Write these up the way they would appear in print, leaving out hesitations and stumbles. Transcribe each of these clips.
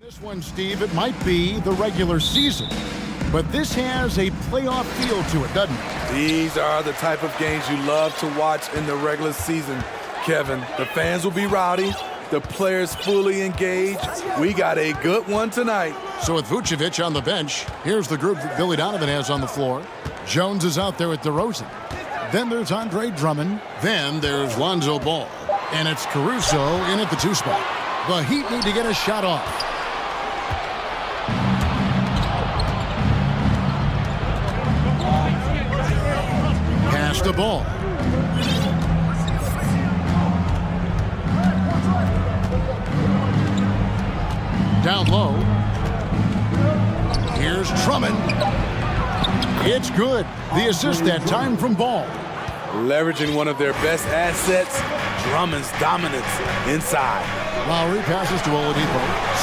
This one, Steve, it might be the regular season, but this has a playoff feel to it, doesn't it? These are the type of games you love to watch in the regular season, Kevin. The fans will be rowdy, the players fully engaged. We got a good one tonight. So with Vucevic on the bench, here's the group that Billy Donovan has on the floor. Jones is out there with DeRozan. Then there's Andre Drummond. Then there's Lonzo Ball. And it's Caruso in at the 2 spot. The Heat need to get a shot off. Pass the ball. Down low. Here's Drummond. It's good. The assist that time from Ball. Leveraging one of their best assets, Drummond's dominance inside. Lowry passes to Oladipo.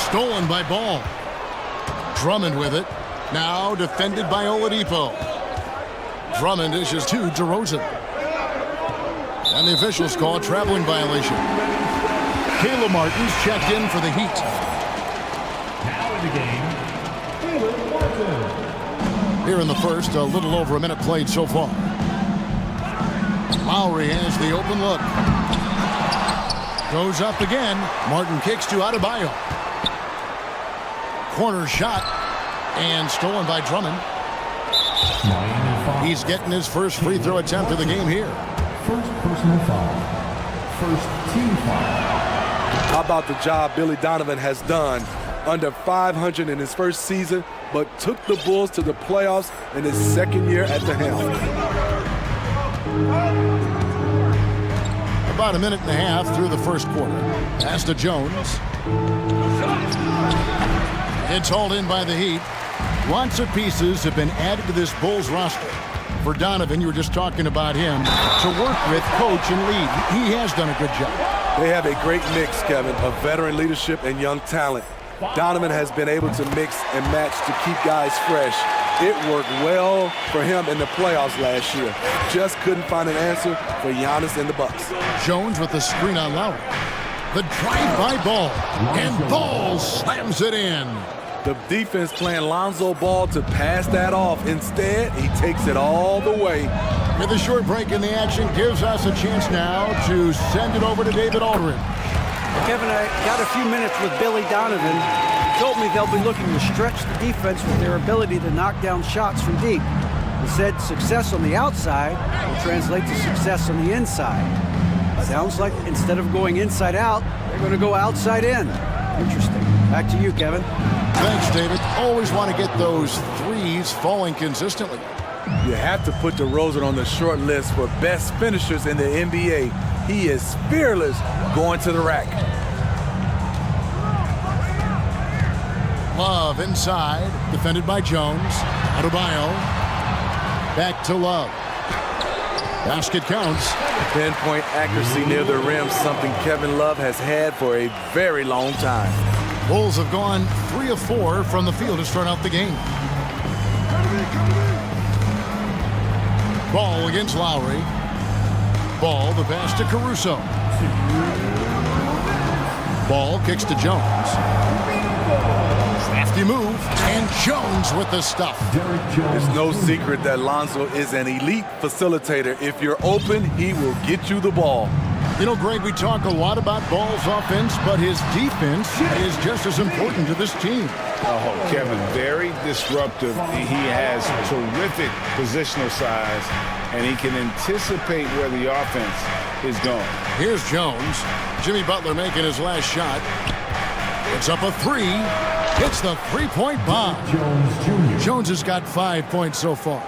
Stolen by Ball. Drummond with it. Now defended by Oladipo. Drummond dishes to DeRozan. And the officials call a traveling violation. Caleb Martin's checked in for the Heat. Now in the game, Caleb Martin. Here in the first, a little over a minute played so far. Lowry has the open look. Goes up again. Martin kicks to Adebayo. Corner shot. And stolen by Drummond. He's getting his first free throw attempt of the game here. First personal foul. First team foul. How about the job Billy Donovan has done? Under 500 in his first season, but took the Bulls to the playoffs in his second year at the helm. About a minute and a half through the first quarter. Pass to Jones. It's hauled in by the Heat. Lots of pieces have been added to this Bulls roster. For Donovan, you were just talking about him, to work with, coach, and lead. He has done a good job. They have a great mix, Kevin, of veteran leadership and young talent. Donovan has been able to mix and match to keep guys fresh. It worked well for him in the playoffs last year. Just couldn't find an answer for Giannis and the Bucks. Jones with the screen on Lowry. The drive by Ball. And Ball slams it in. The defense playing Lonzo Ball to pass that off. Instead, he takes it all the way. With a short break in the action, gives us a chance now to send it over to David Aldridge. Kevin, I got a few minutes with Billy Donovan. He told me they'll be looking to stretch the defense with their ability to knock down shots from deep. He said success on the outside will translate to success on the inside. Sounds like instead of going inside out, they're going to go outside in. Interesting. Back to you, Kevin. Thanks, David. Always want to get those threes falling consistently. You have to put DeRozan on the short list for best finishers in the NBA. He is fearless going to the rack. Love inside, defended by Jones. Adebayo. Back to Love. Basket counts. Pinpoint accuracy near the rim, something Kevin Love has had for a very long time. Bulls have gone 3 of 4 from the field to start out the game. Ball against Lowry. Ball, the pass to Caruso. Ball kicks to Jones. Crafty move, and Jones with the stuff. It's no secret that Lonzo is an elite facilitator. If you're open, he will get you the ball. You know, Greg, we talk a lot about Ball's offense, but his defense is just as important to this team. Oh, Kevin, very disruptive. He has terrific positional size, and he can anticipate where the offense is going. Here's Jones. Jimmy Butler making his last shot. It's up a 3. Hits the three-point bomb. Jones has got 5 points so far.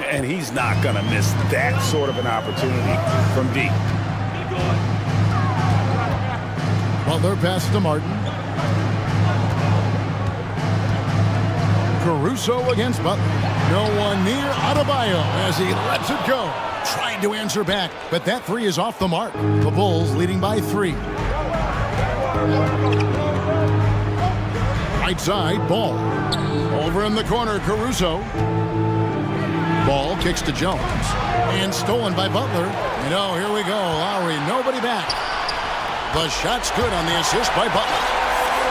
And he's not going to miss that sort of an opportunity from deep. Butler passes to Martin. Caruso against Butler. No one near Adebayo as he lets it go. Trying to answer back, but that 3 is off the mark. The Bulls leading by 3. Right side, Ball. Over in the corner, Caruso. Ball kicks to Jones. And stolen by Butler. And oh, here we go. Lowry, nobody back. The shot's good on the assist by Butler.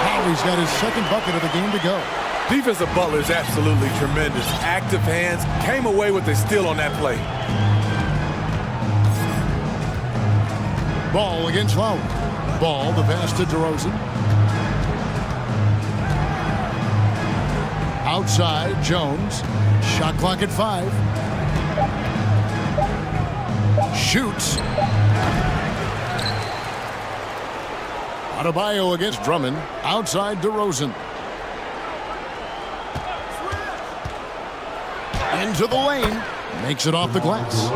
And he's got his second bucket of the game to go. Defensive Butler is absolutely tremendous. Active hands, came away with a steal on that play. Ball against Lowry. Ball, the pass to DeRozan. Outside, Jones. Shot clock at 5. Shoots. Adebayo against Drummond. Outside, DeRozan. Into the lane. Makes it off the glass.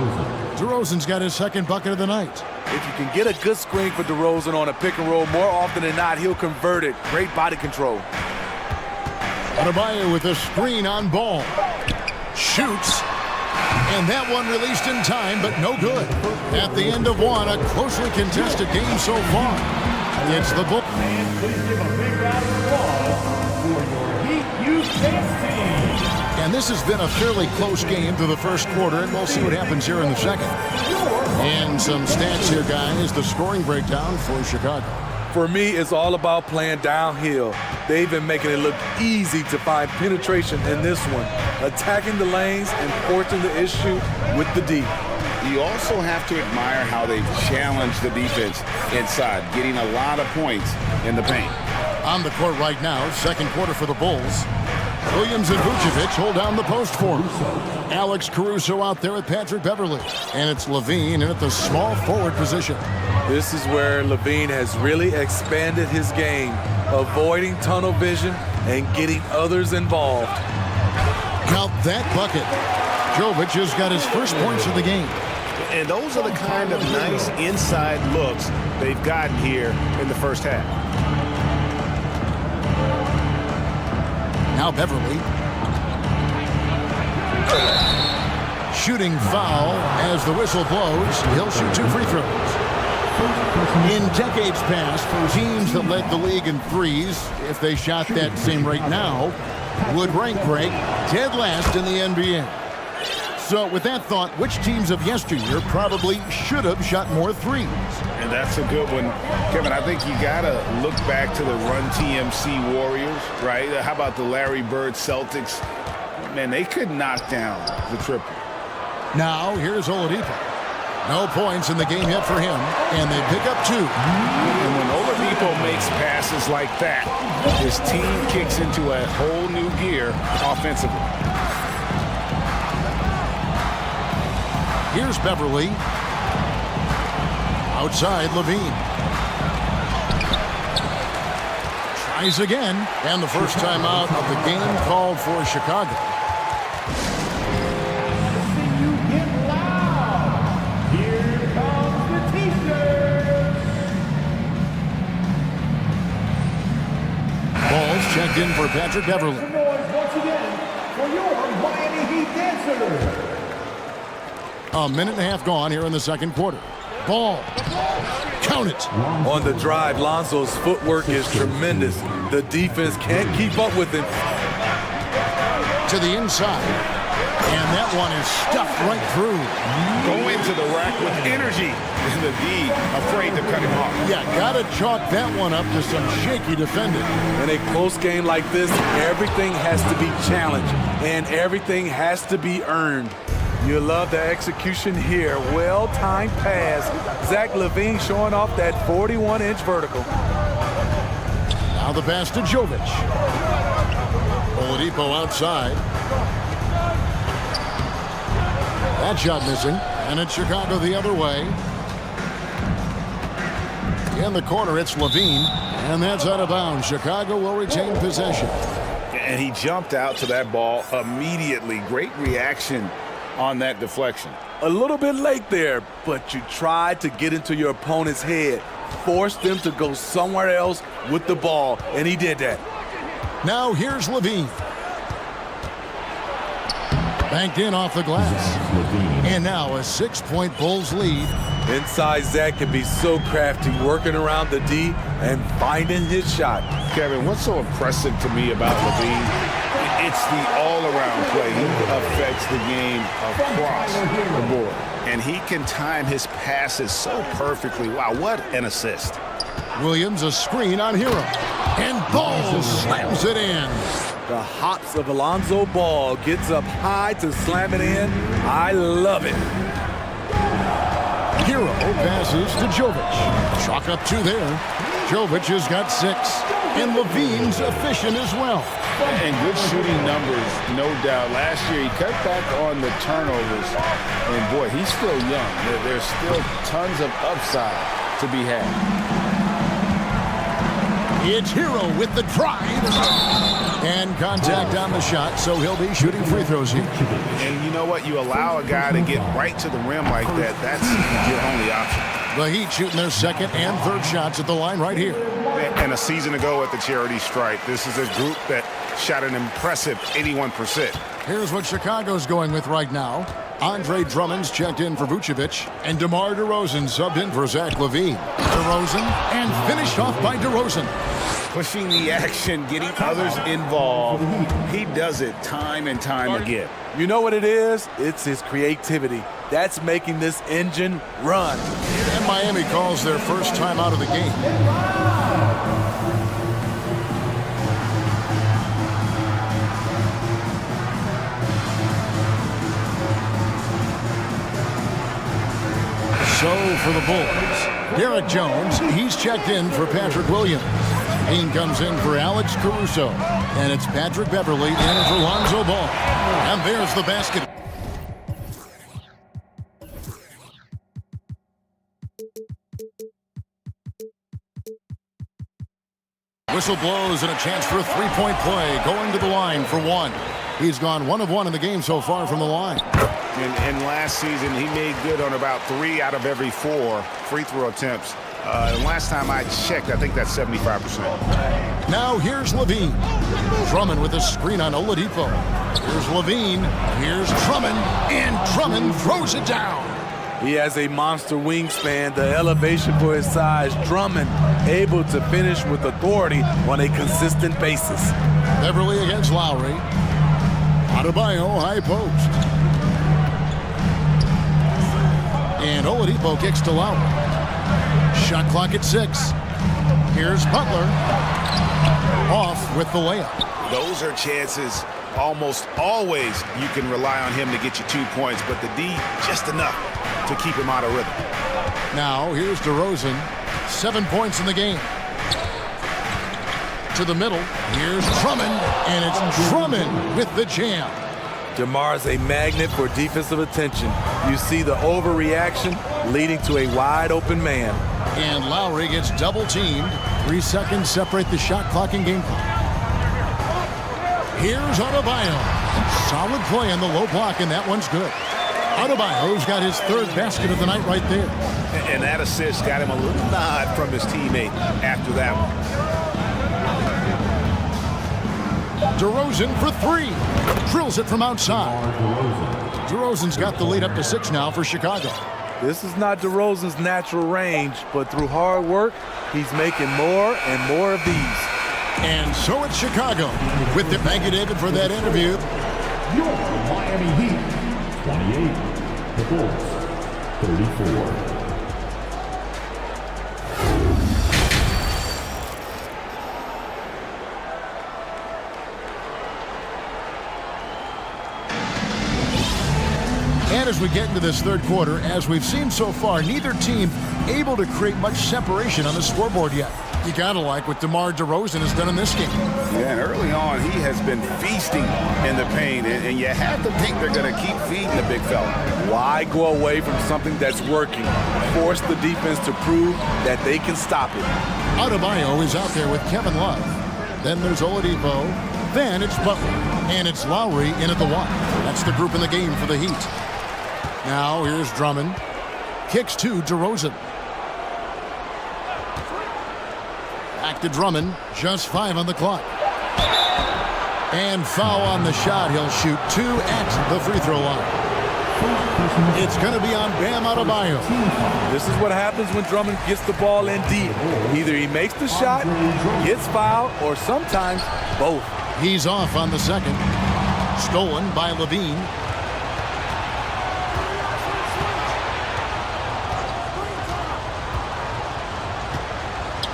DeRozan's got his second bucket of the night. If you can get a good screen for DeRozan on a pick and roll, more often than not, he'll convert it. Great body control. Adebayo with a screen on Ball. Shoots. And that one released in time, but no good. At the end of one, a closely contested game so far. It's the Bulls. Please give a big round of applause for your Heat Youth Dance Team. And this has been a fairly close game through the first quarter, and we'll see what happens here in the second. And some stats here, guys. The scoring breakdown for Chicago. For me, it's all about playing downhill. They've been making it look easy to find penetration in this one, attacking the lanes and forcing the issue with the D. You also have to admire how they've challenged the defense inside, getting a lot of points in the paint. On the court right now, second quarter for the Bulls. Williams and Vucevic hold down the post for him. Alex Caruso out there with Patrick Beverly. And it's Levine in at the small forward position. This is where Levine has really expanded his game, avoiding tunnel vision and getting others involved. Count that bucket. Jovic has got his first points of the game. And those are the kind of nice inside looks they've gotten here in the first half. Now Beverly. Shooting foul as the whistle blows. He'll shoot 2 free throws. In decades past, teams that led the league in threes, if they shot that same rate now, would rank break dead last in the NBA. So with that thought, which teams of yesteryear probably should have shot more threes? And that's a good one. Kevin, I think you got to look back to the Run TMC Warriors, right? How about the Larry Bird Celtics? Man, they could knock down the triple. Now, here's Oladipo. No points in the game yet for him, and they pick up 2. And when Oladipo makes passes like that, his team kicks into a whole new gear offensively. Here's Beverly. Outside, Levine. Tries again, and the first time out of the game called for Chicago. You get loud. Here comes the T-shirt. Ball's checked in for Patrick Beverly. Some noise once again for your Miami Heat dancers. A minute and a half gone here in the second quarter. Ball. Count it. On the drive, Lonzo's footwork is tremendous. The defense can't keep up with him. To the inside. And that one is stuffed right through. Go into the rack with energy. And the D afraid to cut him off. Yeah, gotta chalk that one up to some shaky defending. In a close game like this, everything has to be challenged and everything has to be earned. You love the execution here. Well-timed pass. Zach LaVine showing off that 41-inch vertical. Now the pass to Jovic. Oladipo outside. That shot missing. And it's Chicago the other way. In the corner, it's LaVine. And that's out of bounds. Chicago will retain possession. And he jumped out to that ball immediately. Great reaction on that deflection. A little bit late there, but you tried to get into your opponent's head. Forced them to go somewhere else with the ball, and he did that. Now here's LaVine. Banked in off the glass. And now a 6-point Bulls lead. Inside, Zach can be so crafty, working around the D and finding his shot. Kevin, what's so impressive to me about LaVine? It's the all-around play. He affects the game across the board. And he can time his passes so perfectly. Wow, what an assist. Williams a screen on Hero. And Ball slams it in. The hops of Alonzo Ball gets up high to slam it in. I love it. Hero passes to Jovic. Chalk up 2 there. Jovic has got 6. And Levine's efficient as well. And good shooting numbers, no doubt. Last year, he cut back on the turnovers. And, boy, he's still young. There's still tons of upside to be had. It's Hero with the drive. And contact on the shot, so he'll be shooting free throws here. And you know what? You allow a guy to get right to the rim like that, that's your only option. The Heat shooting their second and third shots at the line right here. And a season ago at the charity stripe, this is a group that shot an impressive 81%. Here's what Chicago's going with right now. Andre Drummond's checked in for Vucevic, and DeMar DeRozan subbed in for Zach LaVine. DeRozan, and finished off by DeRozan. Pushing the action, getting others involved. He does it time and time again. You know what it is? It's his creativity. That's making this engine run. And Miami calls their first time out of the game. So for the Bulls, Derek Jones, he's checked in for Patrick Williams. Dean comes in for Alex Caruso. And it's Patrick Beverly in for Lonzo Ball. And there's the basket. Whistle blows and a chance for a three-point play. Going to the line for 1. He's gone 1 of 1 in the game so far from the line. And last season, he made good on about 3 out of every 4 free throw attempts. And last time I checked, I think that's 75%. Now here's Levine. Drummond with a screen on Oladipo. Here's Levine. Here's Drummond. And Drummond throws it down. He has a monster wingspan, the elevation for his size. Drummond able to finish with authority on a consistent basis. Beverly against Lowry. Adebayo high post. And Oladipo kicks to Lowry. Shot clock at 6. Here's Butler. Off with the layup. Those are chances almost always you can rely on him to get you 2 points, but the D just enough to keep him out of rhythm. Now here's DeRozan. 7 points in the game. To the middle. Here's Drummond. And it's Drummond with the jam. DeMar's a magnet for defensive attention. You see the overreaction leading to a wide open man. And Lowry gets double teamed. 3 seconds separate the shot clock and game clock. Here's Adebayo. Solid play on the low block, and that one's good. Adebayo's got his 3rd basket of the night right there. And that assist got him a little nod from his teammate after that one. DeRozan for 3. Drills it from outside. DeRozan's got the lead up to 6 now for Chicago. This is not DeRozan's natural range, but through hard work, he's making more and more of these. And so it's Chicago. With the thank you, David, for that interview. Your Miami Heat, 28. The Bulls, 34. And as we get into this 3rd quarter, as we've seen so far, neither team able to create much separation on the scoreboard yet. You gotta like what DeMar DeRozan has done in this game. Yeah, and early on, he has been feasting in the paint, and you have to think they're going to keep feeding the big fella. Why go away from something that's working? Force the defense to prove that they can stop it. Adebayo is out there with Kevin Love. Then there's Oladipo. Then it's Butler. And it's Lowry in at the 1. That's the group in the game for the Heat. Now here's Drummond. Kicks to DeRozan. Back to Drummond. Just 5 on the clock. And foul on the shot. He'll shoot 2 at the free throw line. It's going to be on Bam Adebayo. This is what happens when Drummond gets the ball in deep. Either he makes the shot, gets fouled, or sometimes both. He's off on the second. Stolen by Levine.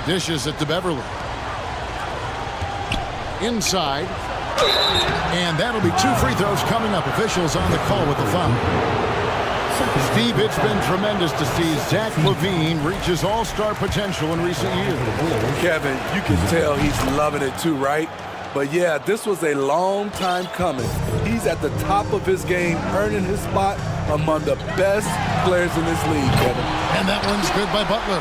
Dishes it to Beverly. Inside. And that'll be 2 free throws coming up. Officials on the call with the foul. Steve, it's been tremendous to see Zach LaVine reach his all-star potential in recent years. Kevin, you can tell he's loving it too, right? But yeah, this was a long time coming. He's at the top of his game, earning his spot among the best players in this league, Kevin. And that one's good by Butler.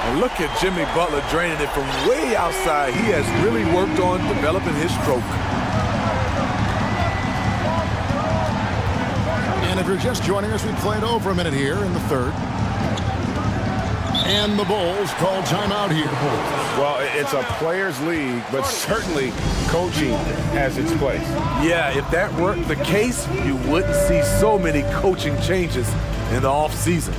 And look at Jimmy Butler draining it from way outside. He has really worked on developing his stroke. And if you're just joining us, we played over a minute here in the third. And the Bulls call timeout here. Well, it's a players' league, but certainly coaching has its place. Yeah, if that weren't the case, you wouldn't see so many coaching changes in the offseason.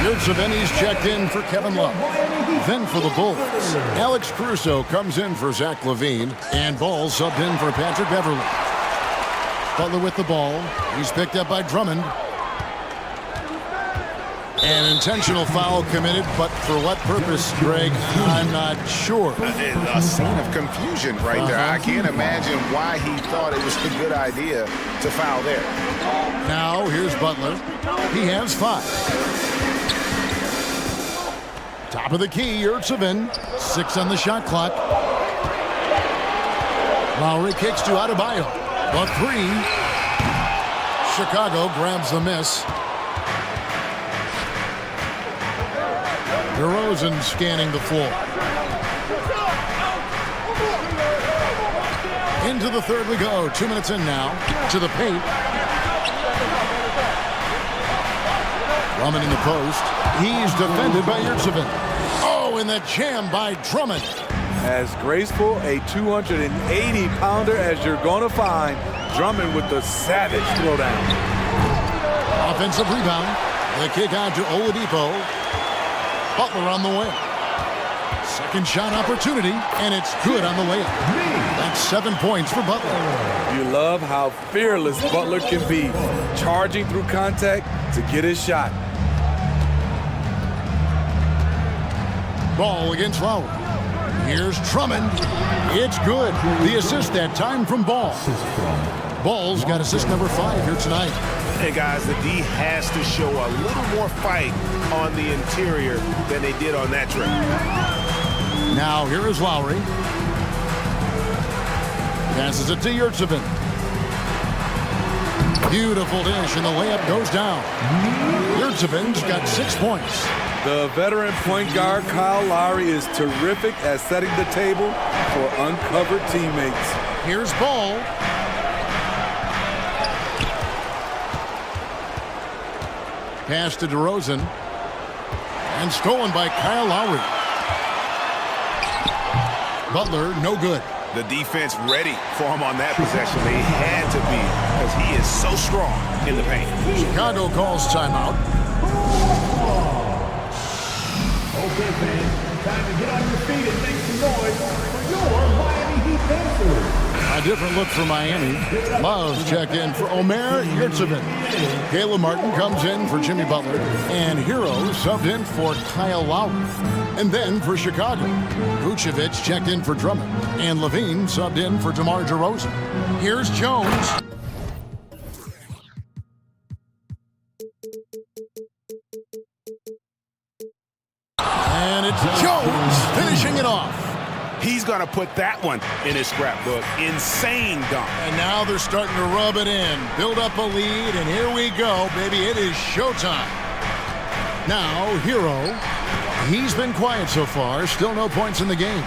Yurtseven's checked in for Kevin Love. Then for the Bulls, Alex Caruso comes in for Zach LaVine, and Ball subbed in for Patrick Beverly. Butler with the ball. He's picked up by Drummond. An intentional foul committed, but for what purpose, Greg, I'm not sure. A scene of confusion right there. I can't imagine why he thought it was a good idea to foul there. Now, here's Butler. He has 5. Top of the key, Yurtseven. 6 on the shot clock. Lowry kicks to Adebayo. The 3. Chicago grabs the miss. DeRozan scanning the floor. Into the third we go. 2 minutes in now. To the paint. Drummond in the post. He's defended by Yurtseven. Oh, and the jam by Drummond. As graceful a 280-pounder as you're going to find, Drummond with the savage throwdown. Offensive rebound. The kick out to Oladipo. Butler on the way. Second shot opportunity, and it's good on the layup. That's 7 points for Butler. You love how fearless Butler can be, charging through contact to get his shot. Ball against Lowry. Here's Drummond. It's good. The assist that time from Ball. Ball's got assist number 5 here tonight. Hey, guys, the D has to show a little more fight on the interior than they did on that trip. Now, here is Lowry. Passes it to Yurtseven. Beautiful dish, and the layup goes down. Yurtseven's got 6 points. The veteran point guard, Kyle Lowry, is terrific at setting the table for uncovered teammates. Here's Ball. Pass to DeRozan. And stolen by Kyle Lowry. Butler, no good. The defense ready for him on that possession. They had to be, because he is so strong in the paint. Chicago calls timeout. Okay, fans, time to get on your feet and make some noise for your Miami Heat dancers. A different look for Miami. Love's checked in for Omer Yurtseven. Caleb Martin comes in for Jimmy Butler. And Hero subbed in for Kyle Lowry. And then for Chicago, Vucevic checked in for Drummond. And LaVine subbed in for DeMar DeRozan. Here's Jones. And it's Jones finishing it off. He's going to put that one in his scrapbook. Insane dunk. And now they're starting to rub it in. Build up a lead, and here we go, baby. It is showtime. Now, Hero. He's been quiet so far. Still no points in the game.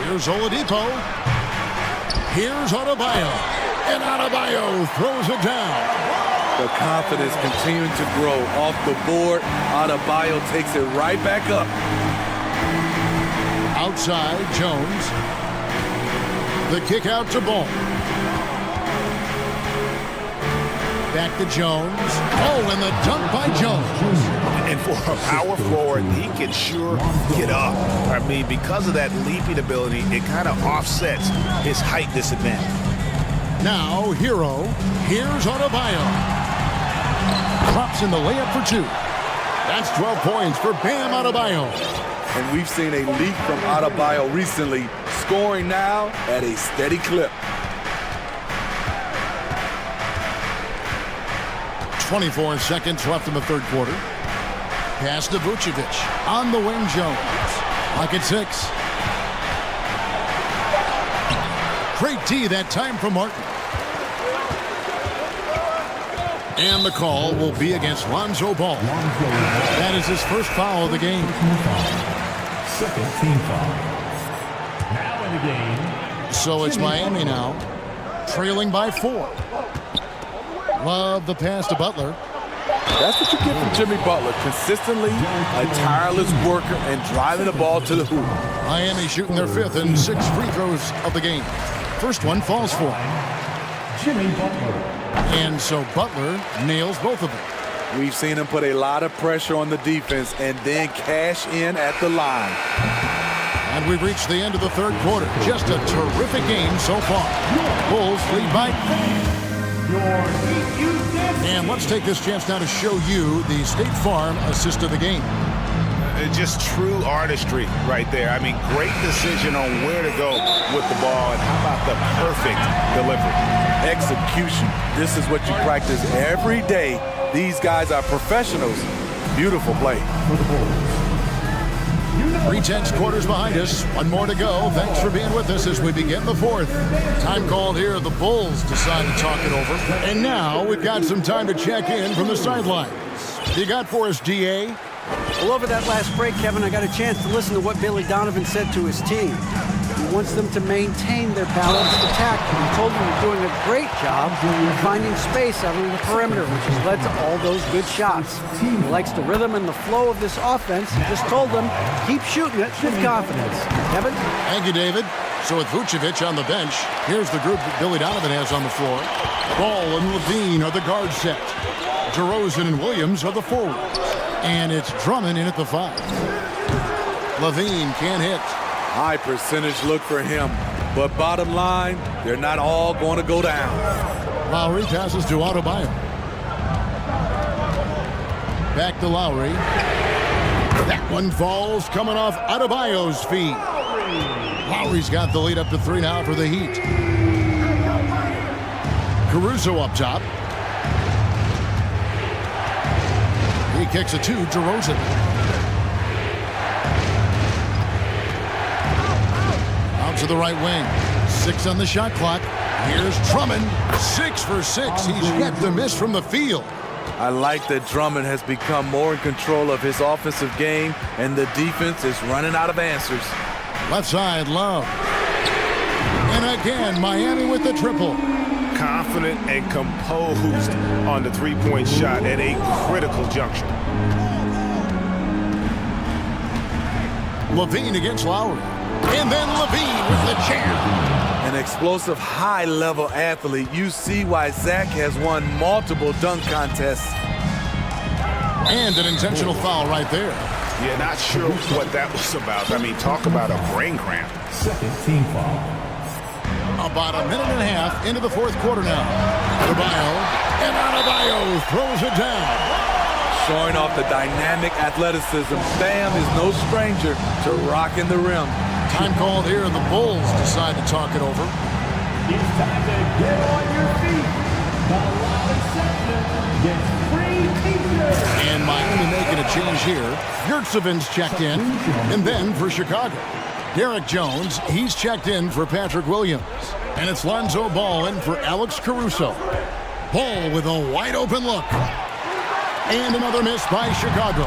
Here's Oladipo. Here's Adebayo. And Adebayo throws it down. The confidence continuing to grow off the board. Adebayo takes it right back up. Outside, Jones. The kick out to Ball. Back to Jones. Oh, and the dunk by Jones. And for a power forward, he can sure get up. I mean, because of that leaping ability, it kind of offsets his height disadvantage. Now, Hero. Here's Adebayo. Drops in the layup for 2. That's 12 points for Bam Adebayo. And we've seen a leap from Adebayo recently, scoring now at a steady clip. 24 seconds left in the third quarter. Pass to Vucevic. On the wing, Jones. Lock at 6. Great D that time from Martin. And the call will be against Lonzo Ball. That is his first foul of the game. Second team foul. Now in the game. So it's Miami now, trailing by 4. Love the pass to Butler. That's what you get from Jimmy Butler. Consistently a tireless worker and driving the ball to the hoop. Miami shooting their 5th and 6th free throws of the game. First one falls for him. Jimmy Butler. And so Butler nails both of them. We've seen him put a lot of pressure on the defense and then cash in at the line. And we've reached the end of the third quarter. Just a terrific game so far. Bulls lead by. And let's take this chance now to show you the State Farm assist of the game. Just true artistry right there. I mean, great decision on where to go with the ball, and how about the perfect delivery? Execution. This is what you practice every day. These guys are professionals. Beautiful play. 3/10 quarters behind us. One more to go. Thanks for being with us as we begin the fourth. Time called here. The Bulls decide to talk it over. And now we've got some time to check in from the sidelines. You got for us, DA? Well, over that last break, Kevin, I got a chance to listen to what Billy Donovan said to his team. He wants them to maintain their balanced attack. He told them they're doing a great job of finding space out on the perimeter, which has led to all those good shots. He likes the rhythm and the flow of this offense. He just told them, keep shooting it with confidence. Kevin? Thank you, David. So with Vucevic on the bench, here's the group that Billy Donovan has on the floor. Ball and Levine are the guard set. DeRozan and Williams are the forwards. And it's Drummond in at the 5. Levine can't hit. High percentage look for him. But bottom line, they're not all going to go down. Lowry passes to Adebayo. Back to Lowry. That one falls coming off Adebayo's feet. Lowry's got the lead up to 3 now for the Heat. Caruso up top. He kicks it to DeRozan. Out to the right wing. 6 on the shot clock. Here's Drummond. 6 for 6. He's yet to miss from the field. I like that Drummond has become more in control of his offensive game, and the defense is running out of answers. Left side, Love. And again, Miami with the triple. Confident and composed on the three-point shot at a critical juncture. Levine against Lowry. And then Levine with the jam. An explosive, high-level athlete. You see why Zach has won multiple dunk contests. And an intentional foul right there. Yeah, not sure what that was about. I mean, talk about a brain cramp. Second team foul. About a minute and a half into the fourth quarter now. Adebayo, and Adebayo throws it down. Showing off the dynamic athleticism, Bam is no stranger to rocking the rim. Time called here, and the Bulls decide to talk it over. It's time to get on your feet. The loudest section gets free t-shirts. And Miami making a change here. Yurtseven's checked in, and then for Chicago. Derek Jones, he's checked in for Patrick Williams. And it's Lonzo Ball in for Alex Caruso. Ball with a wide open look. And another miss by Chicago.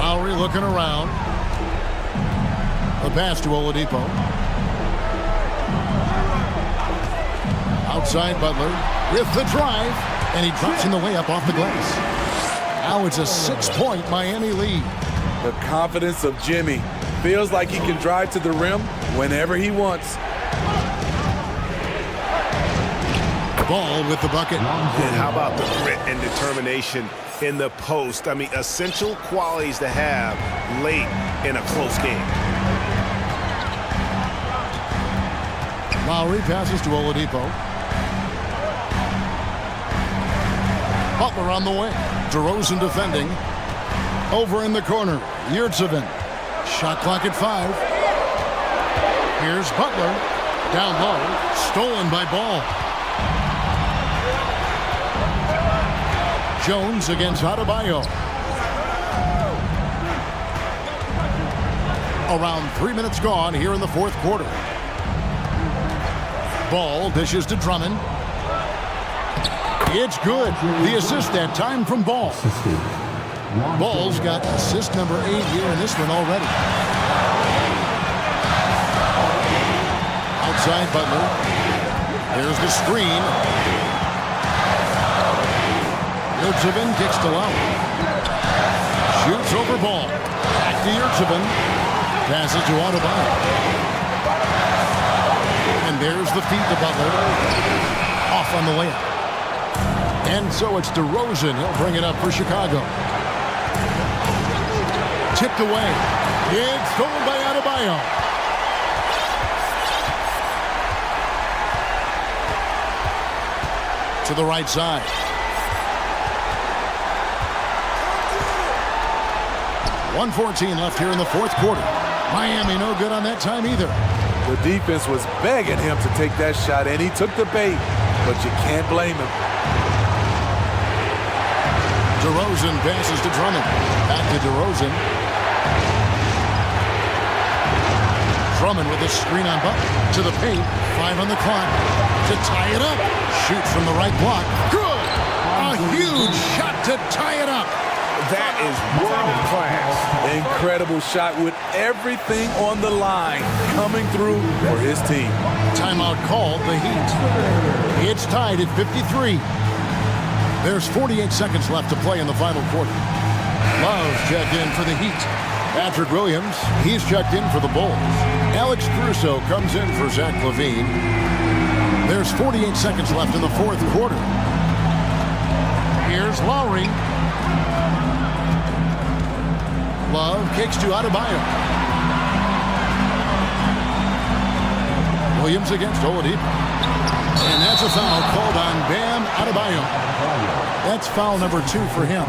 Lowry looking around. The pass to Oladipo. Outside Butler with the drive. And he drops in the layup off the glass. Now it's a 6-point Miami lead. The confidence of Jimmy. Feels like he can drive to the rim whenever he wants. Ball with the bucket. And how about the grit and determination in the post? I mean, essential qualities to have late in a close game. Lowry passes to Oladipo. Butler on the wing. DeRozan defending. Over in the corner. Yurtsevin. Shot clock at 5. Here's Butler. Down low. Stolen by Ball. Jones against Adebayo. Around 3 minutes gone here in the fourth quarter. Ball dishes to Drummond. It's good. The assist that time from Ball. Ball's got assist number 8 here in this one already. Outside Butler. There's the screen. Yurtsevin kicks to Lowry. Shoots over Ball. Back to Yurtsevin. Passes to Adebayo. And there's the feed to Butler. Off on the layup. And so it's DeRozan. He'll bring it up for Chicago. Tipped away. It's stolen by Adebayo. To the right side. .114 left here in the fourth quarter. Miami no good on that time either. The defense was begging him to take that shot, and he took the bait, but you can't blame him. DeRozan passes to Drummond. Back to DeRozan. Drummond with a screen on Butler. To the paint. 5 on the clock. To tie it up. Shoots from the right block. Good! A huge shot to tie it up. That is world class. Incredible shot with everything on the line coming through for his team. Timeout called, the Heat. It's tied at 53. There's 48 seconds left to play in the final quarter. Love's checked in for the Heat. Patrick Williams, he's checked in for the Bulls. Alex Caruso comes in for Zach LaVine. There's 48 seconds left in the fourth quarter. Here's Lowry. Love kicks to Adebayo. Williams against Oladipo. And that's a foul called on Bam Adebayo. That's foul number 2 for him.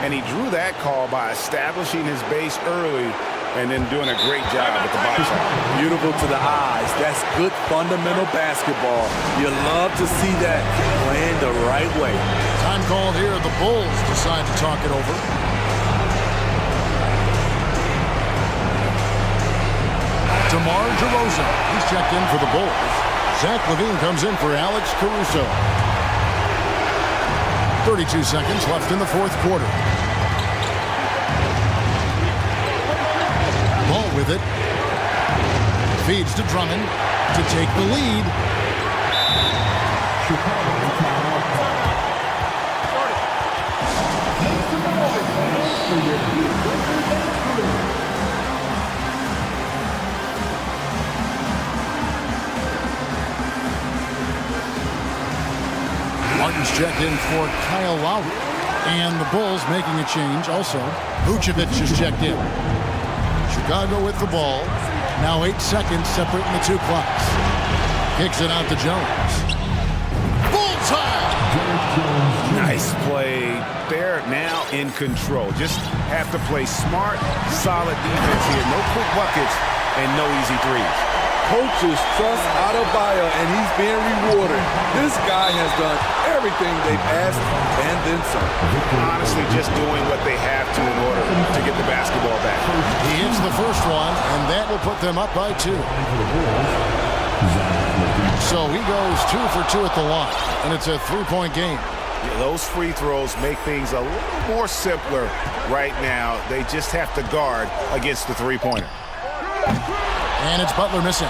And he drew that call by establishing his base early and then doing a great job at the box. Beautiful to the eyes. That's good fundamental basketball. You love to see that playing the right way. Time called here. The Bulls decide to talk it over. DeMar DeRozan, he's checked in for the Bulls. Zach LaVine comes in for Alex Caruso. 32 seconds left in the fourth quarter. Ball with it. Feeds to Drummond to take the lead. Martin's checked in for Kyle Lowry. And the Bulls making a change also. Vucevic is checked in. Chicago with the ball. Now 8 seconds separating the 2 clocks. Kicks it out to Jones. Bullseye! Nice play. They're now in control. Just have to play smart, solid defense here. No quick buckets and no easy threes. Coaches trust Adebayo, and he's being rewarded. This guy has done everything they've asked and then some. Honestly, just doing what they have to in order to get the basketball back. He hits the first one, and that will put them up by 2. So he goes 2 for 2 at the line, and it's a 3-point game. Yeah, those free throws make things a little more simpler right now. They just have to guard against the three-pointer. And it's Butler missing.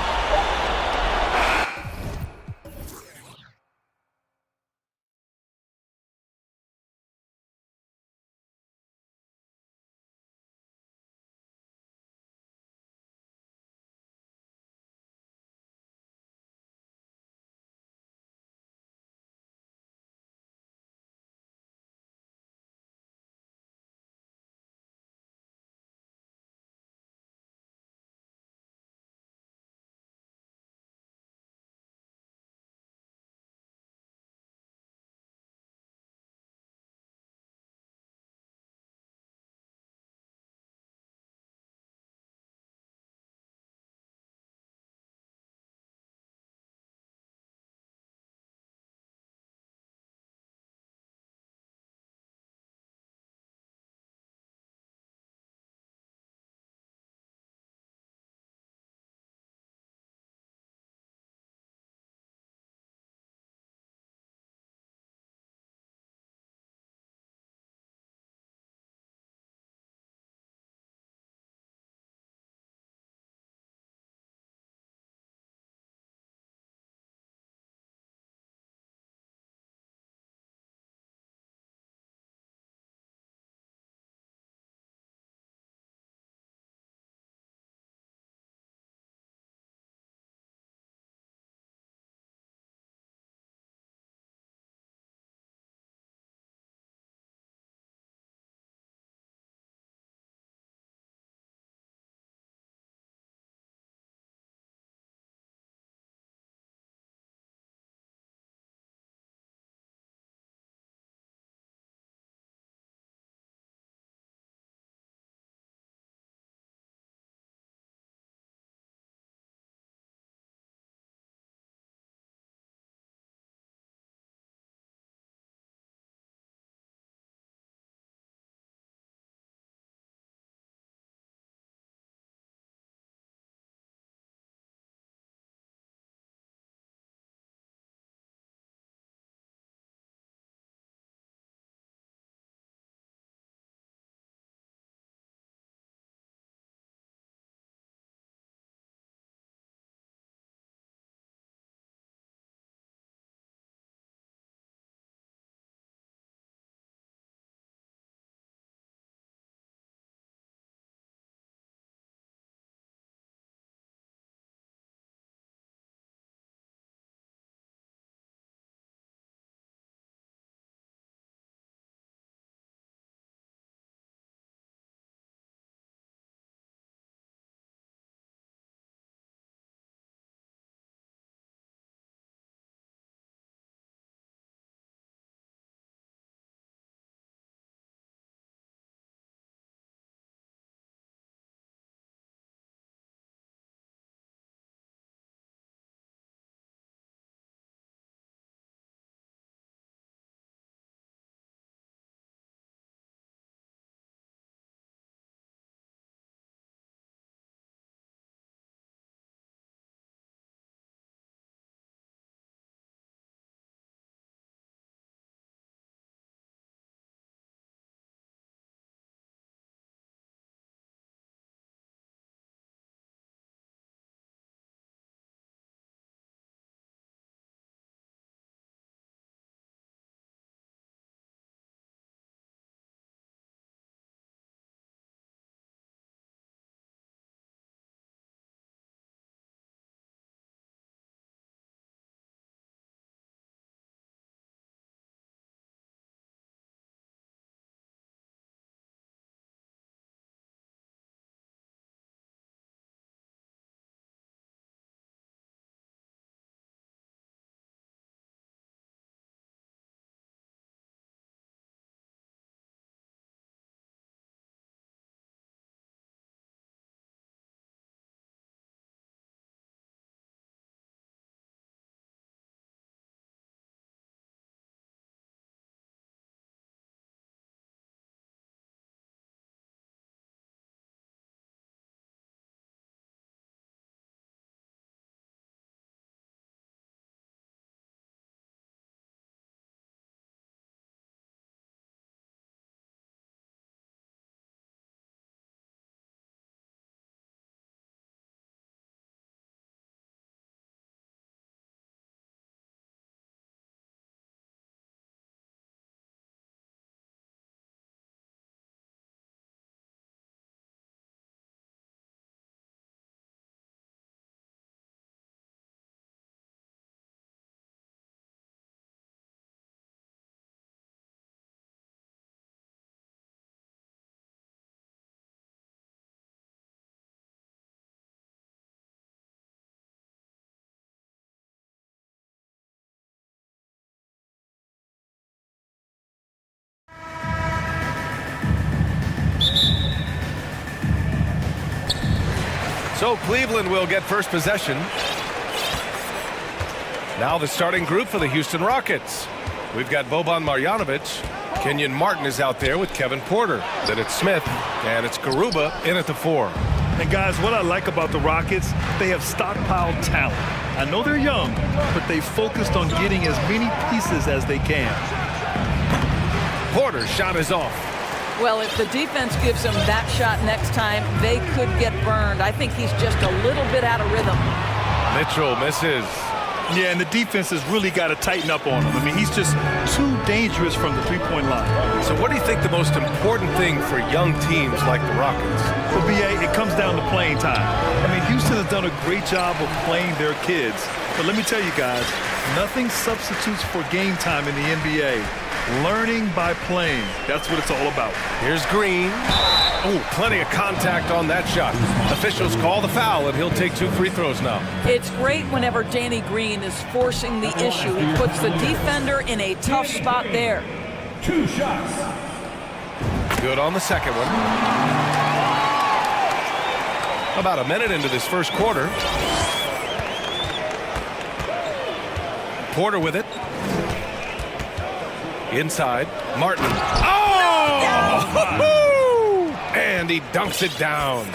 So Cleveland will get first possession. Now the starting group for the Houston Rockets. We've got Boban Marjanovic. Kenyon Martin is out there with Kevin Porter. Then it's Smith, and it's Garuba in at the 4. And guys, what I like about the Rockets, they have stockpiled talent. I know they're young, but they focused on getting as many pieces as they can. Porter's shot is off. Well, if the defense gives him that shot next time, they could get burned. I think he's just a little bit out of rhythm. Mitchell misses. Yeah, and the defense has really got to tighten up on him. I mean, he's just too dangerous from the three-point line. So what do you think the most important thing for young teams like the Rockets? For BA, it comes down to playing time. I mean, Houston has done a great job of playing their kids. But let me tell you guys, nothing substitutes for game time in the NBA. Learning by playing. That's what it's all about. Here's Green. Oh, plenty of contact on that shot. Officials call the foul, and he'll take 2 free throws now. It's great whenever Danny Green is forcing the issue. He puts the defender in a tough spot there. 2 shots. Good on the second one. About a minute into this first quarter. Porter with it. Inside, Martin. Oh! And he dunks it down.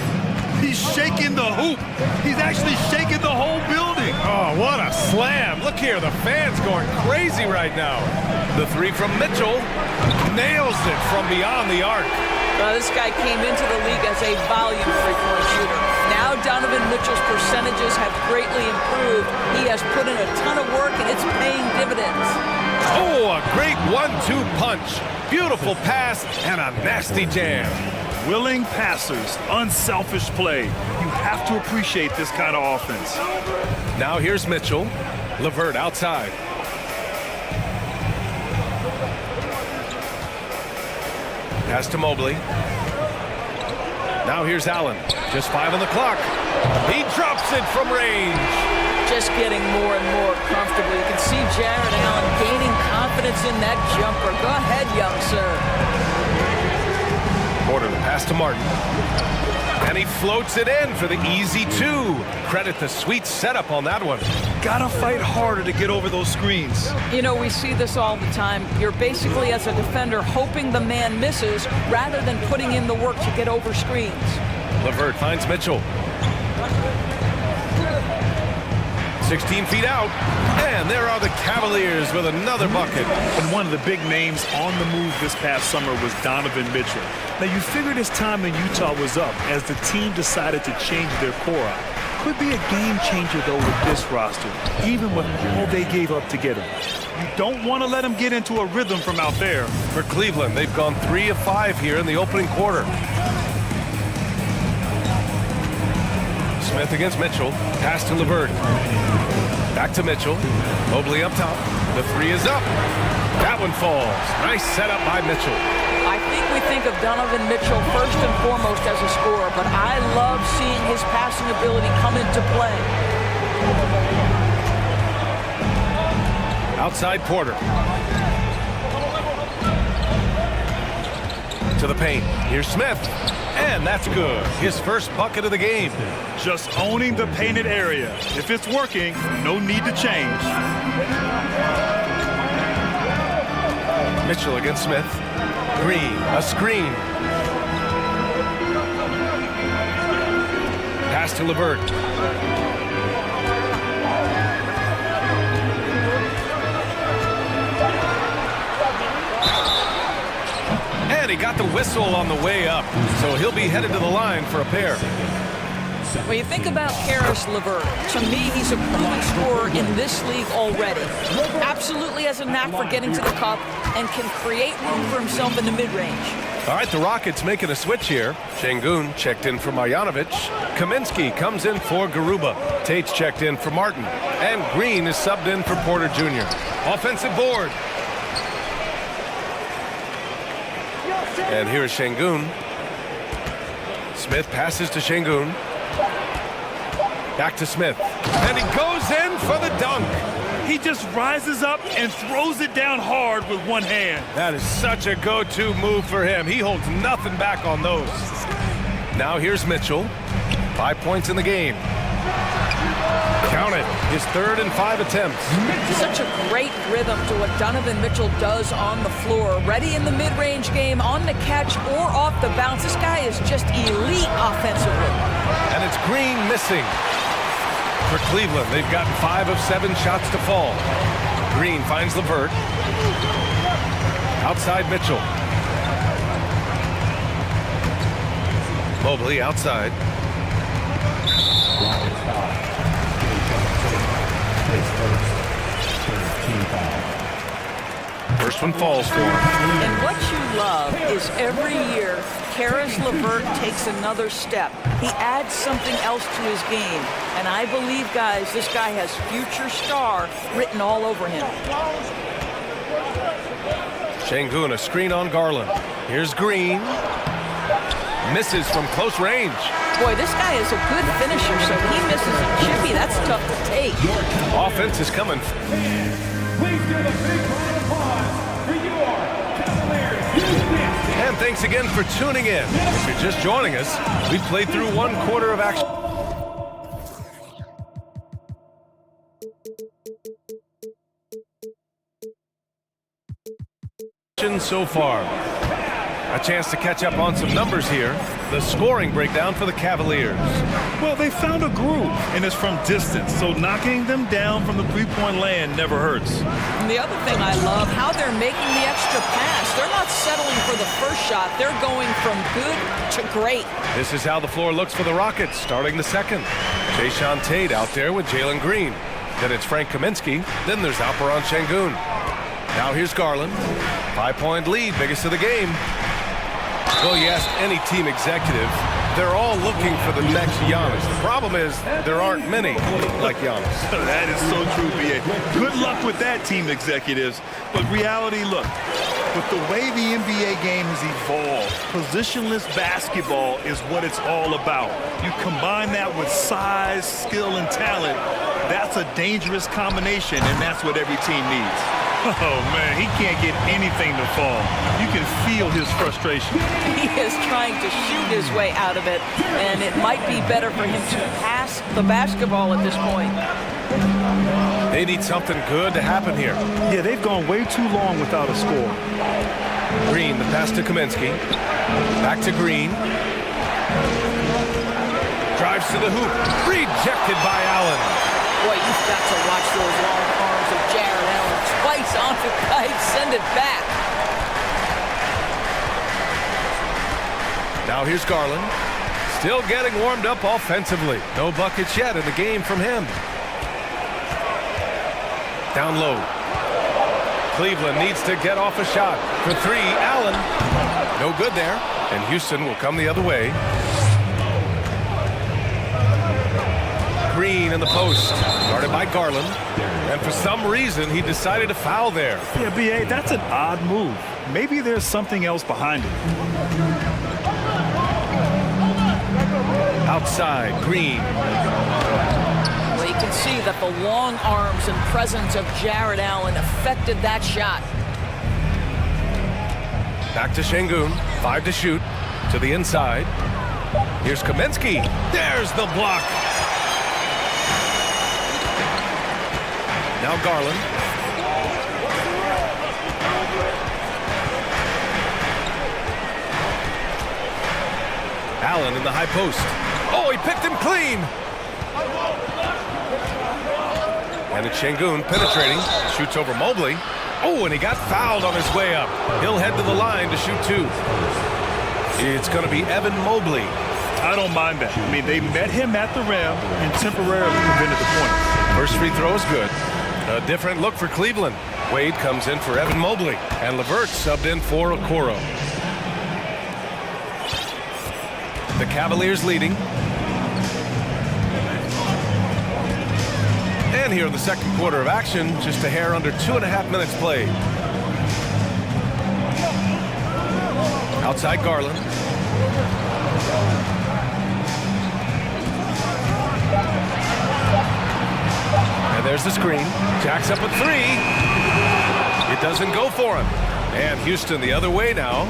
He's shaking the hoop. He's actually shaking the whole building. Oh, what a slam. Look here, the fans going crazy right now. The 3 from Mitchell nails it from beyond the arc. This guy came into the league as a volume three-point shooter. Now Donovan Mitchell's percentages have greatly improved. He has put in a ton of work, and it's paying dividends. Oh, a great 1-2 punch. Beautiful pass and a nasty jam. Willing passers, unselfish play. You have to appreciate this kind of offense. Now here's Mitchell. LeVert outside. Pass to Mobley. Now here's Allen. Just 5 on the clock. He drops it from range. Just getting more and more comfortable. You can see Jared Allen gaining confidence in that jumper. Go ahead, young sir. Porter the pass to Martin. And he floats it in for the easy 2. Credit the sweet setup on that one. Gotta fight harder to get over those screens. You know, we see this all the time. You're basically, as a defender, hoping the man misses rather than putting in the work to get over screens. LeVert finds Mitchell. 16 feet out, and there are the Cavaliers with another bucket. And one of the big names on the move this past summer was Donovan Mitchell. Now, you figured his time in Utah was up as the team decided to change their core out. Could be a game changer, though, with this roster, even with all they gave up to get him. You don't want to let him get into a rhythm from out there. For Cleveland, they've gone 3 of 5 here in the opening quarter. Smith against Mitchell. Pass to LeVert. Back to Mitchell. Mobley up top. The 3 is up. That one falls. Nice setup by Mitchell. I think we think of Donovan Mitchell first and foremost as a scorer, but I love seeing his passing ability come into play. Outside Porter. To the paint. Here's Smith. And that's good. His first bucket of the game. Just owning the painted area. If it's working, no need to change. Mitchell against Smith. Green, a screen. Pass to LeVert. And he got the whistle on the way up, so he'll be headed to the line for a pair. When you think about Karis LeVert, to me, he's a proven scorer in this league already. Absolutely has a knack for getting to the cup and can create room for himself in the mid-range. All right, the Rockets making a switch here. Şengün checked in for Marjanovic. Kaminsky comes in for Garuba. Tate's checked in for Martin. And Green is subbed in for Porter Jr. Offensive board. And here is Şengün. Smith passes to Şengün. Back to Smith. And he goes in for the dunk. He just rises up and throws it down hard with one hand. That is such a go-to move for him. He holds nothing back on those. Now here's Mitchell. 5 points in the game. Count it. His 3rd and 5 attempts. Such a great rhythm to what Donovan Mitchell does on the floor. Ready in the mid-range game, on the catch or off the bounce. This guy is just elite offensively. And it's Green missing. For Cleveland, they've gotten 5 of 7 shots to fall. Green finds LeVert. Outside Mitchell. Mobley outside. First one falls for him. And what you love is every year, Karis LeVert takes another step. He adds something else to his game. And I believe, guys, this guy has future star written all over him. Şengün, a screen on Garland. Here's Green. Misses from close range. Boy, this guy is a good finisher, so he misses a chippy. That's tough to take. Offense is coming. Please give a big round of applause for your Cavaliers. And thanks again for tuning in. If you're just joining us, we played through 1 quarter of action. So far. A chance to catch up on some numbers here. The scoring breakdown for the Cavaliers. Well, they found a groove, and it's from distance, so knocking them down from the three-point land never hurts. And the other thing I love, how they're making the extra pass. They're not settling for the first shot. They're going from good to great. This is how the floor looks for the Rockets, starting the second. Jayshawn Tate out there with Jalen Green. Then it's Frank Kaminsky. Then there's Alperen Şengün. Now here's Garland. 5-point lead, biggest of the game. Well, you ask any team executive, they're all looking for the next Giannis. The problem is there aren't many like Giannis. That is so true, B.A. Good luck with that, team executives. But reality, look, with the way the NBA game has evolved, positionless basketball is what it's all about. You combine that with size, skill, and talent, that's a dangerous combination, and that's what every team needs. Oh, man, he can't get anything to fall. You can feel his frustration. He is trying to shoot his way out of it, and it might be better for him to pass the basketball at this point. They need something good to happen here. Yeah, they've gone way too long without a score. Green, the pass to Kaminsky. Back to Green. Drives to the hoop. Rejected by Allen. Boy, you've got to watch those long arms of Jared Allen. Twice on the kite, send it back. Now here's Garland. Still getting warmed up offensively. No buckets yet in the game from him. Down low. Cleveland needs to get off a shot. For 3, Allen. No good there. And Houston will come the other way. Green in the post. Guarded by Garland. And for some reason, he decided to foul there. Yeah, B.A., that's an odd move. Maybe there's something else behind it. Outside, Green. Well, you can see that the long arms and presence of Jared Allen affected that shot. Back to Şengün. 5 to shoot. To the inside. Here's Kaminsky. There's the block. Now Garland. Allen in the high post. Oh, he picked him clean. And it's Şengün penetrating. Shoots over Mobley. Oh, and he got fouled on his way up. He'll head to the line to shoot 2. It's going to be Evan Mobley. I don't mind that. I mean, they met him at the rim and temporarily prevented the point. First free throw is good. A different look for Cleveland. Wade comes in for Evan Mobley. And LeVert subbed in for Okoro. The Cavaliers leading. And here in the second quarter of action, just a hair under 2.5 minutes played. Outside Garland. And there's the screen. Jacks up a 3. It doesn't go for him. And Houston the other way now.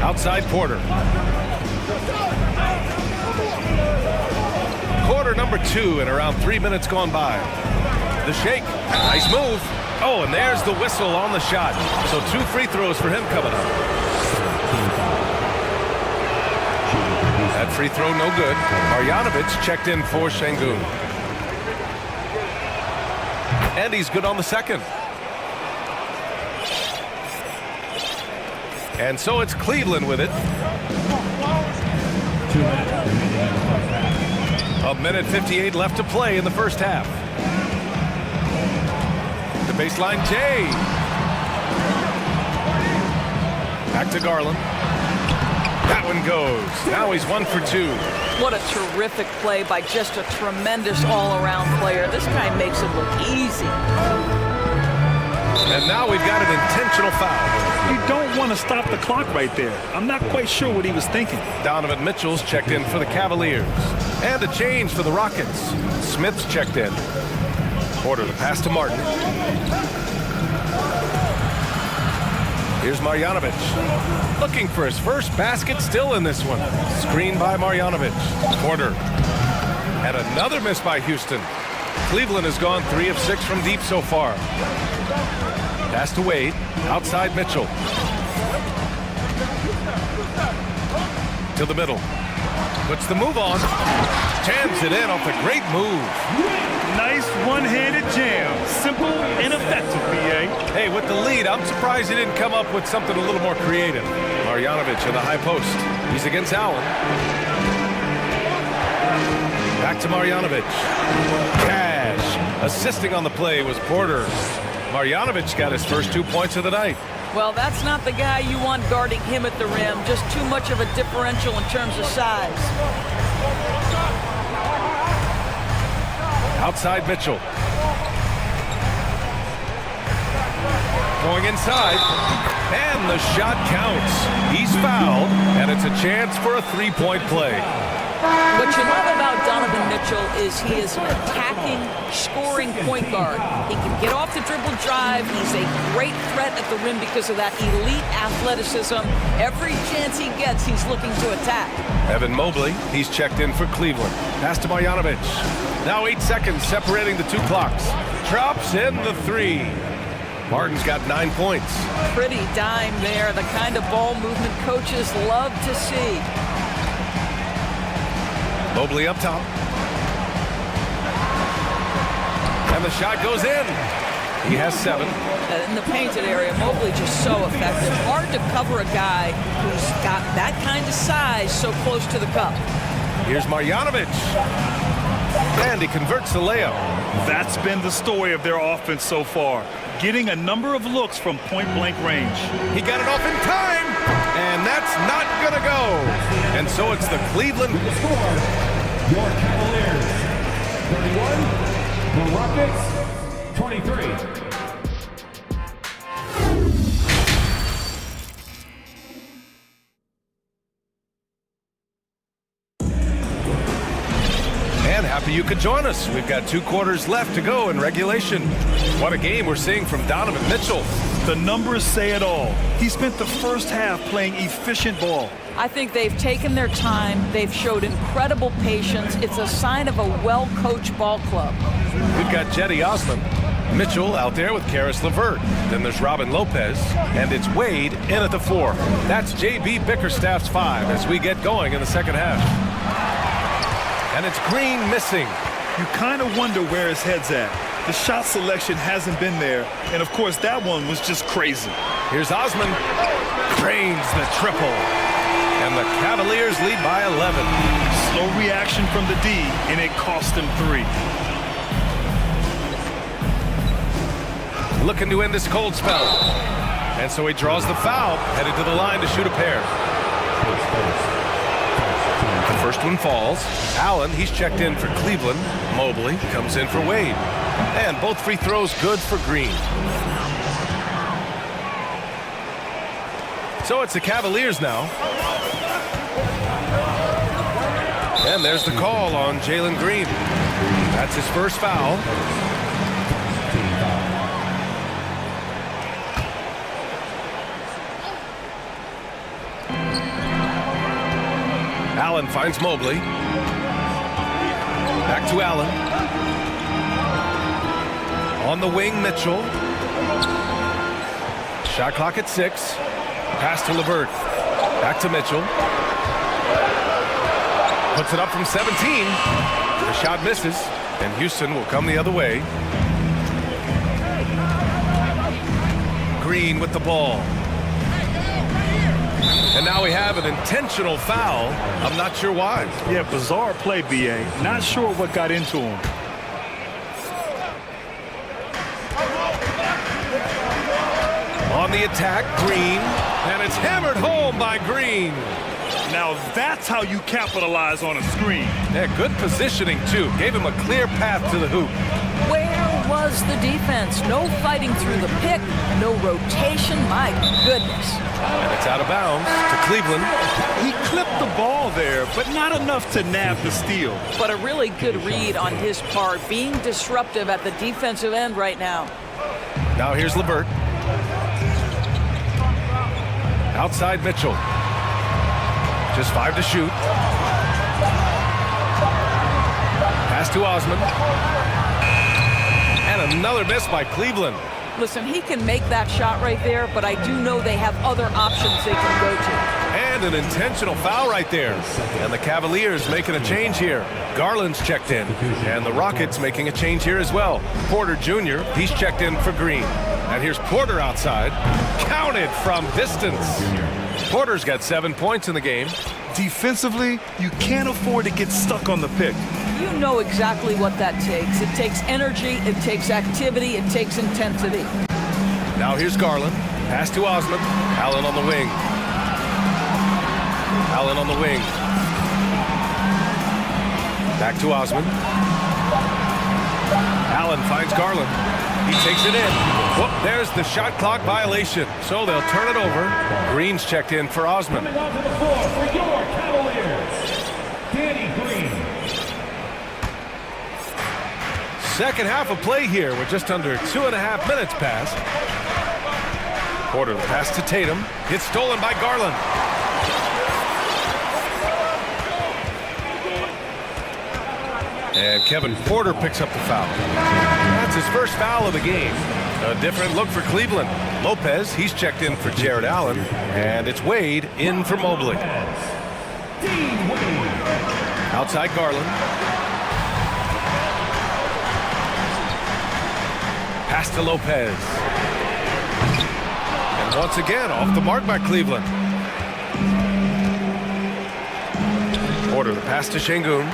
Outside Porter. quarter number 2 and around 3 minutes gone by. The shake. Nice move. Oh, and there's the whistle on the shot. So 2 free throws for him coming up. That free throw no good. Marjanovic checked in for Şengün. And he's good on the second. And so it's Cleveland with it. 1:58 left to play in the first half. The baseline Jay. Back to Garland. That one goes. Now he's 1 for 2. What a terrific play by just a tremendous all-around player. This guy makes it look easy. And now we've got an intentional foul. You don't want to stop the clock right there. I'm not quite sure what he was thinking. Donovan Mitchell's checked in for the Cavaliers. And a change for the Rockets. Smith's checked in. Porter the pass to Martin. Here's Marjanovic. Looking for his first basket, still in this one. Screen by Marjanovic. Porter. And another miss by Houston. Cleveland has gone 3 of 6 from deep so far. Pass to Wade. Outside Mitchell. To the middle. Puts the move on. Jams it in off a great move. Nice one-handed jam. Simple and effective, B.A. Hey, with the lead, I'm surprised he didn't come up with something a little more creative. Marjanovic in the high post. He's against Allen. Back to Marjanovic. Cash. Assisting on the play was Porter. Marjanovic got his first 2 points of the night. Well, that's not the guy you want guarding him at the rim. Just too much of a differential in terms of size. Outside Mitchell. Going inside. And the shot counts. He's fouled, and it's a chance for a 3-point play. What you love about Donovan Mitchell is he is an attacking, scoring point guard. He can get off the dribble drive. He's a great threat at the rim because of that elite athleticism. Every chance he gets, he's looking to attack. Evan Mobley, he's checked in for Cleveland. Pass to Marjanovic. Now 8 seconds separating the 2 clocks. Drops in the 3. Martin's got 9 points. Pretty dime there, the kind of ball movement coaches love to see. Mobley up top. And the shot goes in. He has 7. In the painted area, Mobley just so effective. Hard to cover a guy who's got that kind of size so close to the cup. Here's Marjanovic. And he converts the layup. That's been the story of their offense so far. Getting a number of looks from point-blank range. He got it off in time. And that's not going to go. And so it's the Cleveland. Your Cavaliers, 31. The Rockets, 23. And happy you could join us. We've got 2 quarters left to go in regulation. What a game we're seeing from Donovan Mitchell. The numbers say it all. He spent the first half playing efficient ball. I think they've taken their time. They've showed incredible patience. It's a sign of a well-coached ball club. We've got Jetty Osman. Mitchell out there with Karis LeVert. Then there's Robin Lopez. And it's Wade in at the 4. That's J.B. Bickerstaff's 5 as we get going in the second half. And it's Green missing. You kind of wonder where his head's at. The shot selection hasn't been there. And, of course, that one was just crazy. Here's Osman. Cranes the triple. And the Cavaliers lead by 11. Slow reaction from the D, and it cost them 3. Looking to end this cold spell. And so he draws the foul, headed to the line to shoot a pair. The first one falls. Allen, he's checked in for Cleveland. Mobley comes in for Wade. And both free throws good for Green. So it's the Cavaliers now. And there's the call on Jalen Green. That's his first foul. Allen finds Mobley. Back to Allen. On the wing, Mitchell. Shot clock at 6. Pass to LeVert. Back to Mitchell. Puts it up from 17. The shot misses, and Houston will come the other way. Green with the ball. And now we have an intentional foul. I'm not sure why. Yeah, bizarre play, B.A. Not sure what got into him. On the attack, Green. And it's hammered home by Green. Now that's how you capitalize on a screen. Yeah, good positioning, too. Gave him a clear path to the hoop. Where was the defense? No fighting through the pick, no rotation. My goodness. And it's out of bounds to Cleveland. He clipped the ball there, but not enough to nab the steal. But a really good read on his part, being disruptive at the defensive end right now. Now here's LeVert. Outside Mitchell. Just 5 to shoot. Pass to Osman. And another miss by Cleveland. Listen, he can make that shot right there, but I do know they have other options they can go to. And an intentional foul right there. And the Cavaliers making a change here. Garland's checked in. And the Rockets making a change here as well. Porter Jr., he's checked in for Green. And here's Porter outside. Counted from distance. Porter's got 7 points in the game. Defensively, you can't afford to get stuck on the pick. You know exactly what that takes. It takes energy, it takes activity, it takes intensity. Now here's Garland. Pass to Osman. Allen on the wing. Allen on the wing. Back to Osman. Allen finds Garland. He takes it in. Whoop, there's the shot clock violation. So they'll turn it over. Green's checked in for Osman. Coming onto the floor for your Cavaliers, Danny Green. Second half of play here with just under 2.5 minutes passed. Porter the pass to Tatum. Gets stolen by Garland. And Kevin Porter picks up the foul. That's his first foul of the game. A different look for Cleveland. Lopez, he's checked in for Jared Allen. And it's Wade in for Mobley. Outside Garland. Pass to Lopez. And once again, off the mark by Cleveland. Porter the pass to Şengün.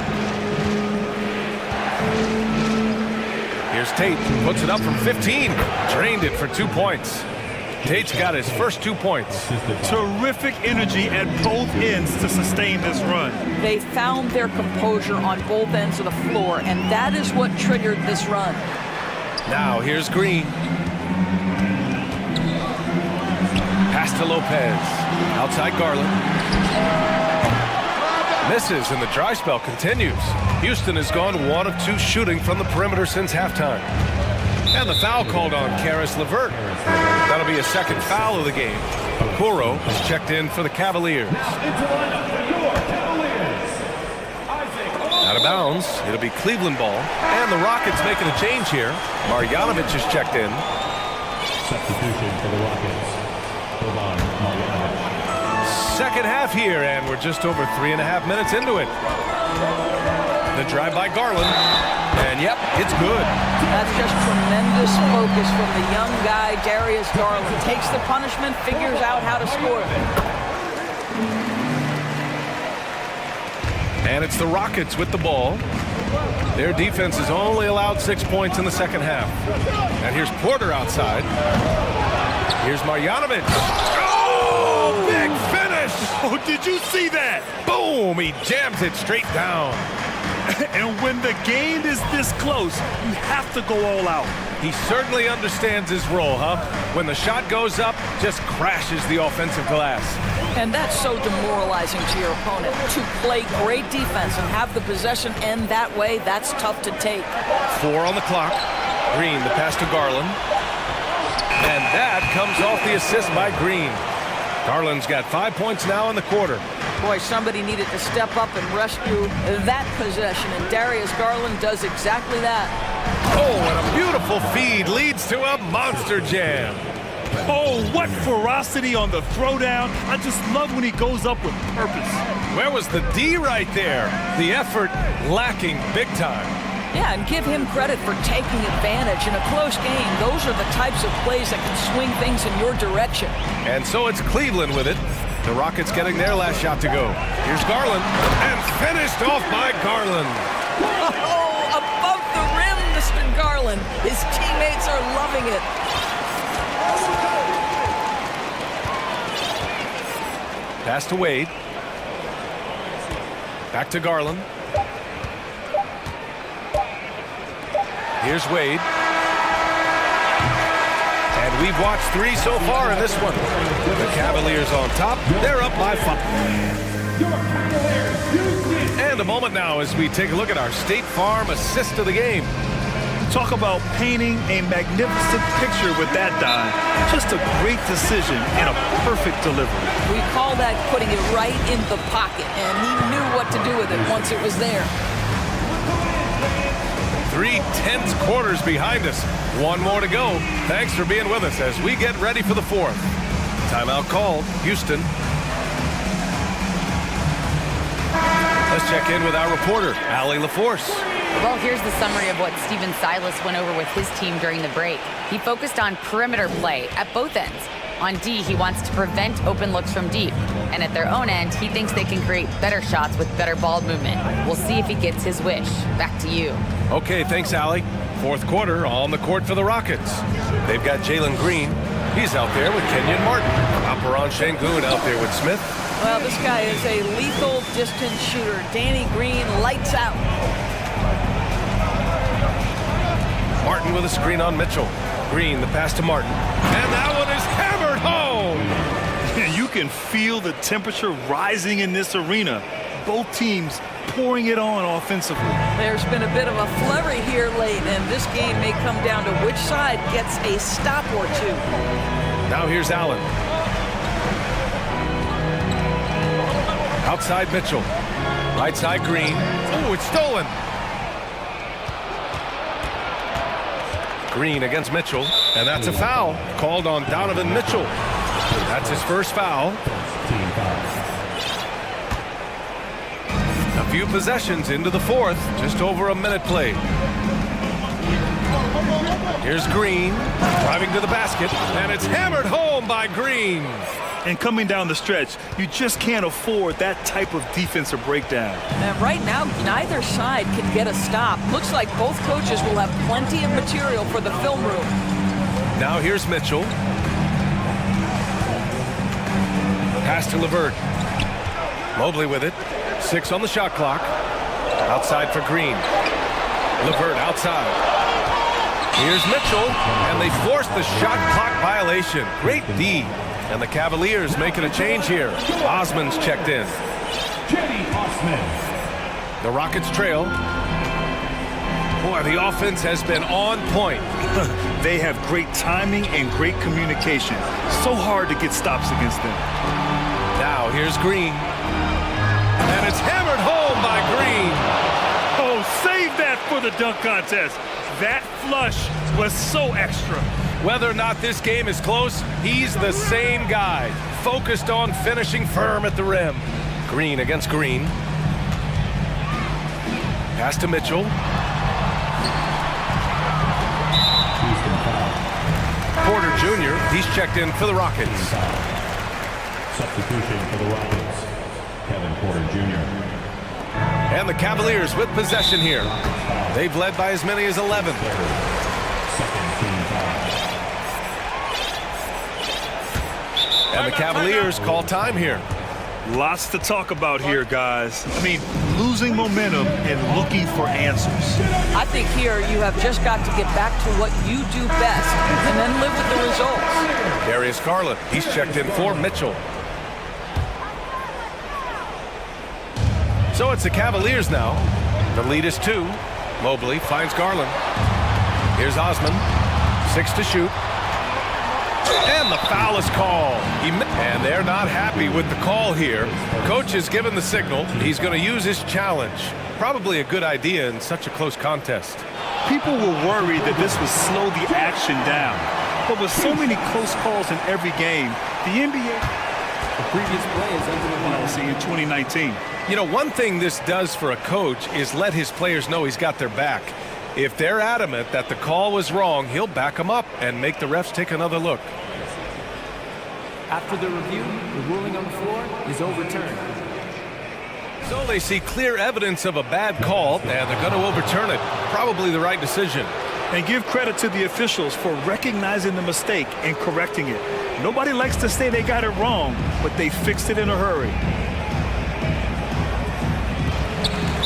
Here's Tate, puts it up from 15, drained it for 2 points. Tate's got his first 2 points. Terrific energy at both ends to sustain this run. They found their composure on both ends of the floor, and that is what triggered this run. Now here's Green. Pass to Lopez. Outside Garland. Misses, and the dry spell continues. Houston has gone 1 of 2 shooting from the perimeter since halftime. And the foul called on Caris LeVert. That'll be a second foul of the game. Okoro is checked in for the Cavaliers. Out of bounds. It'll be Cleveland ball. And the Rockets making a change here. Marjanovic is checked in. Substitution for the Rockets. Hold on, Marjanovic. Second half here, and we're just over 3.5 minutes into it. The drive by Garland, and yep, it's good. That's just tremendous focus from the young guy, Darius Garland. Takes the punishment, figures out how to score. And it's the Rockets with the ball. Their defense has only allowed 6 points in the second half. And here's Porter outside. Here's Marjanovic. Oh, big finish! Oh, did you see that? Boom! He jams it straight down. And when the game is this close, you have to go all out. He certainly understands his role, huh? When the shot goes up, just crashes the offensive glass. And that's so demoralizing to your opponent. To play great defense and have the possession end that way, that's tough to take. 4 on the clock. Green, the pass to Garland. And that comes off the assist by Green. Garland's got 5 points now in the quarter. Boy, somebody needed to step up and rescue that possession, and Darius Garland does exactly that. Oh, and a beautiful feed leads to a monster jam. Oh, what ferocity on the throwdown. I just love when he goes up with purpose. Where was the D right there? The effort lacking big time. Yeah, and give him credit for taking advantage in a close game. Those are the types of plays that can swing things in your direction. And so it's Cleveland with it. The Rockets getting their last shot to go. Here's Garland, and finished off by Garland. Oh, above the rim, Mr. Garland. His teammates are loving it. Pass to Wade. Back to Garland. Here's Wade. And we've watched 3 so far in this one. The Cavaliers on top. They're up by 5. And a moment now as we take a look at our State Farm assist of the game. Talk about painting a magnificent picture with that dive. Just a great decision and a perfect delivery. We call that putting it right in the pocket, and he knew what to do with it once it was there. 3 tense quarters behind us. 1 more to go. Thanks for being with us as we get ready for the 4th. Timeout called. Houston. Let's check in with our reporter, Allie LaForce. Well, here's the summary of what Steven Silas went over with his team during the break. He focused on perimeter play at both ends. On D, he wants to prevent open looks from deep. And at their own end, he thinks they can create better shots with better ball movement. We'll see if he gets his wish. Back to you. Okay, thanks, Allie. 4th quarter on the court for the Rockets. They've got Jalen Green. He's out there with Kenyon Martin. Alperon Şengün out there with Smith. Well, this guy is a lethal distance shooter. Danny Green lights out. Martin with a screen on Mitchell. Green, the pass to Martin. And that one is hammered home! You can feel the temperature rising in this arena. Both teams pouring it on offensively. There's been a bit of a flurry here late, and this game may come down to which side gets a stop or two. Now here's Allen. Outside Mitchell. Right side Green. Oh, it's stolen. Green against Mitchell, and that's a foul called on Donovan Mitchell. That's his first foul. A few possessions into the 4th, just over a minute played. Here's Green, driving to the basket, and it's hammered home by Green. And coming down the stretch, you just can't afford that type of defensive breakdown. And right now, neither side can get a stop. Looks like both coaches will have plenty of material for the film room. Now here's Mitchell. Pass to LeVert. Mobley with it. 6 on the shot clock. Outside for Green. LeVert outside. Here's Mitchell, and they force the shot clock violation. Great D. And the Cavaliers making a change here. Osman's checked in. The Rockets trail. Boy, the offense has been on point. They have great timing and great communication. So hard to get stops against them. Now here's Green. And it's hammered home by Green. Oh, save that for the dunk contest. That flush was so extra. Whether or not this game is close, he's the same guy, focused on finishing firm at the rim. Green against Green. Pass to Mitchell. Porter Jr., he's checked in for the Rockets. Substitution for the Rockets, Kevin Porter Jr. And the Cavaliers with possession here. They've led by as many as 11. And the Cavaliers call time here. Lots to talk about here, guys. I mean, losing momentum and looking for answers. I think here you have just got to get back to what you do best and then live with the results. Darius Garland, he's checked in for Mitchell. So it's the Cavaliers now. The lead is 2. Mobley finds Garland. Here's Osman. 6 to shoot. And the foul is called. And they're not happy with the call here. Coach has given the signal. He's going to use his challenge. Probably a good idea in such a close contest. People were worried that this would slow the action down. But with so many close calls in every game, the NBA... The previous play is under the policy in 2019. You know, one thing this does for a coach is let his players know he's got their back. If they're adamant that the call was wrong, he'll back them up and make the refs take another look. After the review, the ruling on the floor is overturned. So they see clear evidence of a bad call, and they're going to overturn it. Probably the right decision. And give credit to the officials for recognizing the mistake and correcting it. Nobody likes to say they got it wrong, but they fixed it in a hurry.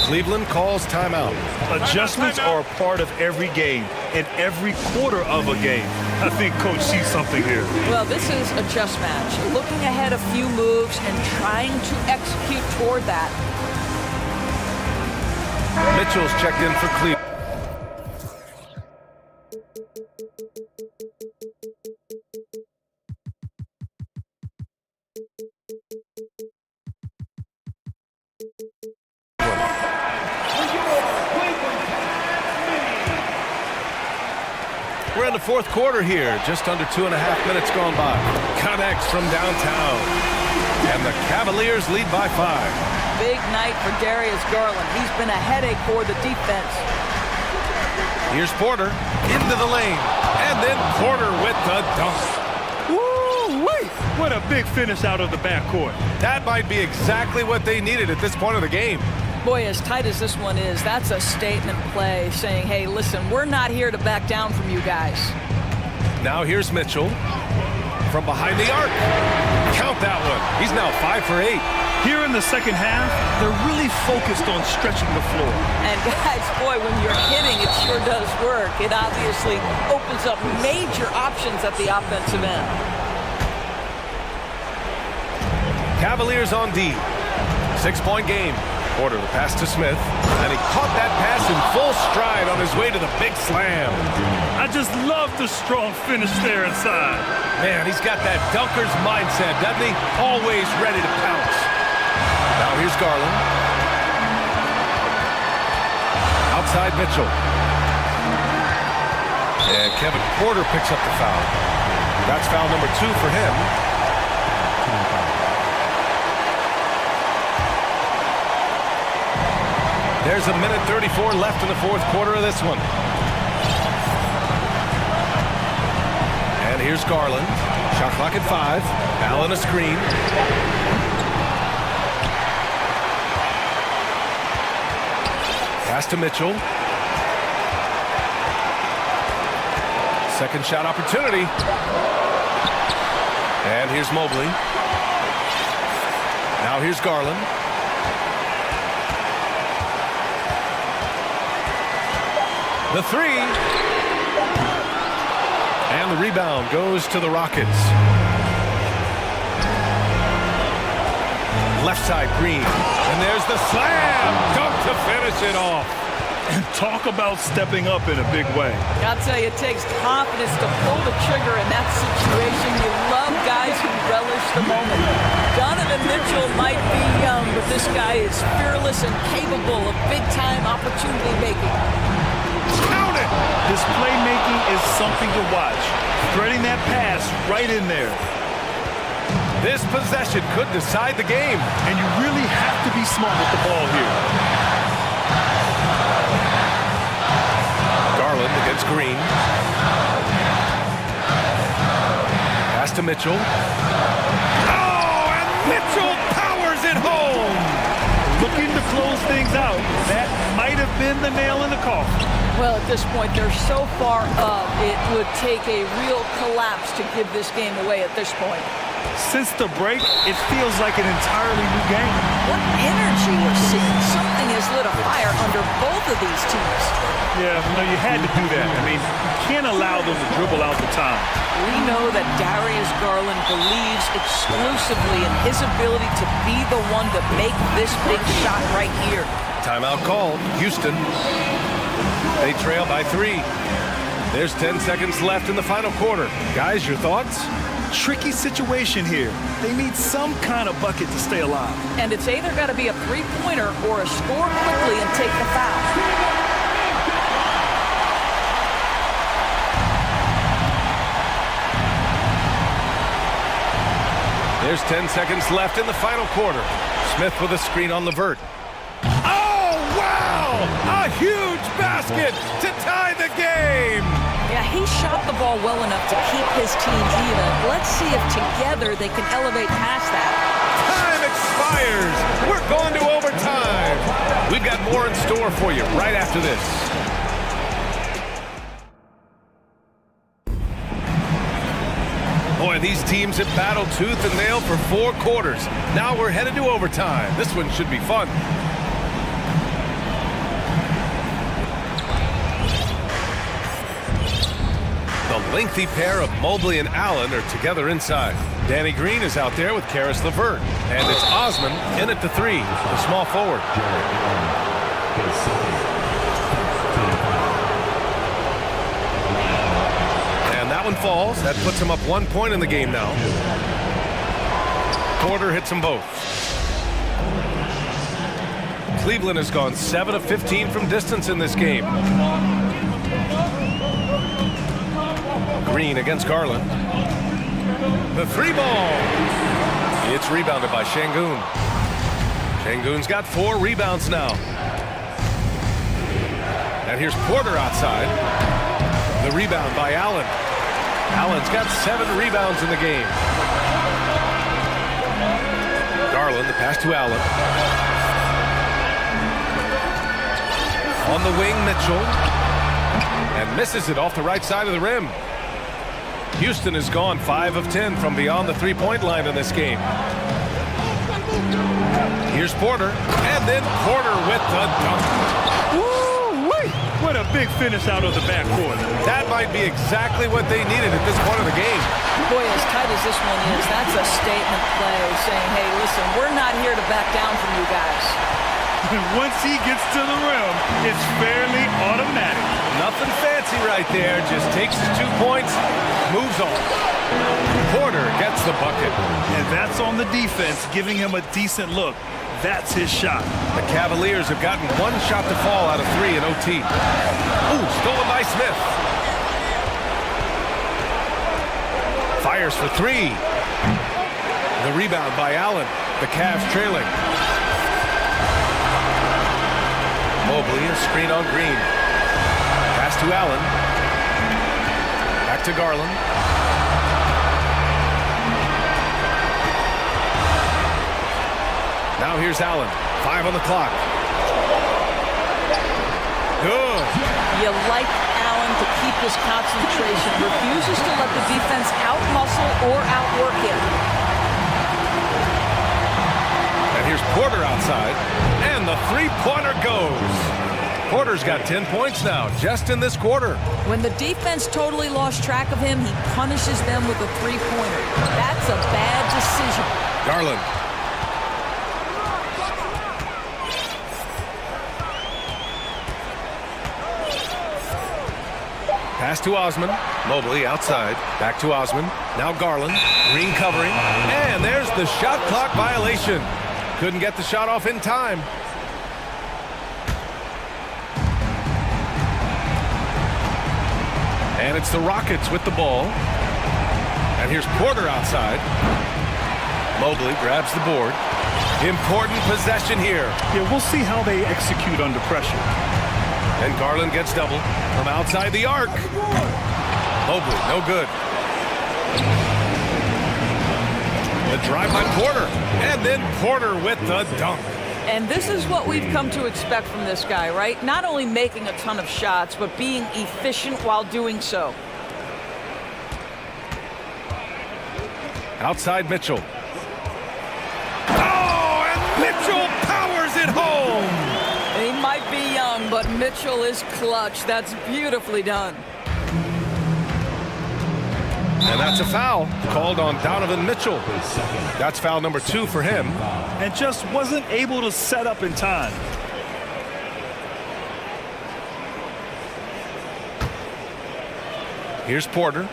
Cleveland calls timeout. Adjustments are a part of every game and every quarter of a game. I think Coach sees something here. Well, this is a chess match. Looking ahead a few moves and trying to execute toward that. Mitchell's checked in for Cleveland. We're in the fourth quarter here, just under 2.5 minutes gone by. Connects from downtown. And the Cavaliers lead by 5. Big night for Darius Garland. He's been a headache for the defense. Here's Porter into the lane. And then Porter with the dunk. Woo-wee! What a big finish out of the backcourt. That might be exactly what they needed at this point of the game. Boy, as tight as this one is, that's a statement play saying, hey, listen, we're not here to back down from you guys. Now here's Mitchell from behind the arc. Count that one. He's now 5 for 8. Here in the second half, they're really focused on stretching the floor. And guys, boy, when you're hitting, it sure does work. It obviously opens up major options at the offensive end. Cavaliers on D. 6-point game. Porter the pass to Smith, and he caught that pass in full stride on his way to the big slam. I just love the strong finish there inside. Man, he's got that dunker's mindset, doesn't he? Always ready to pounce. Now here's Garland. Outside Mitchell. And Kevin Porter picks up the foul. That's foul number 2 for him. There's a minute 34 left in the fourth quarter of this one. And here's Garland. Shot clock at 5. Allen a screen. Pass to Mitchell. Second shot opportunity. And here's Mobley. Now here's Garland. The 3. And the rebound goes to the Rockets. Left side, Green. And there's the slam. Dunk to finish it off. And talk about stepping up in a big way. I'll tell you, it takes confidence to pull the trigger in that situation. You love guys who relish the moment. Donovan Mitchell might be young, but this guy is fearless and capable of big-time opportunity making. Count it! His playmaking is something to watch. Threading that pass right in there. This possession could decide the game. And you really have to be smart with the ball here. Garland against Green. Pass to Mitchell. Oh, and Mitchell powers it home! Looking to close things out. That might have been the nail in the coffin. Well, at this point, they're so far up, it would take a real collapse to give this game away at this point. Since the break, it feels like an entirely new game. What energy we're seeing. Something has lit a fire under both of these teams. Yeah, no, you had to do that. I mean, you can't allow them to dribble out the time. We know that Darius Garland believes exclusively in his ability to be the one to make this big shot right here. Timeout called. Houston. They trail by 3. There's 10 seconds left in the final quarter. Guys, your thoughts? Tricky situation here. They need some kind of bucket to stay alive. And it's either got to be a three-pointer or a score quickly and take the foul. There's 10 seconds left in the final quarter. Smith with a screen on Levert. Oh, wow! A huge basket to tie the game! Yeah, he shot the ball well enough to keep his team even. Let's see if together they can elevate past that. Time expires. We're going to overtime. We've got more in store for you right after this. Boy, these teams have battled tooth and nail for 4 quarters. Now we're headed to overtime. This one should be fun. The lengthy pair of Mobley and Allen are together inside. Danny Green is out there with Karis LeVert. And it's Osman in at the 3, the small forward. And that one falls. That puts him up 1 point in the game now. Porter hits them both. Cleveland has gone 7 of 15 from distance in this game. Green against Garland. The 3 ball. It's rebounded by Şengün. Şengün's got 4 rebounds now. And here's Porter outside. The rebound by Allen. Allen's got 7 rebounds in the game. Garland, the pass to Allen. On the wing, Mitchell. And misses it off the right side of the rim. Houston has gone 5 of 10 from beyond the three-point line in this game. Here's Porter, and then Porter with the dunk. Woo-wee! What a big finish out of the backcourt. That might be exactly what they needed at this point of the game. Boy, as tight as this one is, that's a statement play saying, hey, listen, we're not here to back down from you guys. Once he gets to the rim, it's fairly automatic. Nothing fancy right there. Just takes his 2 points, moves on. Porter gets the bucket. And that's on the defense, giving him a decent look. That's his shot. The Cavaliers have gotten 1 shot to fall out of 3 in OT. Ooh, stolen by Smith. Fires for 3. The rebound by Allen. The Cavs trailing. Mobley, a screen on Green. Pass to Allen. Back to Garland. Now here's Allen. 5 on the clock. Good. You like Allen to keep his concentration. Refuses to let the defense out-muscle or outwork him. And here's Porter outside. And the 3-pointer goes. Porter's got 10 points now, just in this quarter. When the defense totally lost track of him, he punishes them with a 3-pointer. That's a bad decision. Garland. Pass to Osman. Mobley outside. Back to Osman. Now Garland. Green covering. And there's the shot clock violation. Couldn't get the shot off in time. And it's the Rockets with the ball. And here's Porter outside. Mobley grabs the board. Important possession here. Yeah, we'll see how they execute under pressure. And Garland gets doubled from outside the arc. Mobley, no good. The drive by Porter. And then Porter with the dunk. And this is what we've come to expect from this guy, right? Not only making a ton of shots, but being efficient while doing so. Outside Mitchell. Oh, and Mitchell powers it home. He might be young, but Mitchell is clutch. That's beautifully done. And that's a foul called on Donovan Mitchell. That's foul number 2 for him. And just wasn't able to set up in time. Here's Porter.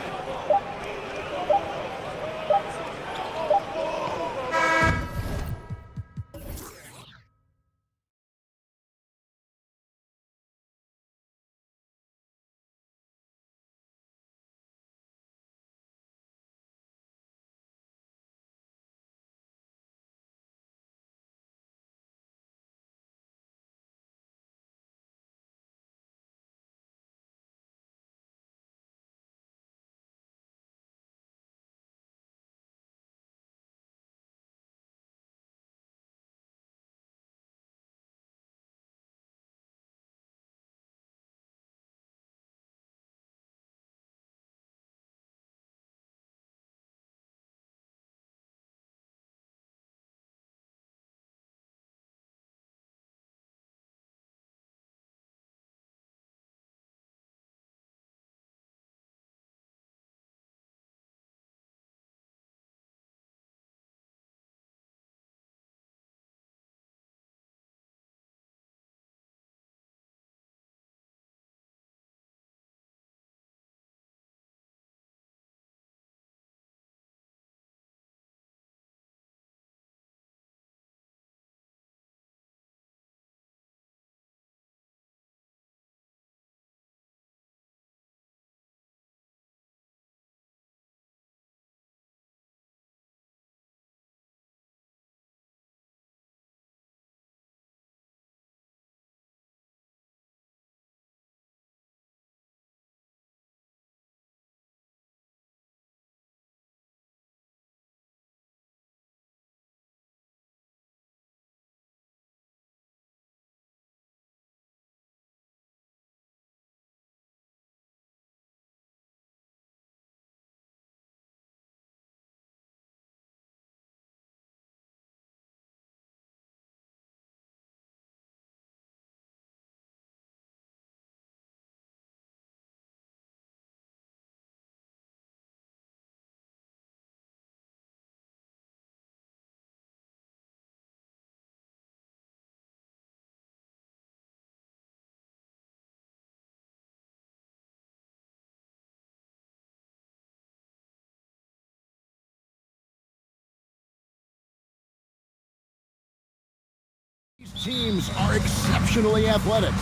These teams are exceptionally athletic.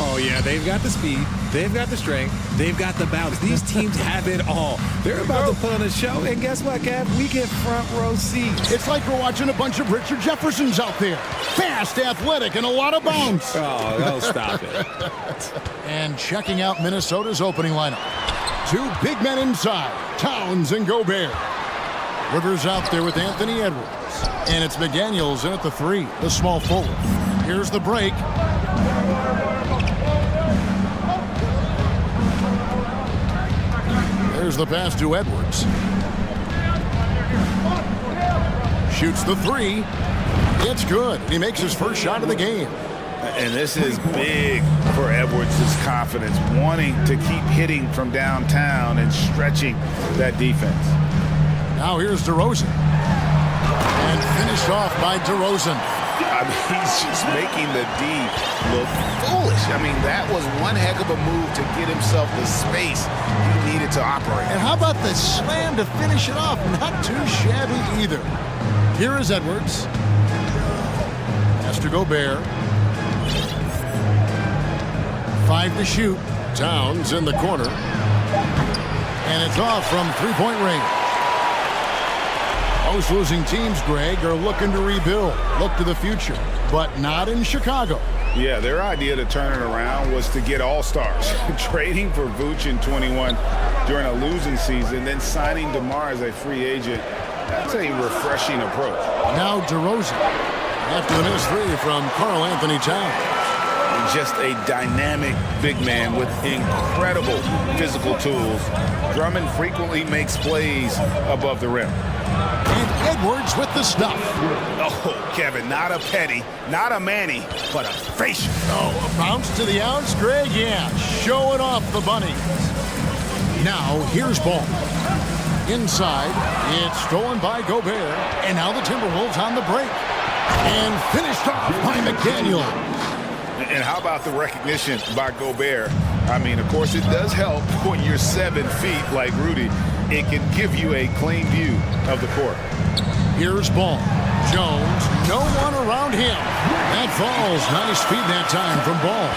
Oh, yeah, they've got the speed, they've got the strength, they've got the bounce. These teams have it all. They're about to put on a show, and guess what, Kev? We get front row seats. It's like we're watching a bunch of Richard Jeffersons out there. Fast, athletic, and a lot of bounce. Oh, stop it. And checking out Minnesota's opening lineup. Two big men inside, Towns and Gobert. Rivers out there with Anthony Edwards. And it's McDaniels in at the 3, the small forward. Here's the break. There's the pass to Edwards. Shoots the 3. It's good. He makes his first shot of the game. And this is big for Edwards' confidence, wanting to keep hitting from downtown and stretching that defense. Now here's DeRozan. And finished off by DeRozan. I mean, he's just making the D look foolish. I mean, that was one heck of a move to get himself the space he needed to operate. And how about the slam to finish it off? Not too shabby either. Here is Edwards. Pass to Gobert. 5 to shoot. Towns in the corner. And it's off from three-point range. Most losing teams, Greg, are looking to rebuild, look to the future, but not in Chicago. Yeah, their idea to turn it around was to get all-stars. Trading for Vooch in 21 during a losing season, then signing DeMar as a free agent. That's a refreshing approach. Now DeRozan, after the missed 3 from Karl Anthony Towns. Just a dynamic big man with incredible physical tools. Drummond frequently makes plays above the rim. And Edwards with the stuff. Oh, Kevin, not a petty, not a Manny, but a facial. Oh, a bounce to the outs, Greg? Yeah, showing off the bunny. Now, here's ball. Inside, it's stolen by Gobert, and now the Timberwolves on the break. And finished off by McDaniel. And how about the recognition by Gobert? I mean, of course, it does help when you're 7 feet like Rudy. It can give you a clean view of the court. Here's ball. Jones, no one around him. That falls. Nice feed that time from Ball.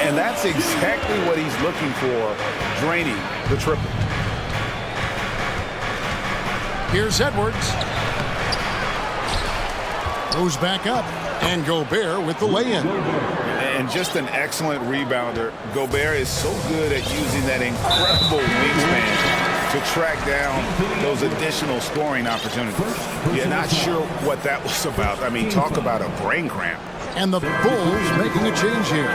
And that's exactly what he's looking for, draining the triple. Here's Edwards. Goes back up. And Gobert with the lay-in. And just an excellent rebounder. Gobert is so good at using that incredible wingspan to track down those additional scoring opportunities. You're not sure what that was about. I mean, talk about a brain cramp. And the Bulls making a change here.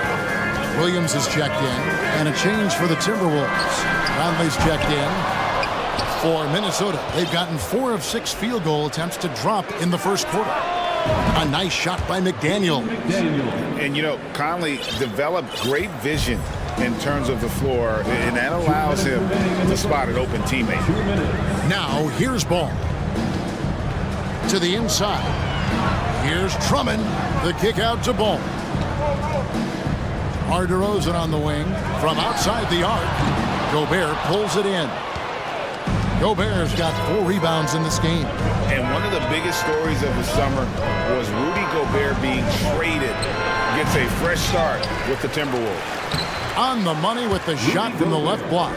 Williams is checked in, and a change for the Timberwolves. Conley's checked in for Minnesota. They've gotten 4 of 6 field goal attempts to drop in the first quarter. A nice shot by McDaniel. And, you know, Conley developed great vision in terms of the floor, and that allows him to spot an open teammate. Now, here's Ball. To the inside. Here's Drummond. The kick out to Ball. DeRozan on the wing. From outside the arc, Gobert pulls it in. Gobert's got 4 rebounds in this game. And one of the biggest stories of the summer was Rudy Gobert being traded. Gets a fresh start with the Timberwolves. On the money with the shot from the left block.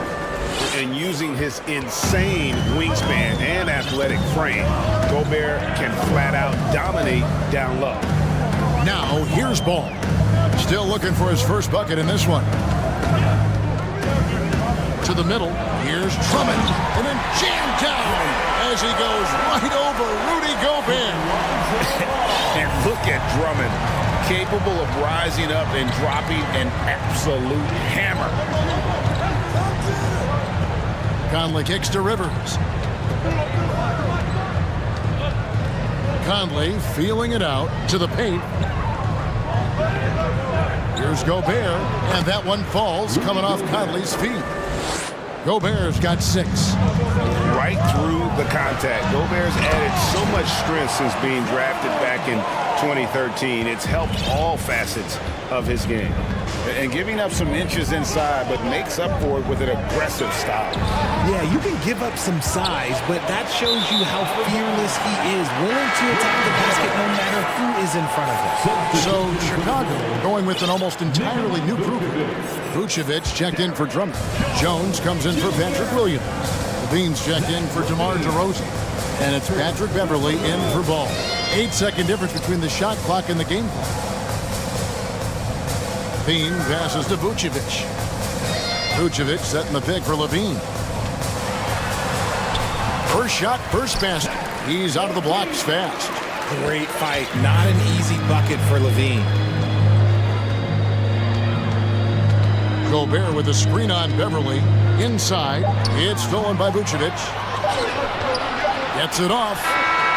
And using his insane wingspan and athletic frame, Gobert can flat out dominate down low. Now, here's Ball. Still looking for his first bucket in this one. To the middle. Here's Drummond. And then jammed down as he goes right over Rudy Gobert. And look at Drummond, capable of rising up and dropping an absolute hammer. Conley kicks to Rivers. Conley feeling it out to the paint. Here's Gobert, and that one falls coming off Conley's feet. Gobert's got 6. Right through the contact. Gobert's added so much strength since being drafted back in 2013. It's helped all facets of his game. And giving up some inches inside, but makes up for it with an aggressive style. Yeah, you can give up some size, but that shows you how fearless he is, willing to attack the basket no matter who is in front of him. So Chicago going with an almost entirely new group. Vucevic checked in for Drummond. Jones comes in for Patrick Williams. Levine's checked in for DeMar DeRozan. And it's Patrick Beverley in for Ball. 8-second difference between the shot clock and the game clock. Levine passes to Vucevic. Vucevic setting the pick for Levine. First shot, first basket. He's out of the blocks fast. Great fight. Not an easy bucket for Levine. Gobert with a screen on Beverley. Inside. It's stolen by Vucevic. Gets it off.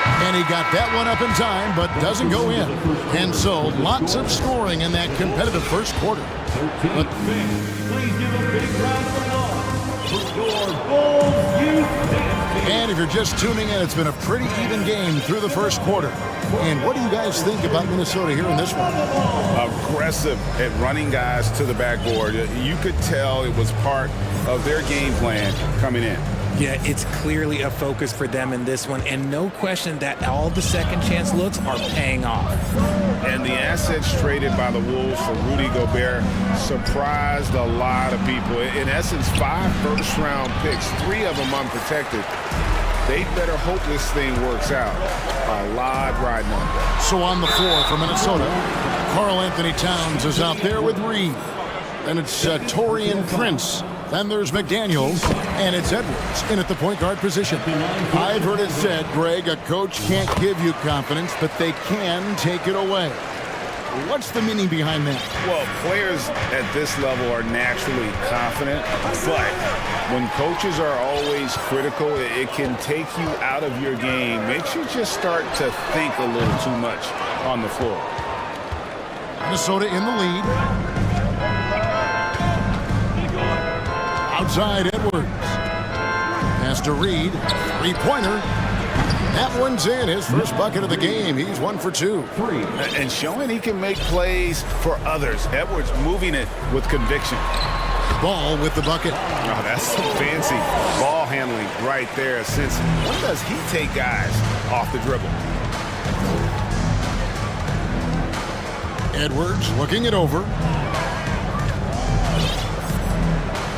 And he got that one up in time, but doesn't go in. And so, lots of scoring in that competitive first quarter. But and if you're just tuning in, it's been a pretty even game through the first quarter. And what do you guys think about Minnesota here in this one? Aggressive at running guys to the backboard. You could tell it was part of their game plan coming in. Yeah, it's clearly a focus for them in this one, and no question that all the second chance looks are paying off. And the assets traded by the Wolves for Rudy Gobert surprised a lot of people. In essence, 5 first-round picks, 3 of them unprotected. They better hope this thing works out. A lot riding on that. So on the floor for Minnesota, Karl Anthony Towns is out there with Reed. Then it's Taurean Prince. Then there's McDaniels, and it's Edwards in at the point guard position. I've heard it said, Greg, a coach can't give you confidence, but they can take it away. What's the meaning behind that? Well, players at this level are naturally confident, but when coaches are always critical, it can take you out of your game. Makes you just start to think a little too much on the floor. Minnesota in the lead. Outside Edwards. Pass to Reed. 3-pointer. That one's in. His first bucket of the game. He's 1 for 2. And showing he can make plays for others. Edwards moving it with conviction. Ball with the bucket. Oh, that's some fancy ball handling right there. Since when does he take guys off the dribble? Edwards looking it over.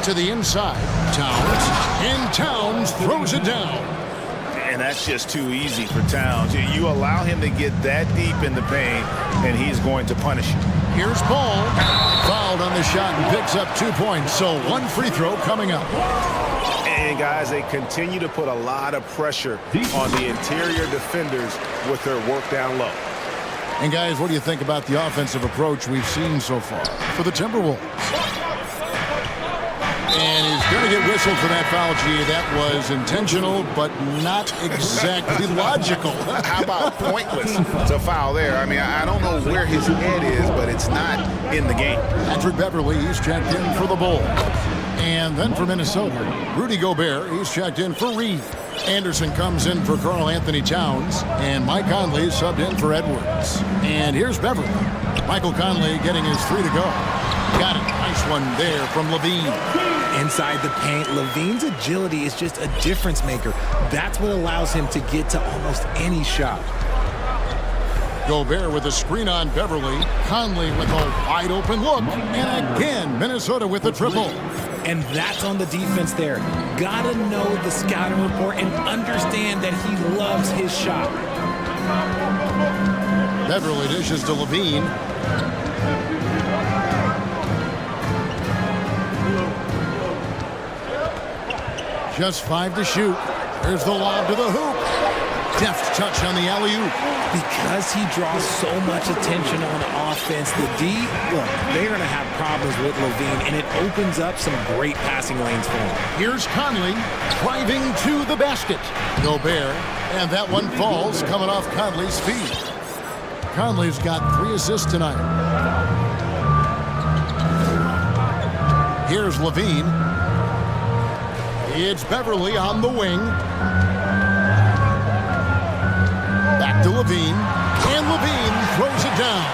To the inside. Towns. And Towns throws it down. And that's just too easy for Towns. You allow him to get that deep in the paint, and he's going to punish you. Here's Ball. Fouled on the shot and picks up 2 points. So 1 free throw coming up. And, guys, they continue to put a lot of pressure on the interior defenders with their work down low. And, guys, what do you think about the offensive approach we've seen so far for the Timberwolves? And he's going to get whistled for that foul, G. That was intentional, but not exactly logical. How about pointless to foul there? I mean, I don't know where his head is, but it's not in the game. Patrick Beverly, he's checked in for the Bulls. And then for Minnesota, Rudy Gobert, he's checked in for Reed. Anderson comes in for Karl Anthony Towns. And Mike Conley subbed in for Edwards. And here's Beverly. Michael Conley getting his 3 to go. Got it. Nice one there from Levine. Inside the paint, Levine's agility is just a difference maker. That's what allows him to get to almost any shot. Gobert with a screen on Beverly. Conley with a wide open look. And again, Minnesota with a triple. And that's on the defense there. Gotta know the scouting report and understand that he loves his shot. Beverly dishes to Levine. Just 5 to shoot. There's the lob to the hoop. Deft touch on the alley-oop. Because he draws so much attention on offense, the D, look, they're going to have problems with Levine, and it opens up some great passing lanes for him. Here's Conley driving to the basket. Gobert, and that one falls coming off Conley's feet. Conley's got 3 assists tonight. Here's Levine. It's Beverly on the wing. Back to Levine. And Levine throws it down.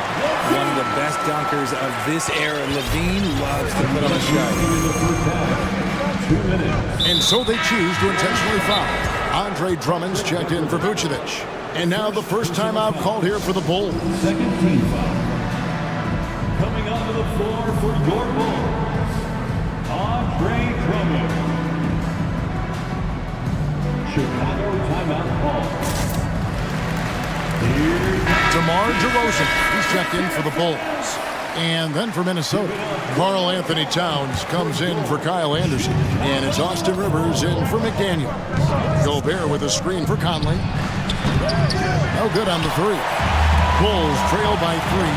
One of the best dunkers of this era. Levine loves to put on a show. And so they choose to intentionally foul. Andre Drummond's checked in for Vucevic. And now the first timeout called here for the Bulls. Second team foul. Coming onto the floor for your Bulls, Andre Drummond. Chicago timeout call. DeMar DeRozan, he's checked in for the Bulls. And then for Minnesota, Karl Anthony Towns comes in for Kyle Anderson. And it's Austin Rivers in for McDaniel. Gobert with a screen for Conley. No good on the 3. Bulls trail by 3.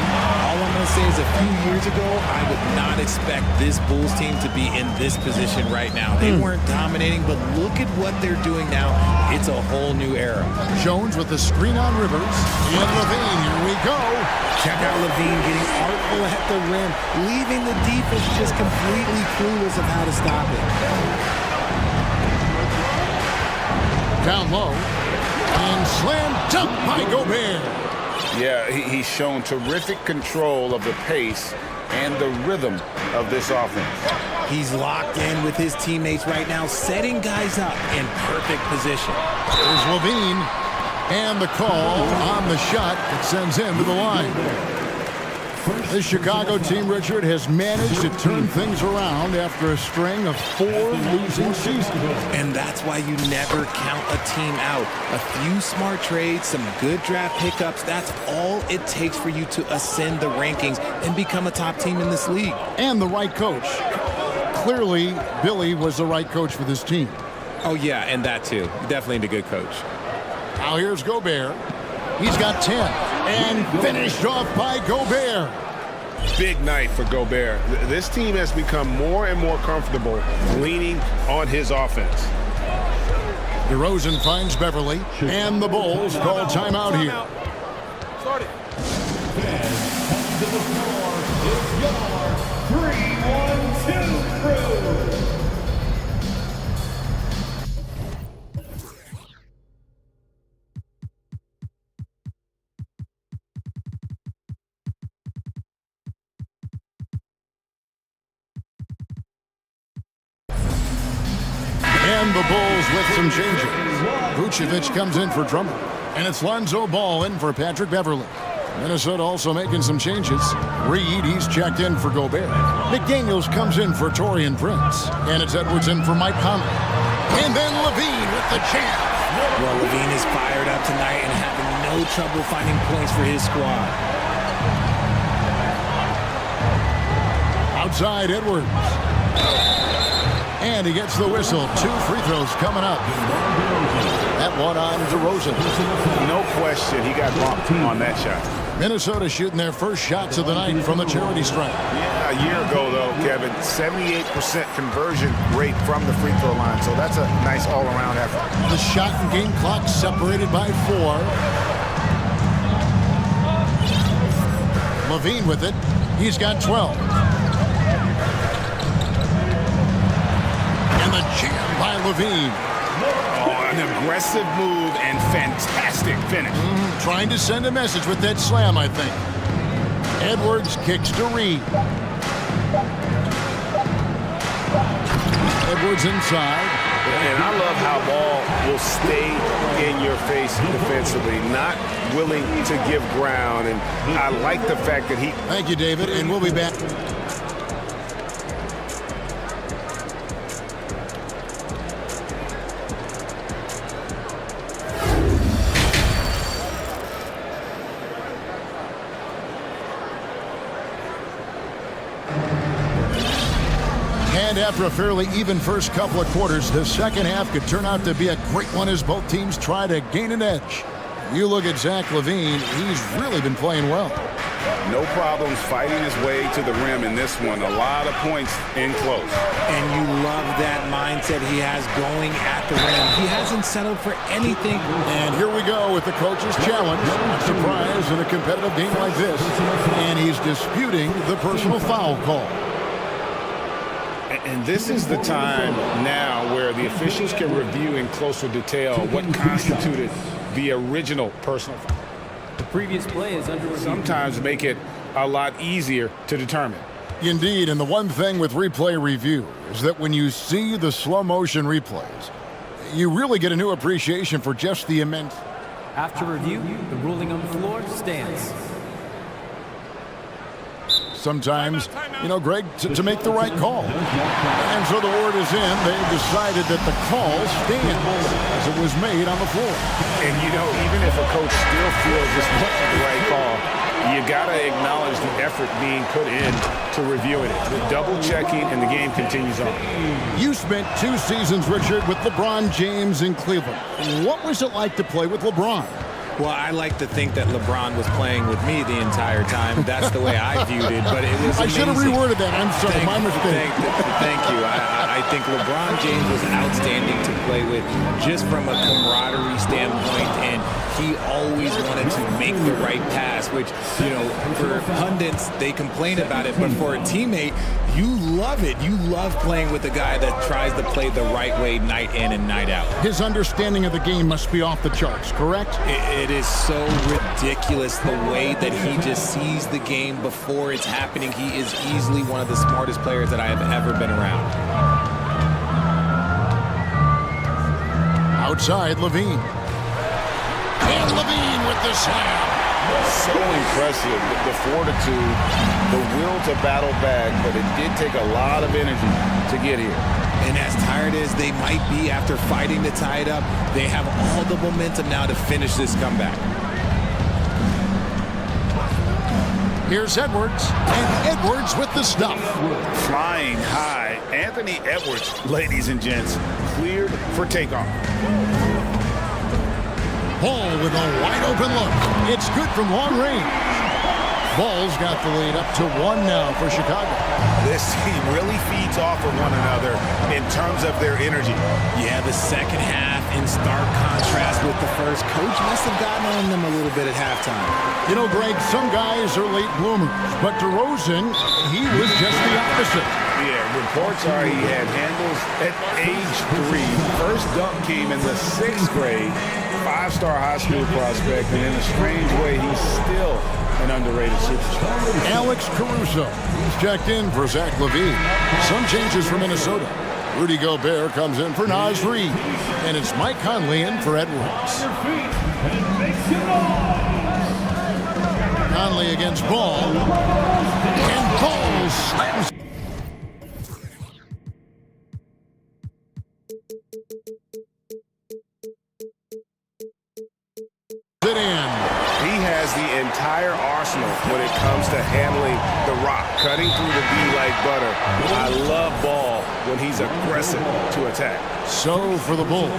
All I'm going to say is a few years ago, I would not expect this Bulls team to be in this position right now. They weren't dominating, but look at what they're doing now. It's a whole new era. Jones with the screen on Rivers. And Levine, here we go. Check out Levine getting artful at the rim, leaving the defense just completely clueless of how to stop it. Down low. And slam dunk by Gobert. Yeah, he's shown terrific control of the pace and the rhythm of this offense. He's locked in with his teammates right now, setting guys up in perfect position. There's Levine. And the call on the shot that sends him to the line. This Chicago team, Richard, has managed to turn things around after a string of 4 losing seasons. And that's why you never count a team out. A few smart trades, some good draft pickups, that's all it takes for you to ascend the rankings and become a top team in this league. And the right coach. Clearly, Billy was the right coach for this team. Oh, yeah, and that too. Definitely a good coach. Now here's Gobert. He's got 10. And finished off by Gobert. Big night for Gobert. This team has become more and more comfortable leaning on his offense. DeRozan finds Beverly. And the Bulls call timeout here. Start it. Comes to the floor. It's your 3-1-2 crew. And the Bulls with some changes. Vucevic comes in for Drummond. And it's Lonzo Ball in for Patrick Beverly. Minnesota also making some changes. Reed, he's checked in for Gobert. McDaniels comes in for Taurean Prince. And it's Edwards in for Mike Conley. And then Levine with the jam. Well, Levine is fired up tonight and having no trouble finding points for his squad. Outside Edwards. And he gets the whistle. 2 free throws coming up. That one on DeRozan. No question, he got bumped on that shot. Minnesota shooting their first shots of the night from the charity stripe. Yeah, a year ago, though, Kevin, 78% conversion rate from the free throw line. So that's a nice all-around effort. The shot and game clock separated by 4. Levine with it. He's got 12. And the jam by Levine. Oh, an aggressive move and fantastic finish. Trying to send a message with that slam, I think. Edwards kicks to Reed. Edwards inside. And I love how Ball will stay in your face defensively, not willing to give ground. And I like the fact that he... Thank you, David, and we'll be back. And after a fairly even first couple of quarters, the second half could turn out to be a great one as both teams try to gain an edge. You look at Zach LaVine, he's really been playing well. No problems fighting his way to the rim in this one. A lot of points in close. And you love that mindset he has going at the rim. He hasn't settled for anything. And here we go with the coach's challenge. A surprise in a competitive game like this. And he's disputing the personal foul call. And this is the time now where the officials can review in closer detail what constituted the original personal foul. The previous play is under review. Sometimes make it a lot easier to determine. Indeed, and the one thing with replay review is that when you see the slow motion replays, you really get a new appreciation for just the immense. After review, the ruling on the floor stands. Sometimes, you know, Greg, to make the right call. And so the word is in. They've decided that the call stands as it was made on the floor. And, you know, even if a coach still feels this wasn't the right call, you got to acknowledge the effort being put in to reviewing it. The double checking and the game continues on. You spent 2 seasons, Richard, with LeBron James in Cleveland. What was it like to play with LeBron? Well, I like to think that LeBron was playing with me the entire time. That's the way I viewed it, but it was amazing. I should have reworded that. I'm sorry, my mistake. Thank you. I think LeBron James was outstanding to play with just from a camaraderie standpoint, and he always wanted to make the right pass, which, you know, for pundits, they complain about it, but for a teammate, you love it. You love playing with a guy that tries to play the right way night in and night out. His understanding of the game must be off the charts, correct? It is so ridiculous the way that he just sees the game before it's happening. He is easily one of the smartest players that I have ever been around. Outside, Levine. And Levine with the slam. So impressive, the fortitude, the will to battle back, but it did take a lot of energy to get here. And as tired as they might be after fighting to tie it up, they have all the momentum now to finish this comeback. Here's Edwards, and Edwards with the stuff. Flying high, Anthony Edwards, ladies and gents, cleared for takeoff. Ball with a wide open look. It's good from long range. Ball's got the lead up to 1 now for Chicago. This team really feeds off of one another in terms of their energy. Yeah, the second half in stark contrast with the first. Coach must have gotten on them a little bit at halftime. You know, Greg, some guys are late bloomers, but DeRozan, he was just the opposite. Yeah, reports are he had handles at age 3. First dunk came in the 6th grade. 5-star high school prospect, and in a strange way, he's still an underrated superstar. Alex Caruso, he's checked in for Zach LaVine. Some changes for Minnesota. Rudy Gobert comes in for Naz Reid. And it's Mike Conley in for Edwards. Conley against Ball. And Ball slams it in. He has the entire arsenal when it comes to handling the rock, cutting through the D like butter. I love Ball when he's aggressive to attack. So for the Bulls,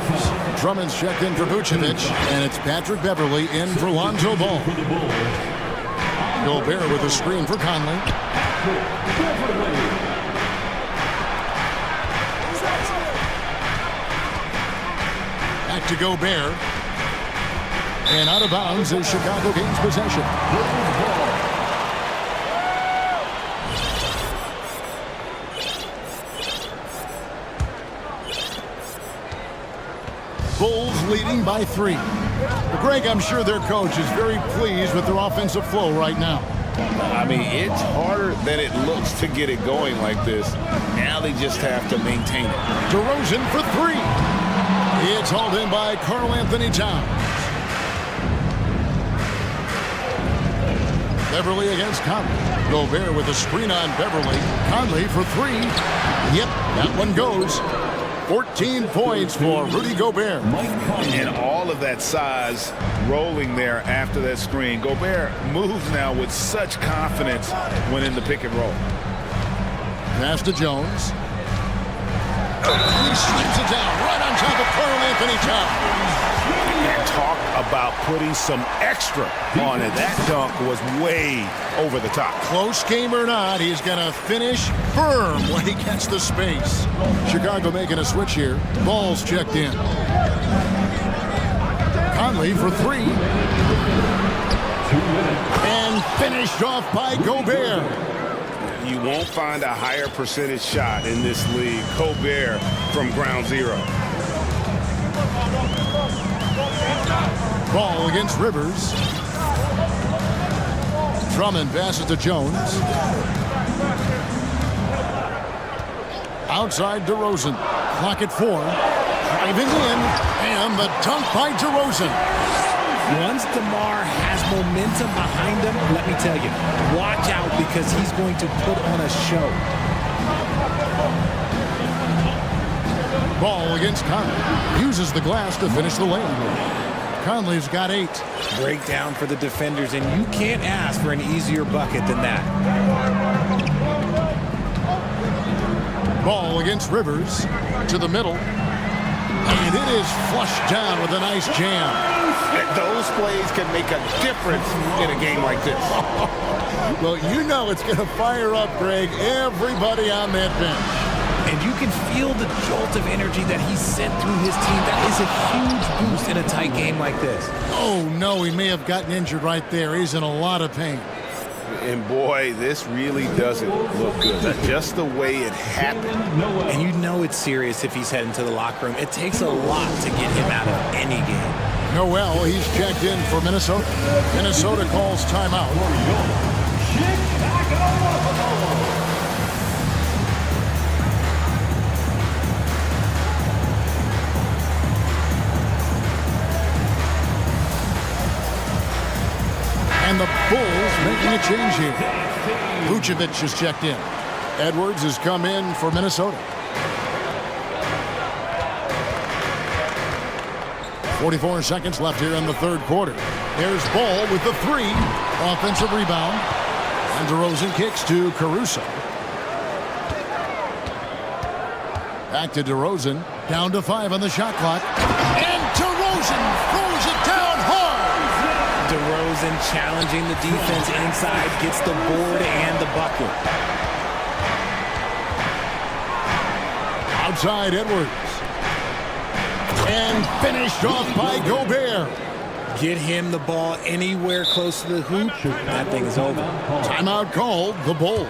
Drummond's checked in for Vucevic, and it's Patrick Beverley in for Lonzo Ball. Gobert with a screen for Conley. Back to Gobert. And out of bounds as Chicago gains possession. Bulls leading by 3. Well, Greg, I'm sure their coach is very pleased with their offensive flow right now. I mean, it's harder than it looks to get it going like this. Now they just have to maintain it. DeRozan for 3. It's hauled in by Karl Anthony Towns. Beverley against Conley. Gobert with a screen on Beverley. Conley for 3. Yep, that one goes. 14 points for Rudy Gobert. And all of that size rolling there after that screen. Gobert moves now with such confidence when in the pick and roll. Pass to Jones. He slams it down right on top of Karl Anthony Towns. And talk about putting some extra on it. That dunk was way over the top. Close game or not, he's going to finish firm when he gets the space. Chicago making a switch here. Ball's checked in. Conley for 3. And finished off by Gobert. You won't find a higher percentage shot in this league. Gobert from ground zero. Ball against Rivers. Drummond passes to Jones. Outside DeRozan. Clock at 4. Driving in. And the dunk by DeRozan. Once DeMar has momentum behind him, let me tell you, watch out because he's going to put on a show. Ball against Conley. Uses the glass to finish the layup. Conley's got 8. Breakdown for the defenders, and you can't ask for an easier bucket than that. Ball against Rivers. To the middle. And it is flushed down with a nice jam. Those plays can make a difference in a game like this. Well, you know it's going to fire up, Greg, everybody on that bench. And you can feel the jolt of energy that he sent through his team. That is a huge boost in a tight game like this. Oh, no, he may have gotten injured right there. He's in a lot of pain. And boy, this really doesn't look good. That's just the way it happened. And you know it's serious if he's heading to the locker room. It takes a lot to get him out of any game. Noel, he's checked in for Minnesota. Minnesota calls timeout. And the Bulls making a change here. Vucevic is checked in. Edwards has come in for Minnesota. 44 seconds left here in the third quarter. There's Ball with the 3. Offensive rebound. And DeRozan kicks to Caruso. Back to DeRozan. Down to 5 on the shot clock. And DeRozan throws it down hard. DeRozan challenging the defense inside, gets the board and the bucket. Outside Edwards. And finished off by Gobert. Get him the ball anywhere close to the hoop. That thing is over. Timeout called, the Bulls.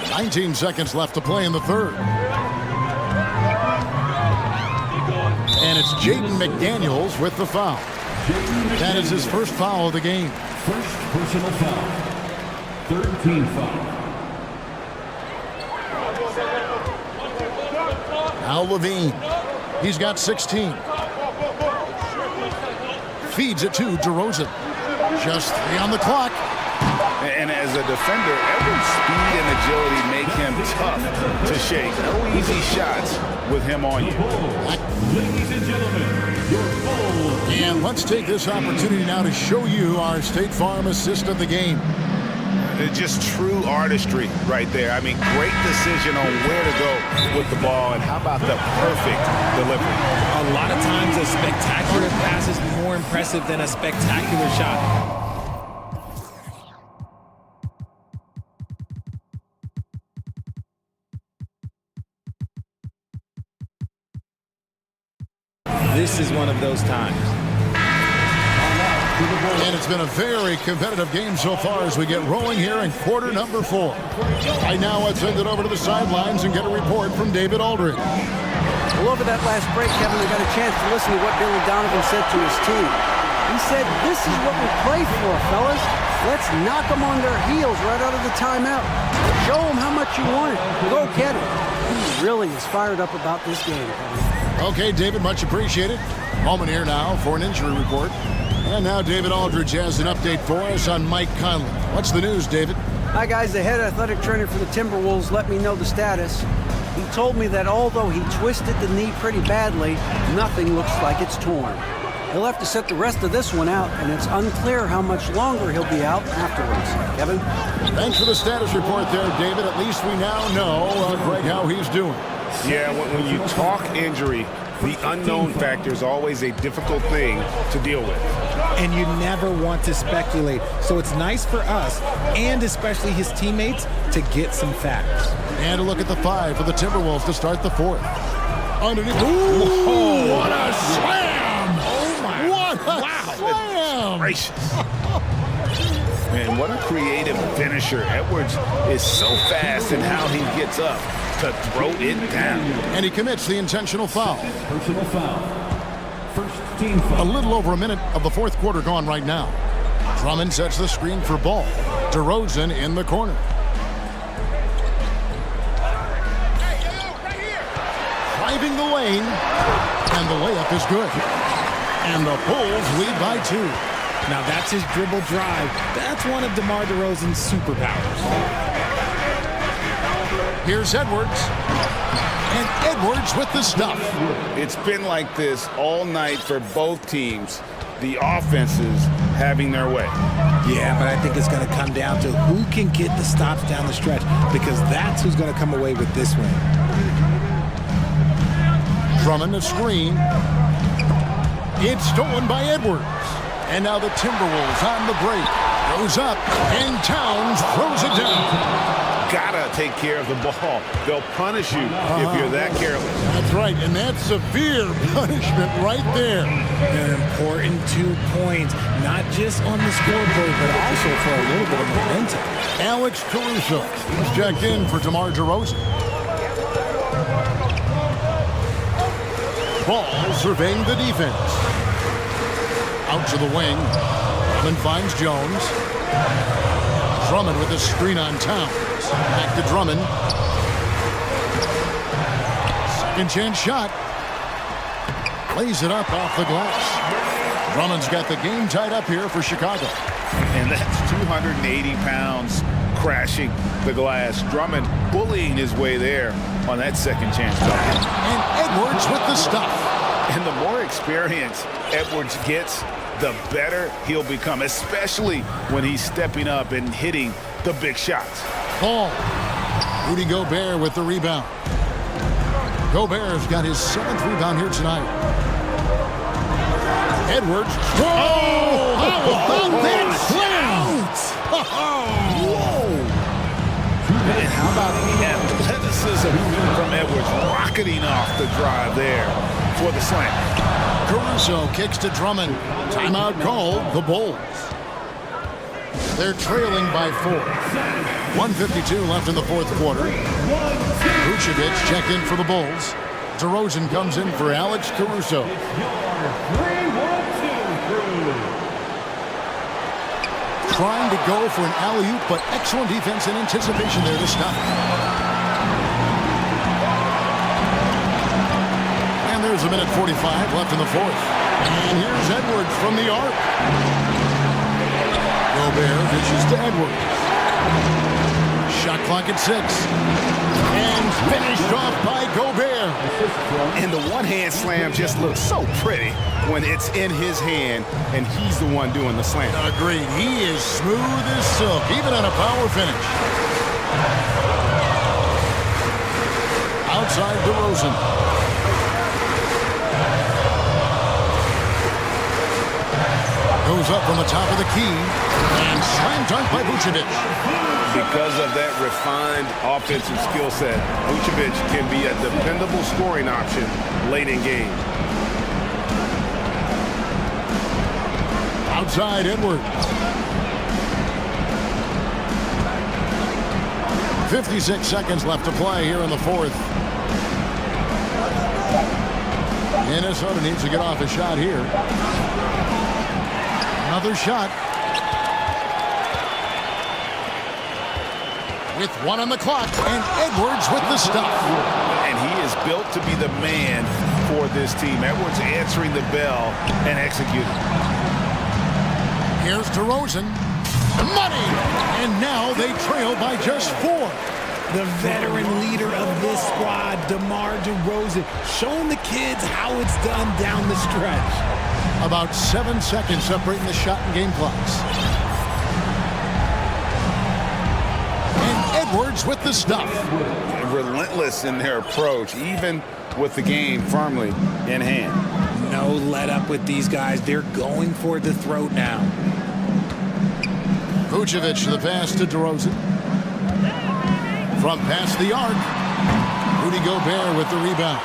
19 seconds left to play in the third. And it's Jaden McDaniels with the foul. That is his first foul of the game. First personal foul. 13 foul. Now Levine. He's got 16. Feeds it to DeRozan. Just 3 on the clock. And as a defender, Edwards' speed and agility make him tough to shake. No easy shots with him on you. Ladies and gentlemen, your Bulls. And let's take this opportunity now to show you our State Farm assist of the game. Just true artistry right there. I mean, great decision on where to go with the ball, and how about the perfect delivery? A lot of times a spectacular pass is more impressive than a spectacular shot. This is one of those times. And it's been a very competitive game so far as we get rolling here in quarter number 4. Right now, let's send it over to the sidelines and get a report from David Aldridge. Well, over that last break, Kevin, we got a chance to listen to what Billy Donovan said to his team. He said, "This is what we play for, fellas. Let's knock them on their heels right out of the timeout. Show them how much you want it. Go get it." He really is fired up about this game, Kevin. Okay, David, much appreciated. Moment here now for an injury report. And now David Aldridge has an update for us on Mike Conley. What's the news, David? Hi, guys. The head athletic trainer for the Timberwolves let me know the status. He told me that although he twisted the knee pretty badly, nothing looks like it's torn. He'll have to sit the rest of this one out, and it's unclear how much longer he'll be out afterwards. Kevin? Thanks for the status report there, David. At least we now know, Greg, how he's doing. Yeah, when you talk injury, the unknown factor is always a difficult thing to deal with. And you never want to speculate. So it's nice for us, and especially his teammates, to get some facts. And a look at the 5 for the Timberwolves to start the 4th. Underneath. Ooh, what a slam! Oh, my. What a slam! Gracious. Man, what a creative finisher. Edwards is so fast in how he gets up to throw it down. And he commits the intentional foul. Personal foul. First team foul. A little over a minute of the 4th quarter gone right now. Drummond sets the screen for Ball. DeRozan in the corner. Driving the lane. And the layup is good. And the Bulls lead by 2. Now that's his dribble drive. That's one of DeMar DeRozan's superpowers. Here's Edwards. And Edwards with the stuff. It's been like this all night for both teams. The offenses having their way. Yeah, but I think it's going to come down to who can get the stops down the stretch, because that's who's going to come away with this win. Drummond a screen. It's stolen by Edwards. And now the Timberwolves on the break. Goes up, and Towns throws it down. Gotta take care of the ball. They'll punish you if you're that careless. That's right, and that's severe punishment right there. An important 2 points, not just on the scoreboard, but also for a little bit of momentum. Alex Caruso is checked in for DeMar DeRozan. Ball surveying the defense. Out to the wing. Drummond finds Jones. Drummond with a screen on Towns. Back to Drummond. Second chance shot. Plays it up off the glass. Drummond's got the game tied up here for Chicago. And that's 280 pounds crashing the glass. Drummond bullying his way there on that second chance bucket. And Edwards with the stuff. And the more experience Edwards gets, the better he'll become, especially when he's stepping up and hitting the big shots. Ball. Rudy Gobert with the rebound. Gobert's got his 7th rebound here tonight. Edwards. Whoa! How about that slam? Whoa! And how about the athleticism from Edwards rocketing off the drive there for the slam. Caruso kicks to Drummond. Timeout called, the Bulls. They're trailing by 4. 1:52 left in the fourth quarter. Vucevic checked in for the Bulls. DeRozan comes in for Alex Caruso. Trying to go for an alley-oop, but excellent defense and anticipation there to stop it. And there's a minute 45 left in the fourth. And here's Edwards from the arc. Gobert dishes to Edwards. Shot clock at 6. And finished off by Gobert. And the one-hand slam just looks so pretty when it's in his hand and he's the one doing the slam. Agreed. He is smooth as silk, even on a power finish. Outside DeRozan. Goes up from the top of the key. And slam dunk by Vucevic. Because of that refined offensive skill set, Vucevic can be a dependable scoring option late in game. Outside Edwards. 56 seconds left to play here in the fourth. Minnesota needs to get off a shot here. Another shot. With one on the clock, and Edwards with the stuff. And he is built to be the man for this team. Edwards answering the bell and executing. Here's DeRozan. Money! And now they trail by just 4. The veteran leader of this squad, DeMar DeRozan, showing the kids how it's done down the stretch. About 7 seconds separating the shot and game clocks. Edwards with the stuff. Relentless in their approach, even with the game firmly in hand. No let up with these guys. They're going for the throat now. Vucevic to the pass to DeRozan. From past the arc. Rudy Gobert with the rebound.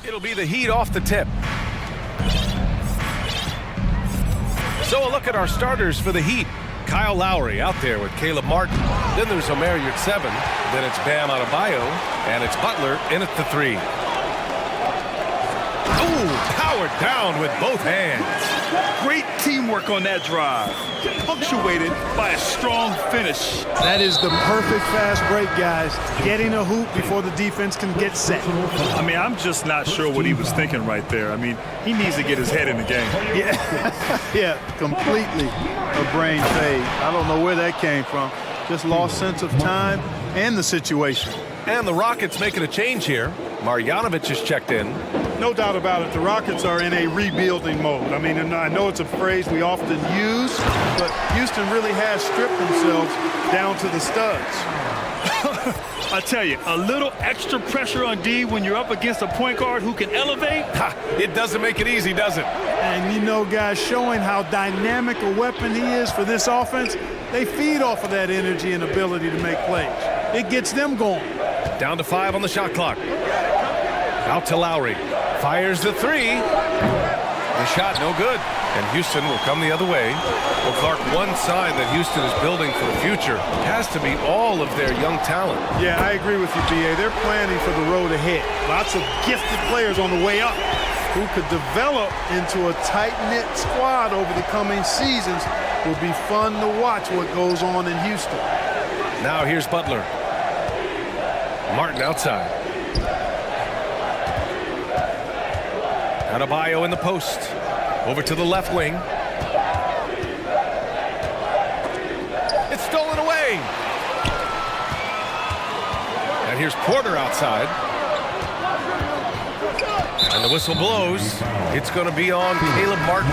It'll be the Heat off the tip. So a look at our starters for the Heat. Kyle Lowry out there with Caleb Martin. Then there's Omer Yurtseven. Then it's Bam Adebayo. And it's Butler in at the 3. Ooh, powered down with both hands. Great teamwork on that drive, punctuated by a strong finish. That is the perfect fast break, guys. Getting a hoop before the defense can get set. I mean, I'm just not sure what he was thinking right there. I mean, he needs to get his head in the game. Yeah, completely a brain fade. I don't know where that came from. Just lost sense of time and the situation. And the Rockets making a change here. Marjanovic is checked in. No doubt about it, the Rockets are in a rebuilding mode. I mean, I know it's a phrase we often use, but Houston really has stripped themselves down to the studs. I tell you, a little extra pressure on D when you're up against a point guard who can elevate. It doesn't make it easy, does it? And you know, guys, showing how dynamic a weapon he is for this offense, they feed off of that energy and ability to make plays. It gets them going. Down to 5 on the shot clock. Out to Lowry. Fires the 3. The shot no good. And Houston will come the other way. Well, Clark, one sign that Houston is building for the future has to be all of their young talent. Yeah, I agree with you, B.A. They're planning for the road ahead. Lots of gifted players on the way up who could develop into a tight-knit squad over the coming seasons. Will be fun to watch what goes on in Houston. Now here's Butler. Martin outside. Adebayo in the post. Over to the left wing. It's stolen away. And here's Porter outside. And the whistle blows. It's going to be on Caleb Martin.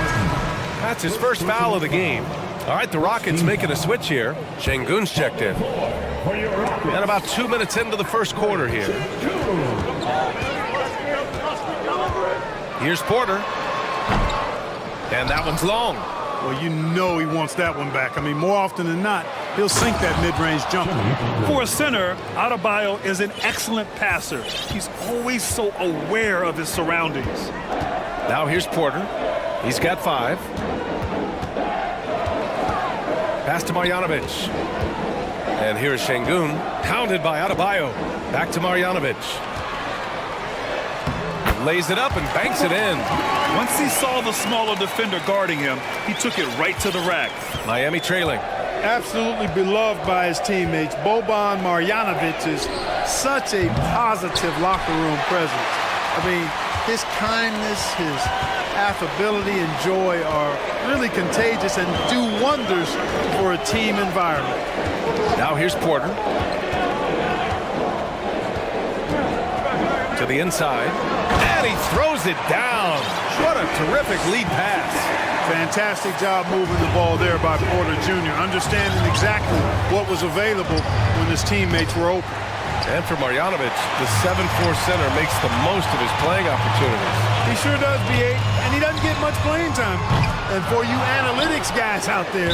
That's his first foul of the game. All right, the Rockets making a switch here. Şengün's checked in. And about 2 minutes into the first quarter here. Here's Porter. And that one's long. Well, you know he wants that one back. I mean, more often than not, he'll sink that mid-range jumper. For a center, Adebayo is an excellent passer. He's always so aware of his surroundings. Now here's Porter. He's got 5. Pass to Marjanovic. And here's Şengün, pounded by Adebayo. Back to Marjanovic. Lays it up and banks it in. Once he saw the smaller defender guarding him, he took it right to the rack. Miami trailing. Absolutely beloved by his teammates. Boban Marjanovic is such a positive locker room presence. I mean, his kindness, his affability and joy are really contagious and do wonders for a team environment. Now here's Porter. To the inside. And he throws it down. What a terrific lead pass. Fantastic job moving the ball there by Porter Jr., understanding exactly what was available when his teammates were open. And for Marjanovic, the 7'4" center makes the most of his playing opportunities. He sure does, B.A., and he doesn't get much playing time. And for you analytics guys out there,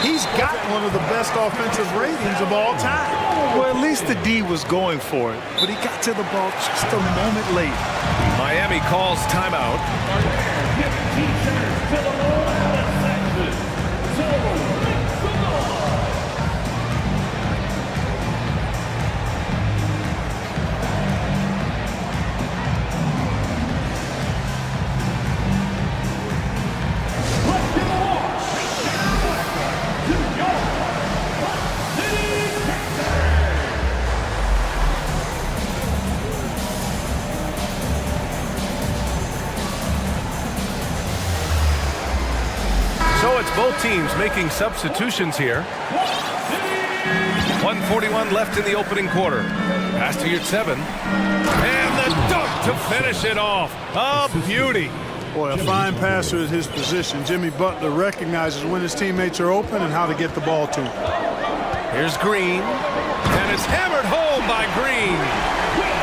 he's got one of the best offensive ratings of all time. Well, at least the D was going for it, but he got to the ball just a moment late. Miami calls timeout. So it's both teams making substitutions here. 1:41 left in the opening quarter. Pass to Yurtseven. And the dunk to finish it off. A beauty. Boy, a fine passer at his position. Jimmy Butler recognizes when his teammates are open and how to get the ball to him. Here's Green. And it's hammered home by Green.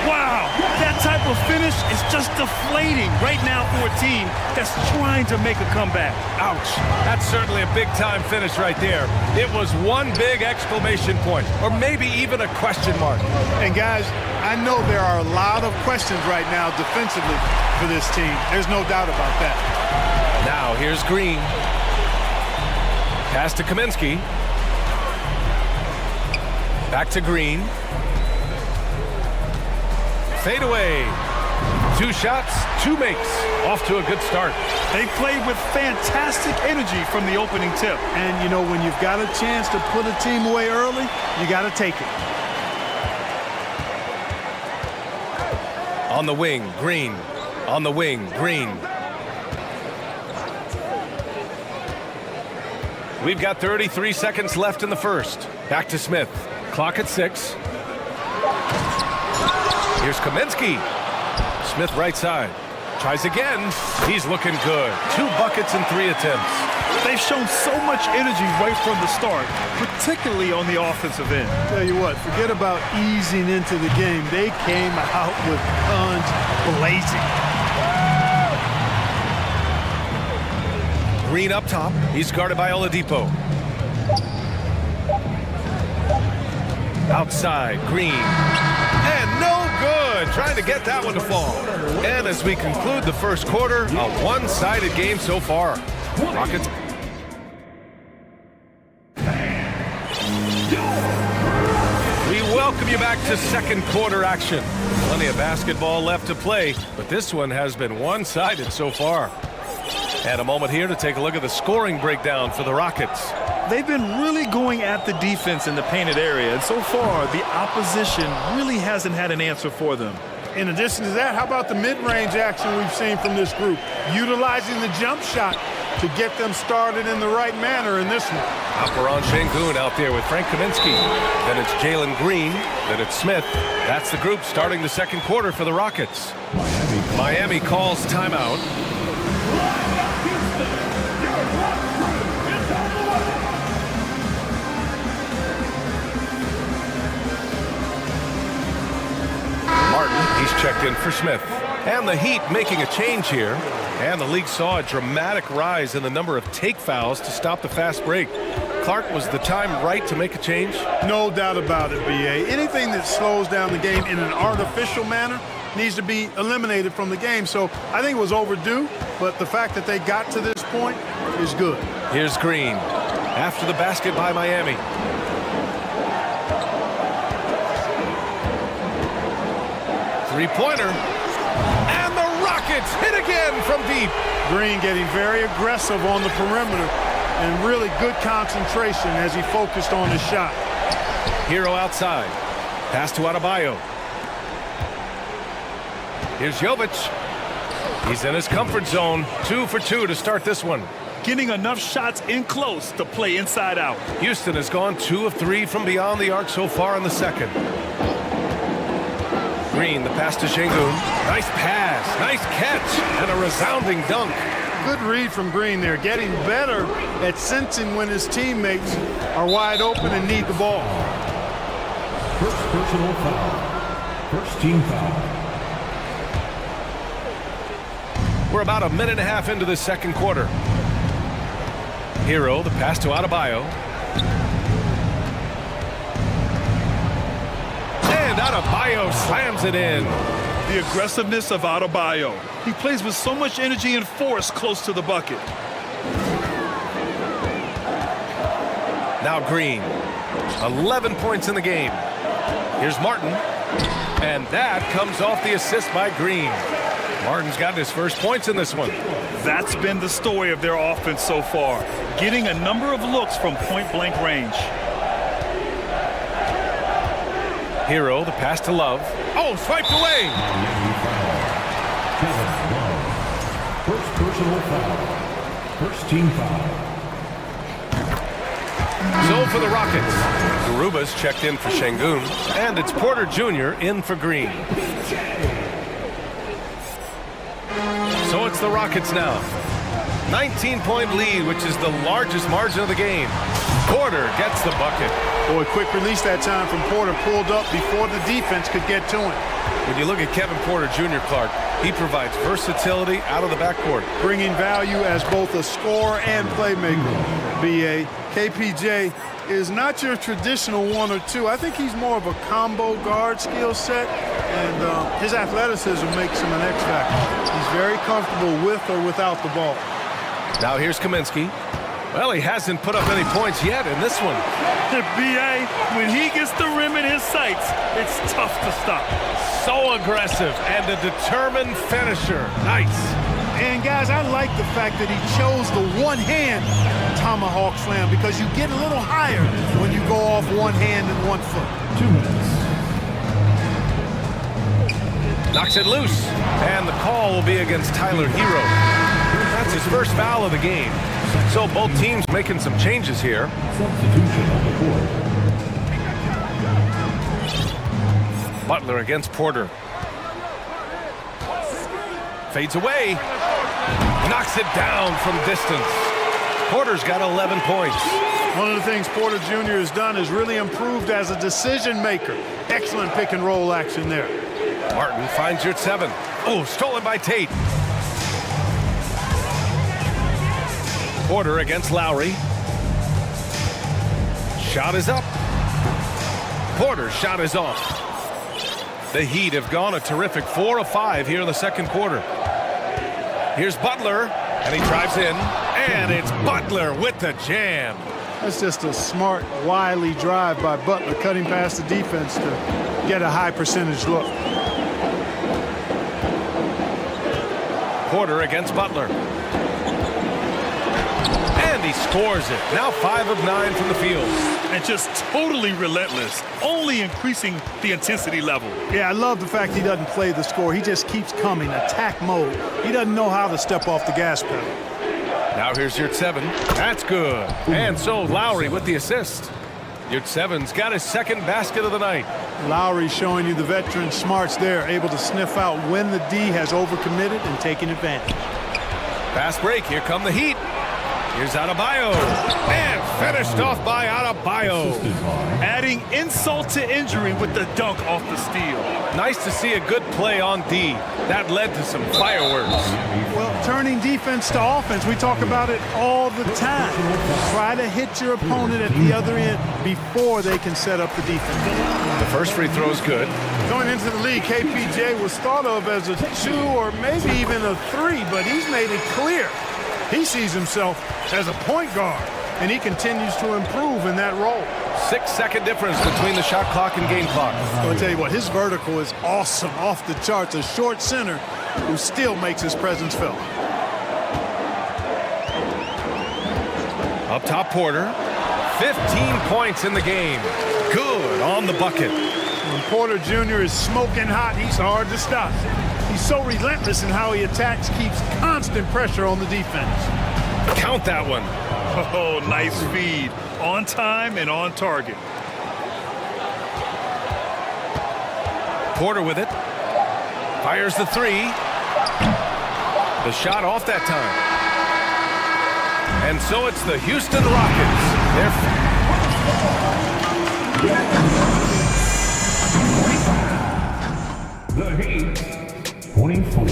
Wow, that type of finish is just deflating right now for a team that's trying to make a comeback. Ouch. That's certainly a big-time finish right there. It was one big exclamation point, or maybe even a question mark. And guys, I know there are a lot of questions right now defensively for this team. There's no doubt about that. Now here's Green. Pass to Kaminsky. Back to Green. Fade away. 2 shots, 2 makes. Off to a good start. They played with fantastic energy from the opening tip. And, you know, when you've got a chance to put a team away early, you got to take it. On the wing, Green. On the wing, Green. We've got 33 seconds left in the first. Back to Smith. Clock at 6. Here's Kaminsky. Smith right side. Tries again. He's looking good. 2 buckets in 3 attempts. They've shown so much energy right from the start, particularly on the offensive end. Tell you what, forget about easing into the game. They came out with guns blazing. Green up top. He's guarded by Oladipo. Outside, Green. And no good. Trying to get that one to fall. And as we conclude the first quarter, a one-sided game so far. Rockets. We welcome you back to second quarter action. Plenty of basketball left to play, but this one has been one-sided so far. And a moment here to take a look at the scoring breakdown for the Rockets. They've been really going at the defense in the painted area, and so far the opposition really hasn't had an answer for them. In addition to that, how about the mid-range action we've seen from this group? Utilizing the jump shot to get them started in the right manner in this one. Alperon Şengün out there with Frank Kaminsky. Then it's Jalen Green. Then it's Smith. That's the group starting the second quarter for the Rockets. Miami calls timeout. Martin, he's checked in for Smith. And the Heat making a change here. And the league saw a dramatic rise in the number of take fouls to stop the fast break. Clark, was the time right to make a change? No doubt about it, B.A. Anything that slows down the game in an artificial manner needs to be eliminated from the game. So I think it was overdue, but the fact that they got to this point is good. Here's Green. After the basket by Miami. Three-pointer. And the Rockets hit again from deep. Green getting very aggressive on the perimeter and really good concentration as he focused on his shot. Hero outside. Pass to Adebayo. Here's Jovic. He's in his comfort zone. 2 for 2 to start this one. Getting enough shots in close to play inside out. Houston has gone 2 of 3 from beyond the arc so far in the second. Green, the pass to Şengün. Nice pass, nice catch, and a resounding dunk. Good read from Green there, getting better at sensing when his teammates are wide open and need the ball. First personal foul. First team foul. We're about a minute and a half into the second quarter. Hero, the pass to Adebayo. And Adebayo slams it in. The aggressiveness of Adebayo. He plays with so much energy and force close to the bucket. Now Green. 11 points in the game. Here's Martin. And that comes off the assist by Green. Martin's got his first points in this one. That's been the story of their offense so far. Getting a number of looks from point-blank range. Hero, the pass to Love. Oh, swiped away. First personal foul. First team foul. So for the Rockets, Garuba's checked in for Şengün, and it's Porter Jr. in for Green. So it's the Rockets now. 19-point lead, which is the largest margin of the game. Porter gets the bucket. Boy, quick release that time from Porter, pulled up before the defense could get to him. When you look at Kevin Porter Jr., Clark, he provides versatility out of the backcourt. Bringing value as both a scorer and playmaker. B.A. KPJ is not your traditional 1 or 2. I think he's more of a combo guard skill set, and his athleticism makes him an X factor. He's very comfortable with or without the ball. Now here's Kaminsky. Well, he hasn't put up any points yet in this one. B.A., when he gets the rim in his sights, it's tough to stop. So aggressive and a determined finisher. Nice. And guys, I like the fact that he chose the one-hand tomahawk slam because you get a little higher when you go off one hand and 1 foot. 2 minutes. Knocks it loose. And the call will be against Tyler Hero. That's his first foul of the game. So both teams making some changes here. Substitution on the court. Butler against Porter. Fades away. Knocks it down from distance. Porter's got 11 points. One of the things Porter Jr. has done is really improved as a decision maker. Excellent pick and roll action there. Martin finds your 7. Oh, stolen by Tate. Porter against Lowry. Shot is up. Porter's shot is off. The Heat have gone a terrific 4 of 5 here in the second quarter. Here's Butler, and he drives in, and it's Butler with the jam. That's just a smart, wily drive by Butler, cutting past the defense to get a high percentage look. Porter against Butler. And he scores it. Now 5 of 9 from the field. And just totally relentless, only increasing the intensity level. Yeah, I love the fact he doesn't play the score. He just keeps coming, attack mode. He doesn't know how to step off the gas pedal. Now here's your 7. That's good. And so Lowry with the assist. Your 7's got his second basket of the night. Lowry showing you the veteran smarts there, able to sniff out when the D has overcommitted and taking advantage. Fast break. Here come the Heat. Here's Adebayo. And finished off by Adebayo. Adding insult to injury with the dunk off the steal. Nice to see a good play on D. That led to some fireworks. Well, turning defense to offense, we talk about it all the time. Try to hit your opponent at the other end before they can set up the defense. The first free throw is good. Going into the league, KPJ was thought of as a 2 or maybe even a 3, but he's made it clear he sees himself as a point guard, and he continues to improve in that role. 6-second difference between the shot clock and game clock. I'll tell you what, his vertical is awesome, off the charts. A short center who still makes his presence felt. Up top, Porter. 15 points in the game. Good on the bucket. When Porter Jr. is smoking hot, he's hard to stop. He's so relentless in how he attacks, keeps constant pressure on the defense. Count that one. Oh, nice feed. On time and on target. Porter with it. Fires the 3. The shot off that time. And so it's the Houston Rockets. The Heat, 24.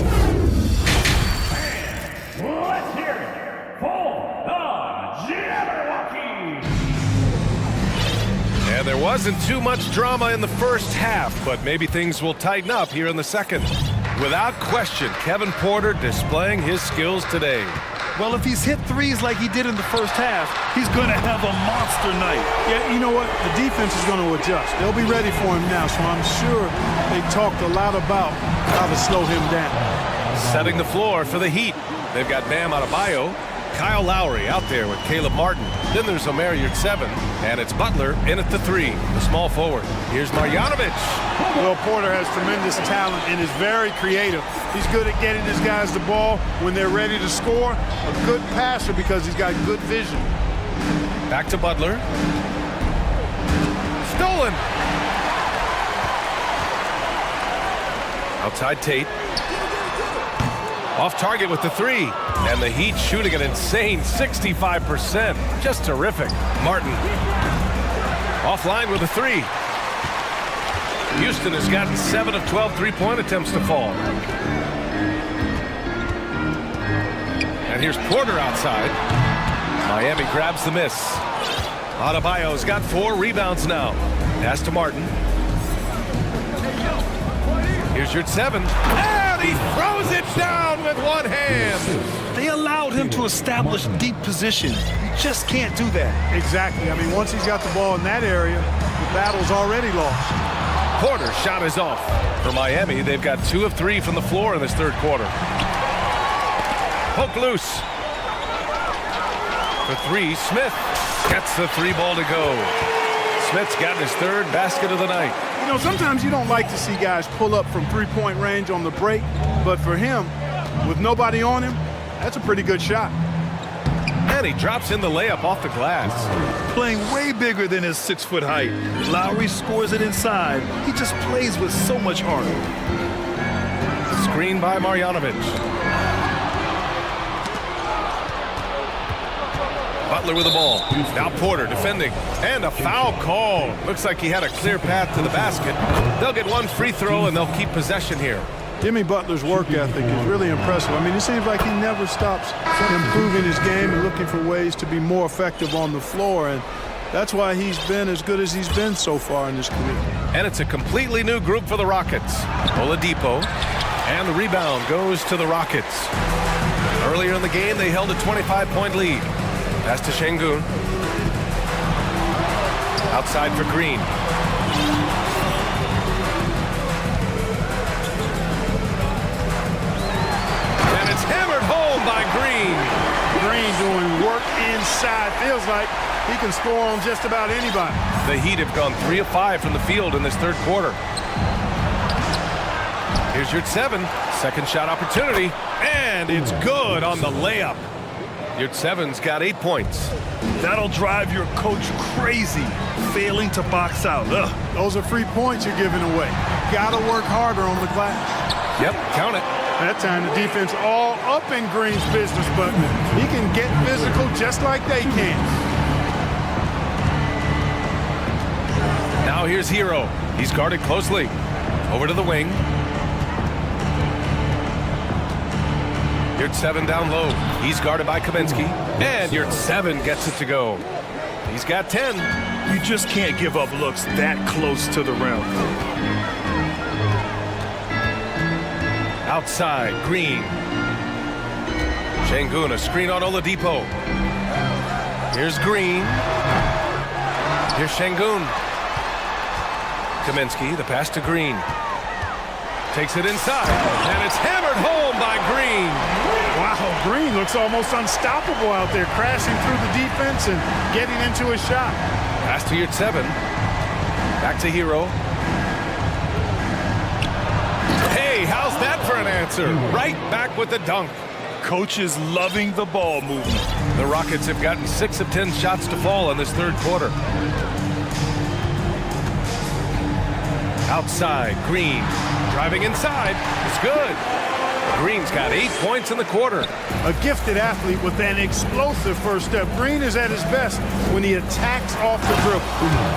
Let's hear it for the Jabberwocky. And there wasn't too much drama in the first half, but maybe things will tighten up here in the second. Without question, Kevin Porter displaying his skills today. Well, if he's hit threes like he did in the first half, he's going to have a monster night. Yeah, you know what? The defense is going to adjust. They'll be ready for him now, so I'm sure they talked a lot about how to slow him down. Setting the floor for the Heat. They've got Bam Adebayo, Kyle Lowry out there with Caleb Martin. Then there's Omer Yurtseven, and it's Butler in at the 3, the small forward. Here's Marjanovic. Well, Porter has tremendous talent and is very creative. He's good at getting his guys the ball when they're ready to score. A good passer because he's got good vision. Back to Butler. Stolen. Outside Tate. Off target with the 3. And the Heat shooting an insane 65%. Just terrific. Martin. Offline with a 3. Houston has gotten 7 of 12 three-point attempts to fall. And here's Porter outside. Miami grabs the miss. Adebayo's got 4 rebounds now. Pass to Martin. Here's your 7. And he throws it down with one hand. They allowed him to establish deep position. You just can't do that. Exactly. I mean, once he's got the ball in that area, the battle's already lost. Porter's shot is off. For Miami, they've got 2 of 3 from the floor in this third quarter. Poke loose. For 3, Smith gets the 3 ball to go. Smith's gotten his 3rd basket of the night. You know, sometimes you don't like to see guys pull up from 3-point range on the break, but for him, with nobody on him, that's a pretty good shot. And he drops in the layup off the glass. Playing way bigger than his 6-foot height. Lowry scores it inside. He just plays with so much heart. Screen by Marjanovic. Butler with the ball. Now Porter defending. And a foul call. Looks like he had a clear path to the basket. They'll get 1 free throw and they'll keep possession here. Jimmy Butler's work ethic is really impressive. I mean, it seems like he never stops improving his game and looking for ways to be more effective on the floor. And that's why he's been as good as he's been so far in his career. And it's a completely new group for the Rockets. Oladipo. And the rebound goes to the Rockets. Earlier in the game, they held a 25-point lead. Pass to Şengün. Outside for Green. And it's hammered home by Green. Green doing work inside. Feels like he can score on just about anybody. The Heat have gone 3 of 5 from the field in this third quarter. Here's your 7. Second shot opportunity. And it's good on the layup. Your 7's got 8 points. That'll drive your coach crazy, failing to box out. Ugh. Those are free points you're giving away. Gotta work harder on the glass. Yep, count it. That time the defense all up in Green's business, but he can get physical just like they can. Now here's Hero. He's guarded closely. Over to the wing. Your 7 down low. He's guarded by Kaminsky. And your 7 gets it to go. He's got 10. You just can't give up looks that close to the rim. Outside, Green. Şengün, a screen on Oladipo. Here's Green. Here's Şengün. Kaminsky, the pass to Green. Takes it inside, and it's hammered home by Green. Wow, Green looks almost unstoppable out there, crashing through the defense and getting into a shot. Pass to your 7. Back to Hero. Hey, how's that for an answer? Right back with the dunk. Coach is loving the ball movement. The Rockets have gotten 6 of 10 shots to fall in this third quarter. Outside, Green. Driving inside. It's good. Green's got 8 points in the quarter. A gifted athlete with an explosive first step. Green is at his best when he attacks off the dribble.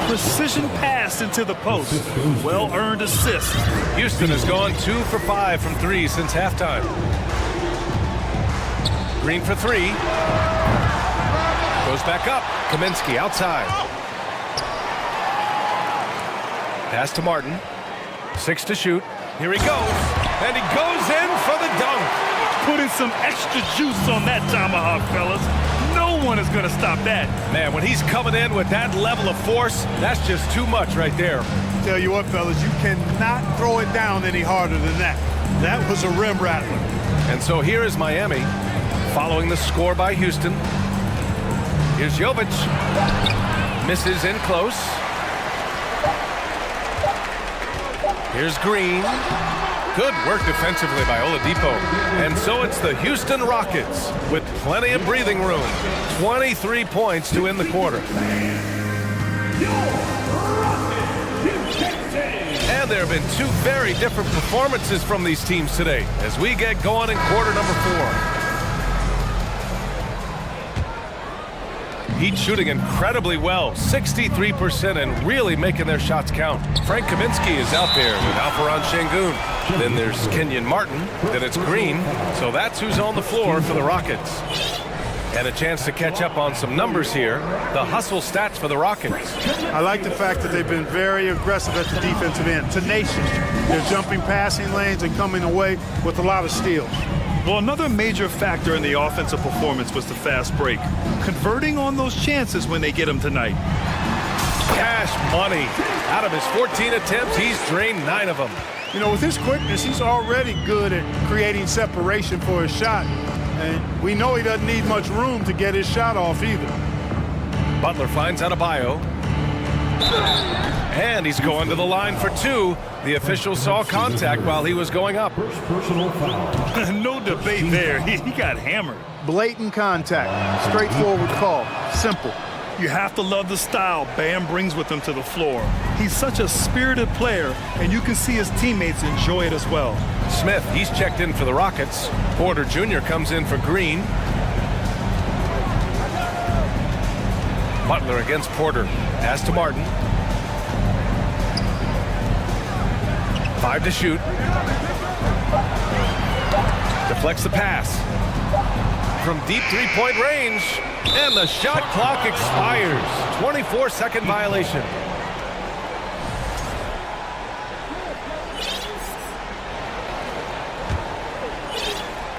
Precision pass into the post. Well-earned assist. Houston has gone 2 for 5 from 3 since halftime. Green for 3. Goes back up. Kaminsky outside. Pass to Martin. 6 to shoot. Here he goes. And he goes in for the dunk. Putting some extra juice on that tomahawk, fellas. No one is going to stop that. Man, when he's coming in with that level of force, that's just too much right there. Tell you what, fellas, you cannot throw it down any harder than that. That was a rim rattler. And so here is Miami, following the score by Houston. Here's Jovic. Misses in close. Here's Green. Good work defensively by Oladipo. And so it's the Houston Rockets with plenty of breathing room. 23 points to end the quarter. And there have been 2 very different performances from these teams today as we get going in quarter number 4. Heat shooting incredibly well, 63%, and really making their shots count. Frank Kaminsky is out there with Alperon Şengün. Then there's Kenyon Martin. Then it's Green. So that's who's on the floor for the Rockets. And a chance to catch up on some numbers here. The hustle stats for the Rockets. I like the fact that they've been very aggressive at the defensive end, tenacious. They're jumping passing lanes and coming away with a lot of steals. Well, another major factor in the offensive performance was the fast break. Converting on those chances when they get them tonight. Cash money. Out of his 14 attempts, he's drained 9 of them. You know, with his quickness, he's already good at creating separation for his shot. And we know he doesn't need much room to get his shot off either. Butler finds Adebayo. And he's going to the line for 2. The official saw contact while he was going up. Personal foul. No debate there. He got hammered. Blatant contact. Straightforward call. Simple. You have to love the style Bam brings with him to the floor. He's such a spirited player, and you can see his teammates enjoy it as well. Smith, he's checked in for the Rockets. Porter Jr. comes in for Green. Butler against Porter. Pass to Martin. 5 to shoot. Deflects the pass. From deep three-point range. And the shot clock expires. 24-second violation.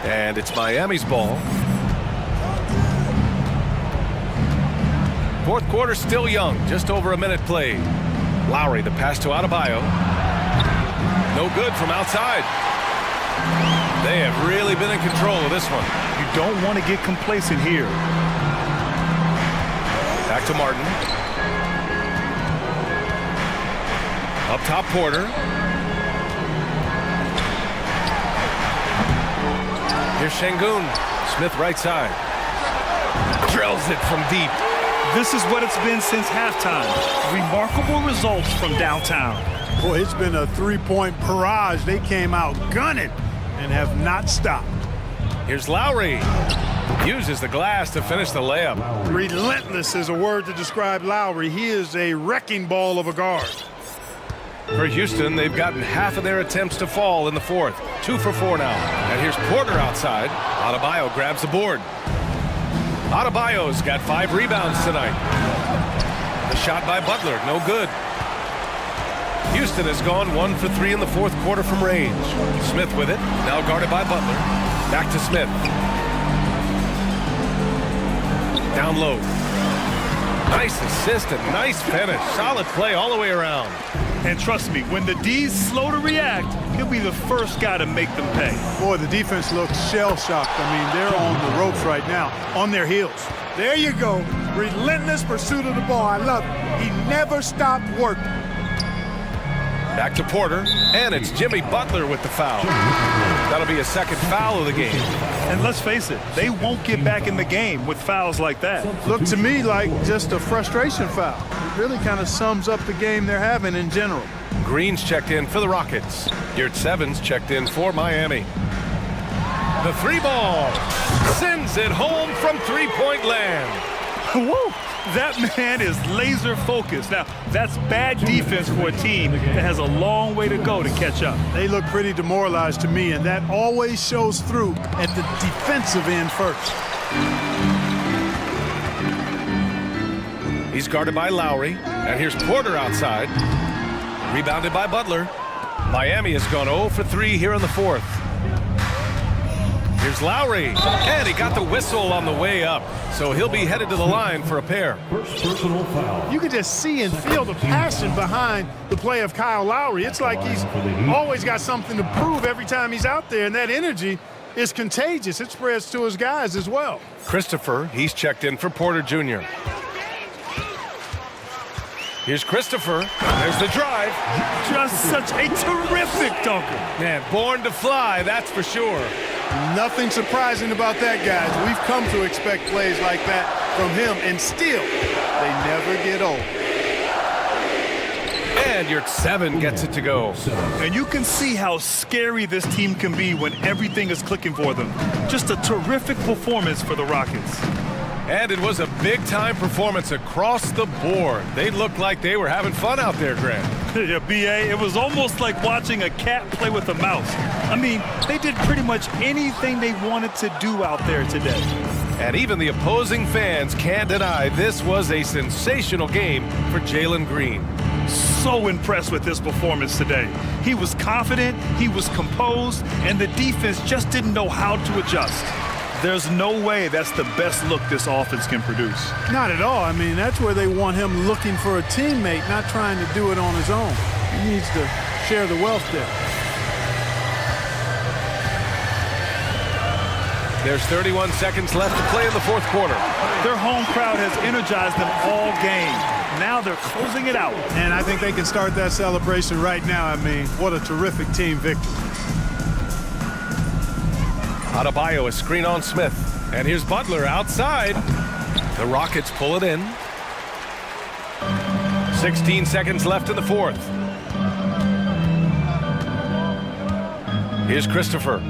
And it's Miami's ball. Fourth quarter still young, just over a minute played. Lowry, the pass to Adebayo. No good from outside. They have really been in control of this one. You don't want to get complacent here. Back to Martin. Up top, Porter. Here's Şengün. Smith right side. Drills it from deep. This is what it's been since halftime. Remarkable results from downtown. Boy, it's been a three-point barrage. They came out gunning and have not stopped. Here's Lowry. Uses the glass to finish the layup. Relentless is a word to describe Lowry. He is a wrecking ball of a guard. For Houston, they've gotten half of their attempts to fall in the fourth. 2 for 4 now. And here's Porter outside. Adebayo grabs the board. Adebayo's got 5 rebounds tonight. The shot by Butler, no good. Houston has gone 1 for 3 in the fourth quarter from range. Smith with it, now guarded by Butler. Back to Smith. Down low. Nice assist and nice finish. Solid play all the way around. And trust me, when the D's slow to react, he'll be the first guy to make them pay. Boy, the defense looks shell-shocked. I mean, they're on the ropes right now, on their heels. There you go. Relentless pursuit of the ball. I love it. He never stopped working. Back to Porter, and it's Jimmy Butler with the foul. That'll be a second foul of the game. And let's face it, they won't get back in the game with fouls like that. Look to me like just a frustration foul. It really kind of sums up the game they're having in general. Green's checked in for the Rockets. Yurtsevens checked in for Miami. The 3 ball sends it home from three-point land. Woo! That man is laser focused. Now, that's bad defense for a team that has a long way to go to catch up. They look pretty demoralized to me, and that always shows through at the defensive end first. He's guarded by Lowry, and here's Porter outside. Rebounded by Butler. Miami has gone 0 for 3 here in the fourth. Here's Lowry, and he got the whistle on the way up, so he'll be headed to the line for a pair. First personal foul. You can just see and feel the passion behind the play of Kyle Lowry. It's like he's always got something to prove every time he's out there, and that energy is contagious. It spreads to his guys as well. Christopher, he's checked in for Porter Jr. Here's Christopher. There's the drive. Just such a terrific dunker. Man, born to fly, that's for sure. Nothing surprising about that, guys. We've come to expect plays like that from him, and still, they never get old. And Yurtseven gets it to go. And you can see how scary this team can be when everything is clicking for them. Just a terrific performance for the Rockets. And it was a big-time performance across the board. They looked like they were having fun out there, Grant. Yeah, B.A., it was almost like watching a cat play with a mouse. I mean, they did pretty much anything they wanted to do out there today. And even the opposing fans can't deny this was a sensational game for Jalen Green. So impressed with his performance today. He was confident, he was composed, and the defense just didn't know how to adjust. There's no way that's the best look this offense can produce. Not at all. I mean, that's where they want him looking for a teammate, not trying to do it on his own. He needs to share the wealth there. There's 31 seconds left to play in the fourth quarter. Their home crowd has energized them all game. Now they're closing it out. And I think they can start that celebration right now. I mean, what a terrific team victory. Adebayo, a screen on Smith. And here's Butler outside. The Rockets pull it in. 16 seconds left in the fourth. Here's Christopher.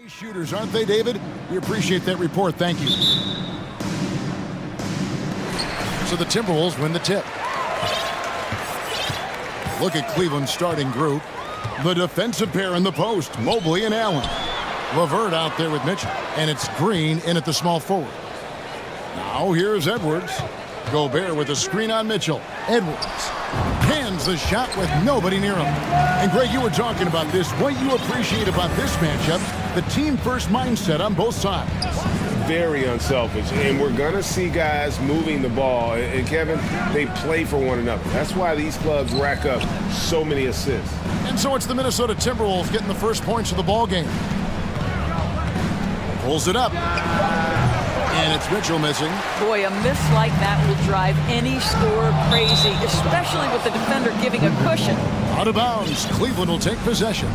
Shooters, aren't they, David? We appreciate that report. Thank you. So the Timberwolves win the tip. Look at Cleveland's starting group. The defensive pair in the post, Mobley and Allen. LeVert out there with Mitchell. And it's Green in at the small forward. Now here's Edwards. Gobert with a screen on Mitchell. Edwards pins the shot with nobody near him. And Greg, you were talking about this. What you appreciate about this matchup, the team-first mindset on both sides. Very unselfish, and we're going to see guys moving the ball. And Kevin, they play for one another. That's why these clubs rack up so many assists. And so it's the Minnesota Timberwolves getting the first points of the ball game. Pulls it up. And it's Mitchell missing. Boy, a miss like that will drive any scorer crazy, especially with the defender giving a cushion. Out of bounds. Cleveland will take possession.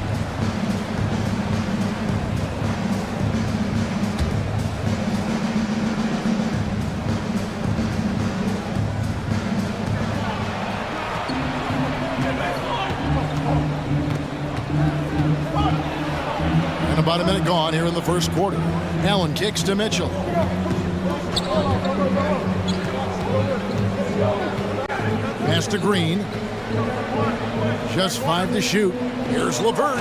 And about a minute gone here in the first quarter. Allen kicks to Mitchell. Pass to Green. Just 5 to shoot. Here's LeVert.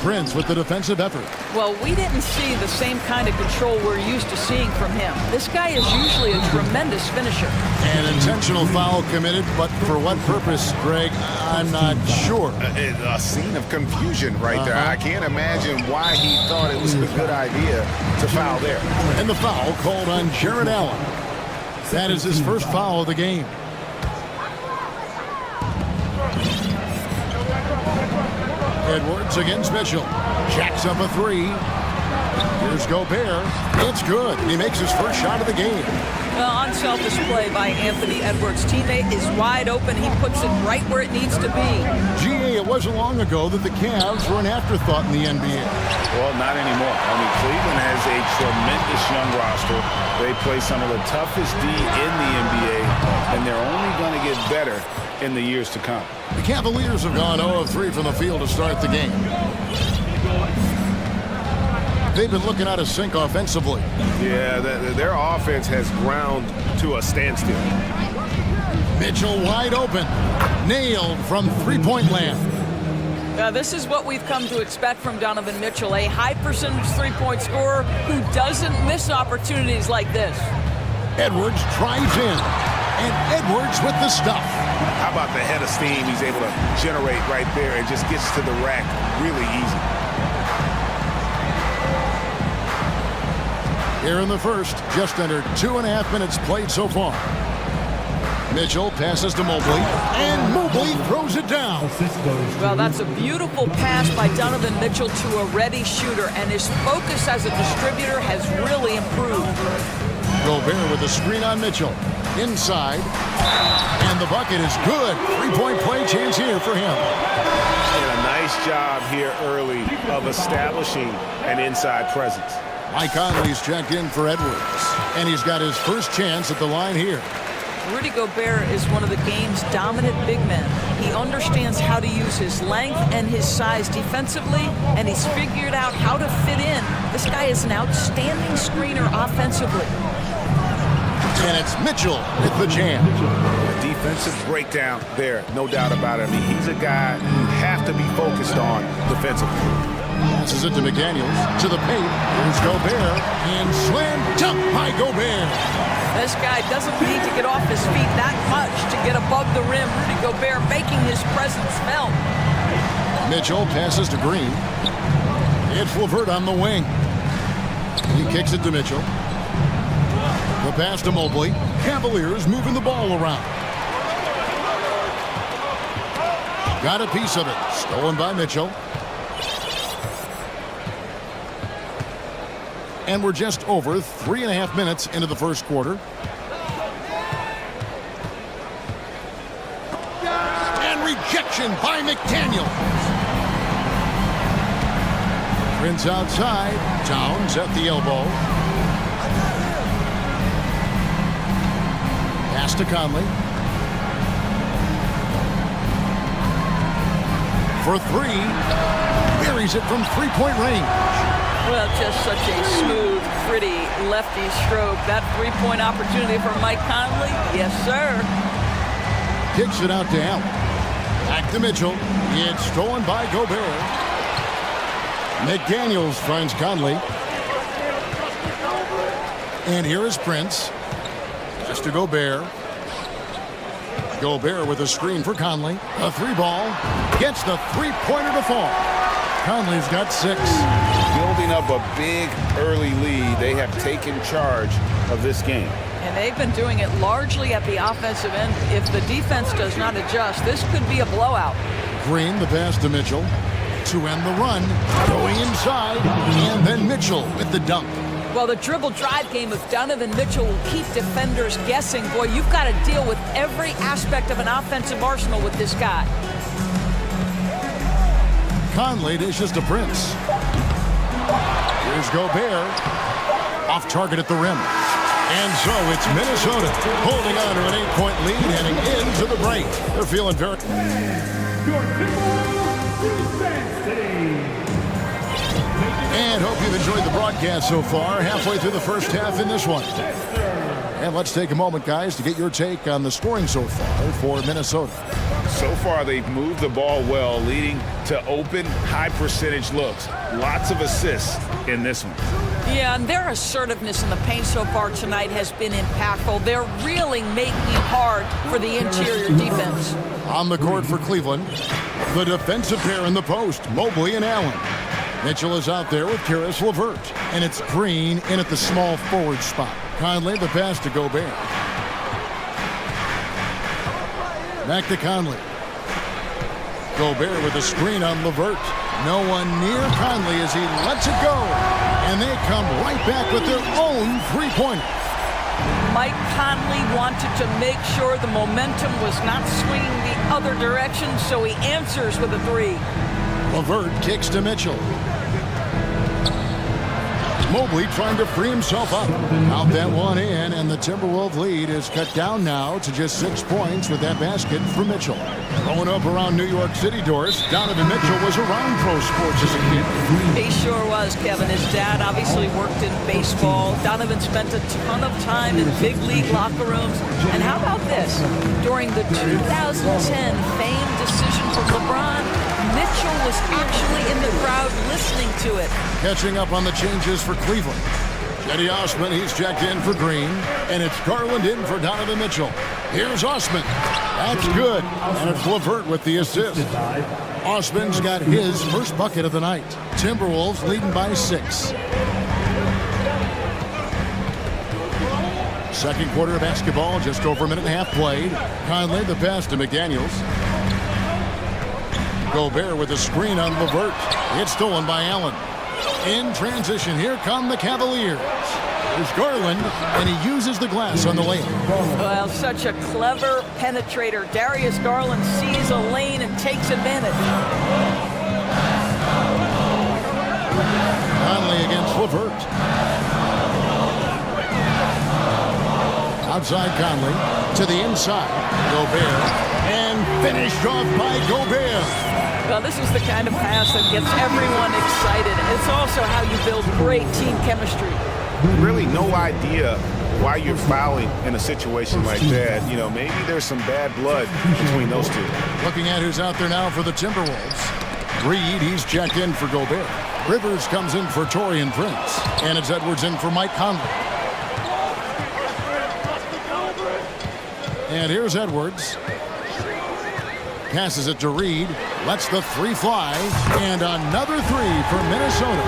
Prince with the defensive effort. Well, we didn't see the same kind of control we're used to seeing from him. This guy is usually a tremendous finisher. An intentional foul committed, but for what purpose, Greg? I'm not sure. A scene of confusion right there. I can't imagine why he thought it was a good idea to foul there. And the foul called on Jared Allen. That is his first foul of the game. Edwards against Mitchell. Jacks up a three. Here's Gobert. It's good. He makes his first shot of the game. Well, unselfish play by Anthony Edwards' teammate is wide open. He puts it right where it needs to be. GA, it wasn't long ago that the Cavs were an afterthought in the NBA. Well, not anymore. I mean, Cleveland has a tremendous young roster. They play some of the toughest D in the NBA, and they're only going to get better in the years to come. The Cavaliers have gone 0 of 3 from the field to start the game. They've been looking out of sync offensively. Yeah, their offense has ground to a standstill. Mitchell wide open. Nailed from three-point land. This is what we've come to expect from Donovan Mitchell, a high-percentage three-point scorer who doesn't miss opportunities like this. Edwards drives in, and Edwards with the stuff. How about the head of steam he's able to generate right there and just gets to the rack really easy. Here in the first, just under 2.5 minutes played so far. Mitchell passes to Mobley, and Mobley throws it down. Well, that's a beautiful pass by Donovan Mitchell to a ready shooter, and his focus as a distributor has really improved. Gobert with a screen on Mitchell. Inside, and the bucket is good. Three-point play chance here for him. And a nice job here early of establishing an inside presence. Mike Conley's checked in for Edwards, and he's got his first chance at the line here. Rudy Gobert is one of the game's dominant big men. He understands how to use his length and his size defensively, and he's figured out how to fit in. This guy is an outstanding screener offensively. And it's Mitchell with the jam. A defensive breakdown there, no doubt about it. I mean, he's a guy you have to be focused on defensively. Passes it to McDaniels, to the paint. Here's Gobert, and slam dunk by Gobert. This guy doesn't need to get off his feet that much to get above the rim. Rudy Gobert making his presence felt. Mitchell passes to Green. It's LeVert on the wing. He kicks it to Mitchell. The pass to Mobley. Cavaliers moving the ball around. Got a piece of it. Stolen by Mitchell. And we're just over 3.5 minutes into the first quarter. And rejection by McDaniels. Prince outside. Towns at the elbow. Pass to Conley. For three. buries it from three-point range. Well, just such a smooth, pretty lefty stroke. That three-point opportunity for Mike Conley? Yes, sir. Kicks it out to Allen. Back to Mitchell. It's stolen by Gobert. McDaniels finds Conley. And here is Prince. Just to Gobert. Gobert with a screen for Conley. A three ball. Gets the three-pointer to fall. Conley's got 6. Building up a big early lead, they have taken charge of this game. And they've been doing it largely at the offensive end. If the defense does not adjust, this could be a blowout. Green, the pass to Mitchell. To end the run. Going inside. And then Mitchell with the dunk. Well, the dribble drive game of Donovan Mitchell will keep defenders guessing. Boy, you've got to deal with every aspect of an offensive arsenal with this guy. Conley dishes to Prince. Here's Gobert. Off target at the rim. And so it's Minnesota holding on to an 8-point lead heading into the break. They're feeling very... And hope you've enjoyed the broadcast so far. Halfway through the first half in this one. And let's take a moment, guys, to get your take on the scoring so far for Minnesota. So far, they've moved the ball well, leading to open, high-percentage looks. Lots of assists in this one. Yeah, and their assertiveness in the paint so far tonight has been impactful. They're really making it hard for the interior defense. On the court for Cleveland, the defensive pair in the post, Mobley and Allen. Mitchell is out there with Karis LeVert, and it's Green in at the small forward spot. Conley, the pass to Gobert. Back to Conley. Gobert with a screen on LeVert. No one near Conley as he lets it go. And they come right back with their own three-pointer. Mike Conley wanted to make sure the momentum was not swinging the other direction, so he answers with a three. LeVert kicks to Mitchell. Mobley trying to free himself up. Out that one in, and the Timberwolves lead is cut down now to just 6 points with that basket for Mitchell. Growing up around New York City, Doris, Donovan Mitchell was around pro sports as a kid. He sure was, Kevin. His dad obviously worked in baseball. Donovan spent a ton of time in big league locker rooms. And how about this? During the 2010 famed decision for LeBron, Mitchell was actually in the crowd listening to it. Catching up on the changes for Cleveland. Eddie Osman, he's checked in for Green. And it's Garland in for Donovan Mitchell. Here's Osman. That's good. And it's LeVert with the assist. Osman's got his first bucket of the night. Timberwolves leading by 6. Second quarter of basketball, just over a minute and a half played. Conley, the pass to McDaniels. Gobert with a screen on LeVert. It's stolen by Allen. In transition, here come the Cavaliers. There's Garland, and he uses the glass on the lane. Well, such a clever penetrator. Darius Garland sees a lane and takes advantage. Conley against LeVert. Outside Conley to the inside. Gobert. And finished off by Gobert. Well, this is the kind of pass that gets everyone excited. It's also how you build great team chemistry. Really no idea why you're fouling in a situation like that. You know, maybe there's some bad blood between those two. Looking at who's out there now for the Timberwolves. Reed, he's checked in for Gobert. Rivers comes in for Taurean Prince. And it's Edwards in for Mike Conley. And here's Edwards. Passes it to Reed. Lets the three fly. And another three for Minnesota.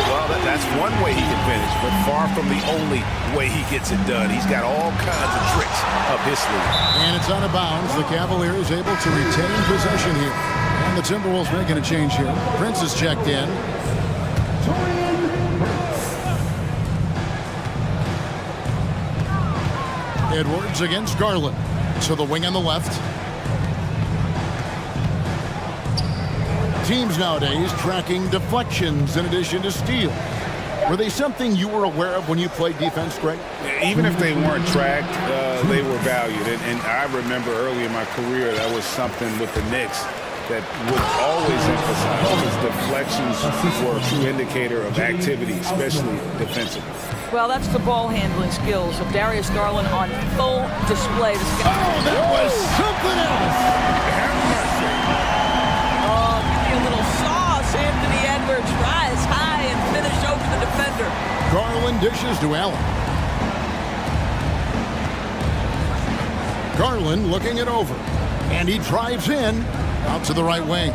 Well, that's one way he can finish, but far from the only way he gets it done. He's got all kinds of tricks up his sleeve. And it's out of bounds. The Cavaliers able to retain possession here. And the Timberwolves making a change here. Prince is checked in. Edwards against Garland. To the wing on the left. Teams nowadays tracking deflections in addition to steals. Were they something you were aware of when you played defense, Greg? Even if they weren't tracked, they were valued. And I remember early in my career, that was something with the Knicks that would always emphasize his deflections were a true indicator of activity, especially defensively. Well, that's the ball handling skills of Darius Garland on full display. That was something else. Oh, give me a little sauce. Anthony Edwards rise high and finish over the defender. Garland dishes to Allen. Garland looking it over. And he drives in out to the right wing.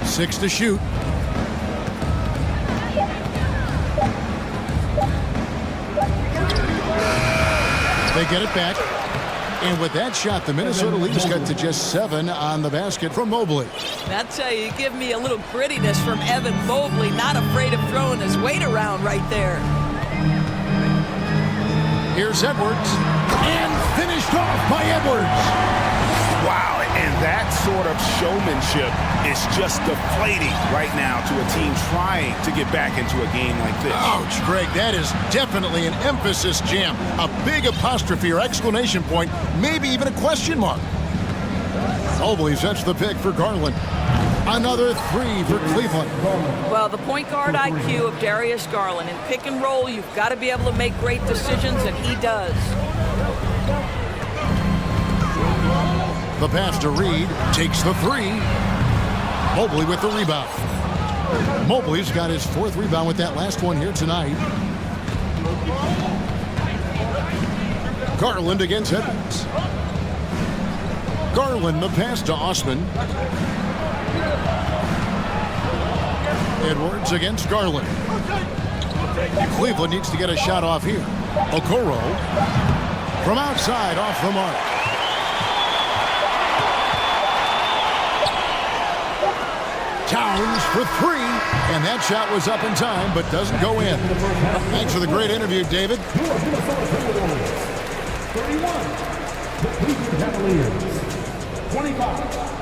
6 to shoot. They get it back. And with that shot, the Minnesota leaders got to just 7 on the basket from Mobley. I tell you, you give me a little grittiness from Evan Mobley, not afraid of throwing his weight around right there. Here's Edwards. And finished off by Edwards. Wow, and that sort of showmanship is just deflating right now to a team trying to get back into a game like this. Ouch, Greg, that is definitely an emphasis jam. A big apostrophe or exclamation point, maybe even a question mark. Mobley sets the pick for Garland. Another 3 for Cleveland. Well, the point guard IQ of Darius Garland. In pick and roll, you've got to be able to make great decisions, and he does. The pass to Reed, takes the 3. Mobley with the rebound. Mobley's got his 4th rebound with that last one here tonight. Garland against Edwards. Garland the pass to Osman. Edwards against Garland. Cleveland needs to get a shot off here. Okoro from outside off the mark. Towns for 3, and that shot was up in time, but doesn't go in. Thanks for the great interview, David. 31, the Cleveland Cavaliers. 25.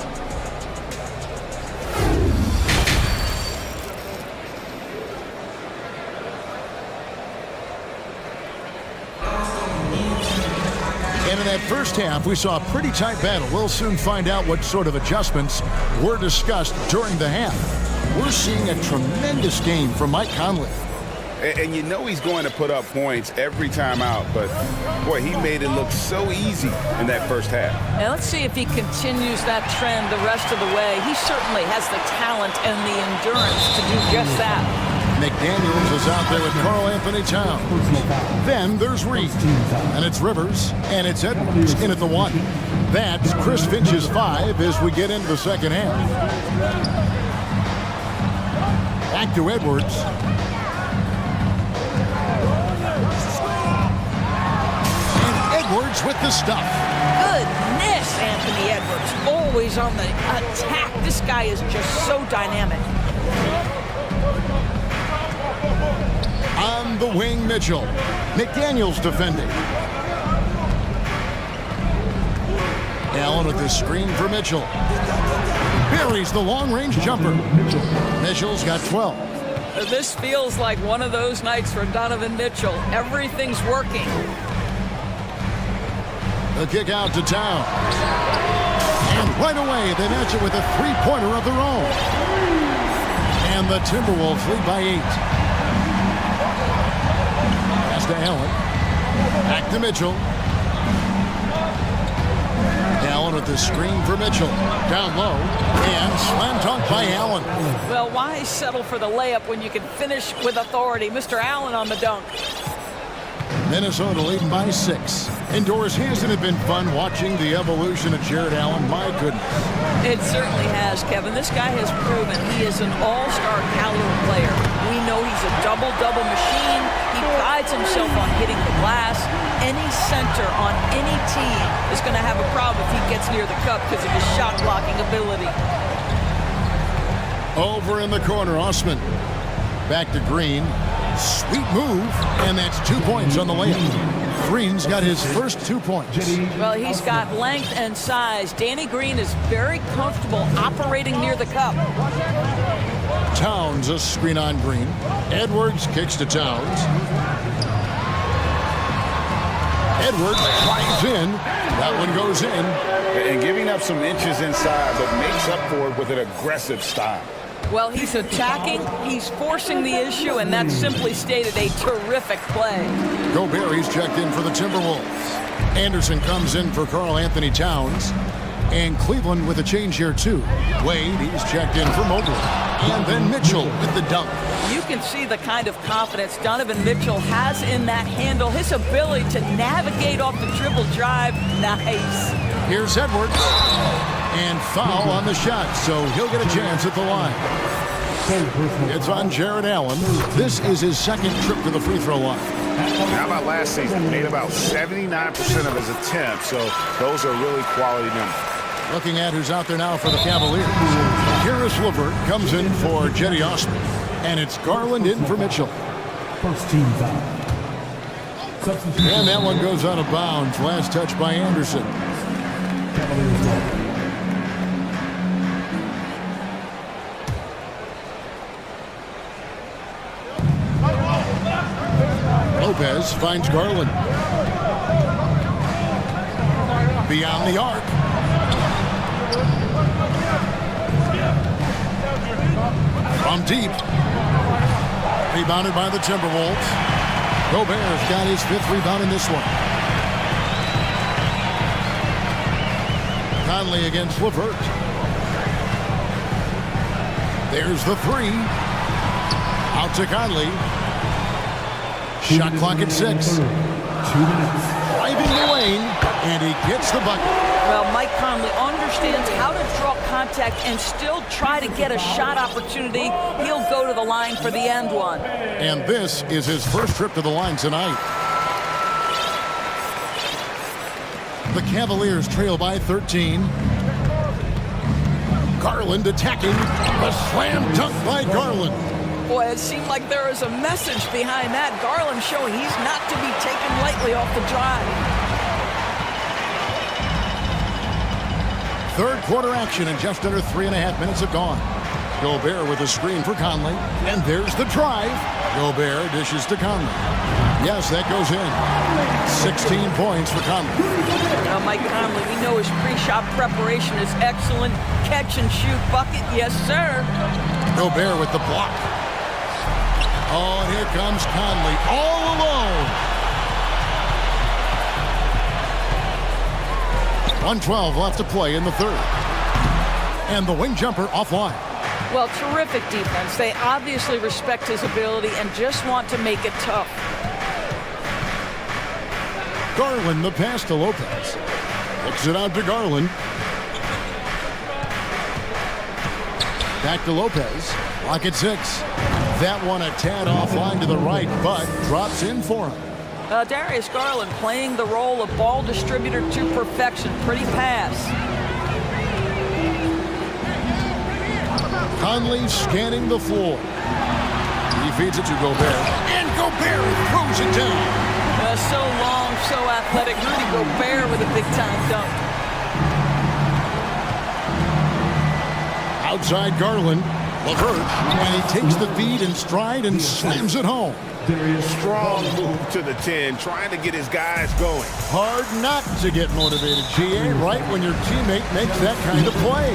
And in that first half, we saw a pretty tight battle. We'll soon find out what sort of adjustments were discussed during the half. We're seeing a tremendous game from Mike Conley. And you know he's going to put up points every time out, but boy, he made it look so easy in that first half. Now let's see if he continues that trend the rest of the way. He certainly has the talent and the endurance to do just that. McDaniels is out there with Karl Anthony Towns. Then there's Reed, and it's Rivers, and it's Edwards in at the 1. That's Chris Finch's 5 as we get into the second half. Back to Edwards. And Edwards with the stuff. Goodness, Anthony Edwards, always on the attack. This guy is just so dynamic. On the wing, Mitchell. McDaniels defending. Allen with the screen for Mitchell. Buries the long-range jumper. Mitchell's got 12. This feels like one of those nights for Donovan Mitchell. Everything's working. The kick out to Towns. And right away, they match it with a three-pointer of their own. And the Timberwolves lead by 8. To Allen. Back to Mitchell. Allen with the screen for Mitchell. Down low. And slam dunk by Allen. Well, why settle for the layup when you can finish with authority? Mr. Allen on the dunk. Minnesota leading by 6. Indoors, hasn't it been fun watching the evolution of Jared Allen? My goodness. It certainly has, Kevin. This guy has proven he is an all-star caliber player. We know he's a double-double machine. He prides himself on hitting the glass. Any center on any team is going to have a problem if he gets near the cup because of his shot-blocking ability. Over in the corner, Osman. Back to Green. Sweet move, and that's 2 points on the layup. Green's got his first 2 points. Well, he's got length and size. Danny Green is very comfortable operating near the cup. Towns a screen on Green. Edwards kicks to Towns. Edwards drives in. That one goes in. And giving up some inches inside, but makes up for it with an aggressive style. Well, he's attacking, he's forcing the issue, and that's simply stated a terrific play. Gobert, he's checked in for the Timberwolves. Anderson comes in for Karl Anthony Towns. And Cleveland with a change here, too. Wade, he's checked in for Mobley. And then Mitchell with the dunk. You can see the kind of confidence Donovan Mitchell has in that handle. His ability to navigate off the dribble drive, nice. Here's Edwards. And foul on the shot, so he'll get a chance at the line. It's on Jared Allen. This is his second trip to the free throw line. How about last season? Made about 79% of his attempts, so those are really quality numbers. Looking at who's out there now for the Cavaliers. Karis LeVert comes in for Jetty Osman. And it's Garland in for Mitchell. First team foul. And that one goes out of bounds. Last touch by Anderson. Lopez finds Garland. Beyond the arc. From deep. Rebounded by the Timberwolves. Gobert's got his 5th rebound in this one. Conley against LeVert. There's the 3. Out to Conley. Shot clock at 6. 2 minutes. Driving the lane, and he gets the bucket. Well, Mike Conley understands how to draw contact and still try to get a shot opportunity. He'll go to the line for the end one. And this is his first trip to the line tonight. The Cavaliers trail by 13. Garland attacking. A slam dunk by Garland. Boy, it seemed like there was a message behind that. Garland showing he's not to be taken lightly off the drive. Third quarter action, and just under 3.5 minutes have gone. Gobert with a screen for Conley. And there's the drive. Gobert dishes to Conley. Yes, that goes in. 16 points for Conley. Now, Mike Conley, we know his pre-shot preparation is excellent. Catch and shoot bucket, yes, sir. Gobert with the block. Oh, and here comes Conley all alone. 1:12 left to play in the third. And the wing jumper offline. Well, terrific defense. They obviously respect his ability and just want to make it tough. Garland, the pass to Lopez. Kicks it out to Garland. Back to Lopez. Lock at 6. That one a tad offline to the right, but drops in for him. Darius Garland playing the role of ball distributor to perfection. Pretty pass. Conley scanning the floor. He feeds it to Gobert. And Gobert throws it down. So long, so athletic. Rudy Gobert with a big-time dunk. Outside Garland. LeVert. And he takes the feed in stride and slams it home. Strong move to the 10, trying to get his guys going. Hard not to get motivated, GA, right when your teammate makes that kind of play.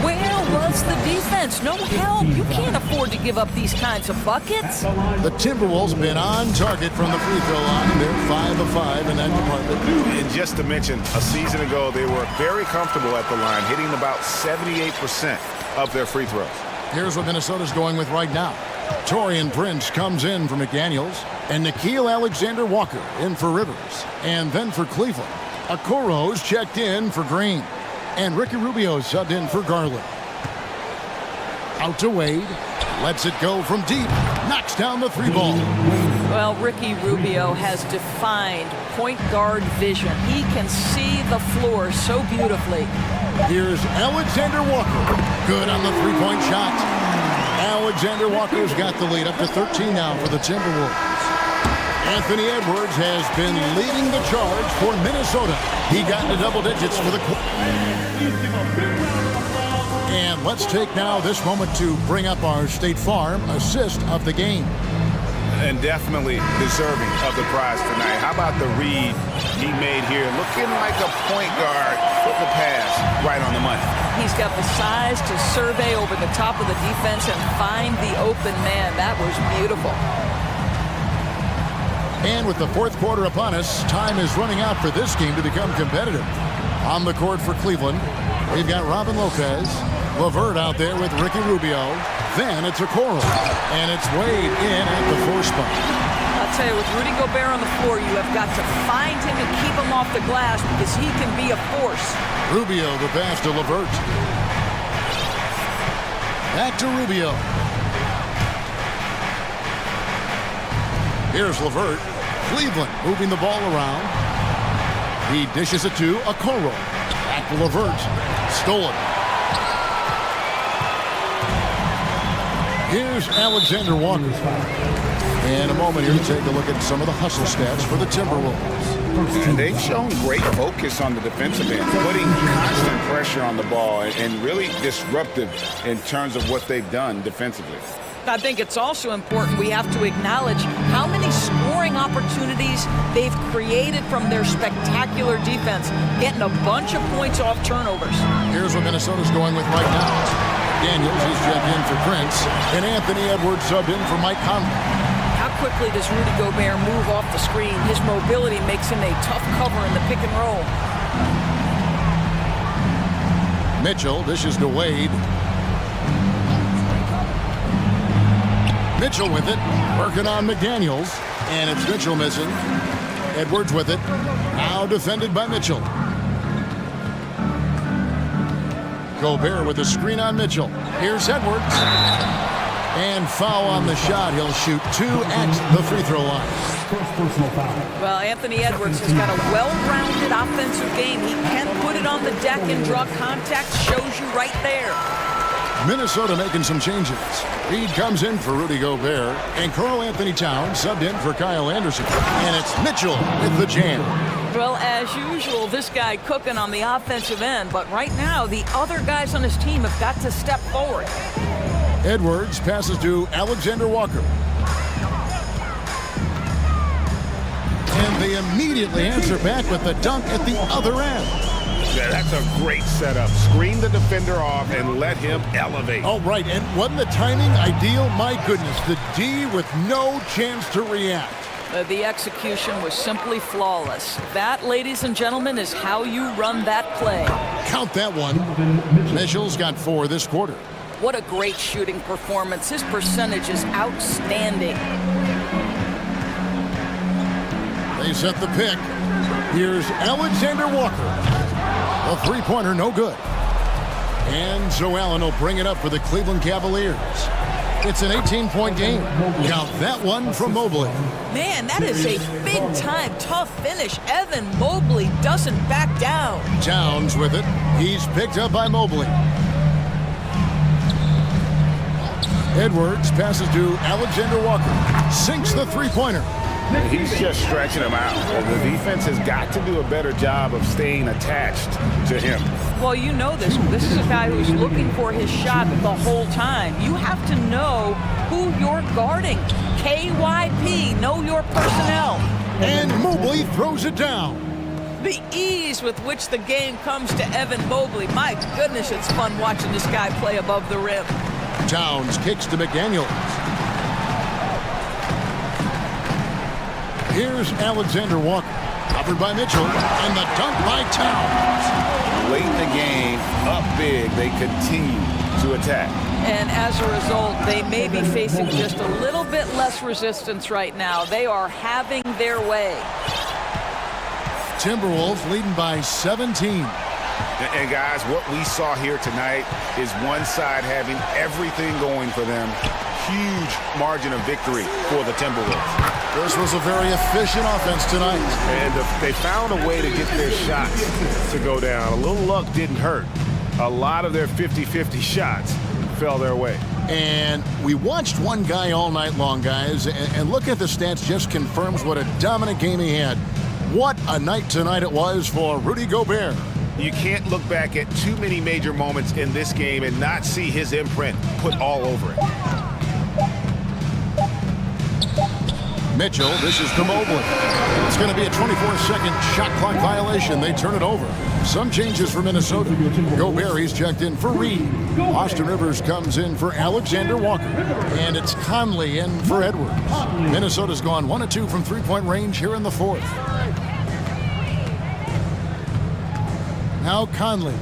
Where was the defense? No help. You can't afford to give up these kinds of buckets. The Timberwolves been on target from the free throw line. They're 5 of 5 in that department. And just to mention, a season ago, they were very comfortable at the line, hitting about 78% of their free throws. Here's what Minnesota's going with right now. Torian Prince comes in for McDaniels, and Nickeil Alexander-Walker in for Rivers. And then for Cleveland, Okoro's checked in for Green, and Ricky Rubio subbed in for Garland. Out to Wade, lets it go from deep, knocks down the 3-ball. Well, Ricky Rubio has defined point guard vision. He can see the floor so beautifully. Here's Alexander-Walker, good on the 3-point shot. Alexander-Walker's got the lead up to 13 now for the Timberwolves. Anthony Edwards has been leading the charge for Minnesota. He got into double digits for the quarter. And let's take now this moment to bring up our State Farm assist of the game. And definitely deserving of the prize tonight. How about the read he made here? Looking like a point guard. Put the pass right on the money. He's got the size to survey over the top of the defense and find the open man. That was beautiful. And with the fourth quarter upon us, time is running out for this game to become competitive. On the court for Cleveland, we've got Robin Lopez, LeVert out there with Ricky Rubio. Then it's Okoro, and it's Wade in at the 4 spot. I'll tell you, with Rudy Gobert on the floor, you have got to find him and keep him off the glass because he can be a force. Rubio, the pass to LeVert. Back to Rubio. Here's LeVert. Cleveland moving the ball around. He dishes it to Okoro. Back to LeVert. Stolen. Here's Alexander Walker. And a moment here to take a look at some of the hustle stats for the Timberwolves. And they've shown great focus on the defensive end, putting constant pressure on the ball and really disruptive in terms of what they've done defensively. I think it's also important we have to acknowledge how many scoring opportunities they've created from their spectacular defense, getting a bunch of points off turnovers. Here's what Minnesota's going with right now. Daniels is checked in for Prince, and Anthony Edwards subbed in for Mike Conley. How quickly does Rudy Gobert move off the screen? His mobility makes him a tough cover in the pick and roll. Mitchell dishes to Wade. Mitchell with it, working on McDaniels, and it's Mitchell missing. Edwards with it, now defended by Mitchell. Gobert with a screen on Mitchell. Here's Edwards. And foul on the shot. He'll shoot 2 at the free throw line. Well, Anthony Edwards has got a well-rounded offensive game. He can put it on the deck and draw contact. Shows you right there. Minnesota making some changes. Reed comes in for Rudy Gobert, and Karl Anthony Towns subbed in for Kyle Anderson. And it's Mitchell with the jam. Well, as usual, this guy cooking on the offensive end, but right now the other guys on his team have got to step forward. Edwards passes to Alexander Walker. And they immediately answer back with the dunk at the other end. Yeah, that's a great setup. Screen the defender off and let him elevate. Oh, right, and wasn't the timing ideal? My goodness, the D with no chance to react. The execution was simply flawless. That, ladies and gentlemen, is how you run that play. Count that one. Mitchell's got 4 this quarter. What a great shooting performance. His percentage is outstanding. They set the pick. Here's Alexander Walker. A three-pointer, no good. And Joe Allen will bring it up for the Cleveland Cavaliers. It's an 18-point game. Count that one from Mobley. Man, that is a big-time tough finish. Evan Mobley doesn't back down. Towns with it. He's picked up by Mobley. Edwards passes to Alexander Walker. Sinks the three-pointer. He's just stretching him out. The defense has got to do a better job of staying attached to him. Well, you know this. This is a guy who's looking for his shot the whole time. You have to know who you're guarding. KYP, know your personnel. And Mobley throws it down. The ease with which the game comes to Evan Mobley. My goodness, it's fun watching this guy play above the rim. Towns kicks to McDaniels. Here's Alexander Walker, covered by Mitchell, and the dunk by Towns. Late in the game, up big, they continue to attack. And as a result, they may be facing just a little bit less resistance right now. They are having their way. Timberwolves leading by 17. And guys, what we saw here tonight is one side having everything going for them. Huge margin of victory for the Timberwolves. This was a very efficient offense tonight. And they found a way to get their shots to go down. A little luck didn't hurt. A lot of their 50-50 shots fell their way. And we watched one guy all night long, guys, and look at the stats, just confirms what a dominant game he had. What a night tonight it was for Rudy Gobert. You can't look back at too many major moments in this game and not see his imprint put all over it. Mitchell, this is to Mobley. It's going to be a 24-second shot clock violation. They turn it over. Some changes for Minnesota. Gobert, he's checked in for Reed. Austin Rivers comes in for Alexander Walker. And it's Conley in for Edwards. Minnesota's gone 1 of 2 from three-point range here in the fourth. Now Conley.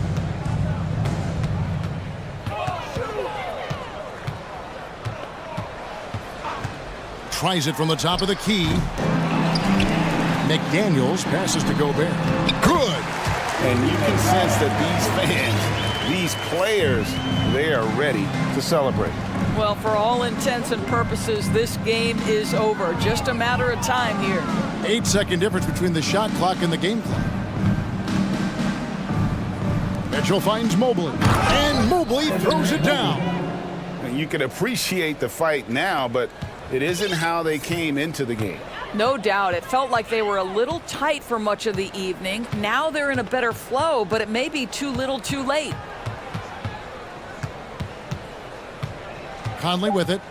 Tries it from the top of the key. McDaniels passes to Gobert. Good! And you can sense that these fans, these players, they are ready to celebrate. Well, for all intents and purposes, this game is over. Just a matter of time here. 8-second difference between the shot clock and the game clock. Mitchell finds Mobley. And Mobley throws it down. And you can appreciate the fight now, but it isn't how they came into the game. No doubt. It felt like they were a little tight for much of the evening. Now they're in a better flow, but it may be too little too late. Conley with it.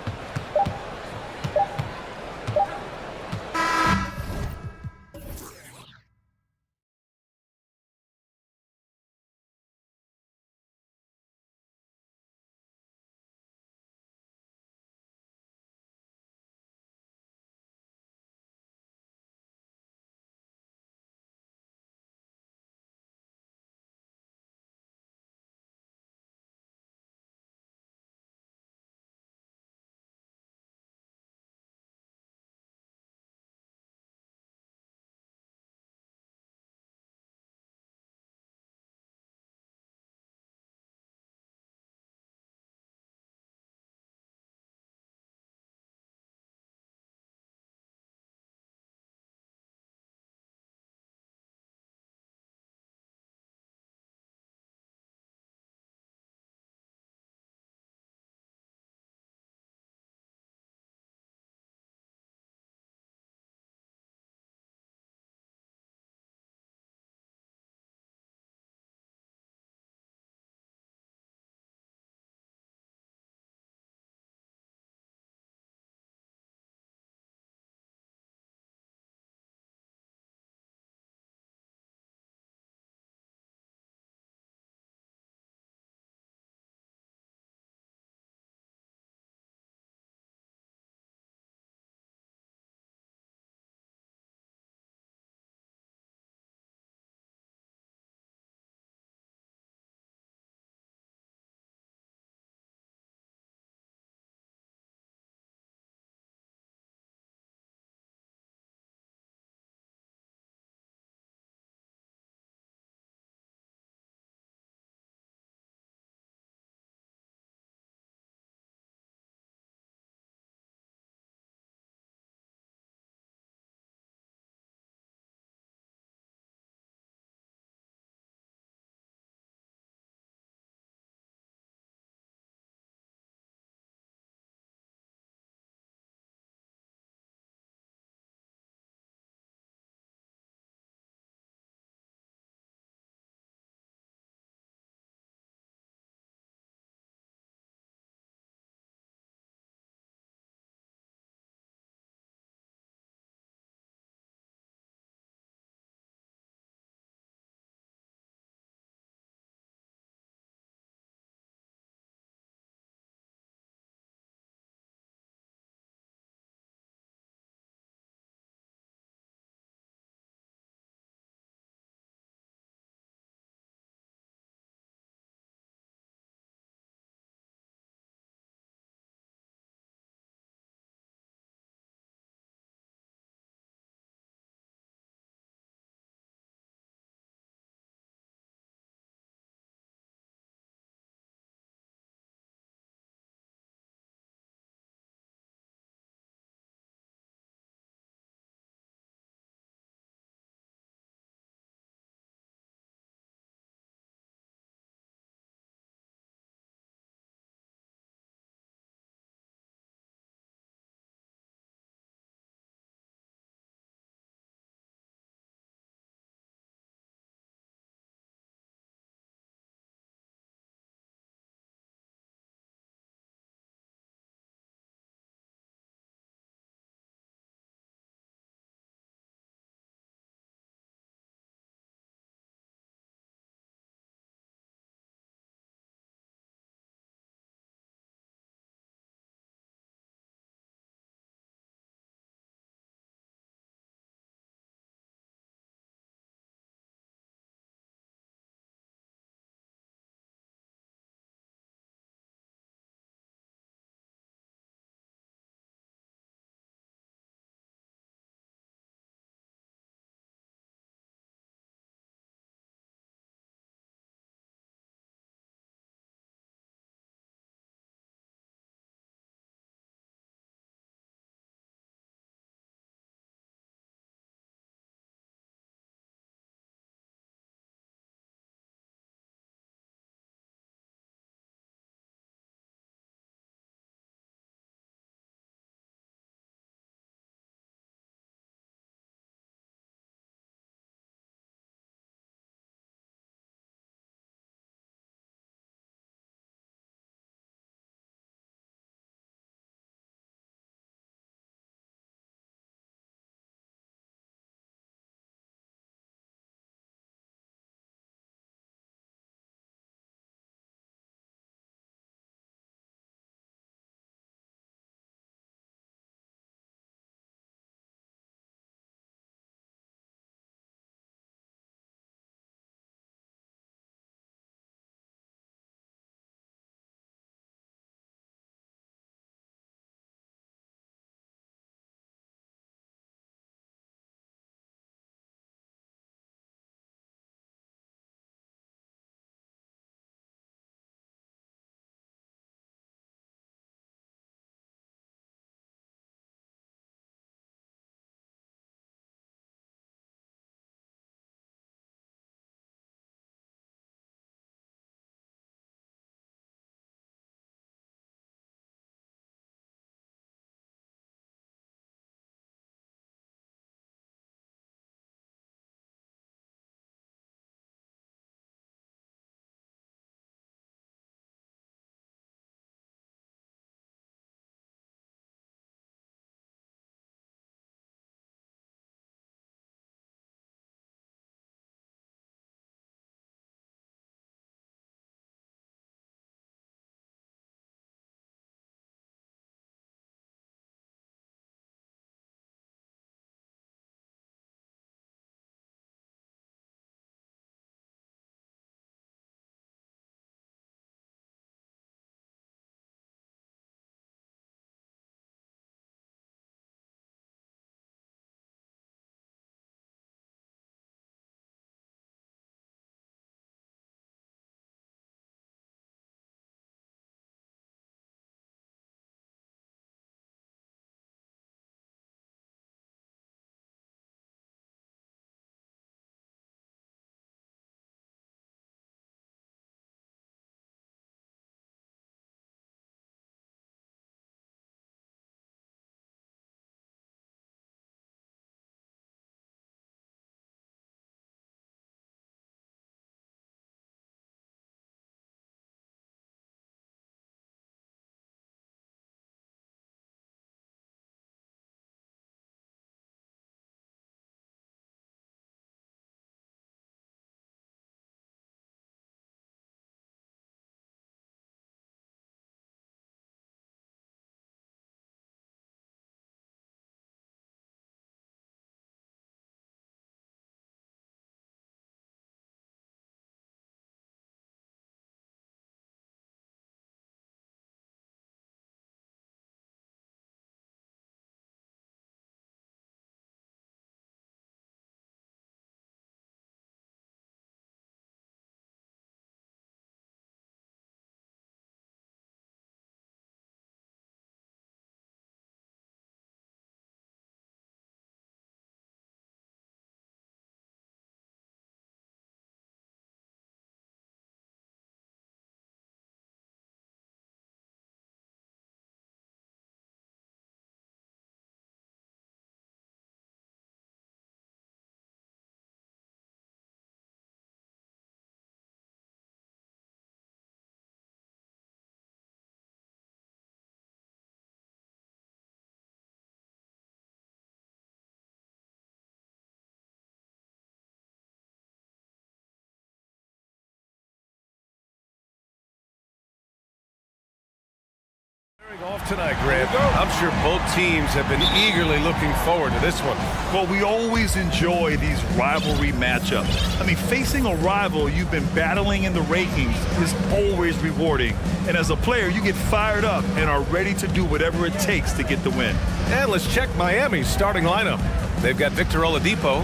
Off tonight, Grant. I'm sure both teams have been eagerly looking forward to this one. Well, we always enjoy these rivalry matchups. I mean, facing a rival you've been battling in the rankings is always rewarding. And as a player, you get fired up and are ready to do whatever it takes to get the win. And let's check Miami's starting lineup. They've got Victor Oladipo.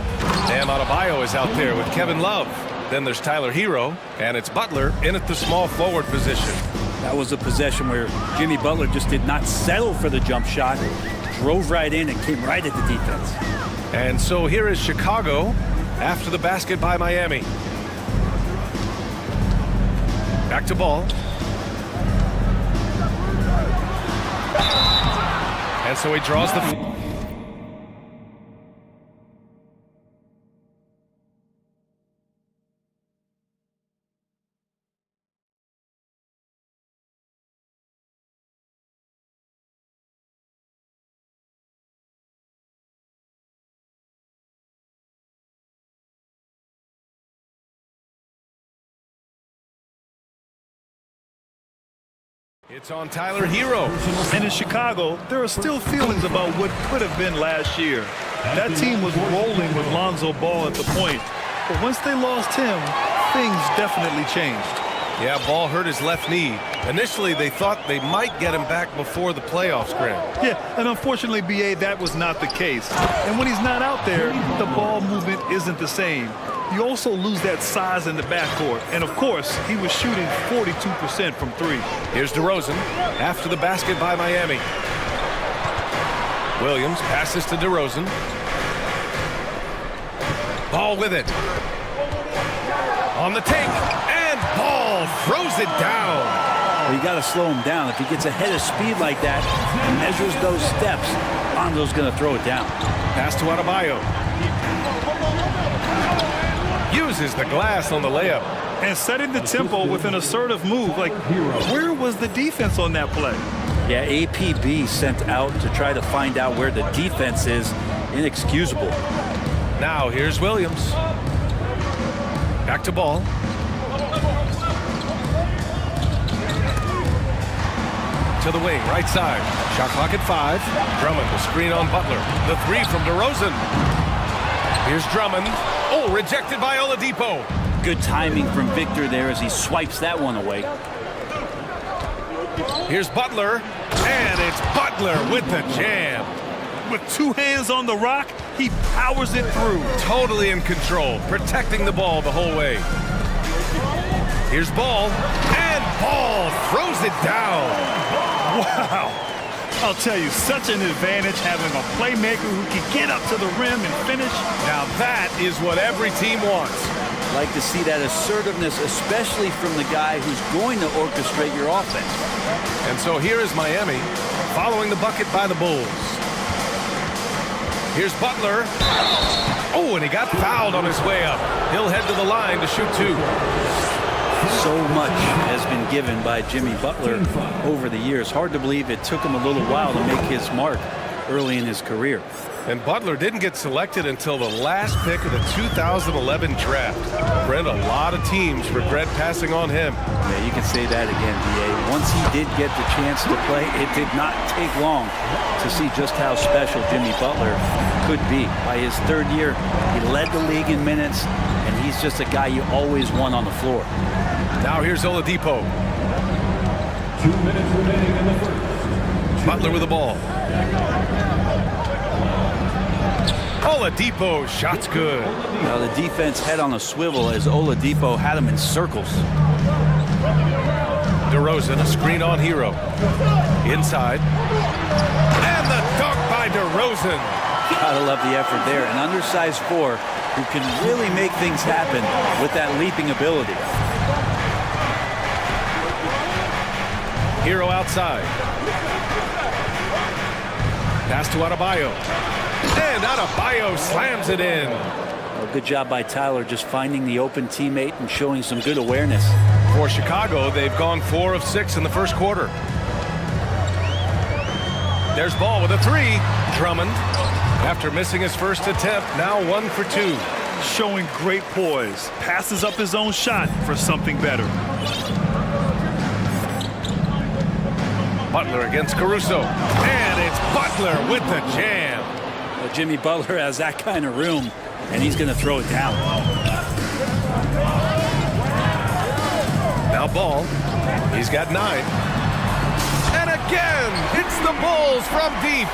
Bam Adebayo is out there with Kevin Love. Then there's Tyler Hero, and it's Butler in at the small forward position. That was a possession where Jimmy Butler just did not settle for the jump shot, drove right in and came right at the defense. And so here is Chicago after the basket by Miami. Back to ball. And so he draws the... It's on Tyler Hero. And in Chicago, there are still feelings about what could have been last year. That team was rolling with Lonzo Ball at the point. But once they lost him, things definitely changed. Yeah, Ball hurt his left knee. Initially, they thought they might get him back before the playoffs, Grant. Yeah, and unfortunately, B.A., that was not the case. And when he's not out there, the ball movement isn't the same. You also lose that size in the backcourt. And, of course, he was shooting 42% from three. Here's DeRozan after the basket by Miami. Williams passes to DeRozan. Ball with it. On the take. And Ball throws it down. Well, you got to slow him down. If he gets ahead of speed like that and measures those steps, Lonzo's going to throw it down. Pass to Adebayo. Uses the glass on the layup. And setting the tempo with an assertive move. Like, where was the defense on that play? Yeah, APB sent out to try to find out where the defense is. Inexcusable. Now here's Williams. Back to Ball. To the wing, right side. Shot clock at 5. Drummond will screen on Butler. The three from DeRozan. Here's Drummond. Oh, rejected by Oladipo. Good timing from Victor there as he swipes that one away. Here's Butler. And it's Butler with the jam. With two hands on the rock, he powers it through. Totally in control, protecting the ball the whole way. Here's Ball. And Ball throws it down. Wow. I'll tell you, such an advantage having a playmaker who can get up to the rim and finish. Now that is what every team wants. Like to see that assertiveness, especially from the guy who's going to orchestrate your offense. And so here is Miami following the bucket by the Bulls. Here's Butler. Oh, and he got fouled on his way up. He'll head to the line to shoot 2. So much has been given by Jimmy Butler over the years. Hard to believe it took him a little while to make his mark early in his career. And Butler didn't get selected until the last pick of the 2011 draft. Brent, a lot of teams regret passing on him. Yeah, you can say that again, D.A. Once he did get the chance to play, it did not take long to see just how special Jimmy Butler could be. By his third year, he led the league in minutes, and he's just a guy you always want on the floor. Now here's Oladipo. 2 minutes remaining in the first. Butler with the ball. Oladipo, shot's good. Now the defense head on a swivel as Oladipo had him in circles. DeRozan, a screen on Hero. Inside. And the dunk by DeRozan. Gotta love the effort there. An undersized 4 who can really make things happen with that leaping ability. Hero outside. Pass to Adebayo. And Adebayo slams it in. Well, good job by Tyler just finding the open teammate and showing some good awareness. For Chicago, they've gone 4 of 6 in the first quarter. There's Ball with a 3. Drummond, after missing his first attempt, now 1 for 2. Showing great poise. Passes up his own shot for something better. Butler against Caruso. And it's Butler with the jam. Well, Jimmy Butler has that kind of room, and he's going to throw it down. Now Ball. He's got 9. And again, it's the Bulls from deep.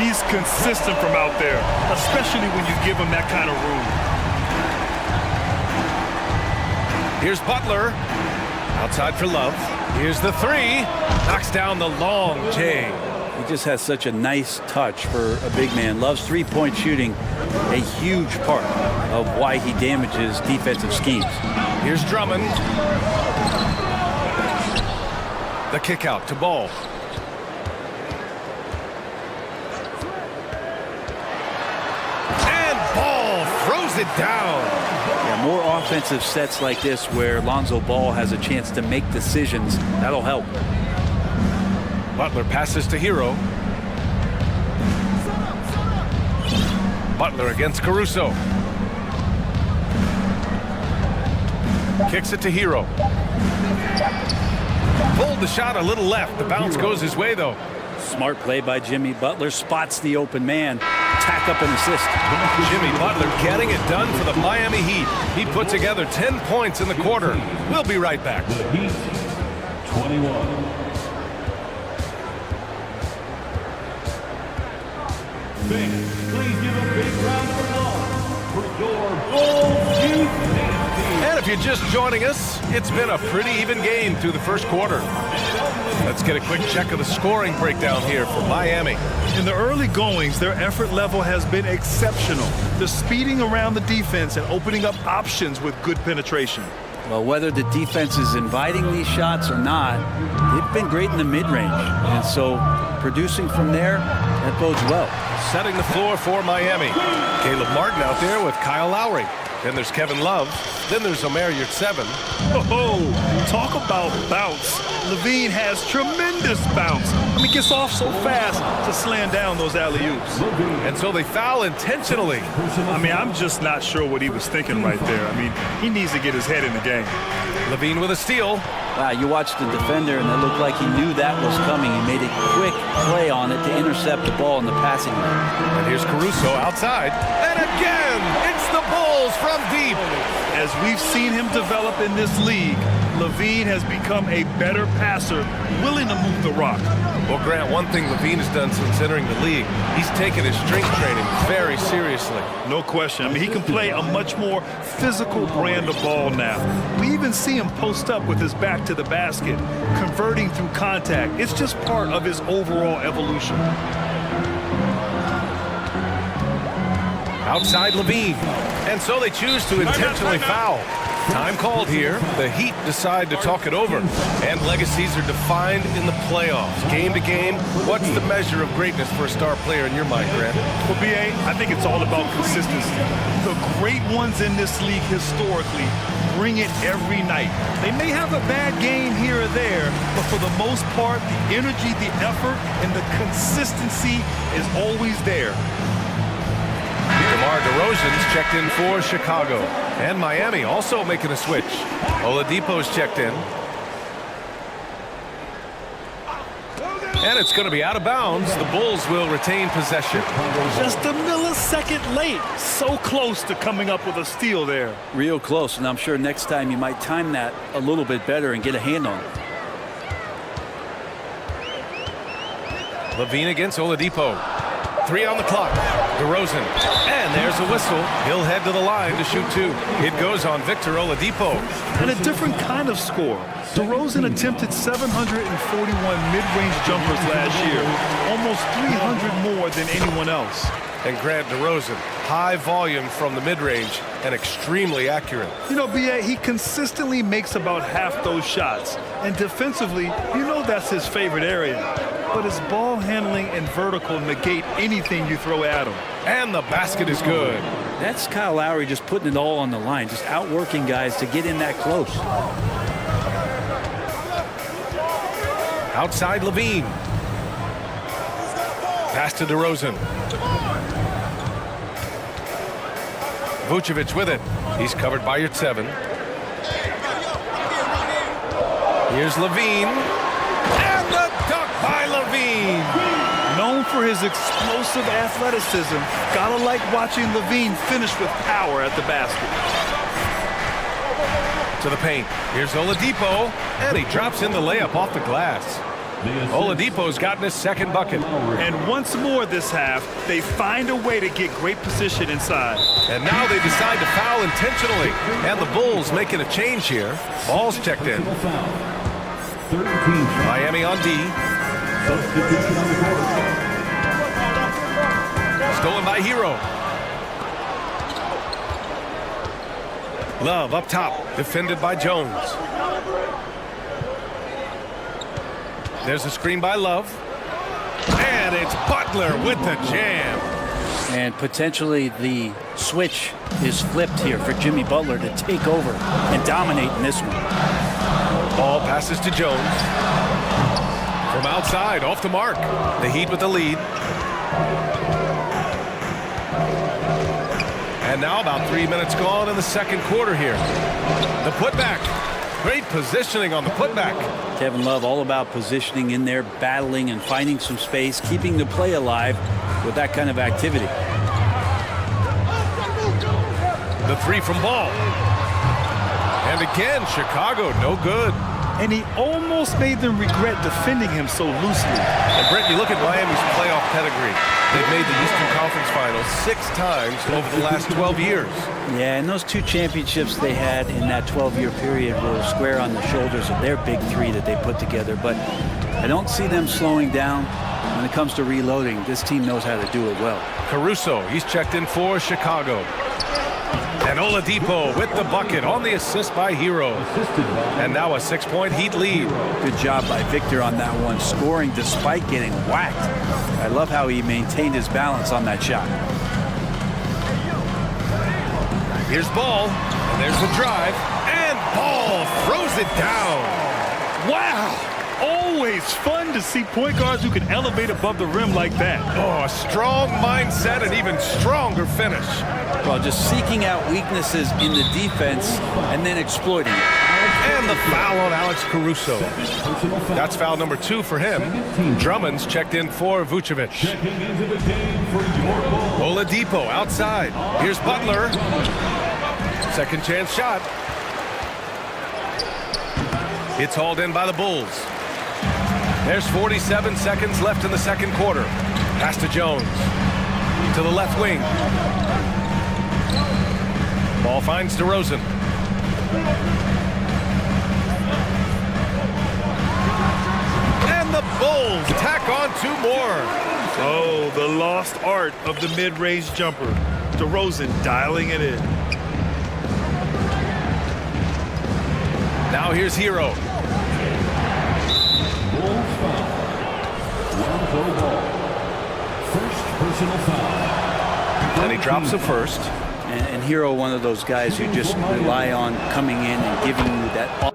He's consistent from out there, especially when you give him that kind of room. Here's Butler. Outside for Love. Here's the 3. Knocks down the long J. He just has such a nice touch for a big man. Loves three-point shooting, a huge part of why he damages defensive schemes. Here's Drummond. The kick out to Ball. And Ball throws it down. Yeah, more offensive sets like this where Lonzo Ball has a chance to make decisions. That'll help. Butler passes to Hero. Butler against Caruso. Kicks it to Hero. Pulled the shot a little left. The bounce goes his way, though. Smart play by Jimmy Butler. Spots the open man. Tack up an assist. Jimmy Butler getting it done for the Miami Heat. He put together 10 points in the quarter. We'll be right back. Heat 21. Please give a big round of applause for your Bulls Youth team. And if you're just joining us, it's been a pretty even game through the first quarter. Let's get a quick check of the scoring breakdown here for Miami. In the early goings, their effort level has been exceptional. They're speeding around the defense and opening up options with good penetration. Well, whether the defense is inviting these shots or not, they've been great in the mid-range. And so producing from there, that bodes well. Setting the floor for Miami. Caleb Martin out there with Kyle Lowry. Then there's Kevin Love. Then there's Omer Yurtseven. Oh, talk about bounce. Levine has tremendous bounce. I mean, gets off so fast to slam down those alley-oops. And so they foul intentionally. I mean, I'm just not sure what he was thinking right there. I mean, he needs to get his head in the game. Levine with a steal. Wow, you watched the defender, and it looked like he knew that was coming. He made a quick play on it to intercept the ball in the passing lane. And here's Caruso outside. And again, it's the Bulls from deep. As we've seen him develop in this league, Levine has become a better passer, willing to move the rock. Well, Grant, one thing Levine has done since entering the league, he's taken his strength training very seriously. No question. I mean, he can play a much more physical brand of ball now. We even see him post up with his back to the basket, converting through contact. It's just part of his overall evolution. Outside Levine. And so they choose to intentionally foul. Time called here. The Heat decide to talk it over. And legacies are defined in the playoffs. Game to game, what's the measure of greatness for a star player in your mind, Grant? Well, B.A., I think it's all about consistency. The great ones in this league historically bring it every night. They may have a bad game here or there, but for the most part, the energy, the effort, and the consistency is always there. DeMar DeRozan's checked in for Chicago. And Miami also making a switch. Oladipo's checked in. And it's going to be out of bounds. The Bulls will retain possession. Just a millisecond late. So close to coming up with a steal there. Real close, and I'm sure next time you might time that a little bit better and get a hand on it. Levine against Oladipo. 3 on the clock. DeRozan. And there's a whistle. He'll head to the line to shoot 2. It goes on Victor Oladipo. And a different kind of score. DeRozan attempted 741 mid-range jumpers last year. Almost 300 more than anyone else. And Grant DeRozan, high volume from the mid-range and extremely accurate. You know, B.A., he consistently makes about half those shots. And defensively, you know that's his favorite area. But his ball handling and vertical negate anything you throw at him. And the basket is good. That's Kyle Lowry just putting it all on the line, just outworking guys to get in that close. Outside Levine. Pass to DeRozan. Vucevic with it. He's covered by Yurtseven. Here's Levine. And the dunk by for his explosive athleticism. Gotta like watching Levine finish with power at the basket. To the paint. Here's Oladipo, and he drops in the layup off the glass. Oladipo's gotten his second bucket. And once more this half, they find a way to get great position inside. And now they decide to foul intentionally. And the Bulls making a change here. Ball's checked in. Miami on D. Stolen by Hero. Love up top, defended by Jones. There's a screen by Love. And it's Butler with the jam. And potentially the switch is flipped here for Jimmy Butler to take over and dominate in this one. Ball passes to Jones. From outside, off the mark. The Heat with the lead. And now about 3 minutes gone in the second quarter here. The putback. Great positioning on the putback. Kevin Love all about positioning in there, battling and finding some space, keeping the play alive with that kind of activity. The three from Ball. And again, Chicago, no good. And he almost made them regret defending him so loosely. And Brent, you look at Miami's playoff pedigree. They've made the Eastern Conference Finals 6 times over the last 12 years. Yeah, and those 2 championships they had in that 12-year period were square on the shoulders of their big 3 that they put together. But I don't see them slowing down when it comes to reloading. This team knows how to do it well. Caruso, he's checked in for Chicago. And Oladipo with the bucket on the assist by Hero. And now a 6-point Heat lead. Good job by Victor on that one, scoring despite getting whacked. I love how he maintained his balance on that shot. Here's Ball, and there's the drive, and Ball throws it down. Wow! Always fun to see point guards who can elevate above the rim like that. Oh, a strong mindset and even stronger finish. Well, just seeking out weaknesses in the defense and then exploiting it. And the foul on Alex Caruso. That's foul number 2 for him. Drummond's checked in for Vucevic. Oladipo outside. Here's Butler. Second chance shot. It's hauled in by the Bulls. There's 47 seconds left in the second quarter. Pass to Jones. To the left wing. Ball finds DeRozan. And the Bulls tack on 2 more. Oh, the lost art of the mid-range jumper. DeRozan dialing it in. Now here's Hero. First personal foul. And he drops the first. And Hero, one of those guys who just rely on coming in and giving you that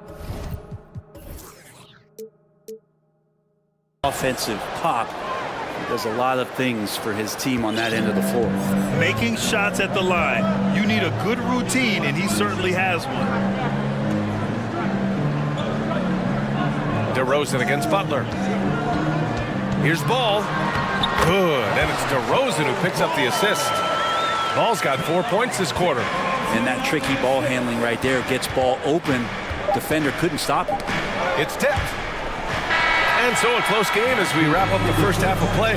offensive pop. He does a lot of things for his team on that end of the floor. Making shots at the line. You need a good routine, and he certainly has one. DeRozan against Butler. Here's Ball. Good. And it's DeRozan who picks up the assist. Ball's got 4 points this quarter. And that tricky ball handling right there gets ball open. Defender couldn't stop it. It's tipped. And so a close game as we wrap up the first half of play.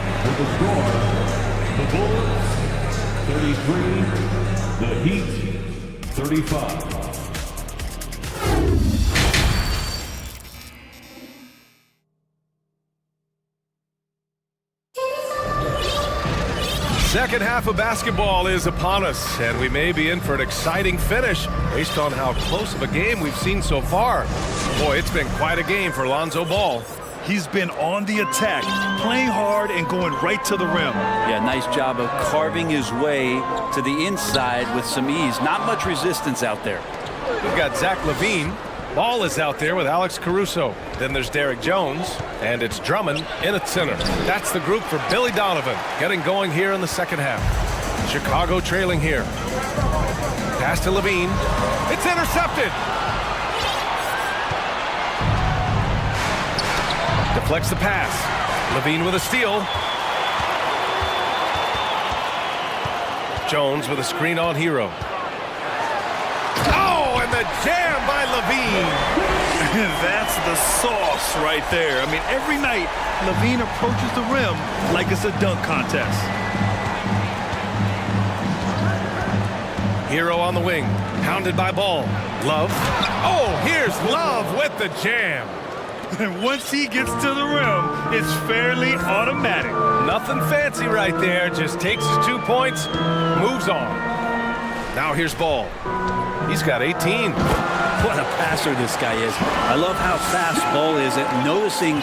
The Bulls, 33. The Heat, 35. Second half of basketball is upon us, and we may be in for an exciting finish based on how close of a game we've seen so far. Boy, it's been quite a game for Lonzo Ball. He's been on the attack, playing hard and going right to the rim. Yeah, nice job of carving his way to the inside with some ease. Not much resistance out there. We've got Zach LaVine. Ball is out there with Alex Caruso. Then there's Derek Jones, and it's Drummond in at center. That's the group for Billy Donovan, getting going here in the second half. Chicago trailing here. Pass to LaVine. It's intercepted. Deflects the pass. LaVine with a steal. Jones with a screen on Hero. Oh, and the jam by Levine. That's the sauce right there. I mean, every night, Levine approaches the rim like it's a dunk contest. Hero on the wing, pounded by Ball. Love. Oh, here's Love with the jam. And once he gets to the rim, it's fairly automatic. Nothing fancy right there. Just takes his 2 points, moves on. Now here's Ball. He's got 18. What a passer this guy is. I love how fast Ball is at noticing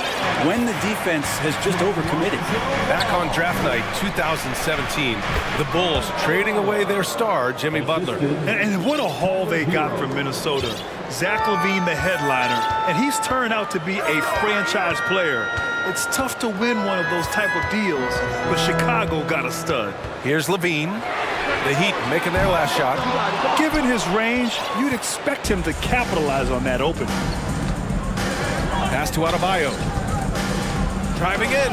when the defense has just overcommitted. Back on draft night 2017, the Bulls trading away their star, Jimmy Butler. And what a haul they got from Minnesota. Zach LaVine, the headliner, and he's turned out to be a franchise player. It's tough to win one of those type of deals, but Chicago got a stud. Here's LaVine. The Heat making their last shot. Given his range, you'd expect him to capitalize on that opening. Pass to Adebayo. Driving in.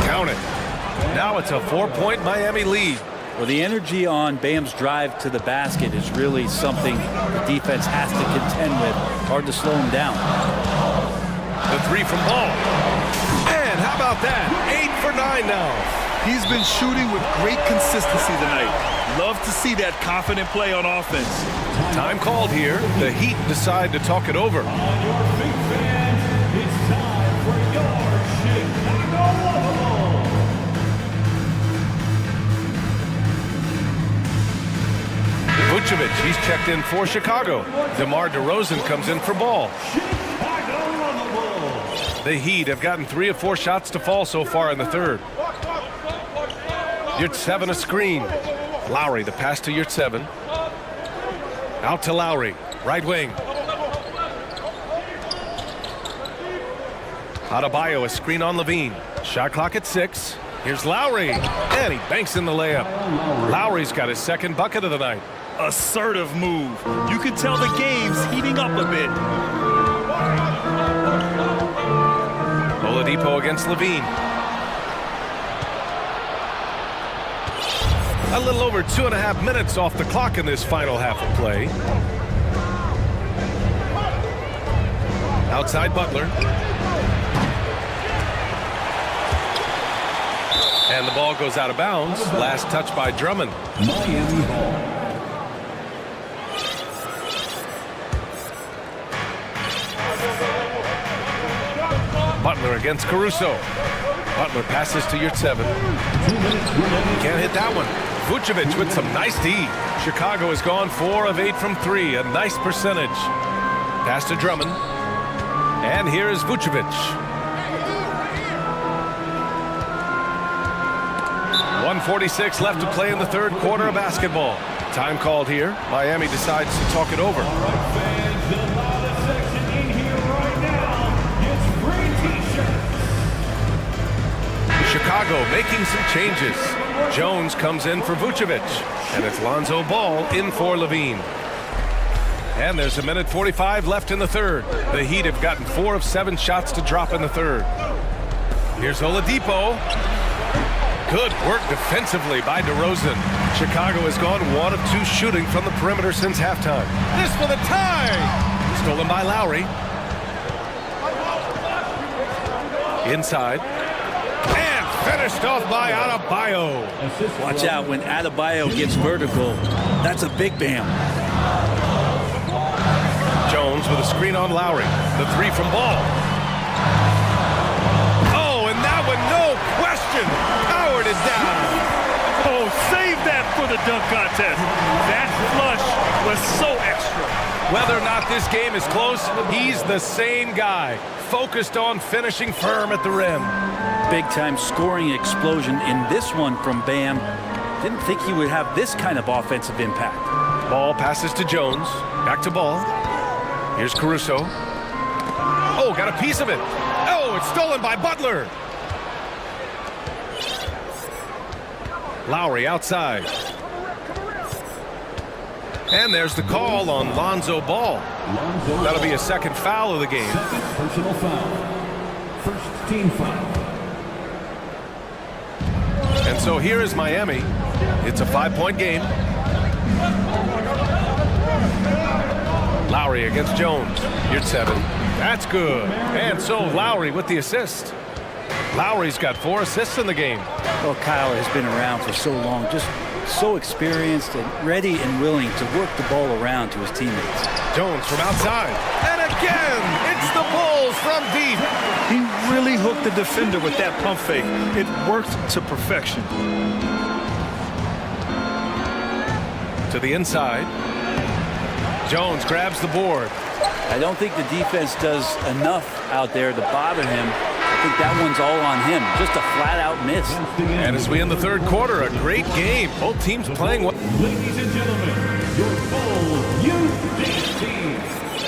Count it. Now it's a 4-point Miami lead. Well, the energy on Bam's drive to the basket is really something the defense has to contend with. Hard to slow him down. The three from Ball. And how about that? 8 for 9 now. He's been shooting with great consistency tonight. Love to see that confident play on offense. Time called here. The Heat decide to talk it over. Vucevic, he's checked in for Chicago. DeMar DeRozan comes in for Ball. The Heat have gotten 3 of 4 shots to fall so far in the third. Yurtseven a screen. Lowry, the pass to Yurtseven. Out to Lowry, right wing. Adebayo, a screen on Levine. Shot clock at 6. Here's Lowry, and he banks in the layup. Lowry's got his second bucket of the night. Assertive move. You can tell the game's heating up a bit. Oladipo against Levine. A little over 2.5 minutes off the clock in this final half of play. Outside Butler. And the ball goes out of bounds. Last touch by Drummond. Miami ball. Butler against Caruso. Butler passes to Yurtseven. Can't hit that one. Vucevic with some nice D. Chicago has gone 4 of 8 from 3. A nice percentage. Pass to Drummond. And here is Vucevic. 1:46 left to play in the third quarter of basketball. Time called here. Miami decides to talk it over. Chicago making some changes. Jones comes in for Vucevic, and it's Lonzo Ball in for Levine. And there's 1:45 left in the third. The Heat have gotten 4 of 7 shots to drop in the third. Here's Oladipo. Good work defensively by DeRozan. Chicago has gone 1 of 2 shooting from the perimeter since halftime. This for the tie! Stolen by Lowry. Inside. Finished off by Adebayo. Watch out when Adebayo gets vertical. That's a big Bam. Jones with a screen on Lowry. The 3 from Ball. Oh, and that one, no question, powered it down. Oh, save that for the dunk contest. That flush was so extra. Whether or not this game is close, he's the same guy. Focused on finishing firm at the rim. Big-time scoring explosion in this one from Bam. Didn't think he would have this kind of offensive impact. Ball passes to Jones. Back to Ball. Here's Caruso. Oh, got a piece of it. Oh, it's stolen by Butler. Lowry outside. And there's the call on Lonzo Ball. That'll be a second foul of the game. Second personal foul. First team foul. And so here is Miami It's a 5-point game. Lowry against Jones. Here's 7. That's good. And so Lowry with the assist. Lowry's got 4 assists in the game. Well, Kyle has been around for so long, just so experienced and ready and willing to work the ball around to his teammates. Jones from outside. And again, it's the Bulls from deep. He really hooked the defender with that pump fake. It worked to perfection. To the inside. Jones grabs the board. I don't think the defense does enough out there to bother him. I think that one's all on him. Just a flat-out miss. And as we end the third quarter, a great game. Both teams playing well. Ladies and gentlemen, your Bulls youth team.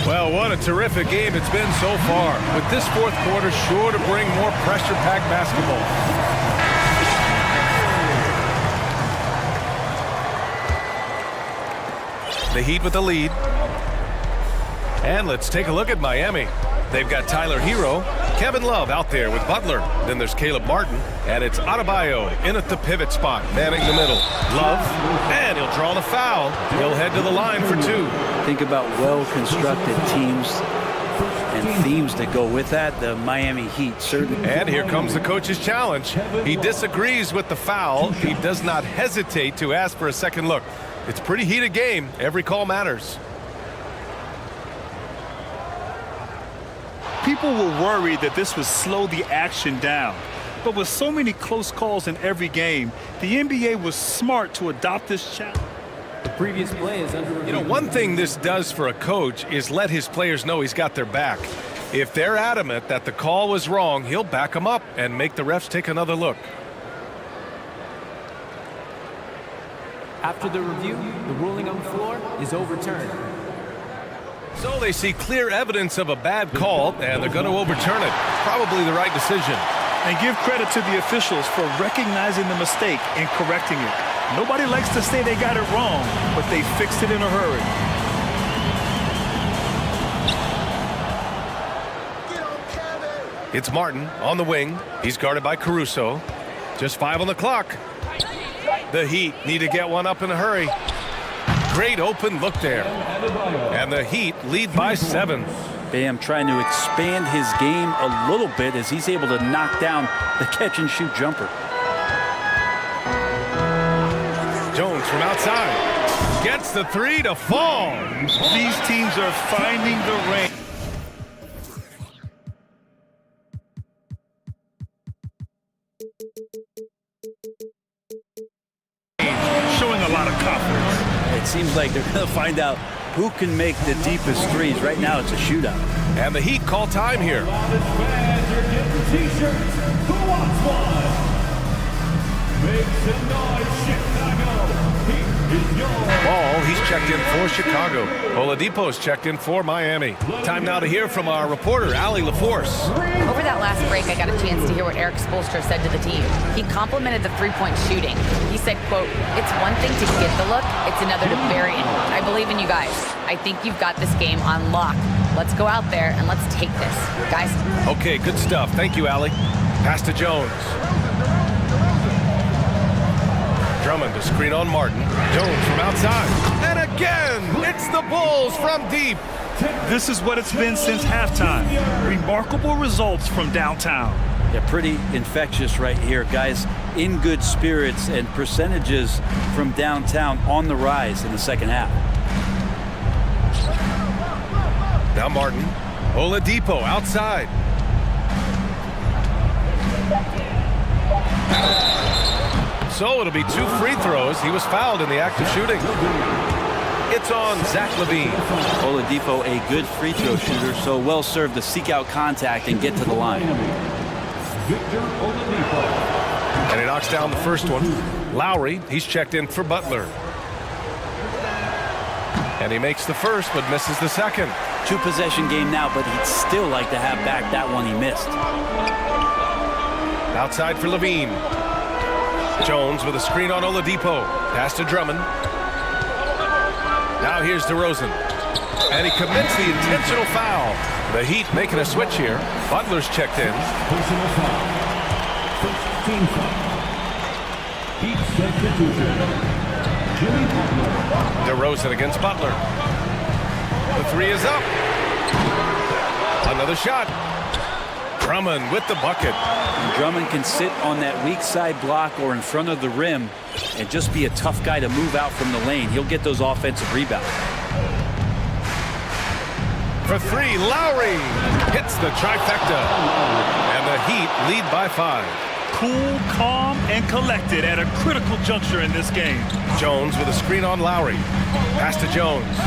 Well, what a terrific game it's been so far. With this fourth quarter sure to bring more pressure-packed basketball. The Heat with the lead. And let's take a look at Miami. They've got Tyler Hero, Kevin Love out there with Butler. Then there's Caleb Martin, and it's Adebayo in at the pivot spot, manning the middle. Love, and he'll draw the foul. He'll head to the line for 2. Think about well-constructed teams and themes that go with that. The Miami Heat certainly. And here comes the coach's challenge. He disagrees with the foul. He does not hesitate to ask for a second look. It's a pretty heated game. Every call matters. People were worried that this would slow the action down. But with so many close calls in every game, the NBA was smart to adopt this challenge. The previous play is under review. You know, one thing this does for a coach is let his players know he's got their back. If they're adamant that the call was wrong, he'll back them up and make the refs take another look. After the review, the ruling on the floor is overturned. So they see clear evidence of a bad call, and they're going to overturn it. Probably the right decision. And give credit to the officials for recognizing the mistake and correcting it. Nobody likes to say they got it wrong, but they fixed it in a hurry. It's Martin on the wing. He's guarded by Caruso. Just 5 on the clock. The Heat need to get one up in a hurry. Great open look there. And the Heat lead by 7. Bam trying to expand his game a little bit as he's able to knock down the catch-and-shoot jumper. Jones from outside. Gets the 3 to fall. These teams are finding the range. Showing a lot of confidence. It seems like they're going to find out who can make the deepest threes. Right now, it's a shootout. And the Heat call time here. Fans are getting t-shirts. Who wants one? Make some noise, Chicago. Heat is yours. Ball, he's checked in for Chicago. Oladipo's checked in for Miami. Time now to hear from our reporter, Allie LaForce. Over that last break, I got a chance to hear what Eric Spoelstra said to the team. He complimented the three-point shooting. He said, quote, "It's one thing to get the look, it's another to bury it. I believe in you guys. I think you've got this game on lock. Let's go out there and let's take this. Guys." Okay, good stuff. Thank you, Allie. Pass to Jones. Drummond to screen on Martin. Jones from outside. And again, it's the Bulls from deep. This is what it's been since halftime. Remarkable results from downtown. Yeah, pretty infectious right here, guys. In good spirits and percentages from downtown on the rise in the second half. Now Martin. Oladipo outside. So it'll be 2 free throws. He was fouled in the act of shooting. It's on Zach LaVine. Oladipo, a good free throw shooter, so well served to seek out contact and get to the line. And he knocks down the first one. Lowry, he's checked in for Butler. And he makes the first, but misses the second. 2-possession game now, but he'd still like to have back that one he missed. Outside for LaVine. Jones with a screen on Oladipo. Pass to Drummond. Now here's DeRozan. And he commits the intentional foul. The Heat making a switch here. Butler's checked in. Heat substitution. Jimmy Butler. DeRozan against Butler. The three is up. Another shot. Drummond with the bucket. And Drummond can sit on that weak side block or in front of the rim and just be a tough guy to move out from the lane. He'll get those offensive rebounds. For three, Lowry hits the trifecta. And the Heat lead by 5. Cool, calm, and collected at a critical juncture in this game. Jones with a screen on Lowry. Pass to Jones.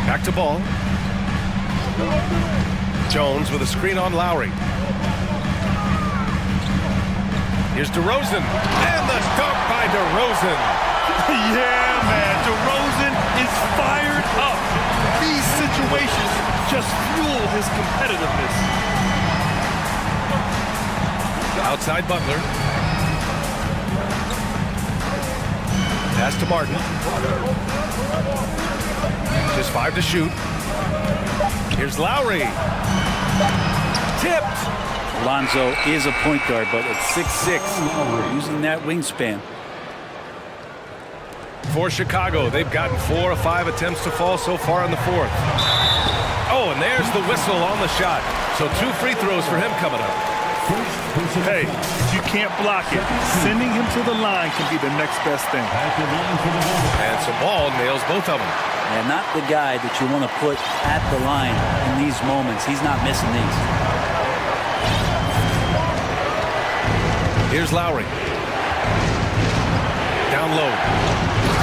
Back to Ball. Jones with a screen on Lowry. Here's DeRozan. And the dunk by DeRozan. Yeah, man. DeRozan is fired up. These situations just fuel his competitiveness. Outside Butler. Pass to Martin. Just 5 to shoot. Here's Lowry. Tipped. Lonzo is a point guard, but at 6'6", using that wingspan. For Chicago, they've gotten 4 of 5 attempts to fall so far in the 4th. Oh, and there's the whistle on the shot. So 2 free throws for him coming up. Hey, you can't block it. Sending him to the line can be the next best thing. And so Ball nails both of them. And not the guy that you want to put at the line in these moments. He's not missing these. Here's Lowry. Down low.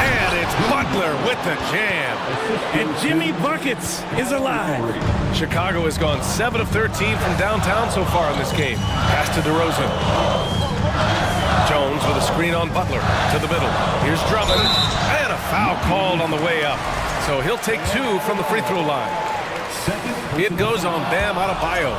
And it's Butler with the jam. And Jimmy Buckets is alive. Chicago has gone 7 of 13 from downtown so far in this game. Pass to DeRozan. Jones with a screen on Butler to the middle. Here's Drummond. And a foul called on the way up. So he'll take 2 from the free throw line. It goes on Bam Adebayo.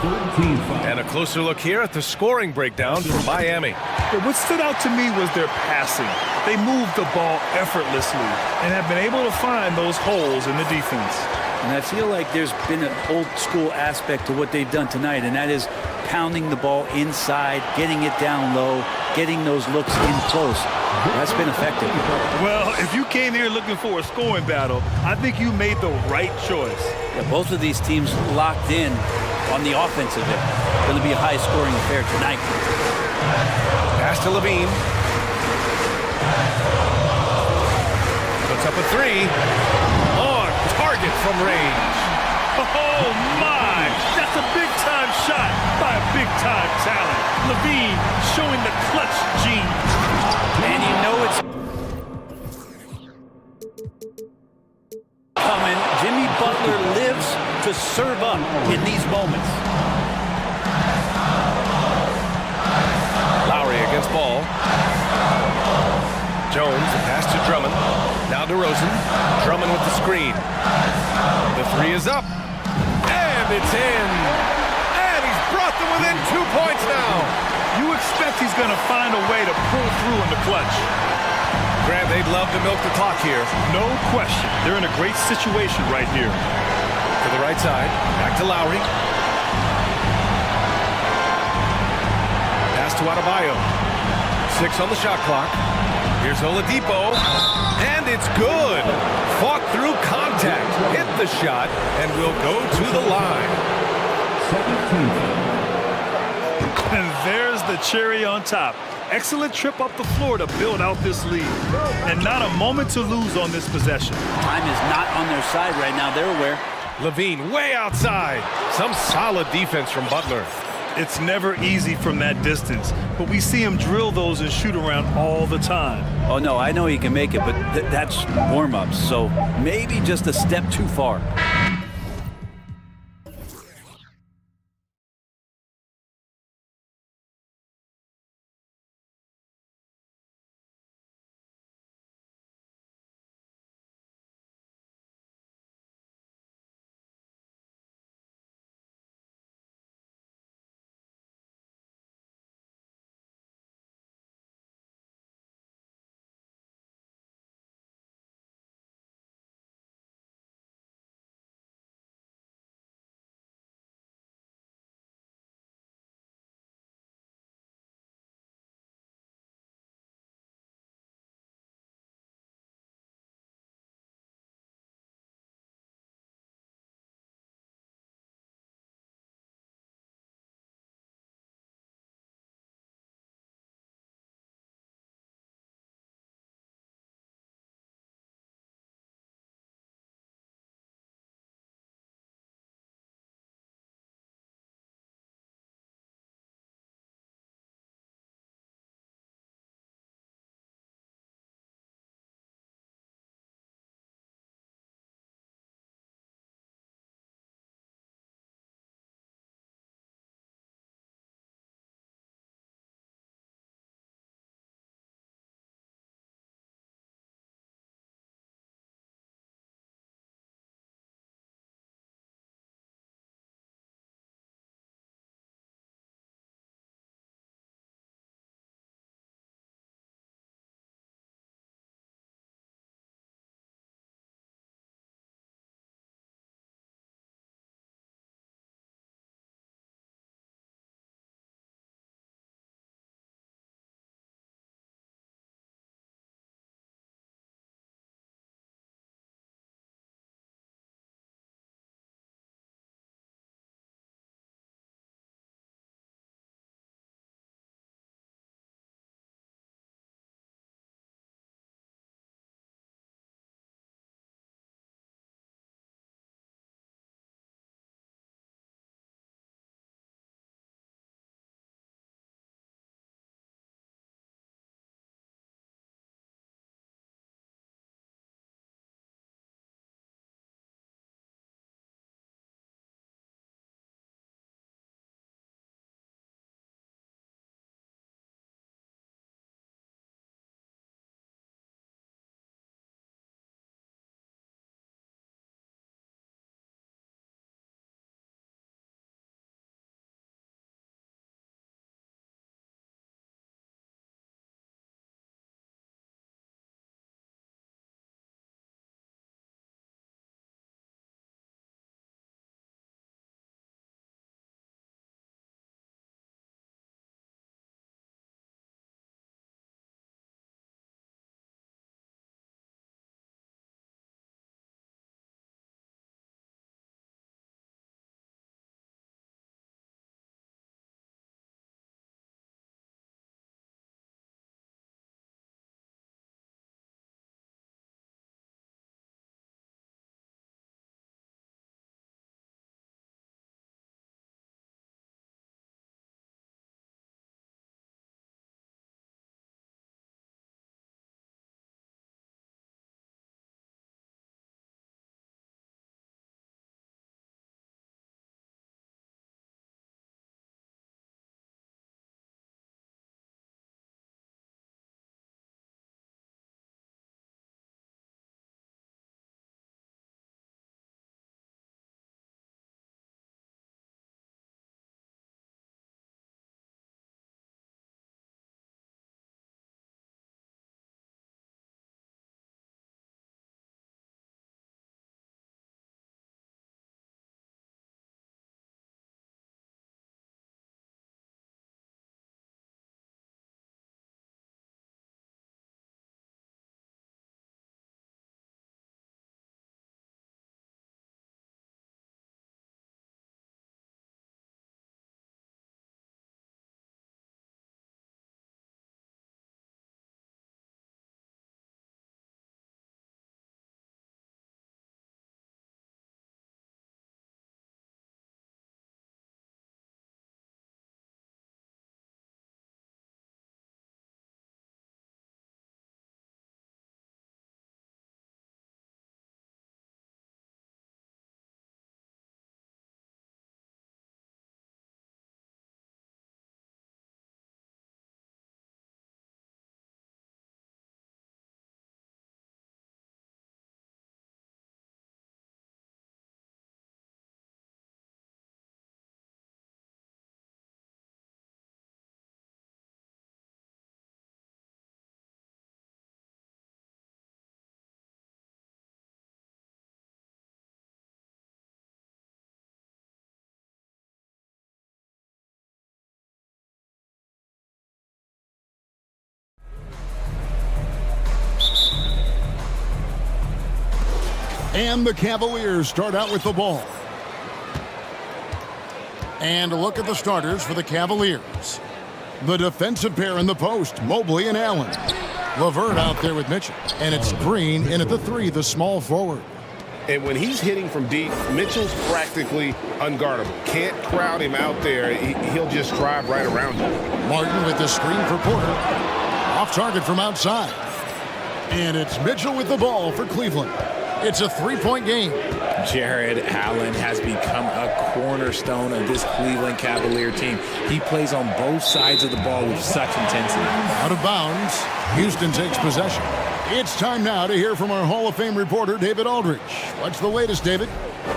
And a closer look here at the scoring breakdown for Miami. What stood out to me was their passing. They moved the ball effortlessly and have been able to find those holes in the defense. And I feel like there's been an old school aspect to what they've done tonight, and that is pounding the ball inside, getting it down low, getting those looks in close. That's been effective. Well, if you came here looking for a scoring battle, I think you made the right choice. Yeah, both of these teams locked in on the offensive end. Going to be a high-scoring affair tonight. Pass to Levine. Puts up a 3. On target from range. Oh, my! That's a big-time shot by a big-time talent. Levine showing the clutch gene. And you know it's coming. Jimmy Butler lives to serve up in these moments. Lowry against Ball. Jones, the pass to Drummond. Now DeRozan. Drummond with the screen. The 3 is up. And it's in. And he's brought them within 2 points now. You expect he's going to find a way to pull through in the clutch. Grant, they'd love to milk the clock here. No question. They're in a great situation right here. To the right side. Back to Lowry. Pass to Adebayo. 6 on the shot clock. Here's Oladipo. And it's good. Fought through contact. Hit the shot. And will go to the line. And there's the cherry on top. Excellent trip up the floor to build out this lead. And not a moment to lose on this possession. Time is not on their side right now. They're aware. Levine way outside. Some solid defense from Butler. It's never easy from that distance, but we see him drill those and shoot around all the time. Oh, no, I know he can make it, but that's warm-ups, so maybe just a step too far. And the Cavaliers start out with the ball. And a look at the starters for the Cavaliers. The defensive pair in the post, Mobley and Allen. LeVert out there with Mitchell. And it's Green in at the 3, the small forward. And when he's hitting from deep, Mitchell's practically unguardable. Can't crowd him out there. He'll just drive right around him. Martin with the screen for Porter. Off target from outside. And it's Mitchell with the ball for Cleveland. It's a 3-point game. Jared Allen has become a cornerstone of this Cleveland Cavalier team. He plays on both sides of the ball with such intensity. Out of bounds. Houston takes possession. It's time now to hear from our Hall of Fame reporter, David Aldridge. What's the latest, David?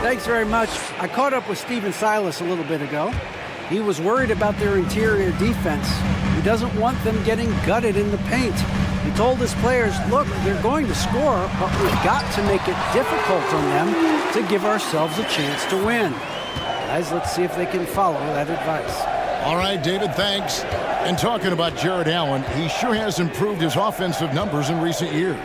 Thanks very much. I caught up with Stephen Silas a little bit ago. He was worried about their interior defense. He doesn't want them getting gutted in the paint. He told his players, look, they're going to score, but we've got to make it difficult on them to give ourselves a chance to win. Guys, let's see if they can follow that advice. All right, David, thanks. And talking about Jared Allen, he sure has improved his offensive numbers in recent years.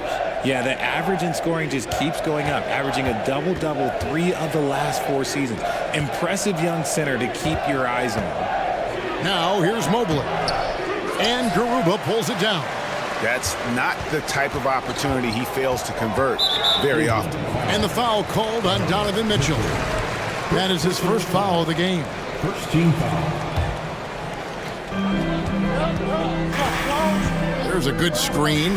Yeah, the average in scoring just keeps going up, averaging a double-double 3 of the last 4 seasons. Impressive young center to keep your eyes on. Now, here's Mobley. And Garuba pulls it down. That's not the type of opportunity he fails to convert very often. And the foul called on Donovan Mitchell. That is his first foul of the game. First team foul. There's a good screen.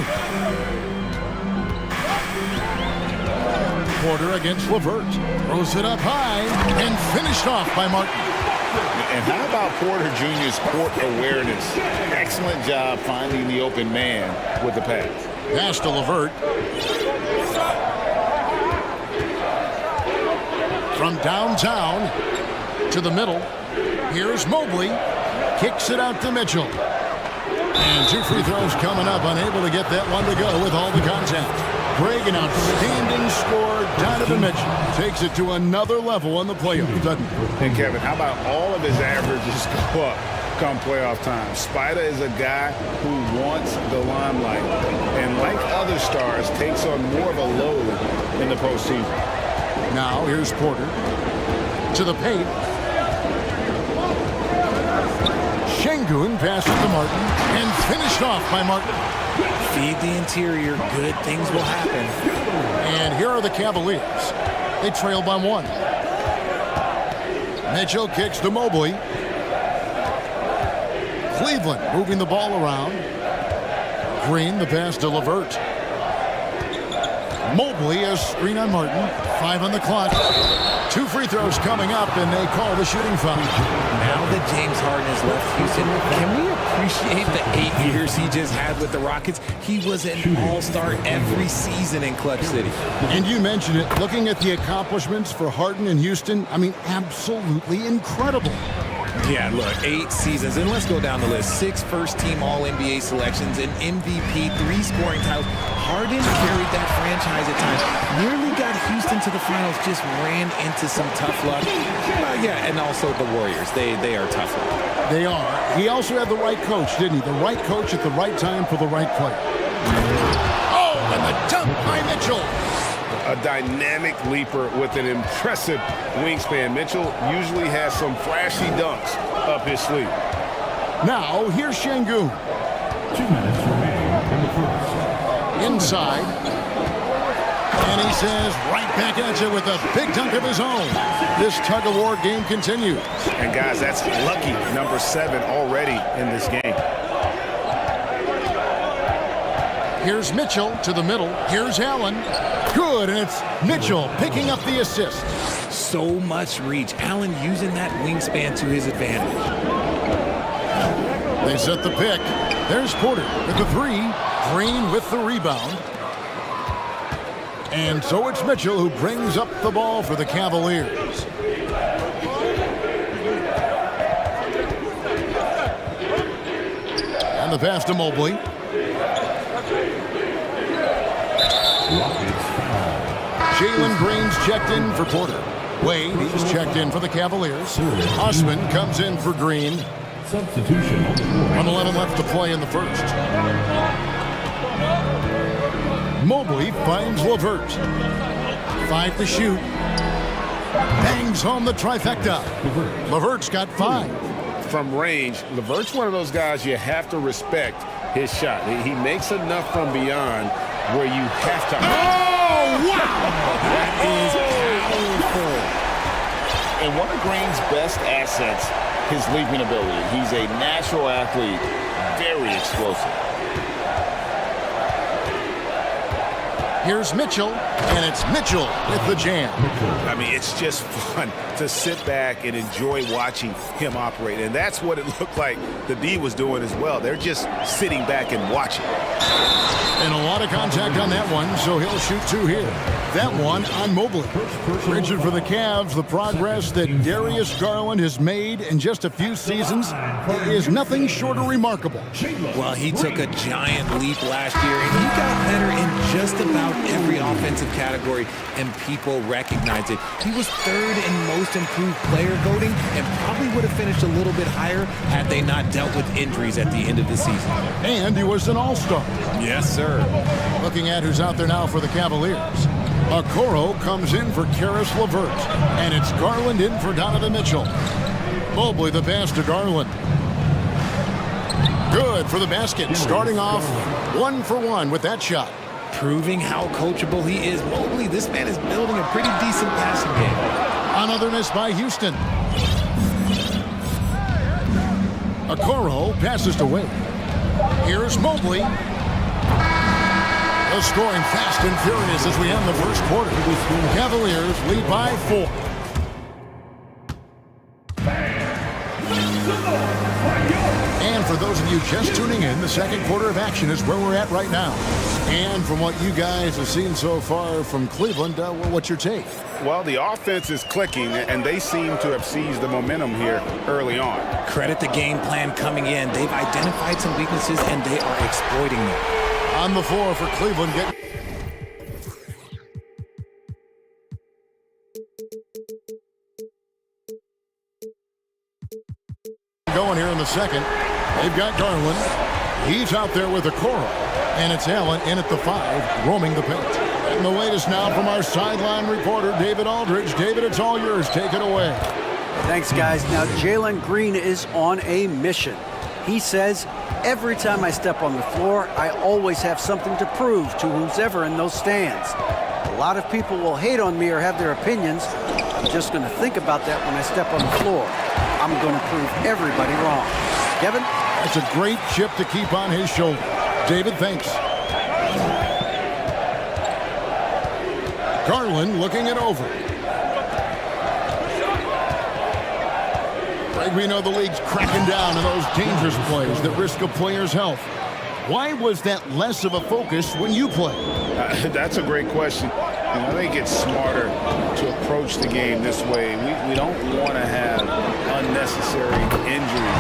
Porter against LeVert. Throws it up high and finished off by Martin. And how about Porter Jr.'s court awareness? Excellent job finding the open man with the pass. Pass to LeVert. From downtown to the middle. Here's Mobley. Kicks it out to Mitchell. And 2 free throws coming up. Unable to get that one to go with all the contact. Greg, an outstanding score. Donovan Mitchell takes it to another level in the playoffs, doesn't he? And Kevin, how about all of his averages go up come playoff time? Spider is a guy who wants the limelight. And like other stars, takes on more of a load in the postseason. Now, here's Porter. To the paint. Şengün passes to Martin and finished off by Martin. Feed the interior, good things will happen. And here are the Cavaliers. They trail by 1. Mitchell kicks to Mobley. Cleveland moving the ball around. Green, the pass to LeVert. Mobley, a screen on Martin. 5 on the clock. 2 free throws coming up, and they call the shooting foul. Now that James Harden has left Houston, can we appreciate the 8 years he just had with the Rockets? He was an all-star every season in Clutch City. And you mentioned it, looking at the accomplishments for Harden in Houston, I mean, absolutely incredible. Yeah, look, 8 seasons, and let's go down the list. 6 first-team All-NBA selections, an MVP, 3 scoring titles. Harden carried that franchise at times. Nearly got Houston to the finals, just ran into some tough luck. Yeah, and also the Warriors. They are tough luck. They are. He also had the right coach, didn't he? The right coach at the right time for the right player. Oh, and the dunk by Mitchell. A dynamic leaper with an impressive wingspan. Mitchell usually has some flashy dunks up his sleeve. Now, here's Şengün. 2 minutes remaining in the first. Inside. And he says right back at you with a big dunk of his own. This tug-of-war game continues. And, guys, that's lucky number 7 already in this game. Here's Mitchell to the middle. Here's Allen. Good, and it's Mitchell picking up the assist. So much reach. Allen using that wingspan to his advantage. They set the pick. There's Porter with the 3. Green with the rebound. And so it's Mitchell who brings up the ball for the Cavaliers. And the pass to Mobley. Jalen Green's checked in for Porter. Wade, he's checked in for the Cavaliers. Osman comes in for Green. Substitution on the board. 1:11 left to play in the first. Mobley finds LeVert. 5 to shoot. Bangs home the trifecta. Levert's got 5. From range, Levert's one of those guys you have to respect his shot. He makes enough from beyond where you have to... Oh, wow! That is powerful. And one of Green's best assets, his leaping ability. He's a natural athlete, very explosive. Here's Mitchell, and it's Mitchell with the jam. I mean, it's just fun to sit back and enjoy watching him operate. And that's what it looked like the D was doing as well. They're just sitting back and watching. And a lot of contact on that one, so he'll shoot 2 here. That one on Mobley. Rigid for the Cavs, the progress that Darius Garland has made in just a few seasons is nothing short of remarkable. Well, he took a giant leap last year, and he got better in just about every offensive category, and people recognize it. He was 3rd in most improved player voting and probably would have finished a little bit higher had they not dealt with injuries at the end of the season. And he was an all-star. Yes, sir. Looking at who's out there now for the Cavaliers. Okoro comes in for Karis LeVert, and it's Garland in for Donovan Mitchell. Mobley the pass to Garland. Good for the basket, starting off 1 for 1 with that shot. Proving how coachable he is. Mobley, this man is building a pretty decent passing game. Another miss by Houston. Okoro passes to Wade. Here's Mobley. The scoring fast and furious as we end the first quarter. Cavaliers lead by 4. And for those of you just tuning in, the second quarter of action is where we're at right now. And from what you guys have seen so far from Cleveland, what's your take? Well, the offense is clicking, and they seem to have seized the momentum here early on. Credit the game plan coming in. They've identified some weaknesses, and they are exploiting them. On the floor for Cleveland. Going here in the second. They've got Garland. He's out there with Okoro. And it's Allen in at the 5, roaming the paint. And the latest now from our sideline reporter, David Aldridge. David, it's all yours. Take it away. Thanks, guys. Now, Jalen Green is on a mission. He says, every time I step on the floor, I always have something to prove to who's ever in those stands. A lot of people will hate on me or have their opinions. I'm just going to think about that when I step on the floor. I'm going to prove everybody wrong. Kevin? That's a great chip to keep on his shoulder. David, thanks. Garland looking it over. We know the league's cracking down on those dangerous plays that risk a player's health. Why was that less of a focus when you play? That's a great question. I think it's smarter to approach the game this way. We don't want to have unnecessary injury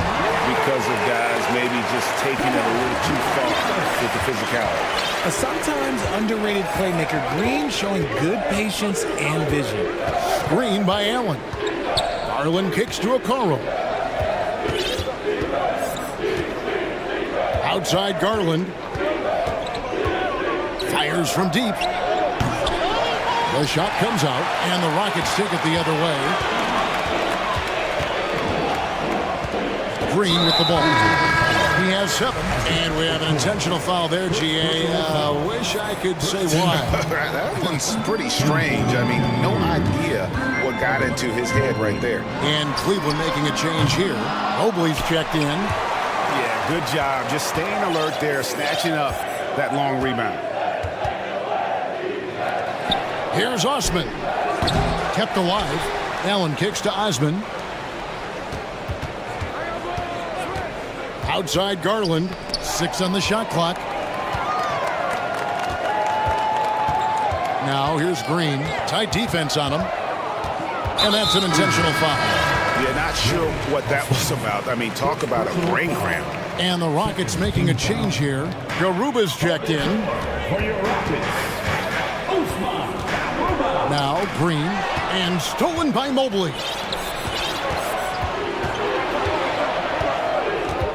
because of guys maybe just taking it a little too far with the physicality. A sometimes underrated playmaker, Green showing good patience and vision. Screen by Allen. Garland kicks to Okoro. Outside Garland. Fires from deep. The shot comes out, and the Rockets take it the other way. Green with the ball. He has 7, and we have an intentional foul there, GA. Wish I could say why. That one's pretty strange. I mean, no idea what got into his head right there. And Cleveland making a change here. Mobley's checked in. Yeah, good job. Just staying alert there, snatching up that long rebound. Here's Osman. Kept alive. Allen kicks to Osman. Outside Garland. 6 on the shot clock. Now here's Green. Tight defense on him. And that's an intentional foul. Yeah, not sure what that was about. I mean, talk about a brain cramp. And the Rockets making a change here. Garuba's checked in. For your Rockets, Now Green, and stolen by Mobley.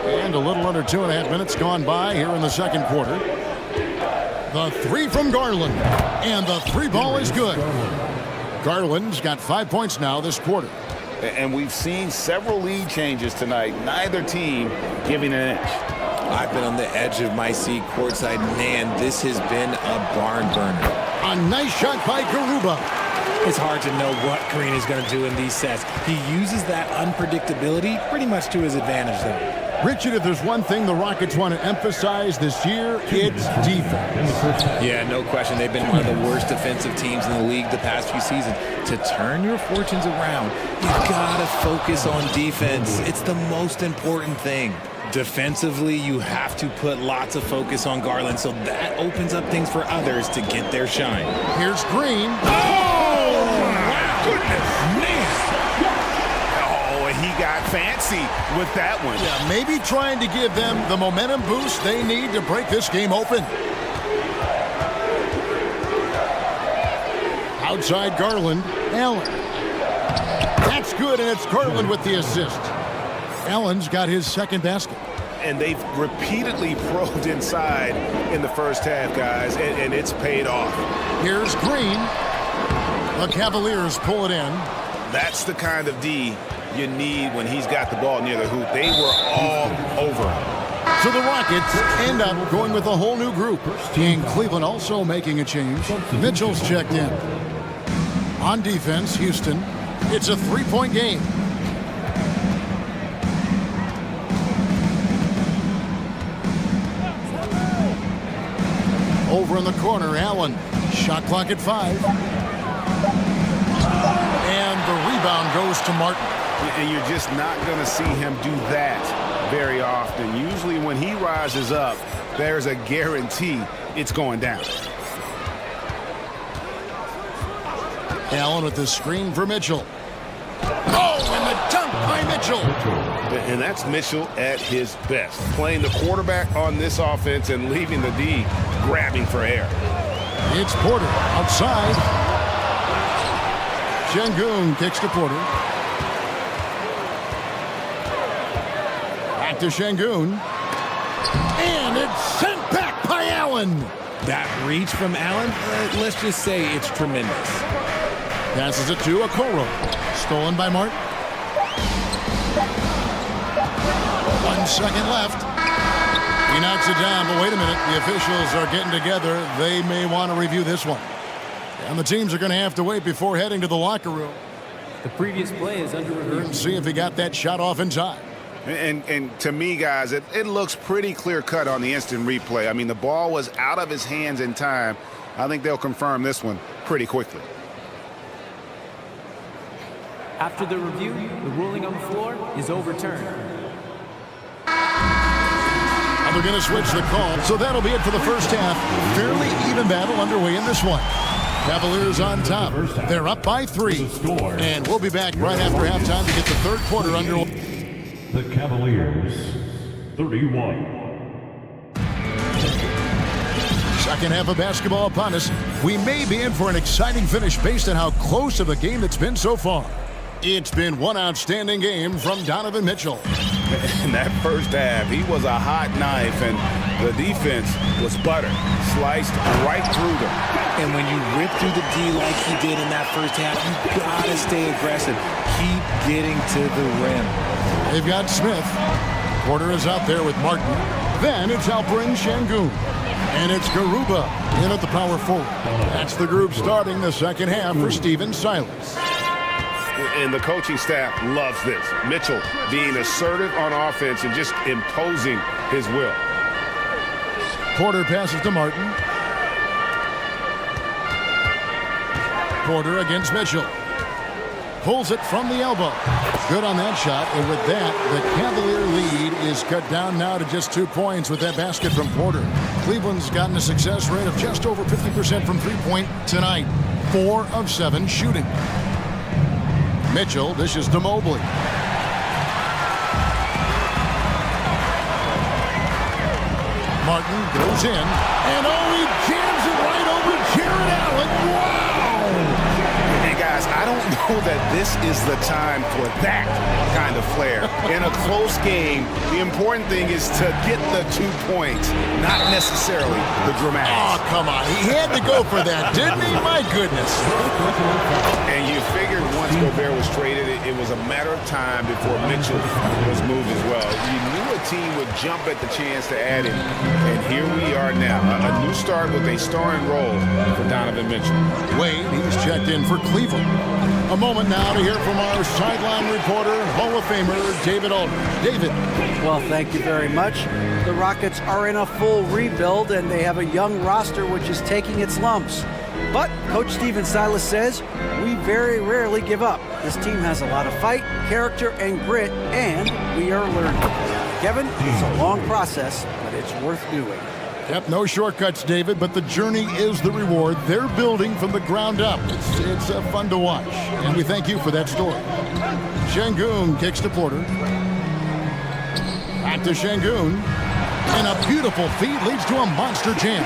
And a little under 2.5 minutes gone by here in the second quarter. The three from Garland. And the three ball is good. Garland's got 5 points now this quarter. And we've seen several lead changes tonight. Neither team giving an inch. I've been on the edge of my seat courtside. Man, this has been a barn burner. A nice shot by Garuba. It's hard to know what Green is going to do in these sets. He uses that unpredictability pretty much to his advantage, though. Richard, if there's one thing the Rockets want to emphasize this year, it's defense. Yeah, no question. They've been one of the worst defensive teams in the league the past few seasons. To turn your fortunes around, you've got to focus on defense. It's the most important thing. Defensively, you have to put lots of focus on Garland, so that opens up things for others to get their shine. Here's Green. Oh, my goodness. Man. Oh, and he got fancy with that one. Yeah, maybe trying to give them the momentum boost they need to break this game open. Outside Garland, Allen. That's good, and it's Garland with the assist. Allen's got his second basket. And they've repeatedly probed inside in the first half, guys, and it's paid off. Here's Green. The Cavaliers pull it in. That's the kind of D you need when he's got the ball near the hoop. They were all over him. So the Rockets end up going with a whole new group. And Cleveland also making a change. Mitchell's checked in. On defense, Houston. It's a three-point game. Over in the corner, Allen. Shot clock at 5. And the rebound goes to Martin. And you're just not going to see him do that very often. Usually when he rises up, there's a guarantee it's going down. Allen with the screen for Mitchell. Oh, and the dunk by Mitchell. And that's Mitchell at his best. Playing the quarterback on this offense and leaving the D grabbing for air. It's Porter outside. Şengün kicks to Porter. Back to Şengün. And it's sent back by Allen. That reach from Allen, let's just say it's tremendous. Passes it to Okoro. Stolen by Martin. 1 second left. He knocks it down, but wait a minute. The officials are getting together. They may want to review this one. And the teams are going to have to wait before heading to the locker room. The previous play is under review. And see if he got that shot off in time. And to me, guys, it looks pretty clear-cut on the instant replay. I mean, the ball was out of his hands in time. I think they'll confirm this one pretty quickly. After the review, the ruling on the floor is overturned. And they're going to switch the call. So that'll be it for the first half. Fairly even battle underway in this one. Cavaliers on top. They're up by 3. And we'll be back right after halftime to get the third quarter underway. The Cavaliers, 31. Second half of basketball upon us. We may be in for an exciting finish based on how close of a game it's been so far. It's been one outstanding game from Donovan Mitchell. In that first half, he was a hot knife, and the defense was butter, sliced right through them. And when you rip through the D like he did in that first half, you gotta stay aggressive. Keep getting to the rim. They've got Smith. Porter is out there with Martin. Then it's Alperen Şengün. And it's Garuba in at the power forward. That's the group starting the second half for Stephen Silas. And the coaching staff loves this. Mitchell being assertive on offense and just imposing his will. Porter passes to Martin. Porter against Mitchell. Pulls it from the elbow. Good on that shot. And with that, the Cavalier lead is cut down now to just 2 points with that basket from Porter. Cleveland's gotten a success rate of just over 50% from three-point tonight. 4 of 7 shooting. Mitchell dishes to Mobley. Martin goes in. And he jams it right over Jared Allen. Wow! Hey, guys, I don't know know that this is the time for that kind of flair. In a close game, the important thing is to get the 2 points, not necessarily the dramatics. Oh, come on. He had to go for that, didn't he? My goodness. And you figured once Gobert was traded, it was a matter of time before Mitchell was moved as well. You knew a team would jump at the chance to add him, and here we are now. A new start with a starring role for Donovan Mitchell. Wade, he's checked in for Cleveland. A moment now to hear from our sideline reporter, Hall of Famer David Aldridge. David. Well, thank you very much. The Rockets are in a full rebuild, and they have a young roster which is taking its lumps. But Coach Stephen Silas says, we very rarely give up. This team has a lot of fight, character, and grit, and we are learning. Kevin, it's a long process, but it's worth doing. Yep, no shortcuts, David, but the journey is the reward. They're building from the ground up. It's fun to watch, and we thank you for that story. Şengün kicks to Porter. Back to Şengün. And a beautiful feed leads to a monster jam.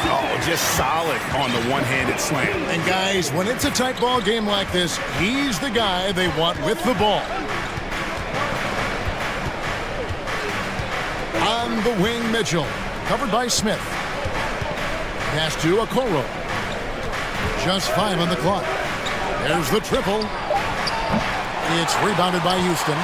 Oh, just solid on the one-handed slam. And guys, when it's a tight ball game like this, he's the guy they want with the ball. On the wing, Mitchell. Covered by Smith. Pass to Okoro. Just 5 on the clock. There's the triple. It's rebounded by Houston.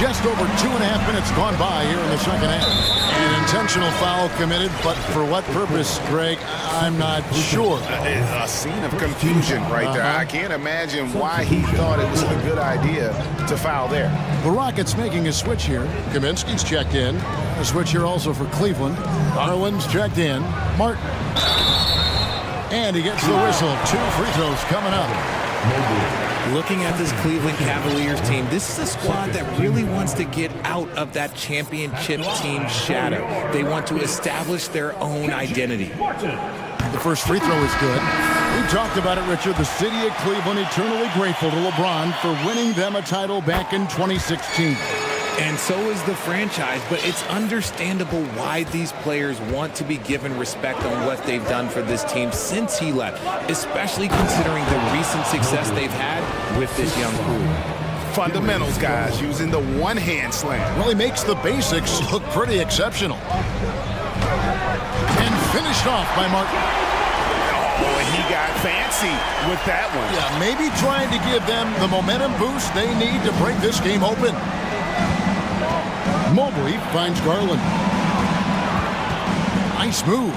Just over 2.5 minutes gone by here in the second half. An intentional foul committed, but for what purpose, Greg, I'm not sure. A scene of confusion right there. I can't imagine why he thought it was a good idea to foul there. The Rockets making a switch here. Kaminsky's checked in. A switch here also for Cleveland. Garland's checked in. Martin. And he gets the whistle. 2 free throws coming up. Looking at this Cleveland Cavaliers team, this is a squad that really wants to get out of that championship team shadow. They want to establish their own identity. The first free throw is good. We talked about it, Richard. The city of Cleveland eternally grateful to LeBron for winning them a title back in 2016. And so is the franchise, but it's understandable why these players want to be given respect on what they've done for this team since he left, especially considering the recent success they've had with this young crew. Fundamentals, guys, using the one-hand slam. Really makes the basics look pretty exceptional. And finished off by Martin. Oh, and he got fancy with that one. Yeah, maybe trying to give them the momentum boost they need to break this game open. Mobley finds Garland. Nice move.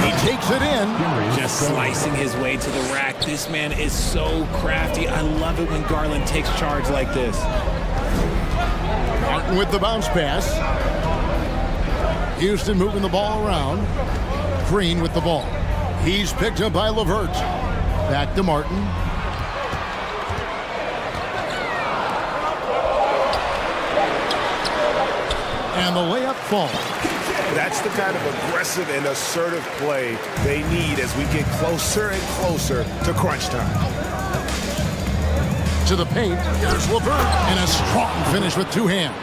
He takes it in. Just slicing his way to the rack. This man is so crafty. I love it when Garland takes charge like this. Martin with the bounce pass. Houston moving the ball around. Green with the ball. He's picked up by LeVert. Back to Martin. And the layup falls. That's the kind of aggressive and assertive play they need as we get closer and closer to crunch time. To the paint, there's LeVert, and a strong finish with 2 hands.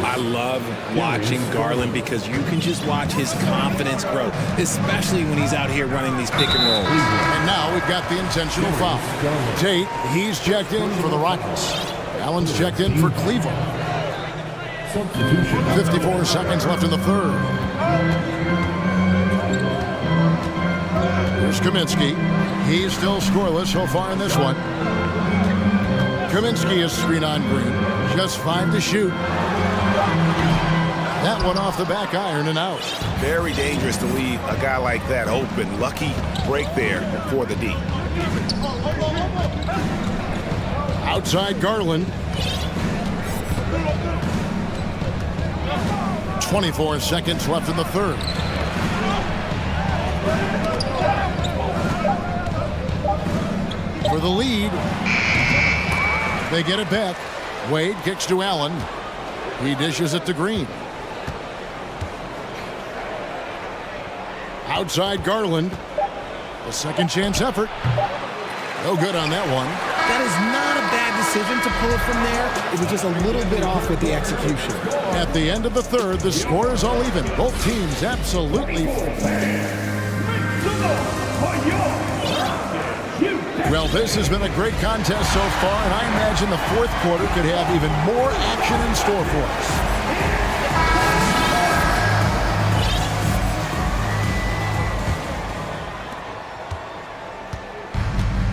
I love watching Garland because you can just watch his confidence grow, especially when he's out here running these pick and rolls. And now we've got the intentional foul. Tate, he's checked in for the Rockets. Allen's checked in for Cleveland. 54 seconds left in the third. Here's Kaminsky. He's still scoreless so far in this one. Kaminsky is screen on Green. Just 5 to shoot. That one off the back iron and out. Very dangerous to leave a guy like that open. Lucky break there for the D. Outside Garland. 24 seconds left in the third. For the lead. They get it back. Wade kicks to Allen. He dishes it to Green. Outside Garland. A second chance effort. No good on that one. That is not a bad decision to pull it from there. It was just a little bit off with the execution. At the end of the third, the score is all even. Both teams absolutely. Well, this has been a great contest so far, and I imagine the fourth quarter could have even more action in store for us.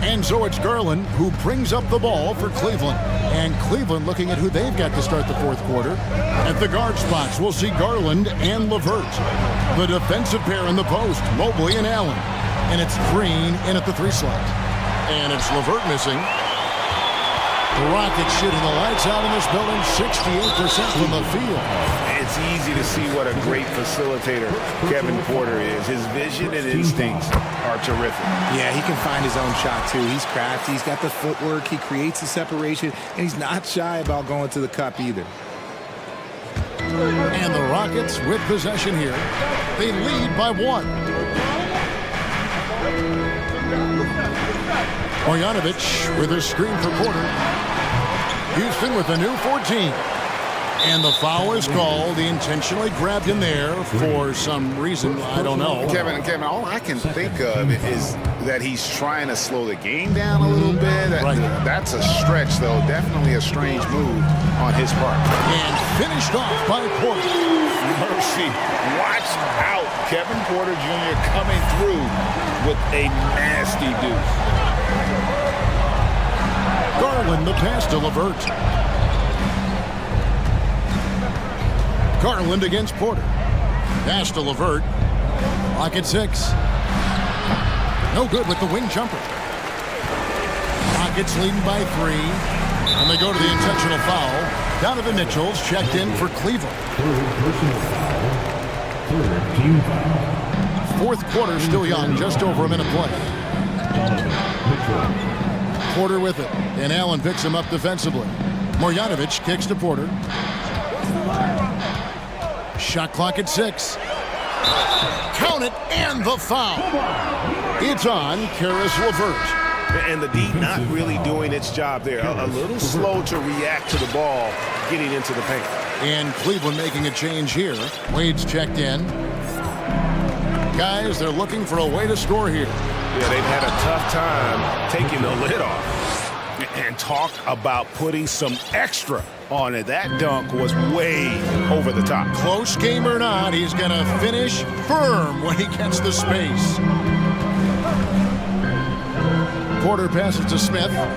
And so it's Garland who brings up the ball for Cleveland. And Cleveland looking at who they've got to start the fourth quarter. At the guard spots, we'll see Garland and LeVert. The defensive pair in the post, Mobley and Allen. And it's Green in at the 3 slot. And it's LeVert missing. The Rockets shooting the lights out in this building, 68% from the field. It's easy to see what a great facilitator Kevin Porter is. His vision and instincts are terrific. Yeah, he can find his own shot, too. He's crafty. He's got the footwork. He creates the separation, and he's not shy about going to the cup either. And the Rockets with possession here. They lead by 1. Marjanovic with a screen for Porter. Houston with a new 14. And the foul is called. He intentionally grabbed him there for some reason. I don't know. Kevin, all I can think of is that he's trying to slow the game down a little bit. That's a stretch, though. Definitely a strange move on his part. And finished off by Porter. Mercy. Watch out. Kevin Porter Jr. coming through with a nasty deuce. Garland the pass to LeVert. Garland against Porter. Pass to LeVert. Lock at 6. No good with the wing jumper. Rockets leading by 3. And they go to the intentional foul. Donovan Mitchell's checked in for Cleveland. Fourth quarter still young, just over a minute play. Porter with it. And Allen picks him up defensively. Marjanovic kicks to Porter. Shot clock at 6. Count it, and the foul. It's on Caris LeVert. And the D not really doing its job there. A little slow to react to the ball getting into the paint. And Cleveland making a change here. Wade's checked in. Guys, they're looking for a way to score here. Yeah, they've had a tough time taking the lid off. And talk about putting some extra on it. That dunk was way over the top. Close game or not, he's going to finish firm when he gets the space. Porter passes to Smith. And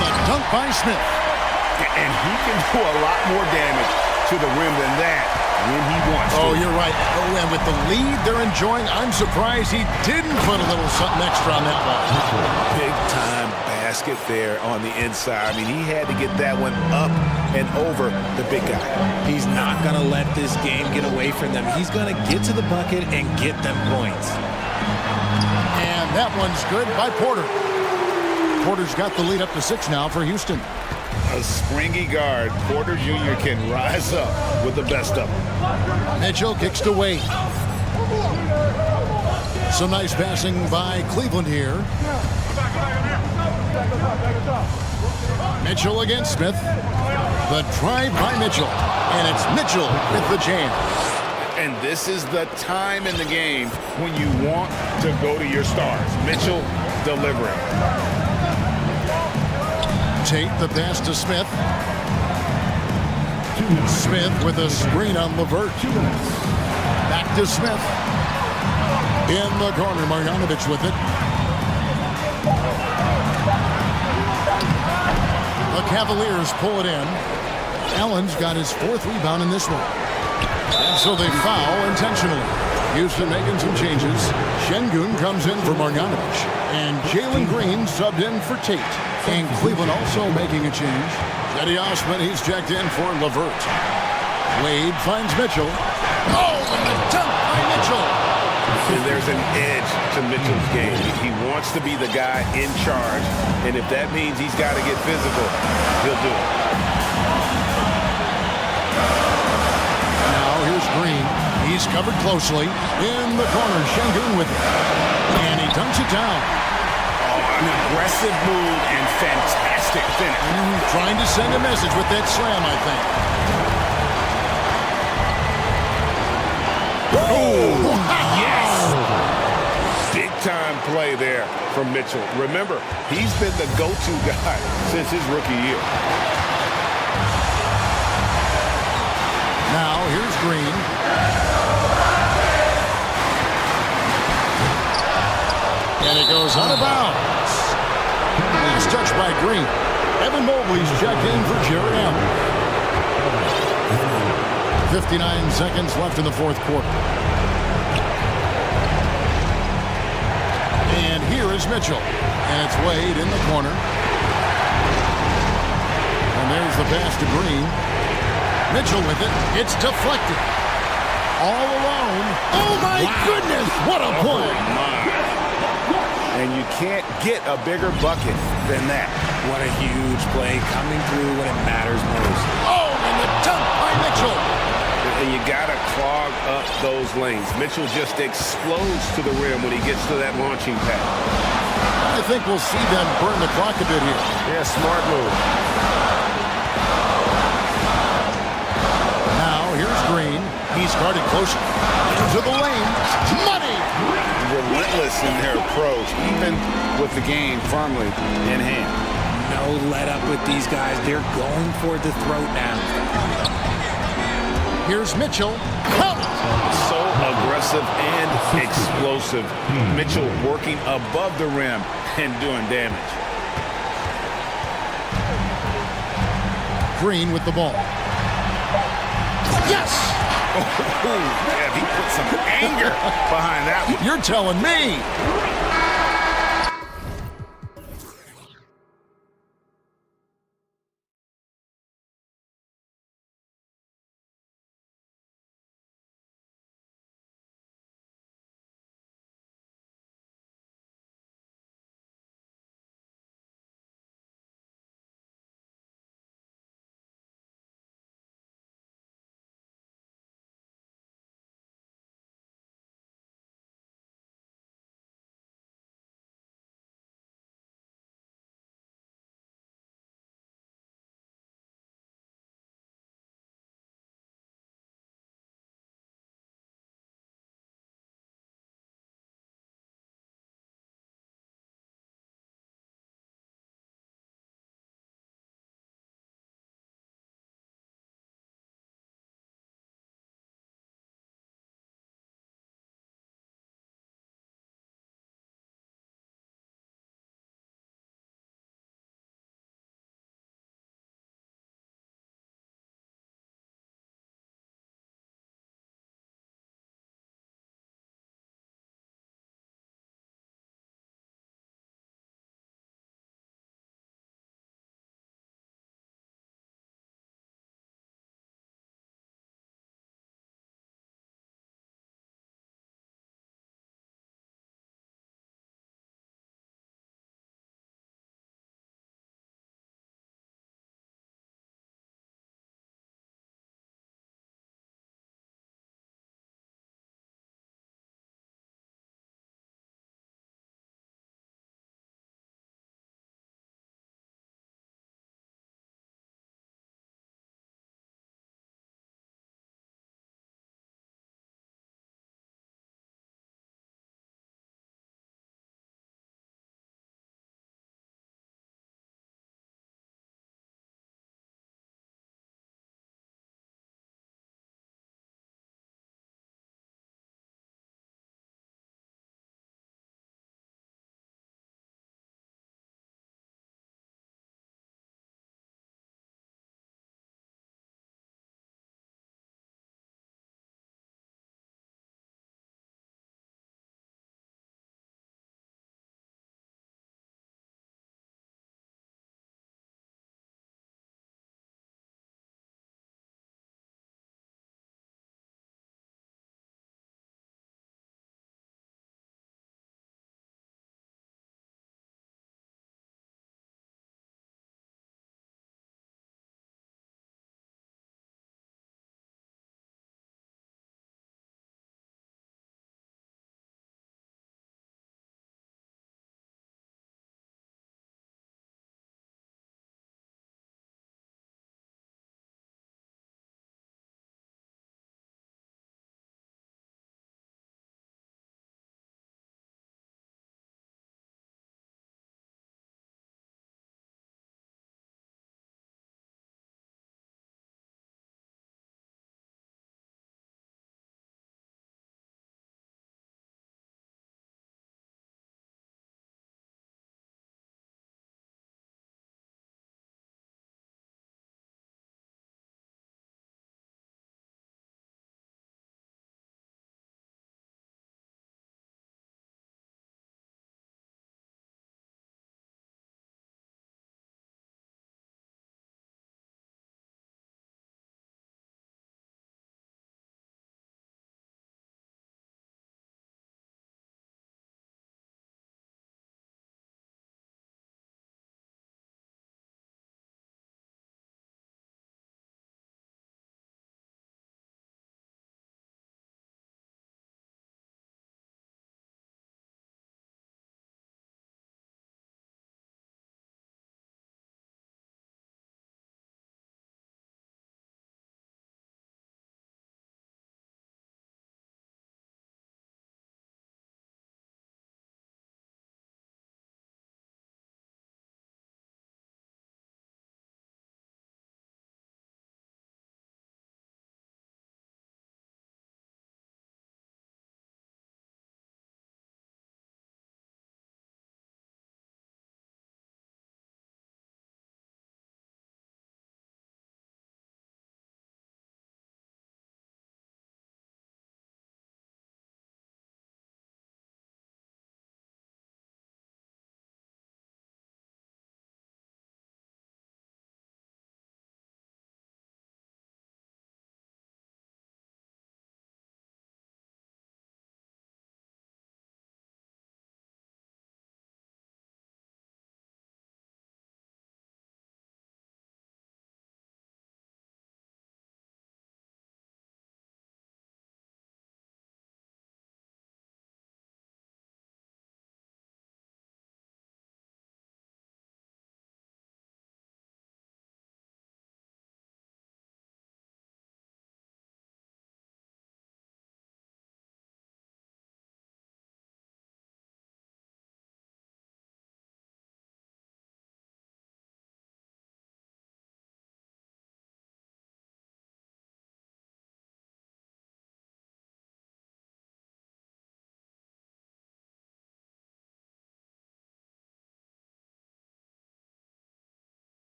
the dunk by Smith. And he can do a lot more damage to the rim than that when he wants to. Oh, you're right. Oh, and with the lead they're enjoying, I'm surprised he didn't put a little something extra on that one. Big time basket there on the inside. I mean, he had to get that one up and over the big guy. He's not going to let this game get away from them. He's going to get to the bucket and get them points. And that one's good by Porter. Porter's got the lead up to 6 now for Houston. A springy guard, Porter Jr. can rise up with the best of them. Mitchell kicks to Wade. Some nice passing by Cleveland here. Mitchell against Smith. The drive by Mitchell. And it's Mitchell with the jam. And this is the time in the game when you want to go to your stars. Mitchell delivering. Tate the pass to Smith. Smith with a screen on LeVert. Back to Smith. In the corner, Marjanovic with it. The Cavaliers pull it in. Allen's got his 4th rebound in this one. And so they foul intentionally. Houston making some changes. Şengün comes in for Marjanovic. And Jalen Green subbed in for Tate. And Cleveland also making a change. Cedi Osman, he's checked in for LeVert. Wade finds Mitchell. Oh, and the dunk by Mitchell. And there's an edge to Mitchell's game. He wants to be the guy in charge. And if that means he's got to get physical, he'll do it. Now here's Green. He's covered closely. In the corner, Şengün with it. And he dunks it down. An aggressive move and fantastic finish. Trying to send a message with that slam, I think. play there from Mitchell. Remember, he's been the go-to guy since his rookie year. Now, here's Green. And it goes out of bounds. Last touch by Green. Evan Mobley's checked in for Jared Allen. 59 seconds left in the fourth quarter. And here is Mitchell. And it's Wade in the corner. And there's the pass to Green. Mitchell with it. It's deflected. All alone. Oh, my goodness. What a play. And you can't get a bigger bucket than that. What a huge play coming through when it matters most. Oh, and the dunk by Mitchell. And you got to clog up those lanes. Mitchell just explodes to the rim when he gets to that launching pad. I think we'll see them burn the clock a bit here. Yeah, smart move. Now, here's Green. He's guarded closer. Into the lane. Money! Relentless in their approach, even with the game firmly in hand. No let up with these guys. They're going for the throat now. Here's Mitchell. So aggressive and explosive. Mitchell working above the rim and doing damage. Green with the ball. Yes! Oh, yeah, he put some anger behind that one. You're telling me.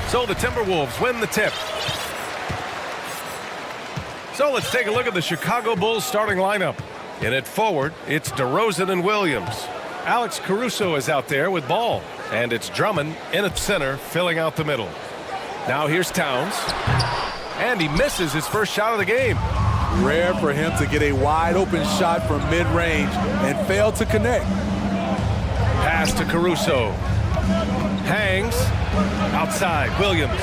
So the Timberwolves win the tip. So let's take a look at the Chicago Bulls starting lineup. In it forward, it's DeRozan and Williams. Alex Caruso is out there with ball. And it's Drummond in at center, filling out the middle. Now here's Towns. And he misses his first shot of the game. Rare for him to get a wide open shot from mid-range and fail to connect. Pass to Caruso. Hangs. Outside, Williams.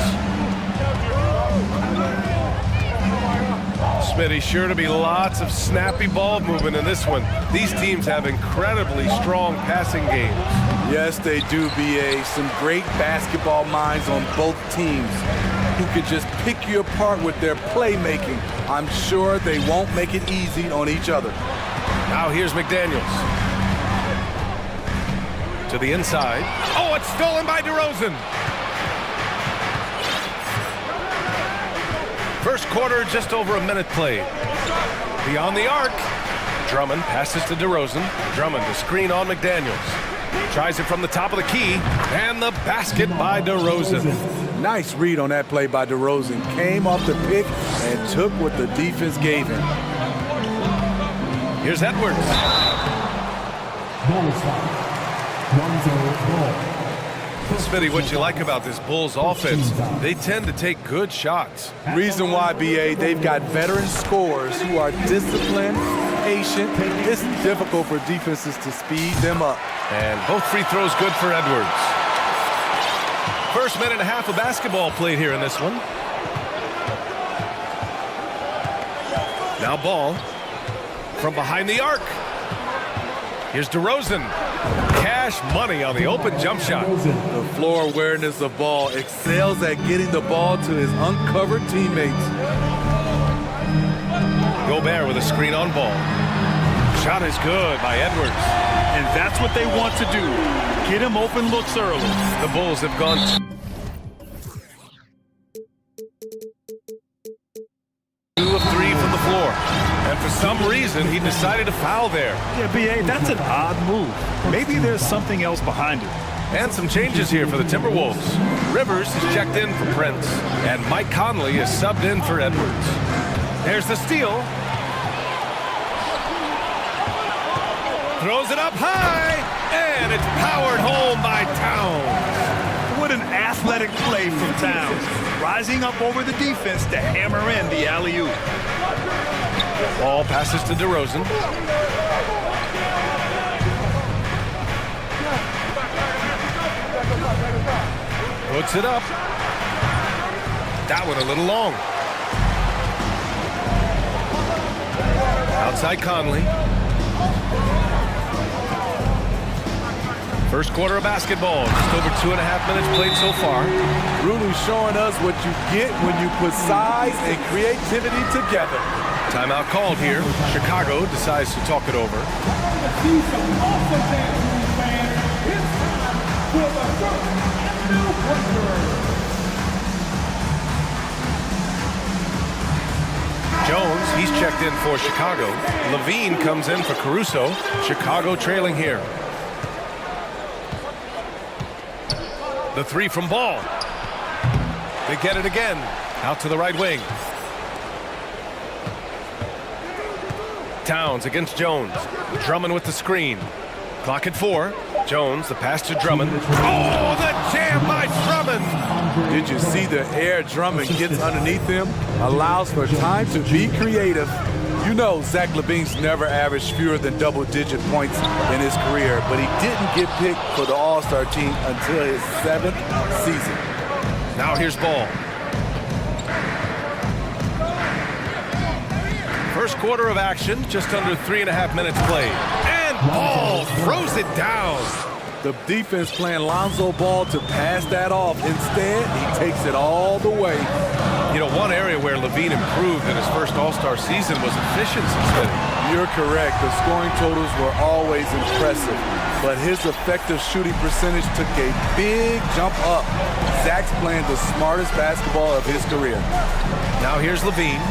Smitty, sure to be lots of snappy ball movement in this one. These teams have incredibly strong passing games. Yes, they do, B.A. Some great basketball minds on both teams who could just pick you apart with their playmaking. I'm sure they won't make it easy on each other. Now here's McDaniels. To the inside. Oh, it's stolen by DeRozan. First quarter, just over a minute played. Beyond the arc. Drummond passes to DeRozan. Drummond to screen on McDaniels. Tries it from the top of the key. And the basket by DeRozan. Nice read on that play by DeRozan. Came off the pick and took what the defense gave him. Here's Edwards. Smitty, what you like about this Bulls offense, they tend to take good shots. Reason why, B.A., they've got veteran scorers who are disciplined, patient. It's difficult for defenses to speed them up. And both free throws good for Edwards. First minute and a half of basketball played here in this one. Now ball from behind the arc. Here's DeRozan. Cash money on the open jump shot. The floor awareness of ball, excels at getting the ball to his uncovered teammates. Gobert with a screen on ball. Shot is good by Edwards. And that's what they want to do. Get him open looks early. The Bulls have gone 2 of 3 from the floor. And for some reason, he decided to foul there. Yeah, B.A., that's an odd move. Maybe there's something else behind it. And some changes here for the Timberwolves. Rivers is checked in for Prince. And Mike Conley is subbed in for Edwards. There's the steal. Throws it up high. And it's powered home by Towns. What an athletic play from Towns. Rising up over the defense to hammer in the alley-oop. Ball passes to DeRozan. Puts it up. That one a little long. Outside Conley. First quarter of basketball. Just over 2.5 minutes played so far. Really showing us what you get when you put size and creativity together. Timeout called here. Chicago decides to talk it over. Jones, he's checked in for Chicago. Levine comes in for Caruso. Chicago trailing here. The three from Ball. They get it again. Out to the right wing. Towns against Jones. Drummond with the screen. Clock at 4. Jones, the pass to Drummond. Oh, the jam by Drummond! Did you see the air Drummond gets underneath him? Allows for time to be creative. You know Zach LaVine's never averaged fewer than double-digit points in his career, but he didn't get picked for the All-Star team until his 7th season. Now here's Ball. First quarter of action, just under 3.5 minutes played. And Ball throws it down. The defense playing Lonzo Ball to pass that off. Instead, he takes it all the way. You know, one area where Levine improved in his first All-Star season was efficiency. You're correct. The scoring totals were always impressive, but his effective shooting percentage took a big jump up. Zach's playing the smartest basketball of his career. Now here's Levine.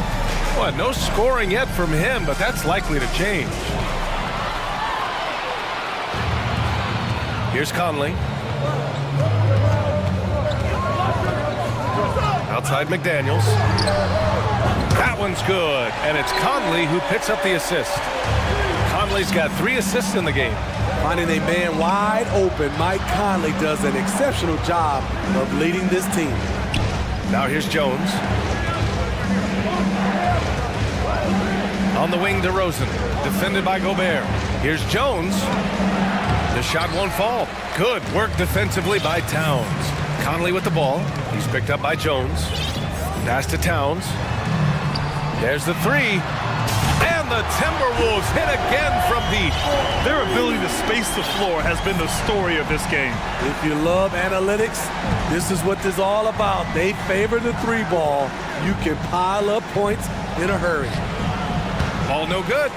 Well, no scoring yet from him, but that's likely to change. Here's Conley. Outside McDaniels. That one's good, and it's Conley who picks up the assist. Conley's got 3 assists in the game. Finding a man wide open, Mike Conley does an exceptional job of leading this team. Now here's Jones. On the wing, DeRozan, defended by Gobert. Here's Jones. The shot won't fall. Good work defensively by Towns. Conley with the ball. He's picked up by Jones. Pass to Towns. There's the 3. And the Timberwolves hit again from deep. Their ability to space the floor has been the story of this game. If you love analytics, this is what this is all about. They favor the 3 ball. You can pile up points in a hurry. Ball no good.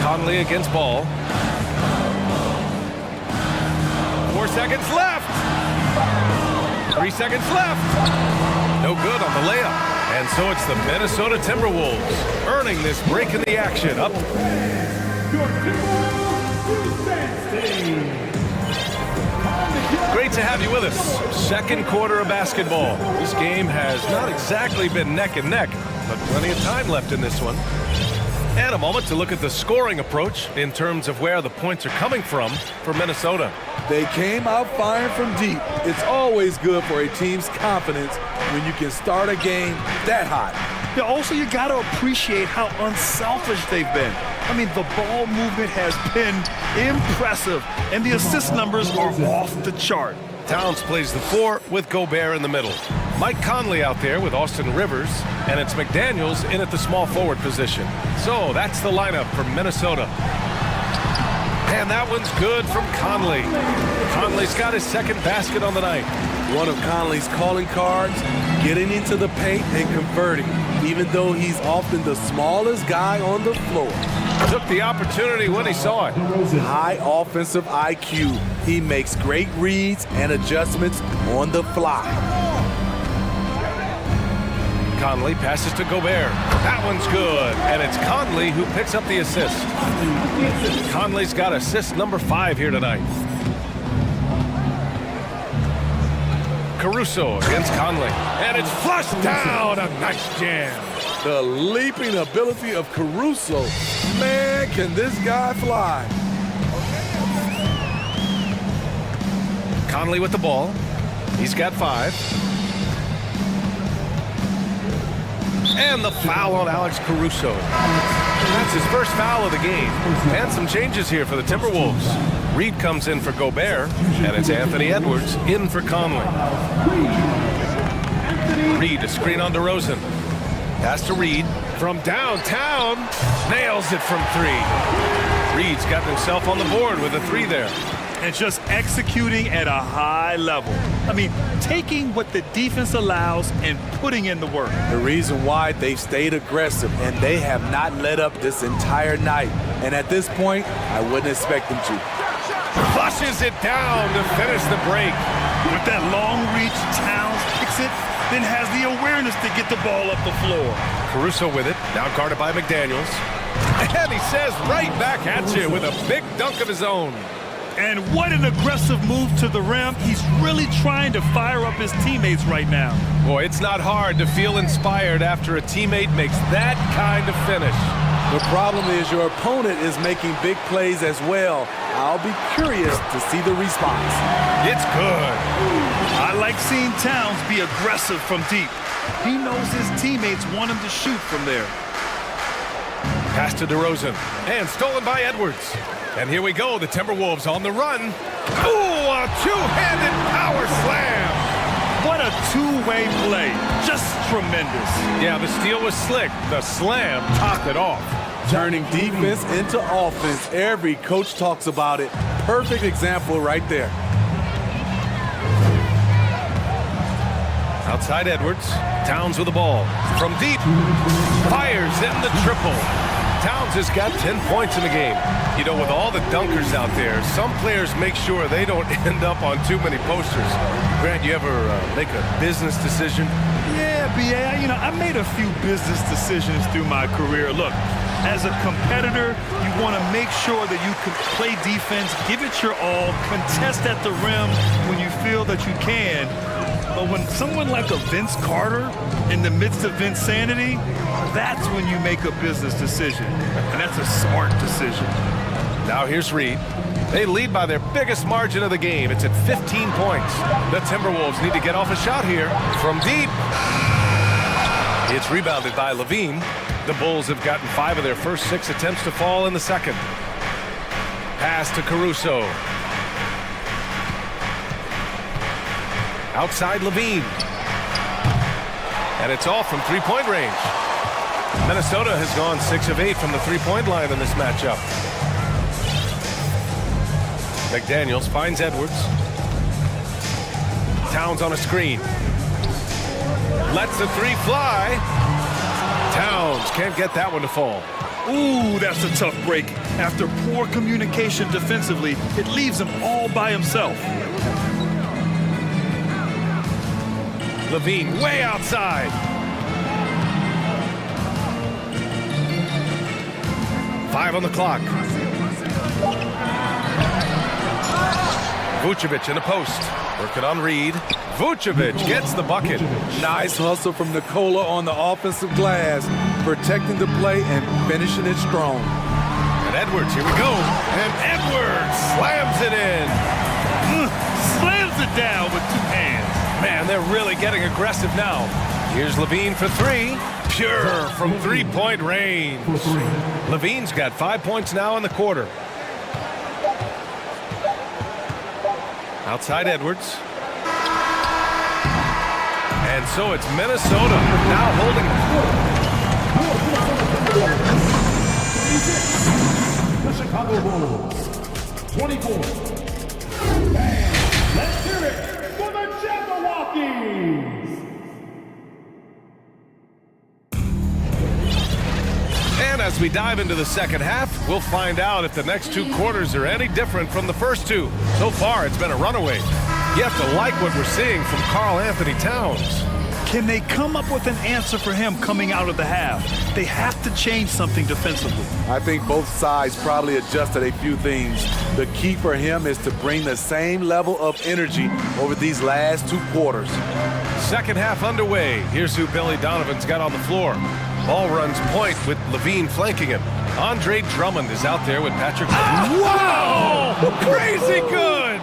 Conley against Ball. 4 seconds left. 3 seconds left. No good on the layup. And so it's the Minnesota Timberwolves earning this break in the action. Up. Great to have you with us. Second quarter of basketball. This game has not exactly been neck and neck, but plenty of time left in this one. And a moment to look at the scoring approach in terms of where the points are coming from for Minnesota. They came out firing from deep. It's always good for a team's confidence when you can start a game that hot. Yeah, also, you got to appreciate how unselfish they've been. I mean, the ball movement has been impressive, and the assist numbers are off the chart. Towns plays the 4 with Gobert in the middle. Mike Conley out there with Austin Rivers, and it's McDaniels in at the small forward position. So that's the lineup for Minnesota. And that one's good from Conley. Conley's got his second basket on the night. One of Conley's calling cards, getting into the paint and converting, even though he's often the smallest guy on the floor. Took the opportunity when he saw it. High offensive IQ. He makes great reads and adjustments on the fly. Conley passes to Gobert. That one's good, and it's Conley who picks up the assist. Conley's got assist number 5 here tonight. Caruso against Conley, and it's flushed down. A nice jam. The leaping ability of Caruso. Man, can this guy fly. Conley with the ball. He's got 5. And the foul on Alex Caruso. That's his first foul of the game. And some changes here for the Timberwolves. Reed comes in for Gobert, and it's Anthony Edwards in for Conley. Reed, a screen on DeRozan. Pass to Reed from downtown. Nails it from 3. Reed's gotten himself on the board with a 3 there. And just executing at a high level. I mean, taking what the defense allows and putting in the work. The reason why they've stayed aggressive and they have not let up this entire night. And at this point, I wouldn't expect them to. Flushes it down to finish the break. With that long reach, Towns picks it, then has the awareness to get the ball up the floor. Caruso with it, now guarded by McDaniels. And he says right back at you with a big dunk of his own. And what an aggressive move to the rim. He's really trying to fire up his teammates right now. Boy, it's not hard to feel inspired after a teammate makes that kind of finish. The problem is your opponent is making big plays as well. I'll be curious to see the response. It's good. I like seeing Towns be aggressive from deep. He knows his teammates want him to shoot from there. Pass to DeRozan, and stolen by Edwards. And here we go, the Timberwolves on the run. Ooh, a two-handed power slam. What a two-way play. Just tremendous. Yeah, the steal was slick. The slam topped it off. Turning defense into offense. Every coach talks about it. Perfect example right there. Outside Edwards. Towns with the ball. From deep. Fires in the triple. Towns has got 10 points in the game. You know, with all the dunkers out there, some players make sure they don't end up on too many posters. Grant, you ever make a business decision? Yeah, B.A., I made a few business decisions through my career. Look, As a competitor, you want to make sure that you can play defense, give it your all, contest at the rim when you feel that you can. But when someone like a Vince Carter in the midst of Vinsanity, that's when you make a business decision. And that's a smart decision. Now here's Reed. They lead by their biggest margin of the game. It's at 15 points. The Timberwolves need to get off a shot here from deep. It's rebounded by Levine. The Bulls have gotten 5 of their first 6 attempts to fall in the second. Pass to Caruso. Outside Levine. And it's off from three-point range. Minnesota has gone 6 of 8 from the three-point line in this matchup. McDaniels finds Edwards. Towns on a screen. Lets the three fly. Towns can't get that one to fall. Ooh, that's a tough break. After poor communication defensively, it leaves him all by himself. Levine way outside. Five on the clock. Vucevic in the post. Working on Reed. Vucevic gets the bucket. Nice hustle from Nikola on the offensive glass, protecting the play and finishing it strong. And Edwards, here we go. And Edwards slams it in. Slams it down with 2 hands. Man, they're really getting aggressive now. Here's Levine for 3. Pure from three-point range. Levine's got 5 points now in the quarter. Outside Edwards. And so it's Minnesota now holding. The Chicago Bulls, 24. And let's hear it for the Jabberwockies. And as we dive into the second half, we'll find out if the next 2 quarters are any different from the first 2. So far, it's been a runaway. You have to like what we're seeing from Karl Anthony Towns. Can they come up with an answer for him coming out of the half? They have to change something defensively. I think both sides probably adjusted a few things. The key for him is to bring the same level of energy over these last 2 quarters. Second half underway. Here's who Billy Donovan's got on the floor. Ball runs point with Levine flanking him. Andre Drummond is out there with Patrick. Wow! Crazy good!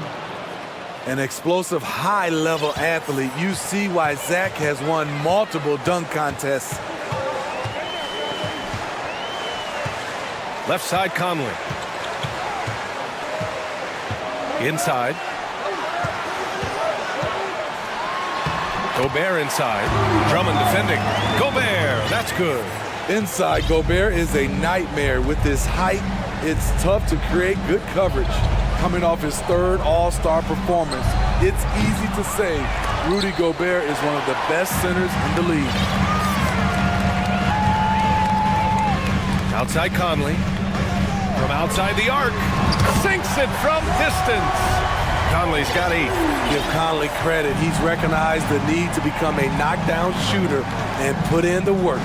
An explosive, high-level athlete. You see why Zach has won multiple dunk contests. Left side, Conley. Inside. Gobert inside. Drummond defending. Gobert, that's good. Inside, Gobert is a nightmare. With his height, it's tough to create good coverage. Coming off his 3rd All-Star performance, it's easy to say Rudy Gobert is one of the best centers in the league. Outside Conley. From outside the arc. Sinks it from distance. Conley's got 8. Give Conley credit. He's recognized the need to become a knockdown shooter and put in the work.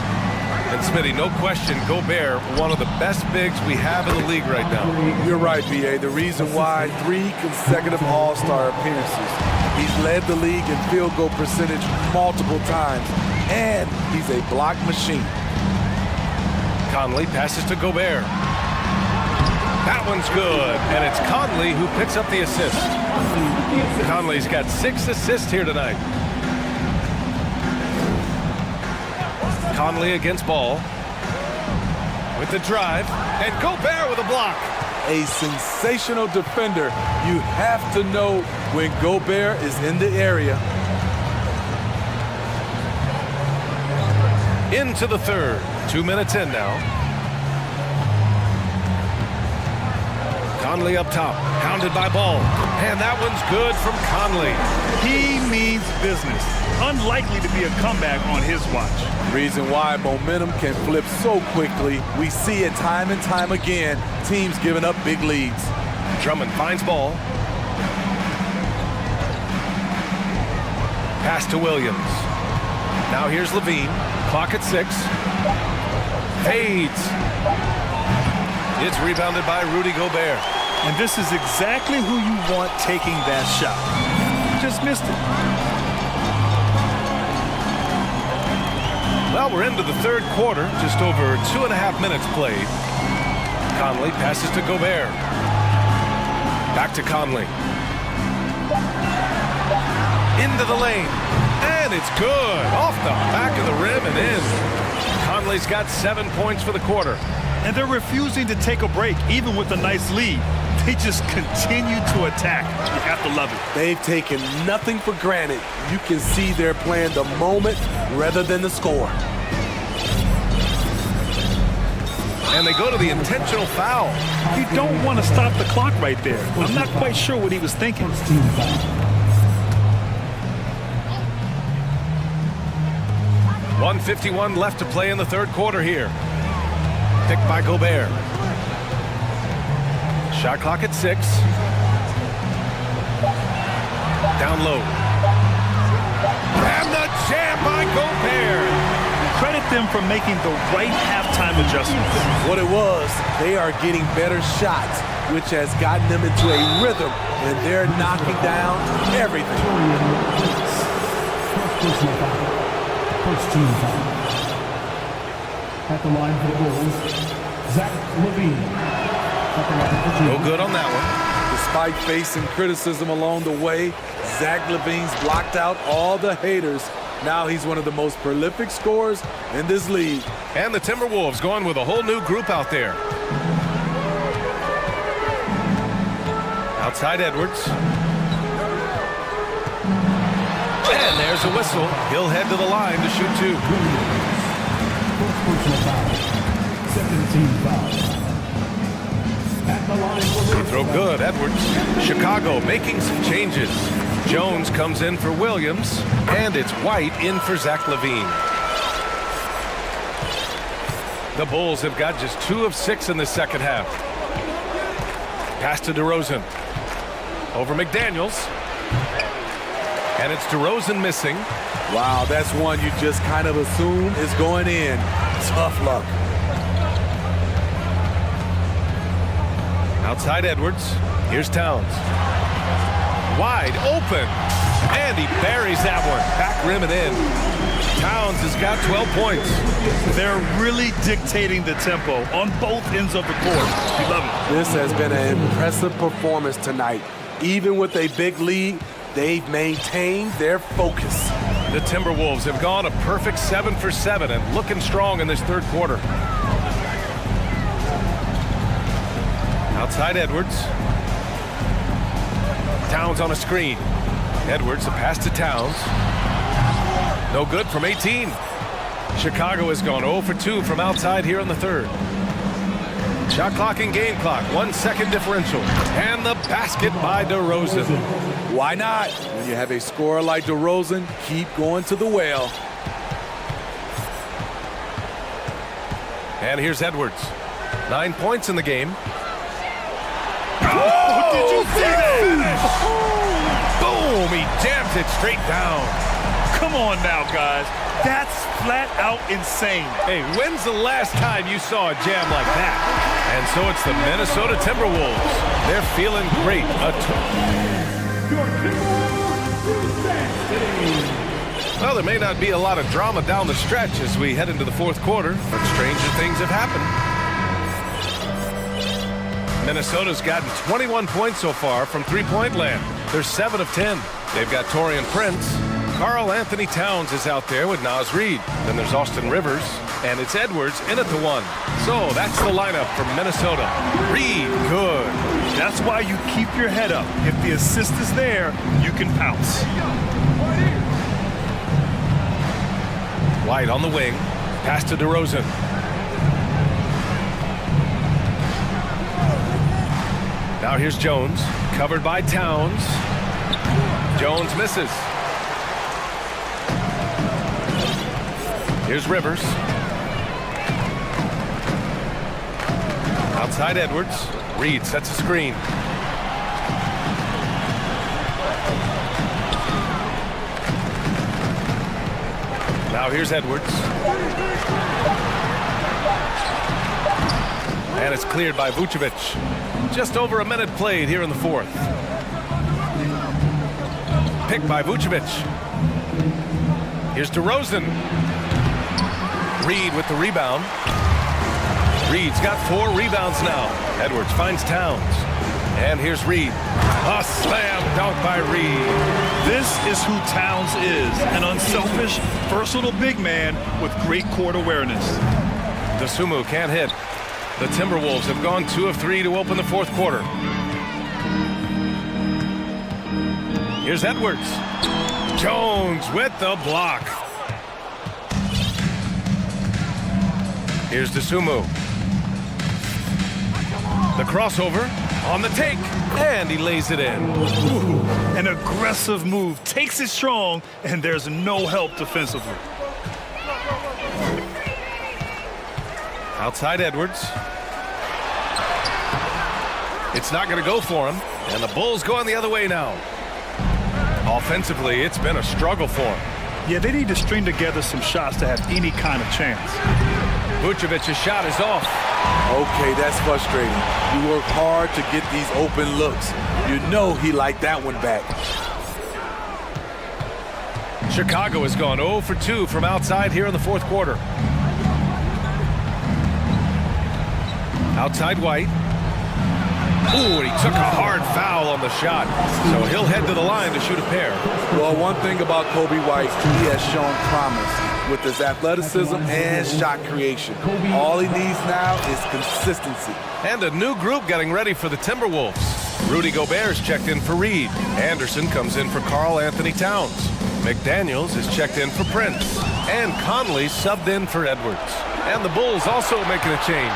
And Smitty, no question, Gobert, one of the best bigs we have in the league right now. You're right, B.A. The reason why 3 consecutive All-Star appearances. He's led the league in field goal percentage multiple times, and he's a block machine. Conley passes to Gobert. That one's good, and it's Conley who picks up the assist. Conley's got 6 assists here tonight. Conley against Ball. With the drive, and Gobert with a block. A sensational defender. You have to know when Gobert is in the area. Into the 3rd. 2 minutes in now. Conley up top, pounded by Ball. And that one's good from Conley. He means business. Unlikely to be a comeback on his watch. Reason why momentum can flip so quickly. We see it time and time again. Teams giving up big leads. Drummond finds Ball. Pass to Williams. Now here's Levine. Clock at 6. Fades. It's rebounded by Rudy Gobert. And this is exactly who you want taking that shot. Just missed it. Well, we're into the third quarter, just over 2.5 minutes played. Conley passes to Gobert. Back to Conley. Into the lane. And it's good. Off the back of the rim and in. Conley's got 7 points for the quarter. And they're refusing to take a break, even with a nice lead. They just continue to attack. You have to love it. They've taken nothing for granted. You can see they're playing the moment rather than the score. And they go to the intentional foul. You don't want to stop the clock right there. I'm not quite sure what he was thinking. 1:51 left to play in the third quarter here. Picked by Gobert. Shot clock at 6. Down low. And the jam by Gobert. Credit them for making the right halftime adjustments. What it was, they are getting better shots, which has gotten them into a rhythm, and they're knocking down everything. First team foul. At the line for the Bulls, Zach LaVine. No good on that one. Despite facing criticism along the way, Zach LaVine's blocked out all the haters. Now he's one of the most prolific scorers in this league. And the Timberwolves going with a whole new group out there. Outside Edwards. And there's a whistle. He'll head to the line to shoot 2. First personal foul. Second team foul. At the line for Free throw good, Edwards. Chicago making some changes. Jones comes in for Williams, and it's White in for Zach LaVine. The Bulls have got just 2 of 6 in the second half. Pass to DeRozan. Over McDaniels. And it's DeRozan missing. Wow, that's one you just kind of assume is going in. Tough luck. Outside Edwards. Here's Towns. Wide open. And he buries that one. Back rim and in. Towns has got 12 points. They're really dictating the tempo on both ends of the court. You love it. This has been an impressive performance tonight. Even with a big lead, they've maintained their focus. The Timberwolves have gone a perfect 7 for 7 and looking strong in this third quarter. Outside Edwards. Towns on a screen. Edwards, a pass to Towns. No good from 18. Chicago has gone 0 for 2 from outside here in the third. Shot clock and game clock, 1 second differential. And the basket by DeRozan. Why not? When you have a scorer like DeRozan, keep going to the well. And here's Edwards. 9 points in the game. Oh, did you see that? Boom! He jams it straight down. Come on now, guys. That's flat out insane. Hey, when's the last time you saw a jam like that? And so it's the Minnesota Timberwolves. They're feeling great. Well, there may not be a lot of drama down the stretch as we head into the fourth quarter, but stranger things have happened. Minnesota's gotten 21 points so far from three-point land. They're 7 of 10. They've got Taurean Prince. Karl Anthony Towns is out there with Naz Reid. Then there's Austin Rivers, and it's Edwards in at the 1. So that's the lineup for Minnesota. Reid, good. That's why you keep your head up. If the assist is there, you can pounce. White on the wing. Pass to DeRozan. Now here's Jones, covered by Towns. Jones misses. Here's Rivers. Outside Edwards. Reid sets a screen. Now here's Edwards. And it's cleared by Vucevic. Just over a minute played here in the fourth. Picked by Vucevic. Here's DeRozan. Reed with the rebound. Reed's got 4 rebounds now. Edwards finds Towns. And here's Reed. A slam dunk by Reed. This is who Towns is, an unselfish, versatile big man with great court awareness. Dosunmu can't hit. The Timberwolves have gone 2 of 3 to open the fourth quarter. Here's Edwards. Jones with the block. Here's Dosunmu. The crossover on the take, and he lays it in. Ooh, an aggressive move, takes it strong, and there's no help defensively. Outside Edwards. It's not going to go for him, and the Bulls going the other way now. Offensively, it's been a struggle for him. Yeah, they need to string together some shots to have any kind of chance. Vucevic's shot is off. Okay, that's frustrating. You work hard to get these open looks. You know he liked that one back. Chicago has gone 0 for 2 from outside here in the fourth quarter. Outside White. Ooh, and he took a hard foul on the shot. So he'll head to the line to shoot a pair. Well, one thing about Kobe White, he has shown promise with his athleticism and shot creation. All he needs now is consistency. And a new group getting ready for the Timberwolves. Rudy Gobert's checked in for Reed. Anderson comes in for Karl Anthony Towns. McDaniels is checked in for Prince. And Conley subbed in for Edwards. And the Bulls also making a change.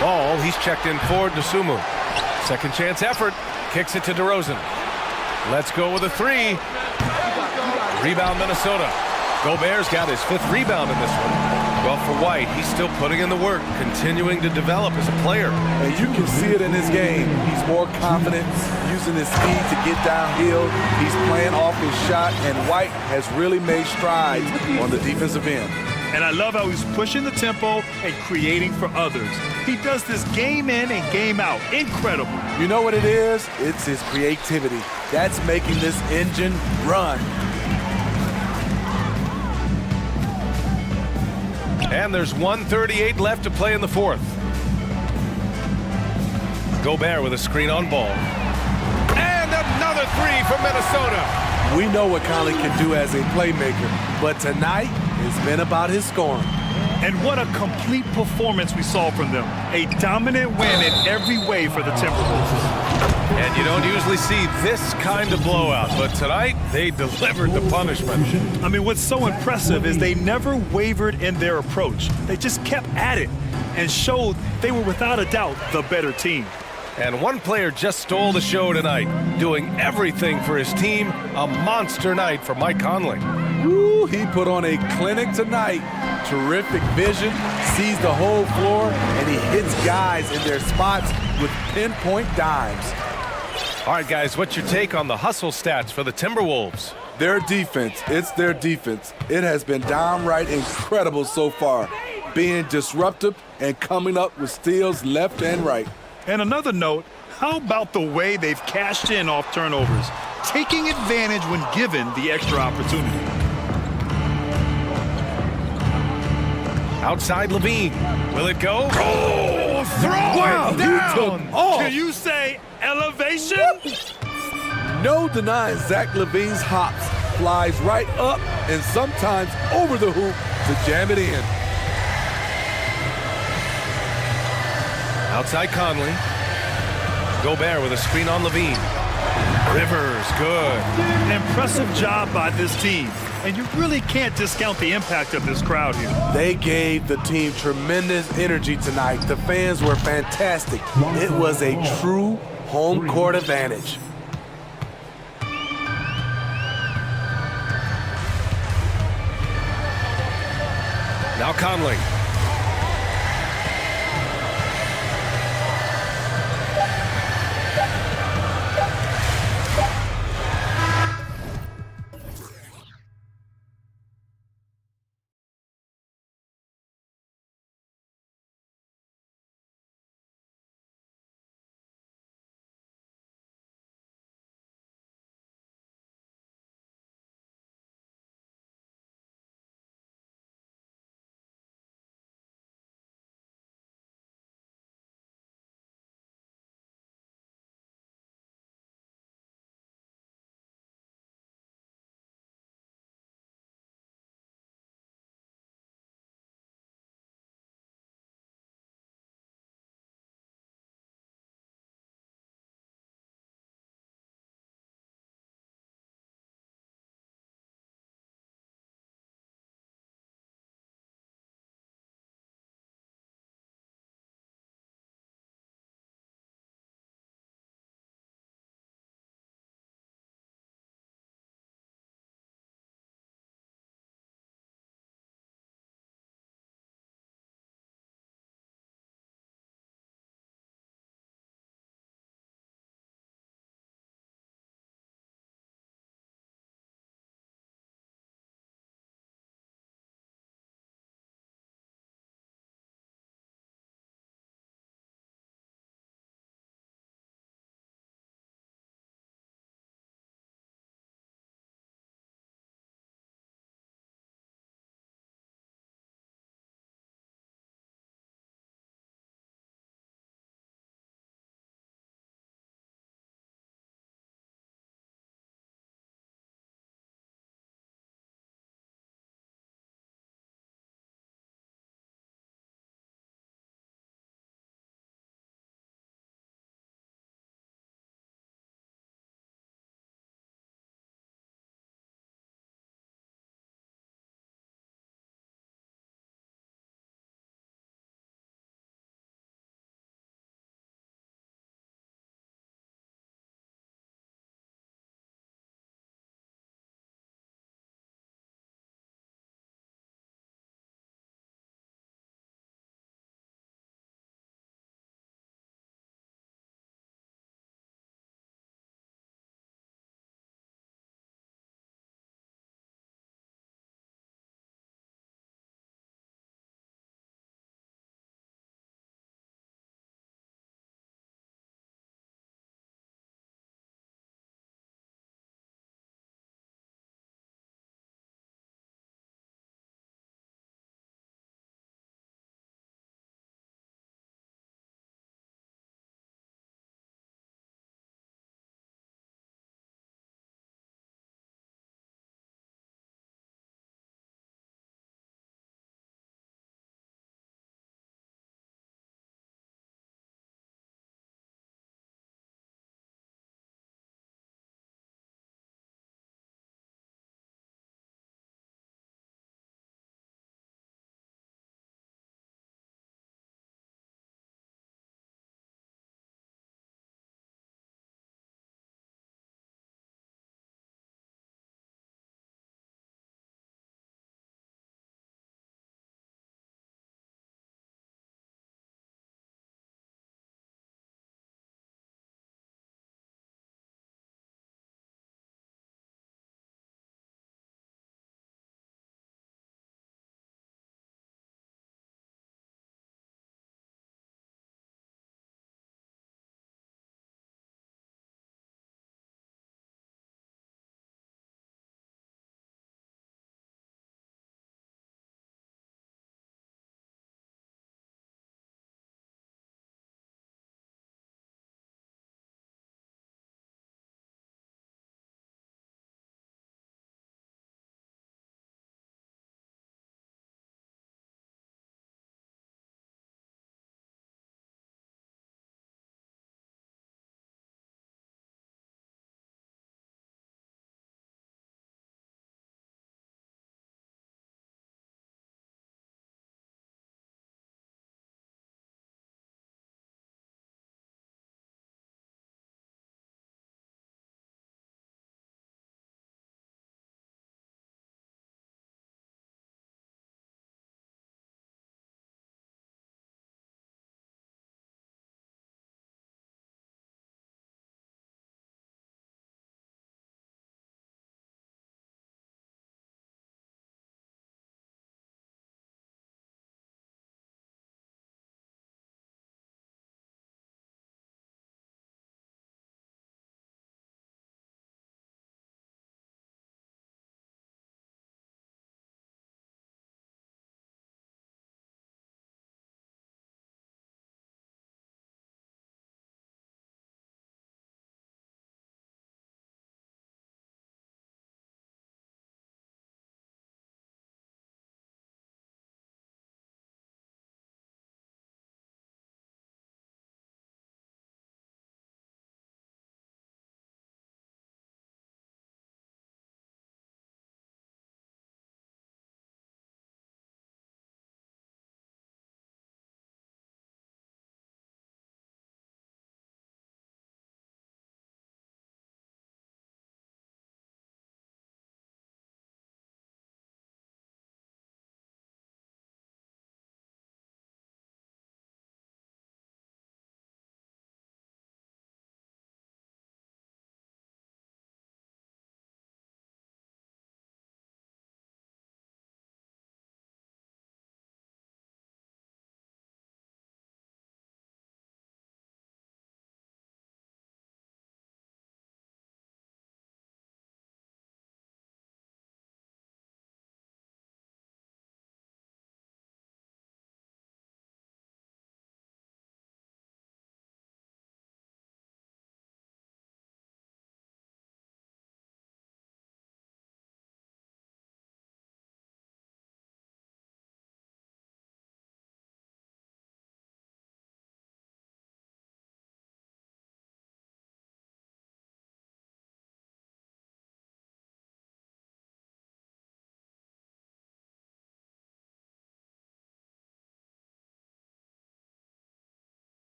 Ball, he's checked in for Dosunmu. Second chance effort. Kicks it to DeRozan. Let's go with a 3. Rebound Minnesota. Gobert's got his 5th rebound in this one. Well, for White, he's still putting in the work, continuing to develop as a player. And you can see it in his game. He's more confident, using his speed to get downhill. He's playing off his shot, and White has really made strides on the defensive end. And I love how he's pushing the tempo and creating for others. He does this game in and game out. Incredible. You know what it is? It's his creativity. That's making this engine run. And there's 1:38 left to play in the fourth. Gobert with a screen on ball. And another 3 from Minnesota. We know what Conley can do as a playmaker, but tonight it's been about his scoring. And what a complete performance we saw from them. A dominant win in every way for the Timberwolves. And you don't usually see this kind of blowout, but tonight they delivered the punishment. I mean, what's so impressive is they never wavered in their approach. They just kept at it and showed they were without a doubt the better team. And one player just stole the show tonight, doing everything for his team. A monster night for Mike Conley. Woo, he put on a clinic tonight. Terrific vision, sees the whole floor, and he hits guys in their spots with pinpoint dimes. All right, guys, what's your take on the hustle stats for the Timberwolves? Their defense, it's their defense. It has been downright incredible so far, being disruptive and coming up with steals left and right. And another note, how about the way they've cashed in off turnovers, taking advantage when given the extra opportunity. Outside Levine. Will it go? Oh, throw it down! Can you say elevation? No denying Zach Levine's hops. Flies right up and sometimes over the hoop to jam it in. Outside Conley. Gobert with a screen on Levine. Rivers, good. Impressive job by this team. And you really can't discount the impact of this crowd here. They gave the team tremendous energy tonight. The fans were fantastic. It was a true home court advantage. Now Conley.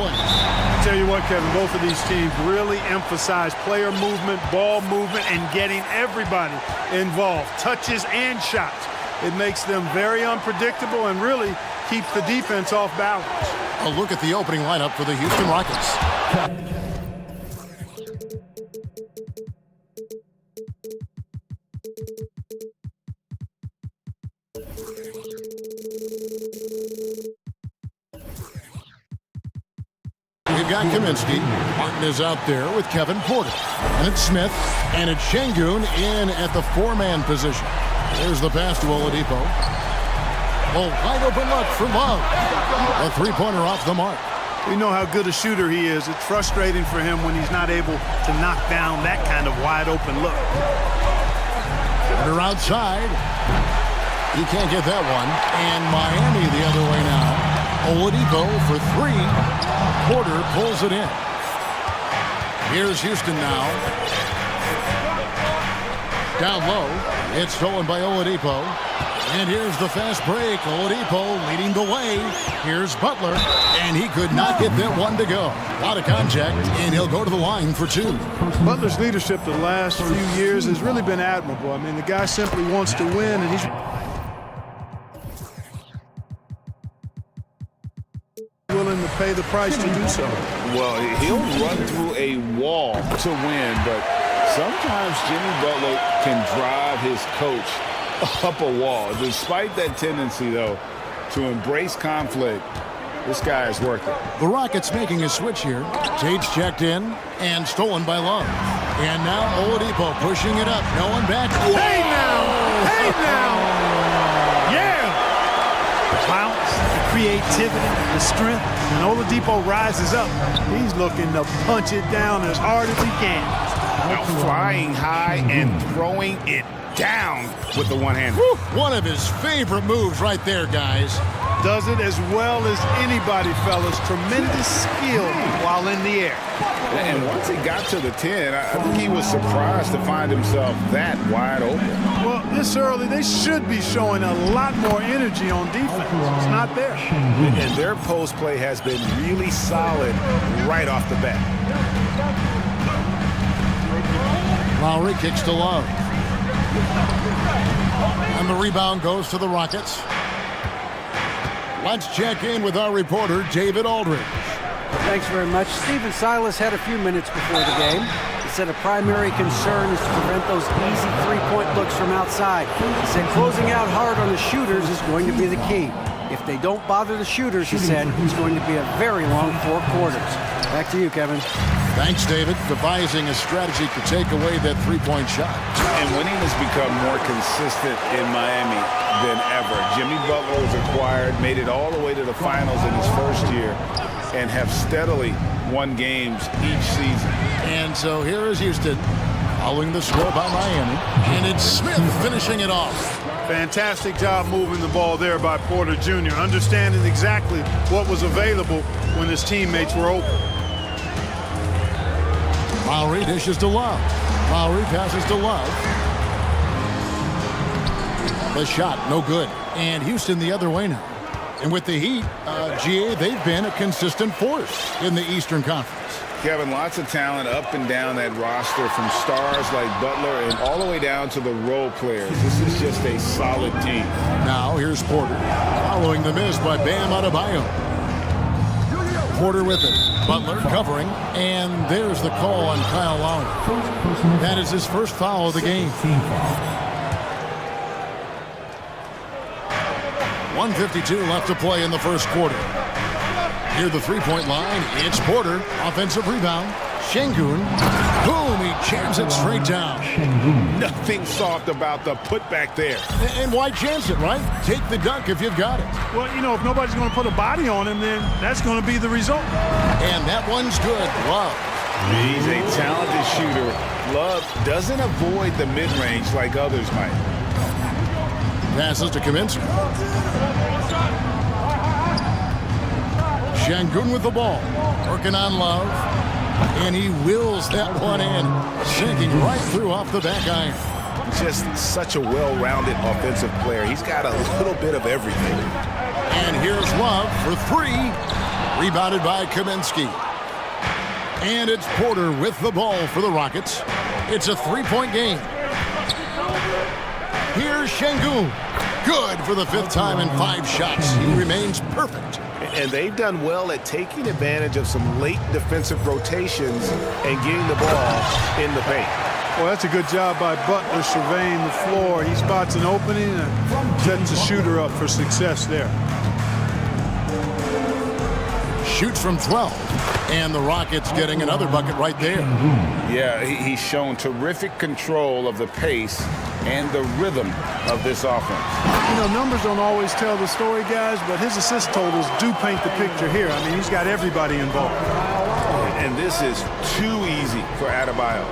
place. I'll tell you what, Kevin, both of these teams really emphasize player movement, ball movement, and getting everybody involved, touches and shots. It makes them very unpredictable and really keeps the defense off balance. A look at the opening lineup for the Houston Rockets. We've got Kaminsky. Martin is out there with Kevin Porter. And it's Smith. And it's Şengün in at the four-man position. There's the pass to Oladipo. Oh, wide open look for Love. A three-pointer off the mark. We know how good a shooter he is. It's frustrating for him when he's not able to knock down that kind of wide open look. Porter outside. He can't get that one. And Miami the other way now. Oladipo for three. Porter pulls it in. Here's Houston now. Down low. It's stolen by Oladipo. And here's the fast break. Oladipo leading the way. Here's Butler. And he could not get that one to go. A lot of contact, and he'll go to the line for two. Butler's leadership the last few years has really been admirable. I mean, the guy simply wants to win, and he's willing to pay the price to do so. Well, he'll run through a wall to win, but sometimes Jimmy Butler can drive his coach up a wall. Despite that tendency, though, to embrace conflict, this guy is worth it. The Rockets making a switch here. Tate's checked in and stolen by Love. And now Oladipo pushing it up. No one back. Whoa! Hey now! Hey now! Yeah! The bounce, the creativity, the strength. When Oladipo rises up, he's looking to punch it down as hard as he can. Now flying high and throwing it down with the one-hander. One of his favorite moves right there, guys. Does it as well as anybody, fellas. Tremendous skill while in the air. And once he got to the 10, I think he was surprised to find himself that wide open. Well, this early, they should be showing a lot more energy on defense. It's not there. And their post play has been really solid right off the bat. Lowry kicks to Love. And the rebound goes to the Rockets. Let's check in with our reporter, David Aldridge. Thanks very much. Stephen Silas had a few minutes before the game. He said a primary concern is to prevent those easy three-point looks from outside. He said closing out hard on the shooters is going to be the key. If they don't bother the shooters, he said, it's going to be a very long 4 quarters. Back to you, Kevin. Thanks, David. Devising a strategy to take away that three-point shot. And winning has become more consistent in Miami than ever. Jimmy Butler was acquired, made it all the way to the finals in his first year, and have steadily won games each season. And so here is Houston, following the score by Miami. And it's Smith finishing it off. Fantastic job moving the ball there by Porter Jr., understanding exactly what was available when his teammates were open. Lowry dishes to Love. Lowry passes to Love. The shot, no good. And Houston the other way now. And with the Heat, GA, they've been a consistent force in the Eastern Conference. Kevin, lots of talent up and down that roster, from stars like Butler and all the way down to the role players. This is just a solid team. Now here's Porter, following the miss by Bam Adebayo. Porter with it. Butler covering, and there's the call on Kyle Lowry. That is his first foul of the game. 1:52 left to play in the first quarter. Near the three-point line, it's Porter. Offensive rebound. Şengün. Boom, he jams it straight down. Nothing soft about the putback there. And why chance it, right? Take the dunk if you've got it. Well, you know, if nobody's going to put a body on him, then that's going to be the result. And that one's good. Love. He's a talented shooter. Love doesn't avoid the mid-range like others might. Passes to Kaminsky. Şengün with the ball. Working on Love. And he wills that one in. Sinking right through off the back iron. Just such a well-rounded offensive player. He's got a little bit of everything. And here's Love for three. Rebounded by Kaminsky. And it's Porter with the ball for the Rockets. It's a three-point game. Here's Şengün. Good for the fifth time in 5 shots. He remains perfect. And they've done well at taking advantage of some late defensive rotations and getting the ball in the paint. Well, that's a good job by Butler surveying the floor. He spots an opening and sets the shooter up for success there. Shoots from 12. And the Rockets getting another bucket right there. Yeah, he's shown terrific control of the pace and the rhythm of this offense. You know, numbers don't always tell the story, guys, but his assist totals do paint the picture here. I mean, he's got everybody involved. And this is too easy for Adebayo.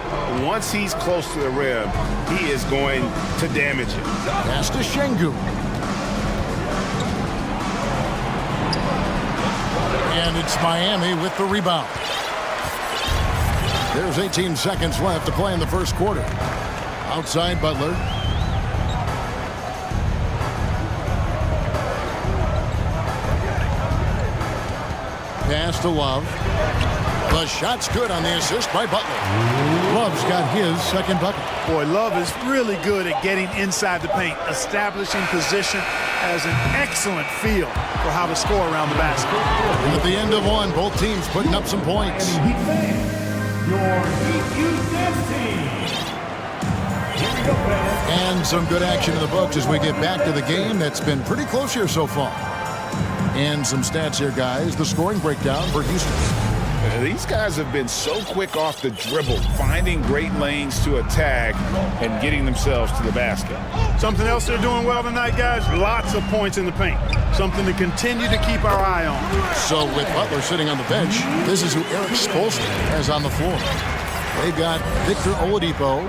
Once he's close to the rim, he is going to damage it. Pass to Şengün. And it's Miami with the rebound. There's 18 seconds left to play in the first quarter. Outside Butler. Pass to Love. The shot's good on the assist by Butler. Love's got his second bucket. Boy, Love is really good at getting inside the paint, establishing position, has an excellent feel for how to score around the basket. At the end of one, both teams putting up some points. Your Heat Youth Dance Team. Here we go, fans. And some good action in the books as we get back to the game that's been pretty close here so far. And some stats here, guys. The scoring breakdown for Houston. These guys have been so quick off the dribble, finding great lanes to attack and getting themselves to the basket. Something else they're doing well tonight, guys, lots of points in the paint. Something to continue to keep our eye on. So with Butler sitting on the bench, this is who Eric Spoelstra has on the floor. They've got Victor Oladipo,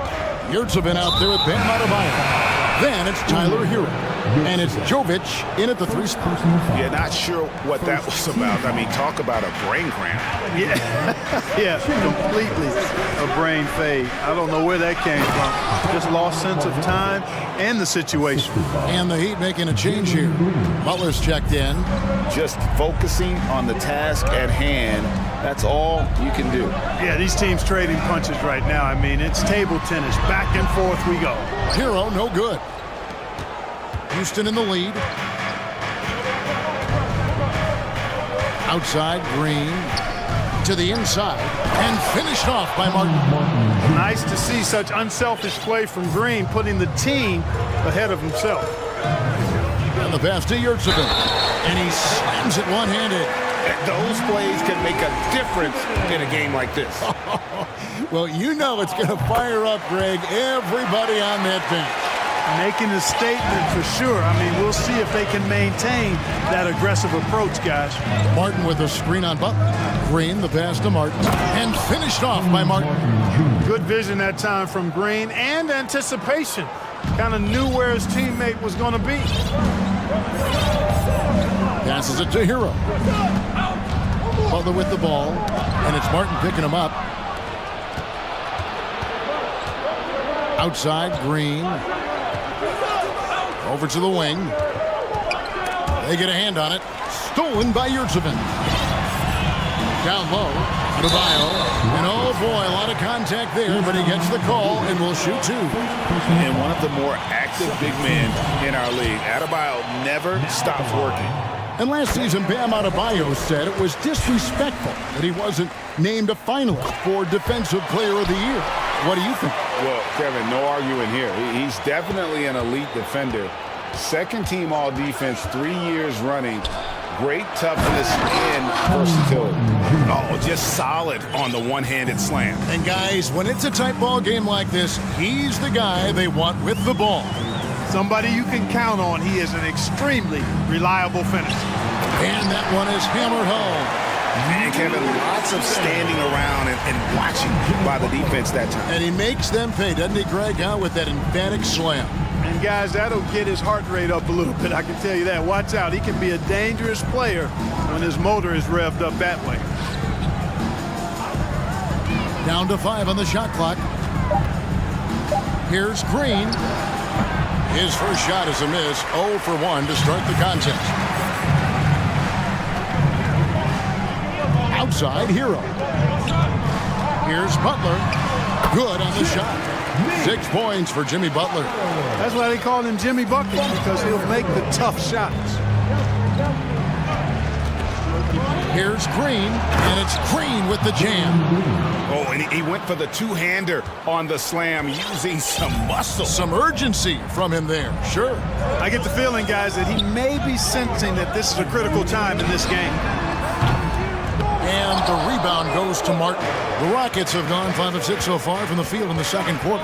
Yurtsevin out there with Bam Adebayo. Then it's Tyler Hero. And it's Jovic in at the 3 spot. Yeah, not sure what that was about. I mean, talk about a brain cramp. Yeah, yeah, completely a brain fade. I don't know where that came from. Just lost sense of time and the situation. And the Heat making a change here. Butler's checked in. Just focusing on the task at hand. That's all you can do. Yeah, these teams trading punches right now. I mean, it's table tennis. Back and forth we go. Hero, no good. Houston in the lead. Outside, Green to the inside and finished off by Martin. Nice to see such unselfish play from Green, putting the team ahead of himself. And the pass to Yurtsevin. And he slams it one-handed. Those plays can make a difference in a game like this. Well, you know it's going to fire up, Greg, everybody on that bench. Making a statement for sure. I mean, we'll see if they can maintain that aggressive approach, guys. Martin with a screen on Butler. Green, the pass to Martin. And finished off by Martin. Good vision that time from Green and anticipation. Kind of knew where his teammate was going to be. Passes it to Hero. Butler with the ball. And it's Martin picking him up. Outside, Green. Over to the wing. They get a hand on it. Stolen by Yurtsevin. Down low. Adebayo. And oh boy, a lot of contact there, but he gets the call and will shoot 2. And one of the more active big men in our league. Adebayo never stops working. And last season, Bam Adebayo said it was disrespectful that he wasn't named a finalist for Defensive Player of the Year. What do you think? Well, Kevin, no arguing here. He's definitely an elite defender. Second team all defense 3 years running. Great toughness and versatility. Oh, just solid on the one-handed slam. And guys, when it's a tight ball game like this, he's the guy they want with the ball. Somebody you can count on. He is an extremely reliable finisher. And that one is hammered home. And Kevin, lots of standing around and watching by the defense that time. And he makes them pay, doesn't he, Greg, with that emphatic slam. And guys, that'll get his heart rate up a little bit, I can tell you that. Watch out, he can be a dangerous player when his motor is revved up that way. Down to 5 on the shot clock. Here's Green. His first shot is a miss, 0 for 1 to start the contest. Outside, Hero. Here's Butler. Good on the shot. 6 points for Jimmy Butler. That's why they call him Jimmy Bucket, because he'll make the tough shots. Here's Green, and it's Green with the jam. Oh, and he went for the two-hander on the slam, using some muscle. Some urgency from him there, sure. I get the feeling, guys, that he may be sensing that this is a critical time in this game. And the rebound goes to Martin. The Rockets have gone 5 of 6 so far from the field in the second quarter.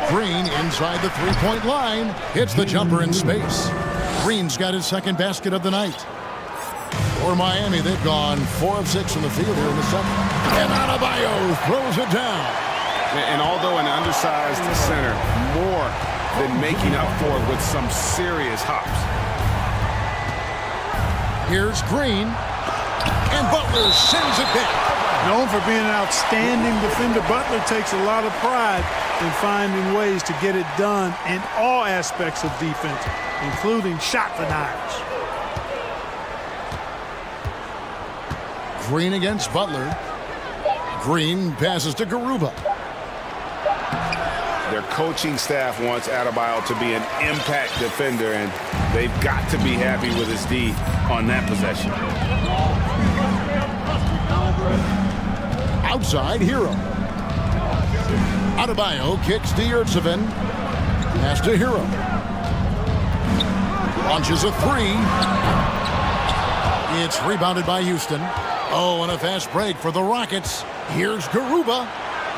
Green inside the three-point line. Hits the jumper in space. Green's got his second basket of the night. For Miami, they've gone 4 of 6 from the field here in the second. And Adebayo throws it down. And although an undersized center, more than making up for it with some serious hops. Here's Green, and Butler sends it back. Known for being an outstanding defender, Butler takes a lot of pride in finding ways to get it done in all aspects of defense, including shot denials. Green against Butler. Green passes to Garuba. Their coaching staff wants Adebayo to be an impact defender, and they've got to be happy with his D on that possession. Outside, Hero. Adebayo kicks to Yurtsevin. Pass to Hero. Launches a 3. It's rebounded by Houston. Oh, and a fast break for the Rockets. Here's Garuba.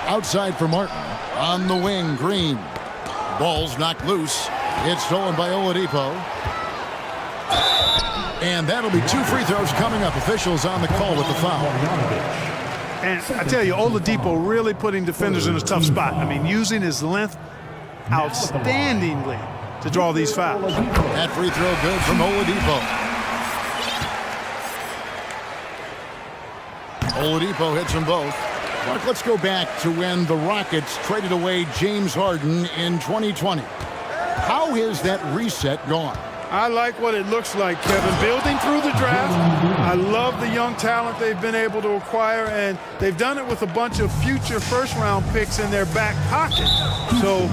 Outside for Martin. On the wing, Green. Ball's knocked loose. It's stolen by Oladipo. And that'll be 2 free throws coming up. Officials on the call with the foul. And I tell you, Oladipo really putting defenders in a tough spot. I mean, using his length outstandingly to draw these fouls. That free throw good from Oladipo. Oladipo hits them both. Mark, let's go back to when the Rockets traded away James Harden in 2020. How has that reset gone? I like what it looks like, Kevin. Building through the draft. I love the young talent they've been able to acquire, and they've done it with a bunch of future first-round picks in their back pocket. So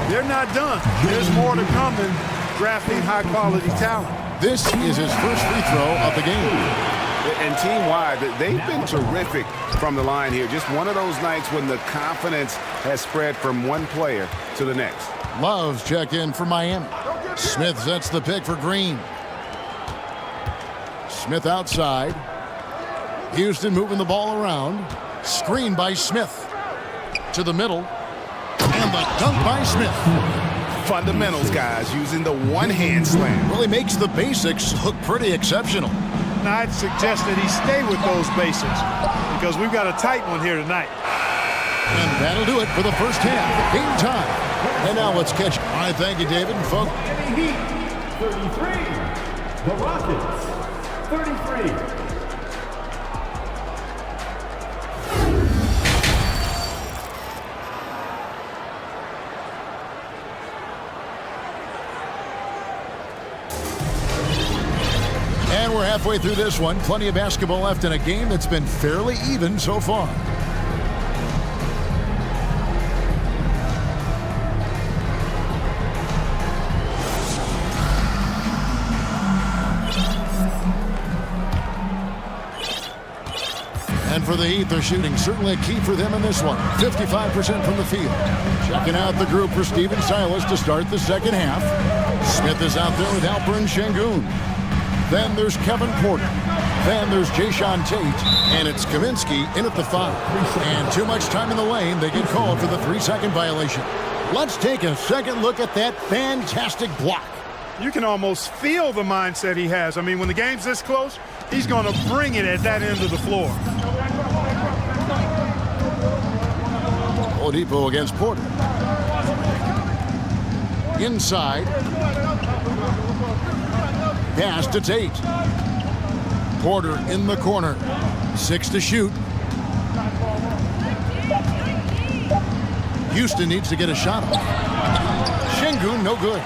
they're not done. There's more to come in drafting high-quality talent. This is his first free throw of the game. And team-wide, they've been terrific from the line here. Just one of those nights when the confidence has spread from one player to the next. Love's checked in for Miami. Smith sets the pick for Green. Smith outside. Houston moving the ball around. Screen by Smith. To the middle. And the dunk by Smith. Fundamentals, guys, using the one-hand slam. Really makes the basics look pretty exceptional. And I'd suggest that he stay with those basics because we've got a tight one here tonight. And that'll do it for the first half. Game time. And now let's catch. All right, thank you, David and folks. Heat 33. The Rockets 33. And we're halfway through this one. Plenty of basketball left in a game that's been fairly even so far. And for the Heat, they're shooting certainly a key for them in this one. 55% from the field. Checking out the group for Stephen Silas to start the second half. Smith is out there with Alperen Şengün. Then there's Kevin Porter. Then there's Jayshawn Tate. And it's Kaminsky in at the 5. And too much time in the lane. They get called for the 3-second violation. Let's take a second look at that fantastic block. You can almost feel the mindset he has. I mean, when the game's this close, he's going to bring it at that end of the floor. Oladipo against Porter. Inside. Pass to Tate. Porter in the corner. 6 to shoot. Houston needs to get a shot off. Şengün, no good.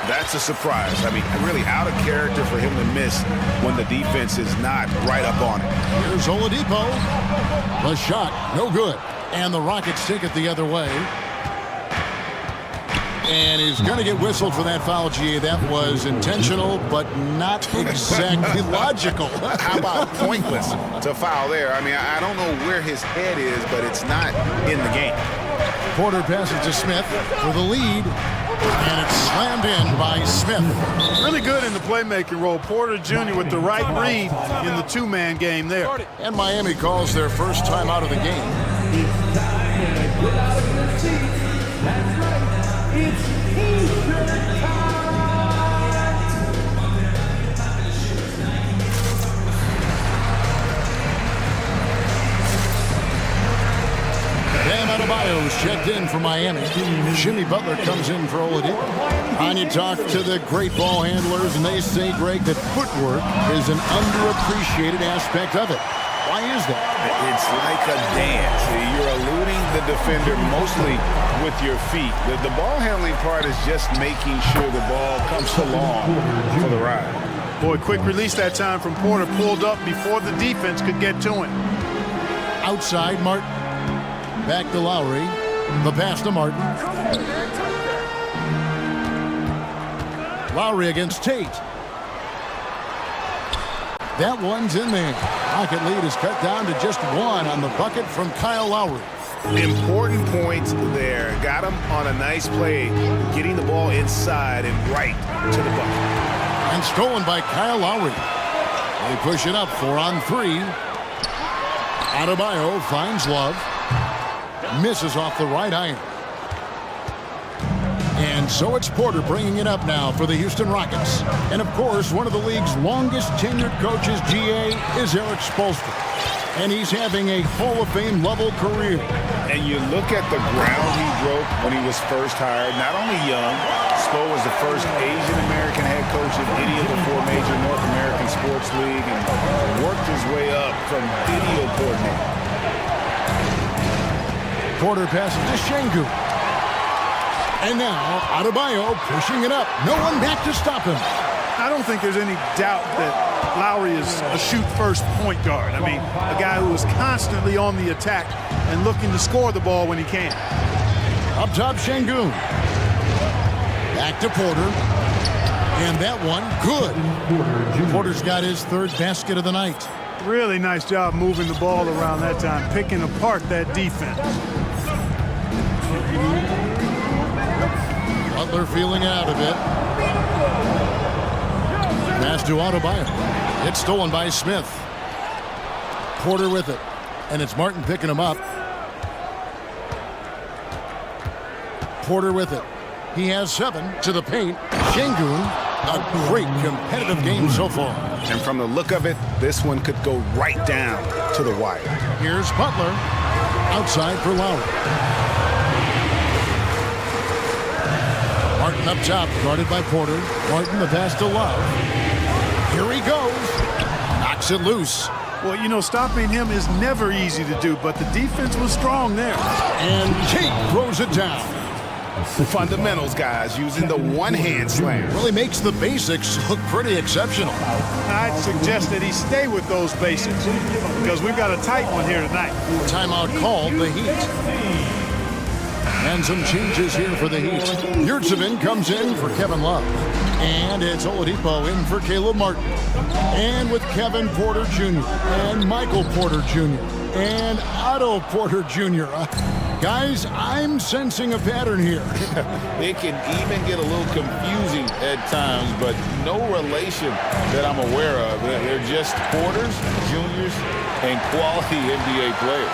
That's a surprise. I mean, really out of character for him to miss when the defense is not right up on it. Here's Oladipo. The shot, no good. And the Rockets take it the other way. And he's going to get whistled for that foul, GA. That was intentional, but not exactly logical. How about pointless to foul there? I mean, I don't know where his head is, but it's not in the game. Porter passes to Smith for the lead. And it's slammed in by Smith. Really good in the playmaking role. Porter Jr. with the right read in the two-man game there. And Miami calls their first time out of the game. It's T-shirt Bam Adebayo's checked in for Miami. Jimmy Butler comes in for Oladipo. And you talk to the great ball handlers, and they say, Greg, that footwork is an underappreciated aspect of it. Why is that? It's like a dance. You're eluding the defender mostly with your feet. The ball handling part is just making sure the ball comes along for the ride. Boy, quick release that time from Porter. Pulled up before the defense could get to him. Outside, Martin. Back to Lowry. The pass to Martin. Lowry against Tate. That one's in there. Rocket lead is cut down to just one on the bucket from Kyle Lowry. Important points there. Got him on a nice play, getting the ball inside and right to the bucket. And stolen by Kyle Lowry. They push it up 4 on 3. Adebayo finds Love. Misses off the right iron. And so it's Porter bringing it up now for the Houston Rockets. And of course, one of the league's longest tenured coaches, GA, is Eric Spoelstra. And he's having a Hall of Fame level career. And you look at the ground he broke when he was first hired. Not only young, Spo was the first Asian American head coach in any of the 4 major North American sports league and worked his way up from video coordinator. Porter passes to Şengün. And now, Adebayo pushing it up. No one back to stop him. I don't think there's any doubt that Lowry is a shoot-first point guard. I mean, a guy who is constantly on the attack and looking to score the ball when he can. Up top, Şengün. Back to Porter. And that one, good. Porter's got his 3rd basket of the night. Really nice job moving the ball around that time, picking apart that defense. Butler feeling out a bit. Pass to Adebayo. It's stolen by Smith. Porter with it. And it's Martin picking him up. Porter with it. He has 7 to the paint. Şengün, a great competitive game so far. And from the look of it, this one could go right down to the wire. Here's Butler. Outside for Lowry. Martin up top, guarded by Porter. Martin, the pass to Love. Here he goes. Knocks it loose. Well, you know, stopping him is never easy to do, but the defense was strong there. And Tate throws it down. Fundamentals, guys, using the one-hand slam. Really makes the basics look pretty exceptional. I'd suggest that he stay with those basics because we've got a tight one here tonight. Timeout called, the Heat. And some changes here for the Heat. Yurtsevin comes in for Kevin Love. And it's Oladipo in for Caleb Martin. And with Kevin Porter Jr. and Michael Porter Jr. and Otto Porter Jr. Guys, I'm sensing a pattern here. It can even get a little confusing at times, but no relation that I'm aware of. They're just Porters, Juniors, and quality NBA players.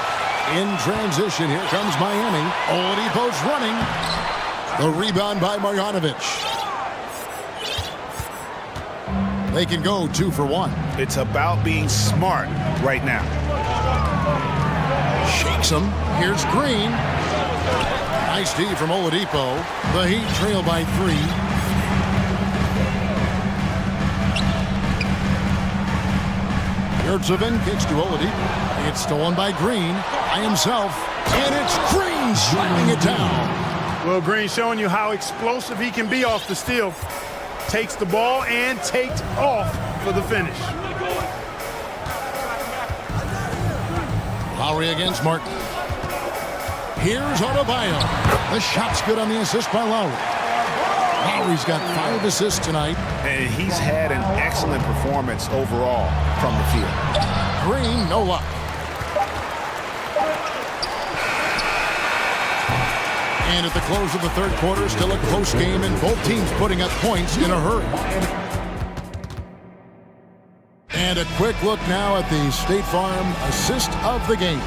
In transition, here comes Miami. Oladipo's running. The rebound by Marjanovic. They can go 2 for 1. It's about being smart right now. Shakes him. Here's Green. Nice D from Oladipo. The Heat trail by 3. Yurtsevin kicks to Oladipo. It's stolen by Green by himself. And it's Green slamming it down. Well, Green showing you how explosive he can be off the steal. Takes the ball and takes off for the finish. Lowry against Martin. Here's Adebayo. The shot's good on the assist by Lowry. Lowry's got 5 assists tonight. And he's had an excellent performance overall from the field. Green, no luck. And at the close of the third quarter, still a close game, and both teams putting up points in a hurry. And a quick look now at the State Farm assist of the game.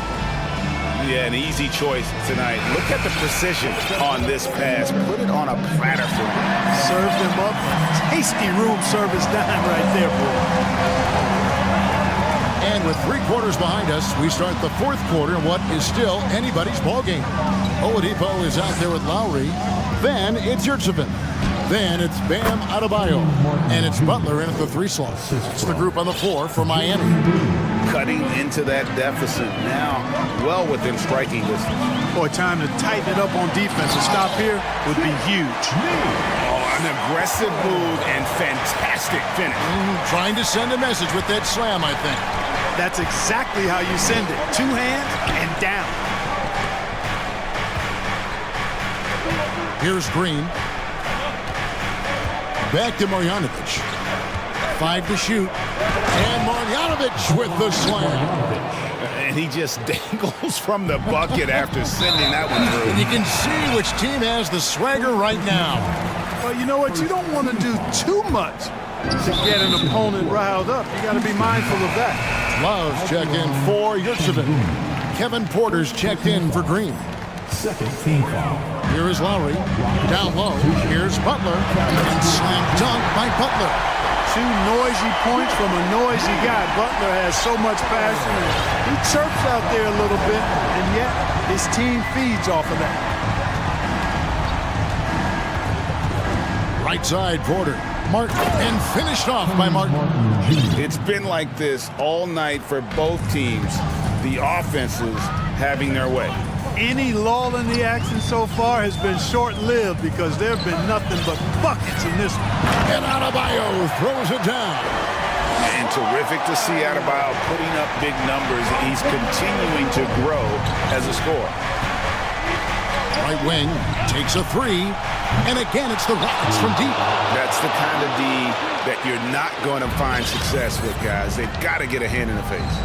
Yeah, an easy choice tonight. Look at the precision on this pass. Put it on a platter for him. Served him up. Tasty room service dime right there, boy. And with 3 quarters behind us, we start the fourth quarter in what is still anybody's ball game. Oladipo is out there with Lowry. Then it's Yurtsevin. Then it's Bam Adebayo. And it's Butler in at the 3 slot. It's the group on the floor for Miami. Cutting into that deficit now, well within striking distance. Boy, time to tighten it up on defense. A stop here would be huge. Oh, an aggressive move and fantastic finish. Trying to send a message with that slam, I think. That's exactly how you send it. 2 hands and down. Here's Green. Back to Marjanovic. 5 to shoot. And Marjanovic with the slam. And he just dangles from the bucket after sending that one through. And you can see which team has the swagger right now. Well, you know what? You don't want to do too much to get an opponent riled up. You got to be mindful of that. Love's checked in for Yurtsevin. Kevin Porter's checked in for Green. Second team foul. Here is Lowry. Down low. Here's Butler. And slam dunk by Butler. 2 noisy points from a noisy guy. Butler has so much passion. And he chirps out there a little bit, and yet his team feeds off of that. Right side, Porter. Martin, and finished off by Martin. It's been like this all night for both teams. The offenses having their way. Any lull in the action so far has been short-lived because there have been nothing but buckets in this one. And Adebayo throws it down. And terrific to see Adebayo putting up big numbers. He's continuing to grow as a scorer. Right wing takes a 3. And again, it's the Rockets from deep. That's the kind of D that you're not going to find success with, guys. They've got to get a hand in the face.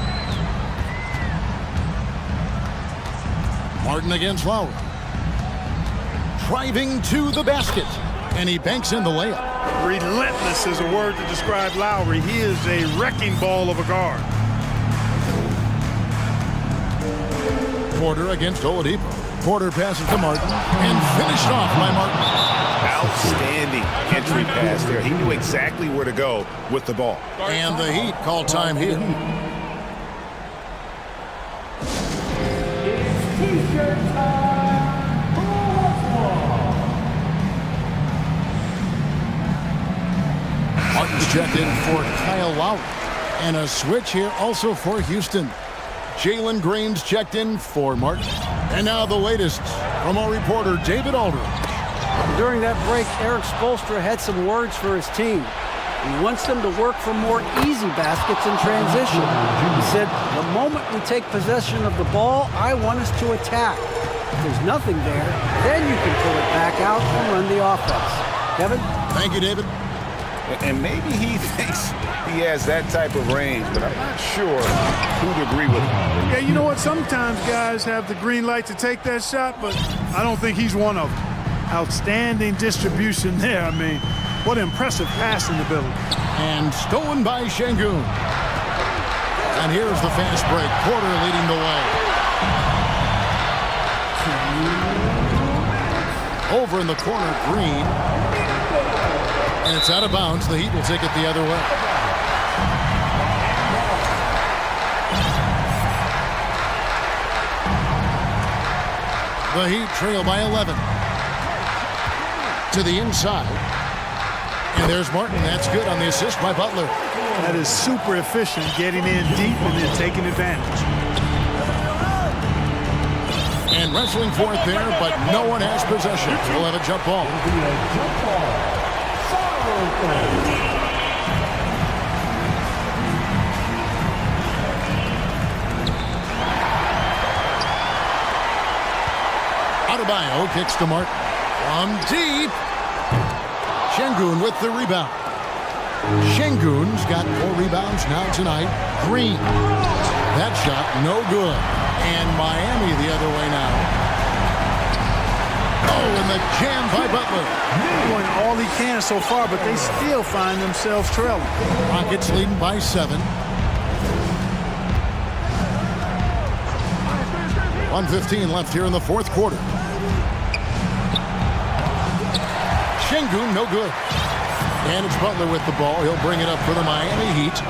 Martin against Lowry. Driving to the basket. And he banks in the layup. Relentless is a word to describe Lowry. He is a wrecking ball of a guard. Porter against Oladipo. Porter passes to Martin. And finished off by Martin. Outstanding entry pass there. He knew exactly where to go with the ball. And the Heat call time here. T-shirt time. Who wants one? Martin's checked in for Kyle Lowry. And a switch here also for Houston. Jalen Green's checked in for Martin. And now the latest from our reporter, David Aldridge. During that break, Eric Spoelstra had some words for his team. He wants them to work for more easy baskets in transition. He said, the moment we take possession of the ball, I want us to attack. If there's nothing there, then you can pull it back out and run the offense. Kevin? Thank you, David. And maybe he thinks he has that type of range, but I'm not sure who'd agree with him. Yeah, you know what? Sometimes guys have the green light to take that shot, but I don't think he's one of them. Outstanding distribution there. I mean, what impressive passing ability. And stolen by Şengün. And here's the fast break. Porter leading the way. Over in the corner, Green. And it's out of bounds. The Heat will take it the other way. The Heat trail by 11. To the inside. And there's Martin. That's good on the assist by Butler. That is super efficient, getting in deep and then taking advantage. And wrestling for it there, but no one has possession. We'll have a jump ball. Adebayo kicks to Martin. From deep. Şengün with the rebound. Şengün's got 4 rebounds now tonight. Green. That shot no good. And Miami the other way now. Oh, and the jam by Butler. Doing all he can so far, but they still find themselves trailing. Rockets leading by 7. 1:15 left here in the fourth quarter. Şengün, no good. And it's Butler with the ball. He'll bring it up for the Miami Heat.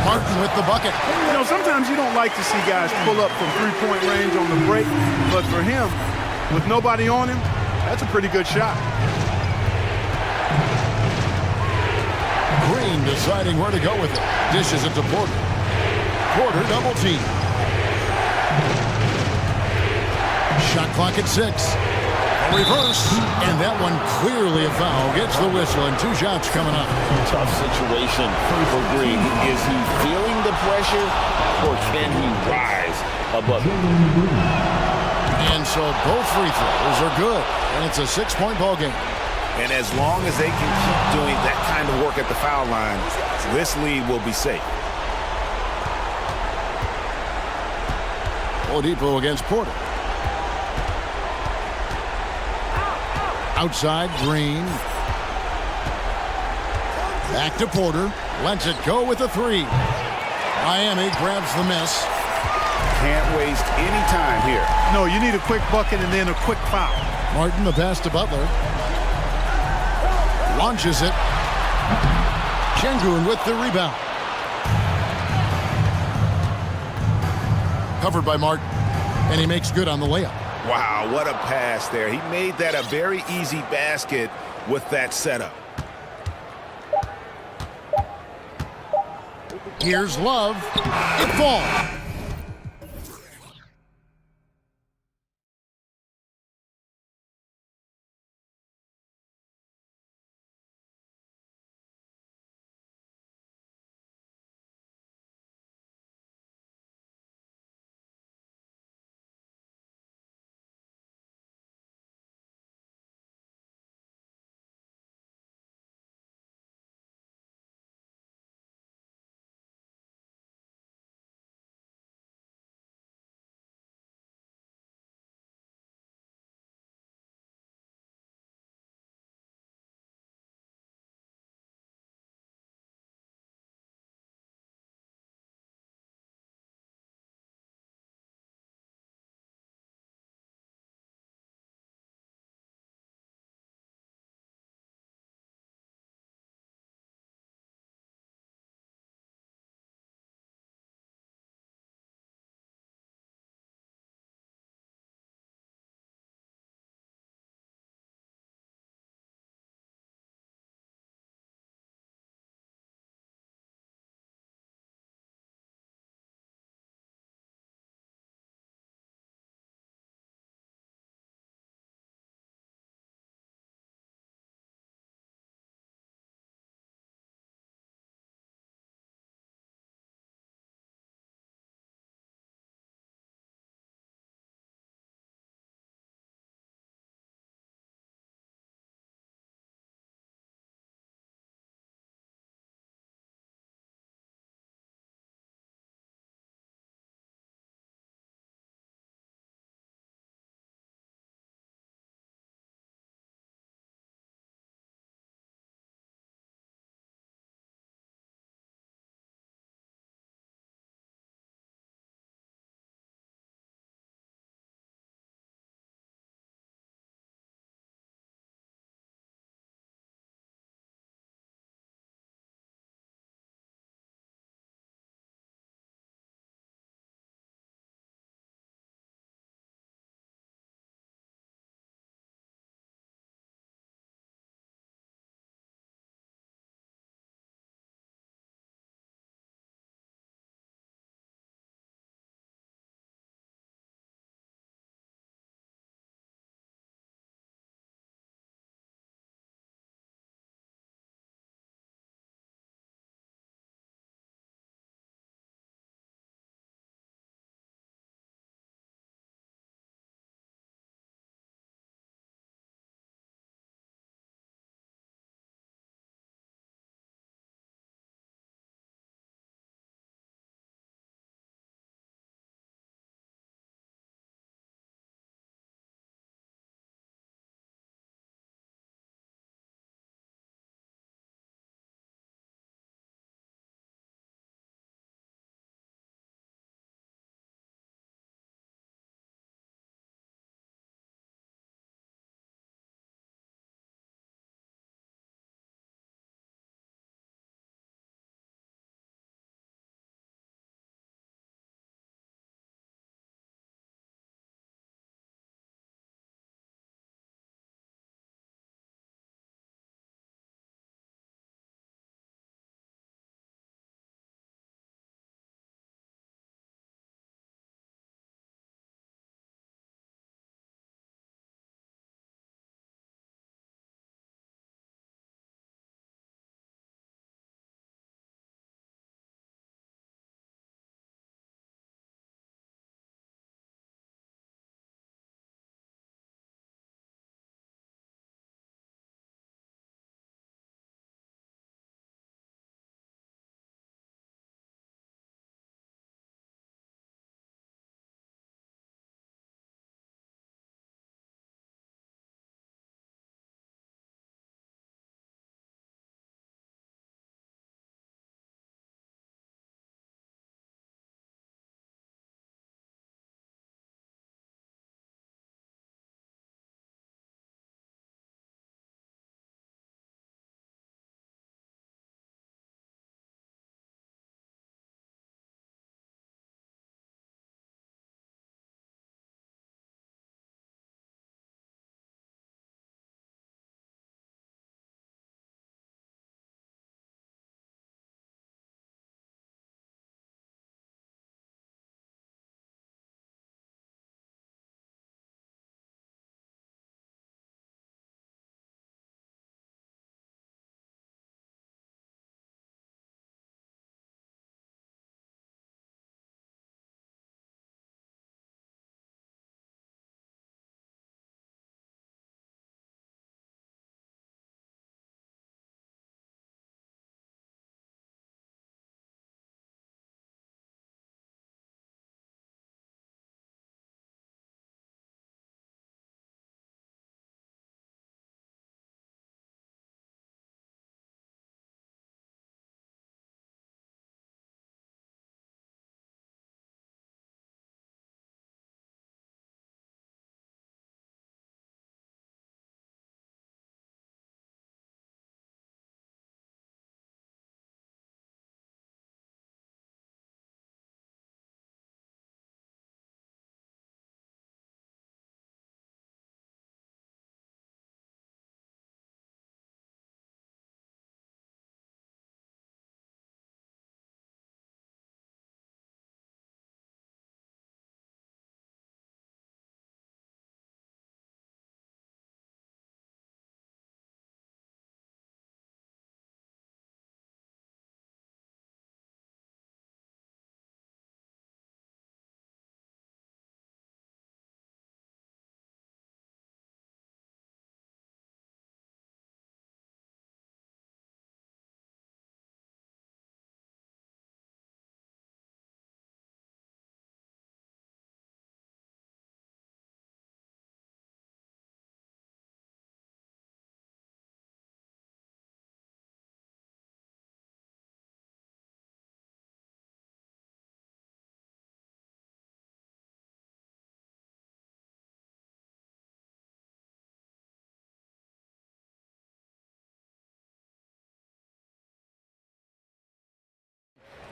Martin with the bucket. You know, sometimes you don't like to see guys pull up from three-point range on the break, but for him, with nobody on him, that's a pretty good shot. Green deciding where to go with it. Dishes it to Porter. Porter double team. Shot clock at 6. A reverse, and that one clearly a foul. Gets the whistle, and 2 shots coming up. Tough situation for Green. Is he feeling the pressure, or can he rise above it? And so both free throws are good, and it's a 6-point ball game. And as long as they can keep doing that kind of work at the foul line, this lead will be safe. Oladipo against Porter. Outside, Green. Back to Porter. Lets it go with a 3. Miami grabs the miss. Can't waste any time here. No, you need a quick bucket and then a quick foul. Martin, the pass to Butler. Launches it. Şengün with the rebound. Covered by Martin. And he makes good on the layup. Wow, what a pass there. He made that a very easy basket with that setup. Here's Love. It falls.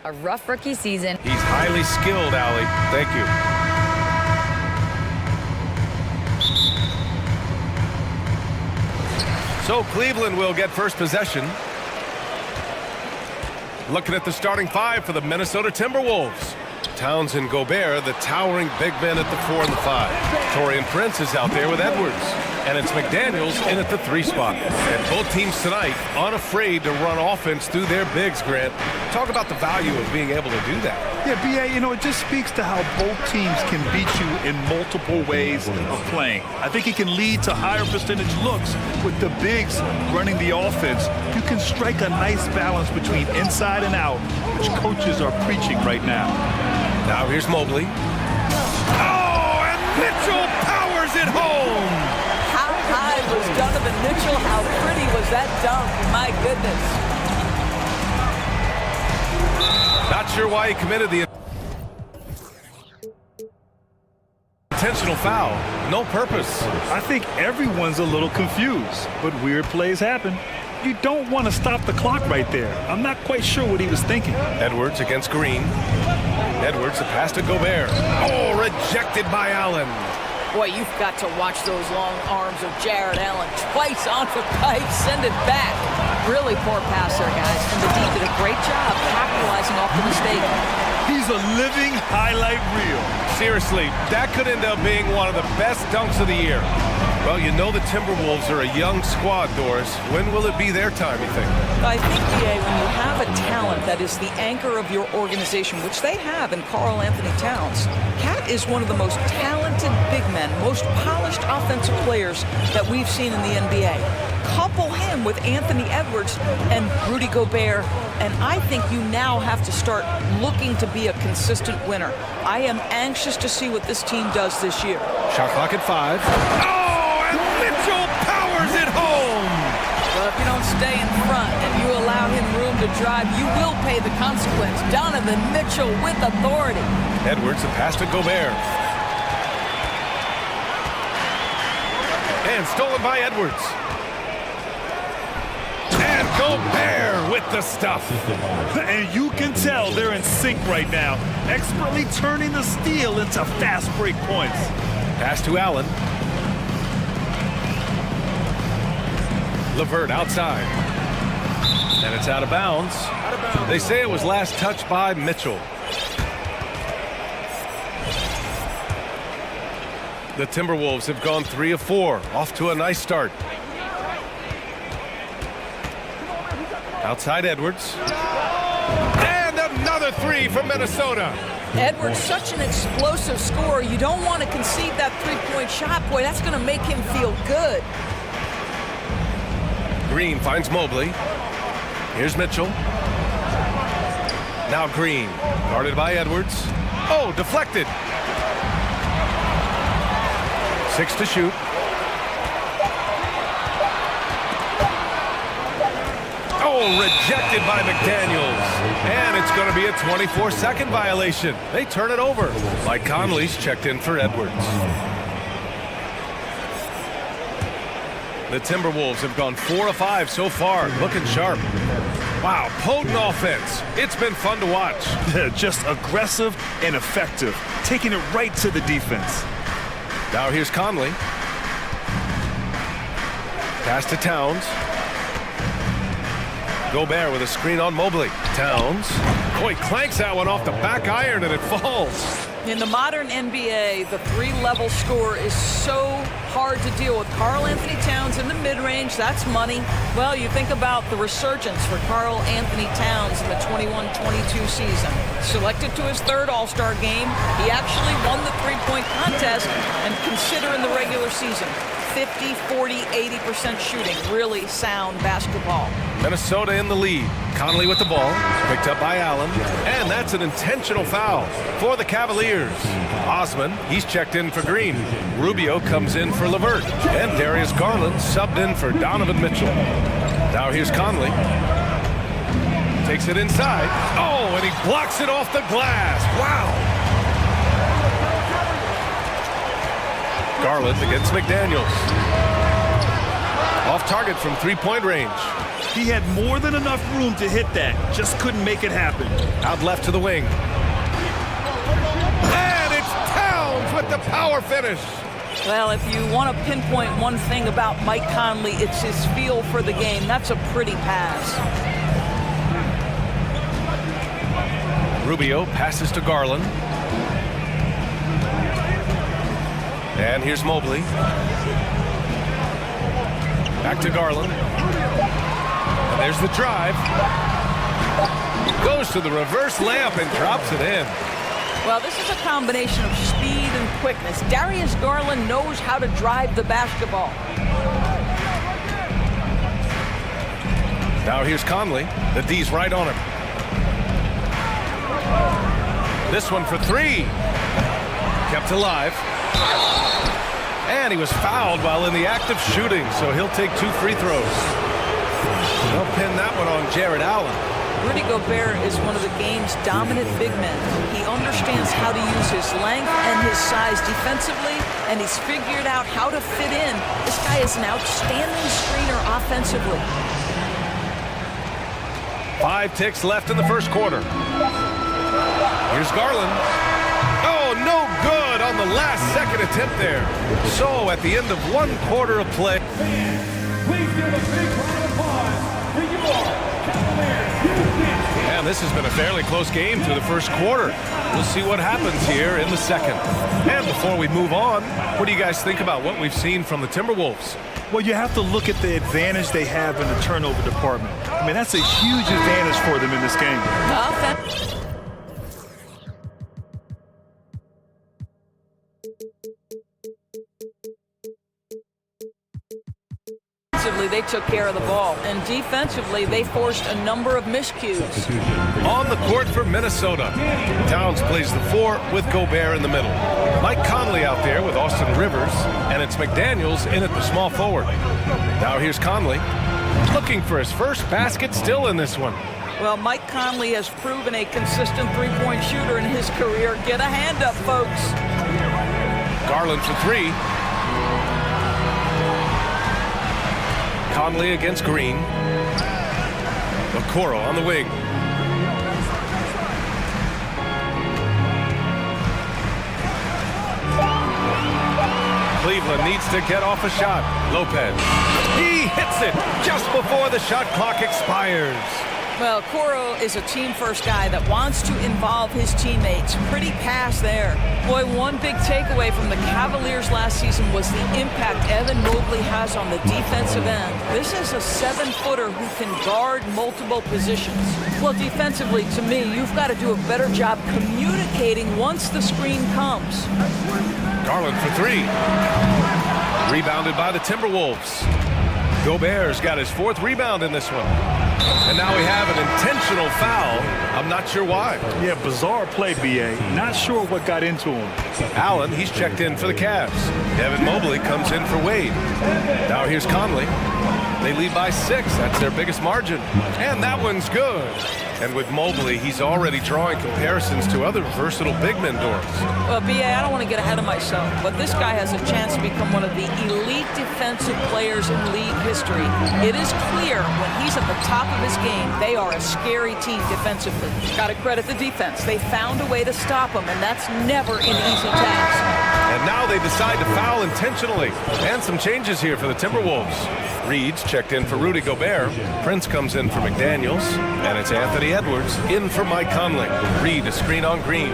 A rough rookie season. He's highly skilled, Allie. Thank you. So Cleveland will get first possession. Looking at the starting five for the Minnesota Timberwolves. Towns and Gobert, the towering big men at the 4 and the 5. Taurean Prince is out there with Edwards. And it's McDaniels in at the 3 spot. And both teams tonight unafraid to run offense through their bigs, Grant. Talk about the value of being able to do that. Yeah, B.A., it just speaks to how both teams can beat you in multiple ways of playing. I think it can lead to higher percentage looks with the bigs running the offense. You can strike a nice balance between inside and out, which coaches are preaching right now. Now here's Mobley. Oh, and Mitchell powers it home! How high was Donovan Mitchell? How pretty was that dunk? My goodness. Not sure why he committed the intentional foul. No purpose. I think everyone's a little confused, but weird plays happen. You don't want to stop the clock right there. I'm not quite sure what he was thinking. Edwards against Green. Edwards, the pass to Gobert. Oh, rejected by Allen. Boy, you've got to watch those long arms of Jared Allen. Twice on the pipe, send it back. Really poor pass there, guys. And the D did a great job capitalizing off the mistake. He's a living highlight reel. Seriously, that could end up being one of the best dunks of the year. Well, you know the Timberwolves are a young squad, Doris. When will it be their time, you think? I think, BA, when you have a talent that is the anchor of your organization, which they have in Karl Anthony Towns, Cat is one of the most talented big men, most polished offensive players that we've seen in the NBA. Couple him with Anthony Edwards and Rudy Gobert, and I think you now have to start looking to be a consistent winner. I am anxious to see what this team does this year. Shot clock at 5. Oh, and Mitchell powers it home! Well, if you don't stay in front and you allow him room to drive, you will pay the consequence. Donovan Mitchell with authority. Edwards, the pass to Gobert. And stolen by Edwards. And Gobert with the stuff. And you can tell they're in sync right now, expertly turning the steal into fast break points. Pass to Allen. LeVert outside. And it's out of bounds. They say it was last touched by Mitchell. The Timberwolves have gone 3 of 4, off to a nice start. Outside Edwards. And another 3 from Minnesota. Edwards, such an explosive scorer. You don't want to concede that three-point shot. Boy, that's going to make him feel good. Green finds Mobley. Here's Mitchell. Now Green, guarded by Edwards. Oh, deflected. 6 to shoot. Oh, rejected by McDaniels. And it's going to be a 24-second violation. They turn it over. Mike Conley's checked in for Edwards. The Timberwolves have gone 4 of 5 so far, looking sharp. Wow, potent offense. It's been fun to watch. Just aggressive and effective, taking it right to the defense. Now here's Conley. Pass to Towns. Gobert with a screen on Mobley. Towns. Oh, he clanks that one off the back iron and it falls. In the modern NBA, the 3-level score is so hard to deal with. Karl Anthony Towns in the mid-range, that's money. Well, you think about the resurgence for Karl Anthony Towns in the 21-22 season. Selected to his 3rd All-Star game, he actually won the three-point contest, and consider in the regular season. 50, 40, 80% shooting. Really sound basketball. Minnesota in the lead. Conley with the ball. Picked up by Allen. And that's an intentional foul for the Cavaliers. Osman, he's checked in for Green. Rubio comes in for LeVert. And Darius Garland subbed in for Donovan Mitchell. Now here's Conley. Takes it inside. Oh, and he blocks it off the glass. Wow. Garland against McDaniels. Off target from 3-point range. He had more than enough room to hit that, just couldn't make it happen. Out left to the wing. And it's Towns with the power finish. Well, if you want to pinpoint one thing about Mike Conley, it's his feel for the game. That's a pretty pass. Rubio passes to Garland. And here's Mobley. Back to Garland. And there's the drive. Goes to the reverse layup and drops it in. Well, this is a combination of speed and quickness. Darius Garland knows how to drive the basketball. Now here's Conley. The D's right on him. This one for three. Kept alive. And he was fouled while in the act of shooting, so he'll take 2 free throws. They'll pin that one on Jared Allen. Rudy Gobert is one of the game's dominant big men. He understands how to use his length and his size defensively, and he's figured out how to fit in. This guy is an outstanding screener offensively. 5 ticks left in the first quarter. Here's Garland. Oh, no good on the last second attempt there. So at the end of 1 quarter of play. Please give a big round of applause for your Cavaliers. And this has been a fairly close game through the first quarter. We'll see what happens here in the second. And before we move on, what do you guys think about what we've seen from the Timberwolves? Well, you have to look at the advantage they have in the turnover department. I mean, that's a huge advantage for them in this game. Offensively, they took care of the ball, and defensively, they forced a number of miscues. On the court for Minnesota, Towns plays the 4 with Gobert in the middle. Mike Conley out there with Austin Rivers, and it's McDaniels in at the small forward. Now here's Conley, looking for his first basket, still in this one. Well, Mike Conley has proven a consistent three-point shooter in his career. Get a hand up, folks. Garland for 3. Conley against Green. Okoro on the wing. Cleveland needs to get off a shot. Lopez. He hits it just before the shot clock expires. Well, Okoro is a team-first guy that wants to involve his teammates. Pretty pass there. Boy, one big takeaway from the Cavaliers last season was the impact Evan Mobley has on the defensive end. This is a 7-footer who can guard multiple positions. Well, defensively, to me, you've got to do a better job communicating once the screen comes. Garland for 3. Rebounded by the Timberwolves. Gobert's got his 4th rebound in this one. And now we have an intentional foul. I'm not sure why. Yeah, bizarre play, B.A. Not sure what got into him. Allen, he's checked in for the Cavs. Evan Mobley comes in for Wade. Now here's Conley. They lead by 6. That's their biggest margin. And that one's good. And with Mobley, he's already drawing comparisons to other versatile big men, Doris. Well, B.A., I don't want to get ahead of myself, but this guy has a chance to become one of the elite defensive players in league history. It is clear when he's at the top of his game, they are a scary team defensively. Got to credit the defense. They found a way to stop him, and that's never an easy task. And now they decide to foul intentionally. And some changes here for the Timberwolves. Reed's checked in for Rudy Gobert. Prince comes in for McDaniels. And it's Anthony Edwards in for Mike Conley. Reed, a screen on Green.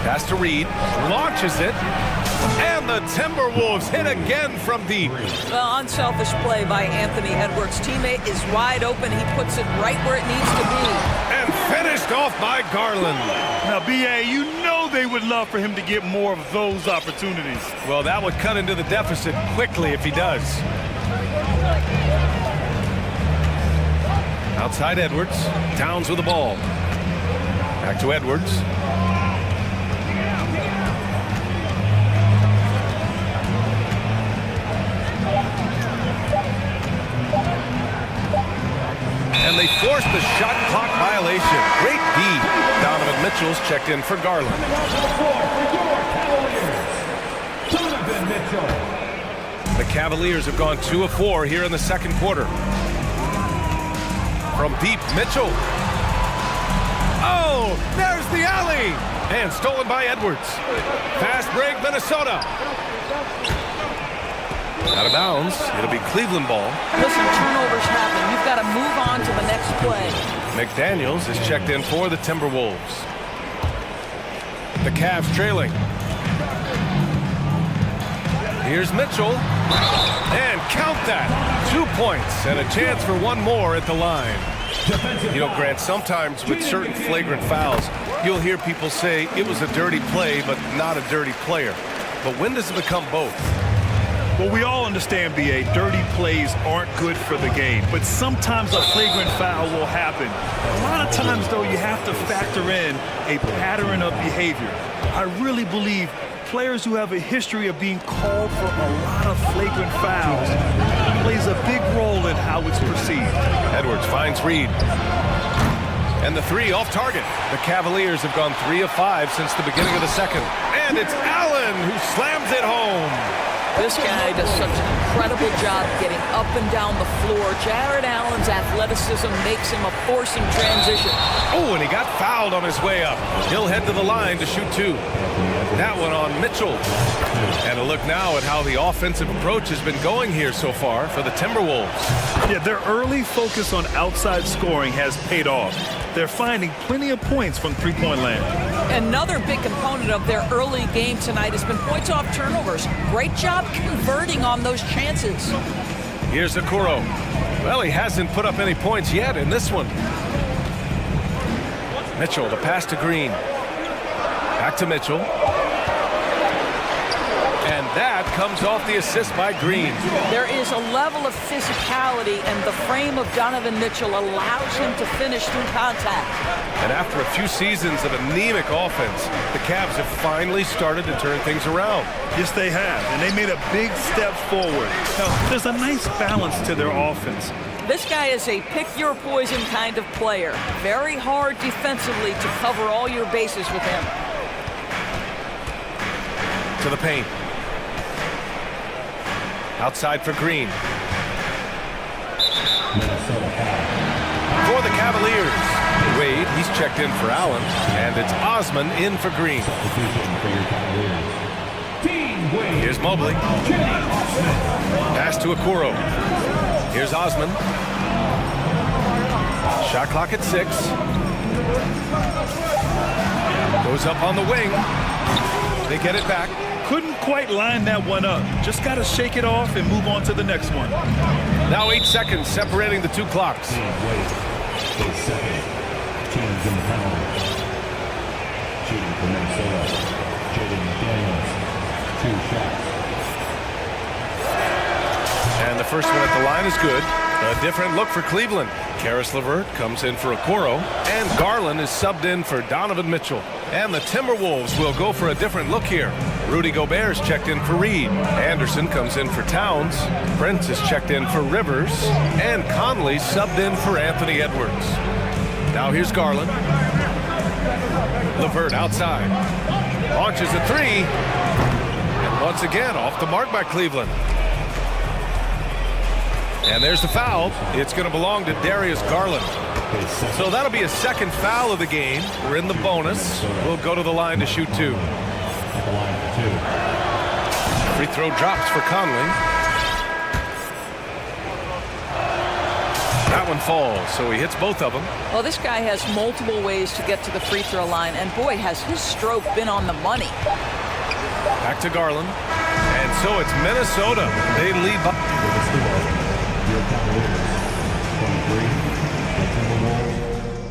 Pass to Reed. Launches it. And the Timberwolves hit again from deep. Well, unselfish play by Anthony Edwards. Teammate is wide open. He puts it right where it needs to be. And finished off by Garland. Now, B.A., you know they would love for him to get more of those opportunities. Well, that would cut into the deficit quickly if he does. Outside Edwards. Towns with the ball. Back to Edwards. And they forced the shot clock violation. Great D. Donovan Mitchell's checked in for Garland. The Cavaliers have gone 2 of 4 here in the second quarter. From deep, Mitchell. Oh, there's the alley. And stolen by Edwards. Fast break, Minnesota. Out of bounds. It'll be Cleveland ball. Listen, turnovers happen. You've got to move on to the next play. McDaniels is checked in for the Timberwolves. The Cavs trailing. Here's Mitchell. And count that. 2 points and a chance for one more at the line. You know, Grant, sometimes with certain flagrant fouls, you'll hear people say it was a dirty play, but not a dirty player. But when does it become both? Well, we all understand, B.A., dirty plays aren't good for the game, but sometimes a flagrant foul will happen. A lot of times, though, you have to factor in a pattern of behavior. I really believe players who have a history of being called for a lot of flagrant fouls plays a big role in how it's perceived. Edwards finds Reed. And the three off target. The Cavaliers have gone 3 of 5 since the beginning of the second. And it's Allen who slams it home. This guy does such an incredible job getting up and down the floor. Jared Allen's athleticism makes him a force in transition. Oh, and he got fouled on his way up. He'll head to the line to shoot 2. That one on Mitchell. And a look now at how the offensive approach has been going here so far for the Timberwolves. Yeah, their early focus on outside scoring has paid off. They're finding plenty of points from three-point land. Another big component of their early game tonight has been points off turnovers. Great job converting on those chances. Here's Okoro. Well, he hasn't put up any points yet in this one. Mitchell, the pass to Green. Back to Mitchell. And that comes off the assist by Green. There is a level of physicality, and the frame of Donovan Mitchell allows him to finish through contact. And after a few seasons of anemic offense, the Cavs have finally started to turn things around. Yes, they have, and they made a big step forward. Now, there's a nice balance to their offense. This guy is a pick-your-poison kind of player. Very hard defensively to cover all your bases with him. To the paint. Outside for Green. For the Cavaliers. Wade, he's checked in for Allen. And it's Osman in for Green. Here's Mobley. Pass to Okoro. Here's Osman. Shot clock at 6. Goes up on the wing. They get it back. Couldn't quite line that one up. Just got to shake it off and move on to the next one. Now 8 seconds separating the two clocks. And the first one at the line is good. A different look for Cleveland. Karis LeVert comes in for Okoro, and Garland is subbed in for Donovan Mitchell. And the Timberwolves will go for a different look here. Rudy Gobert is checked in for Reed. Anderson comes in for Towns. Prince is checked in for Rivers. And Conley subbed in for Anthony Edwards. Now here's Garland. LeVert outside. Launches a 3. And once again, off the mark by Cleveland. And there's the foul. It's going to belong to Darius Garland. So that'll be a second foul of the game. We're in the bonus. We'll go to the line to shoot 2. Free throw drops for Conley. That one falls, so he hits both of them. Well, this guy has multiple ways to get to the free throw line, and boy, has his stroke been on the money. Back to Garland. And so it's Minnesota. They lead by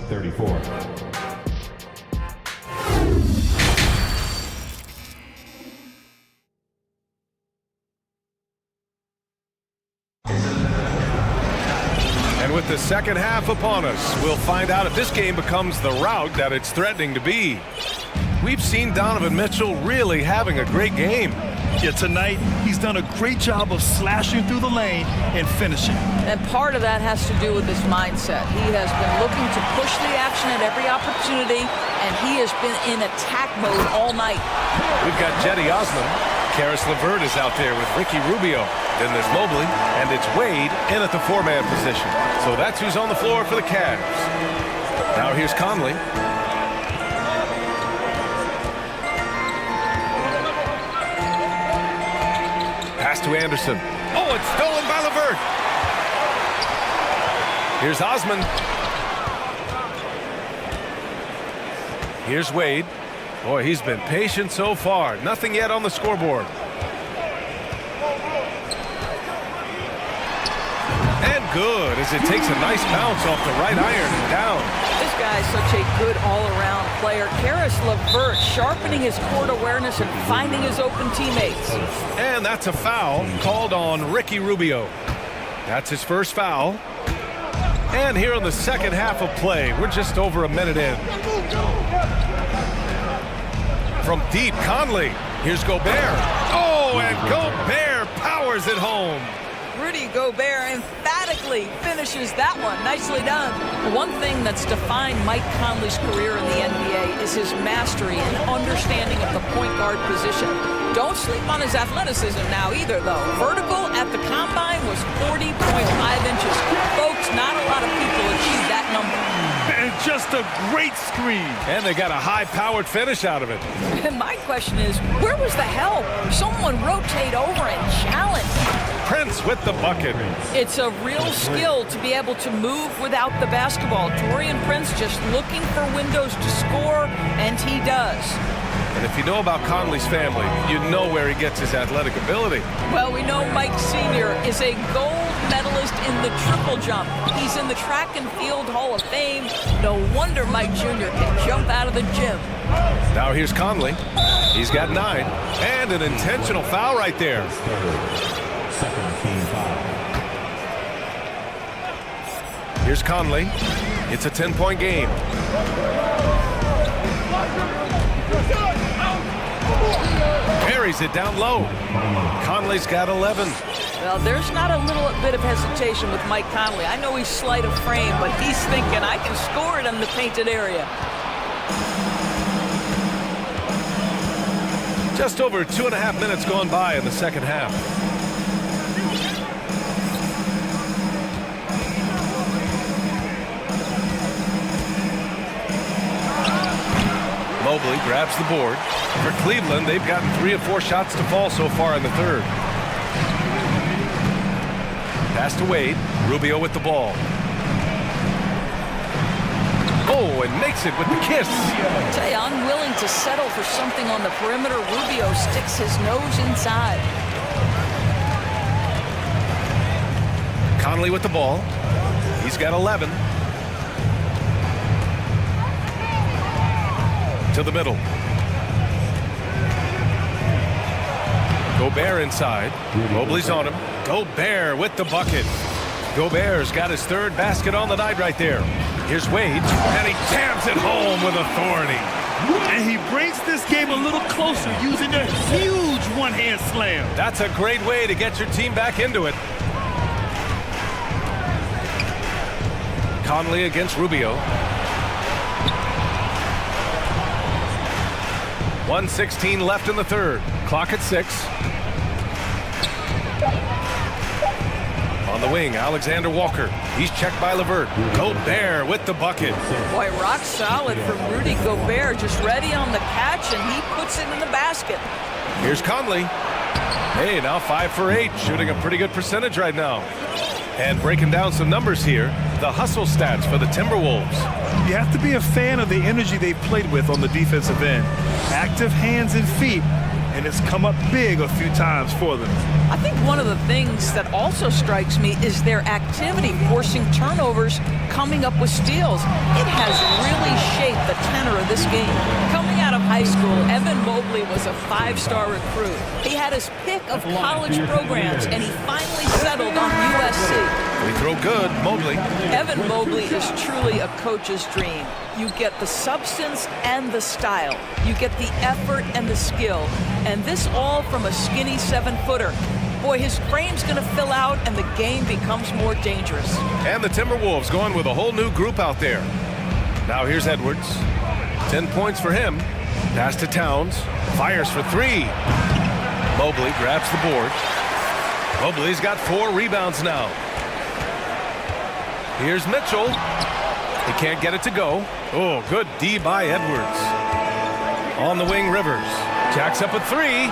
34. And with the second half upon us, we'll find out if this game becomes the rout that it's threatening to be. We've seen Donovan Mitchell really having a great game. Yeah, tonight he's done a great job of slashing through the lane and finishing. And part of that has to do with his mindset. He has been looking to push the action at every opportunity, and he has been in attack mode all night. We've got Cedi Osman. Karis LeVert is out there with Ricky Rubio. Then there's Mobley, and it's Wade in at the four-man position. So that's who's on the floor for the Cavs. Now here's Conley. Pass to Anderson. Oh, it's stolen by LeVert. Here's Osman. Here's Wade. Boy, he's been patient so far. Nothing yet on the scoreboard. And good, as it takes a nice bounce off the right iron and down. This guy is such a good all-around player. Karis LeVert sharpening his court awareness and finding his open teammates. And that's a foul called on Ricky Rubio. That's his first foul. And here in the second half of play, we're just over a minute in. From deep, Conley. Here's Gobert. Oh, and Gobert powers it home. Rudy Gobert emphatically finishes that one. Nicely done. One thing that's defined Mike Conley's career in the NBA is his mastery and understanding of the point guard position. Don't sleep on his athleticism now either, though. Vertical at the combine was 40.5 inches. Folks, not a lot of people achieve that number. And just a great screen. And they got a high-powered finish out of it. And my question is, where was the help? Someone rotate over and challenge. Prince with the bucket. It's a real skill to be able to move without the basketball. Taurean Prince just looking for windows to score, and he does. And if you know about Conley's family, you know where he gets his athletic ability. Well, we know Mike Sr. is a gold medalist in the triple jump. He's in the track and field Hall of Fame. No wonder Mike Jr. can jump out of the gym. Now here's Conley. He's got 9. And an intentional foul right there. Here's Conley. It's a 10-point game. Carries it down low. Conley's got 11. Well, there's not a little bit of hesitation with Mike Conley. I know he's slight of frame, but he's thinking, I can score it in the painted area. Just over 2.5 minutes gone by in the second half. Mobley grabs the board. For Cleveland, they've gotten 3 of 4 shots to fall so far in the third. Pass to Wade. Rubio with the ball. Oh, and makes it with the kiss. I tell you, unwilling to settle for something on the perimeter. Rubio sticks his nose inside. Conley with the ball. He's got 11. To the middle. Gobert inside. Mobley's on him. Gobert with the bucket. Gobert's got his 3rd basket on the night right there. Here's Wade, and he jams it home with authority. And he brings this game a little closer using a huge one-hand slam. That's a great way to get your team back into it. Conley against Rubio. 1:16 left in the third. Clock at 6. On the wing, Alexander Walker. He's checked by LeVert. Gobert with the bucket. Boy, rock solid from Rudy Gobert. Just ready on the catch, and he puts it in the basket. Here's Conley. Hey, now 5 for 8. Shooting a pretty good percentage right now. And breaking down some numbers here, the hustle stats for the Timberwolves. You have to be a fan of the energy they've played with on the defensive end. Active hands and feet, and it's come up big a few times for them. I think one of the things that also strikes me is their activity, forcing turnovers, coming up with steals. It has really shaped the tenor of this game. Coming out of high school, Evan Mobley was a 5-star recruit. He had his pick of college programs, and he finally settled on USC. They throw good, Mobley. Evan Mobley is truly a coach's dream. You get the substance and the style. You get the effort and the skill. And this all from a skinny 7-footer. Boy, his frame's going to fill out, and the game becomes more dangerous. And the Timberwolves going with a whole new group out there. Now here's Edwards. 10 points for him. Pass to Towns. Fires for 3. Mobley grabs the board. Mobley's got 4 rebounds now. Here's Mitchell. He can't get it to go. Oh, good D by Edwards. On the wing, Rivers. Jacks up a 3.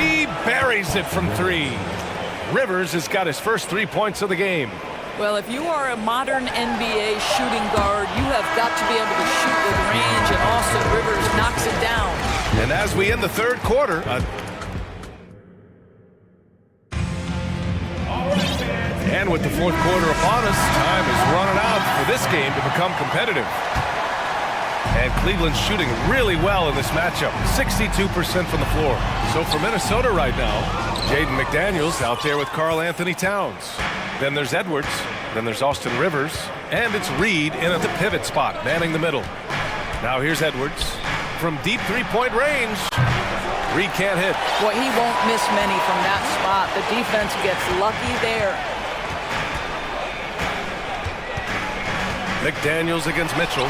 He buries it from 3. Rivers has got his first 3 points of the game. Well, if you are a modern NBA shooting guard, you have got to be able to shoot with range, and Austin Rivers knocks it down. And as we end the third quarter, and with the fourth quarter upon us, time is running out for this game to become competitive. And Cleveland's shooting really well in this matchup, 62% from the floor. So for Minnesota right now, Jaden McDaniels out there with Karl Anthony Towns. Then there's Edwards, then there's Austin Rivers, and it's Reed in at the pivot spot, manning the middle. Now here's Edwards from deep three-point range. Reed can't hit. Boy, he won't miss many from that spot. The defense gets lucky there. McDaniels against Mitchell.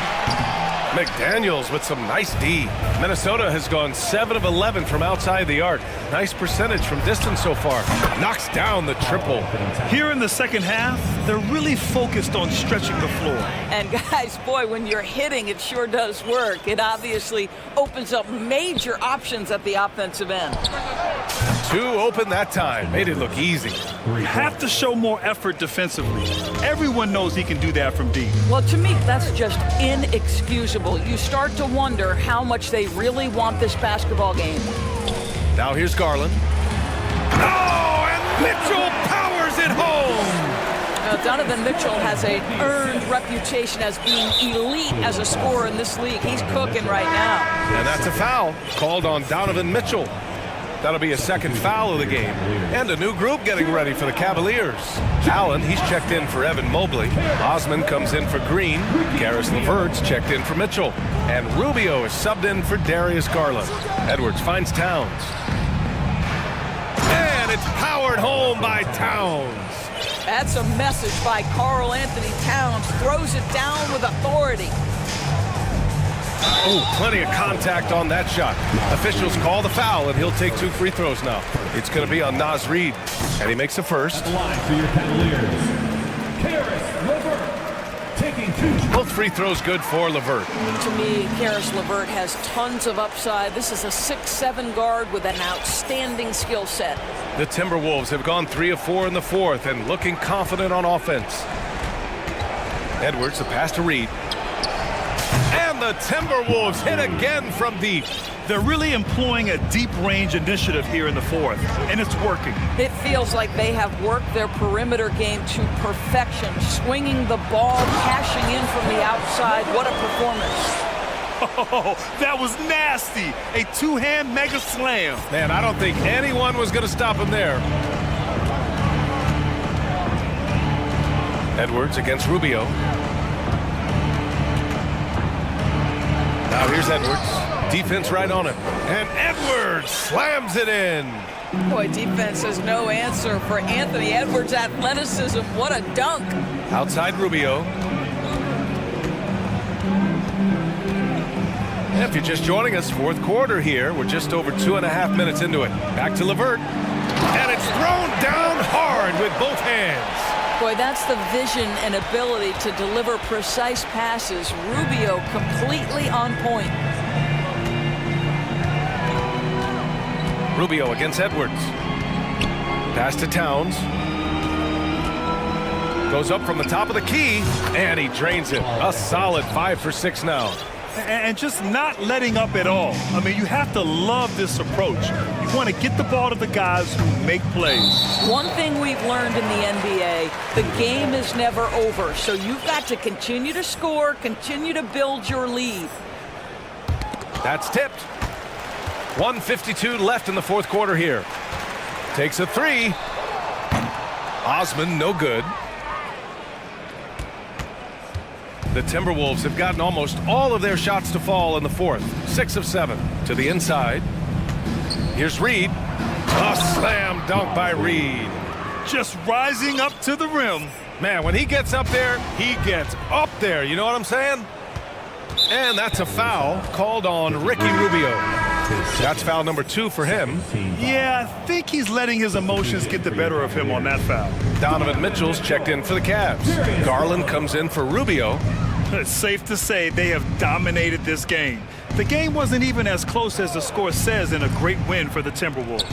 McDaniels with some nice D. Minnesota has gone 7 of 11 from outside the arc. Nice percentage from distance so far. Knocks down the triple. Here in the second half, they're really focused on stretching the floor. And guys, boy, when you're hitting, it sure does work. It obviously opens up major options at the offensive end. 2 open that time. Made it look easy. You have to show more effort defensively. Everyone knows he can do that from deep. Well, to me, that's just inexcusable. You start to wonder how much they really want this basketball game. Now here's Garland. Oh, and Mitchell powers it home! Donovan Mitchell has an earned reputation as being elite as a scorer in this league. He's cooking right now. And that's a foul called on Donovan Mitchell. That'll be a second foul of the game. And a new group getting ready for the Cavaliers. Allen, he's checked in for Evan Mobley. Osman comes in for Green. Karis LeVert's checked in for Mitchell. And Rubio is subbed in for Darius Garland. Edwards finds Towns. And it's powered home by Towns. That's a message by Karl Anthony Towns. Throws it down with authority. Oh, plenty of contact on that shot. Officials call the foul, and he'll take 2 free throws now. It's going to be on Naz Reid, and he makes the first. Line for your Cavaliers. Karis LeVert taking 2. Both free throws good for LeVert. To me, Karis LeVert has tons of upside. This is a 6'7" guard with an outstanding skill set. The Timberwolves have gone 3 of 4 in the fourth and looking confident on offense. Edwards, the pass to Reid. And the Timberwolves hit again from deep. They're really employing a deep range initiative here in the fourth, and it's working. It feels like they have worked their perimeter game to perfection, swinging the ball, cashing in from the outside. What a performance. Oh, that was nasty. A 2-hand mega slam. Man, I don't think anyone was going to stop him there. Edwards against Rubio. Now here's Edwards. Defense right on him. And Edwards slams it in. Boy, defense has no answer for Anthony Edwards' athleticism. What a dunk. Outside Rubio. If you're just joining us, fourth quarter here. We're just over 2.5 minutes into it. Back to LeVert. And it's thrown down hard with both hands. Boy, that's the vision and ability to deliver precise passes. Rubio completely on point. Rubio against Edwards. Pass to Towns. Goes up from the top of the key, and he drains it. A solid 5 for 6 now. And just not letting up at all. I mean, you have to love this approach. You want to get the ball to the guys who make plays. One thing we've learned in the NBA, the game is never over. So you've got to continue to score, continue to build your lead. That's tipped. 1:52 left in the fourth quarter here. Takes a 3. Osman, no good. The Timberwolves have gotten almost all of their shots to fall in the fourth. 6 of 7 to the inside. Here's Reid. A slam dunk by Reid. Just rising up to the rim. Man, when he gets up there, he gets up there. You know what I'm saying? And that's a foul called on Ricky Rubio. That's foul number 2 for him. Yeah, I think he's letting his emotions get the better of him on that foul. Donovan Mitchell's checked in for the Cavs. Garland comes in for Rubio. It's safe to say they have dominated this game. The game wasn't even as close as the score says in a great win for the Timberwolves.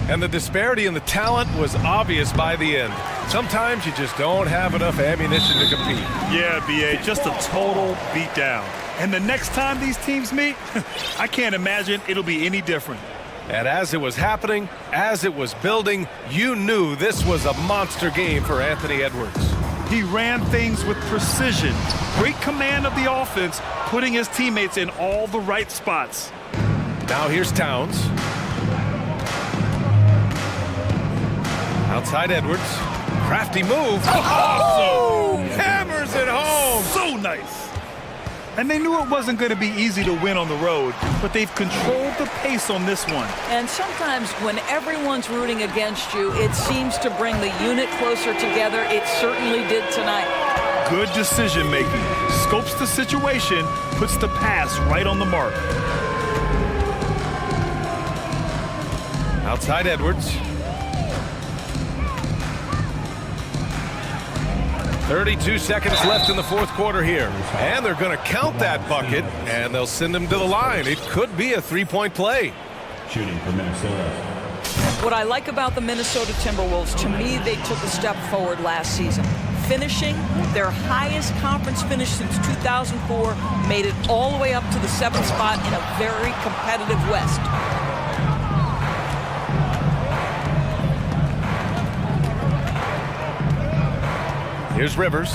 And the disparity in the talent was obvious by the end. Sometimes you just don't have enough ammunition to compete. Yeah, B.A., just a total beatdown. And the next time these teams meet, I can't imagine it'll be any different. And as it was happening, as it was building, you knew this was a monster game for Anthony Edwards. He ran things with precision, great command of the offense, putting his teammates in all the right spots. Now here's Towns. Outside Edwards. Crafty move. Awesome! Hammers it home. So nice. And they knew it wasn't going to be easy to win on the road, but they've controlled the pace on this one. And sometimes when everyone's rooting against you, it seems to bring the unit closer together. It certainly did tonight. Good decision making. Scopes the situation, puts the pass right on the mark. Outside Edwards. 32 seconds left in the fourth quarter here. And they're going to count that bucket, and they'll send him to the line. It could be a three-point play. Shooting for Minnesota. What I like about the Minnesota Timberwolves, to me, they took a step forward last season. Finishing their highest conference finish since 2004, made it all the way up to the 7th spot in a very competitive West. Here's Rivers.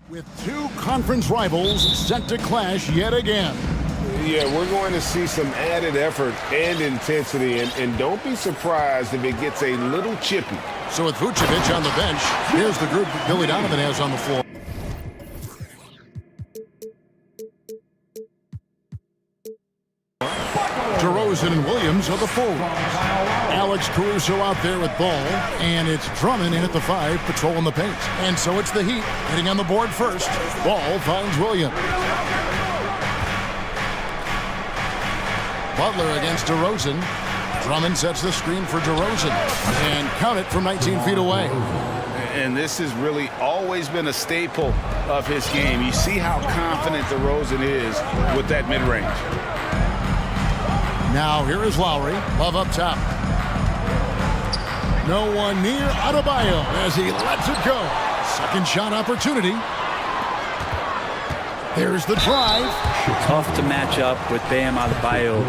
With two conference rivals set to clash yet again. Yeah, we're going to see some added effort and intensity, and don't be surprised if it gets a little chippy. So with Vucevic on the bench, here's the group Billy Donovan has on the floor. DeRozan and Williams are the forwards. Alex Caruso out there with ball, and it's Drummond in at the 5, patrolling the paint. And so it's the Heat getting on the board first. Ball finds Williams. Butler against DeRozan. Drummond sets the screen for DeRozan, and count it from 19 feet away. And this has really always been a staple of his game. You see how confident DeRozan is with that mid-range. Now here is Lowry, Love up top. No one near Adebayo as he lets it go. Second shot opportunity. There's the drive. Tough to match up with Bam Adebayo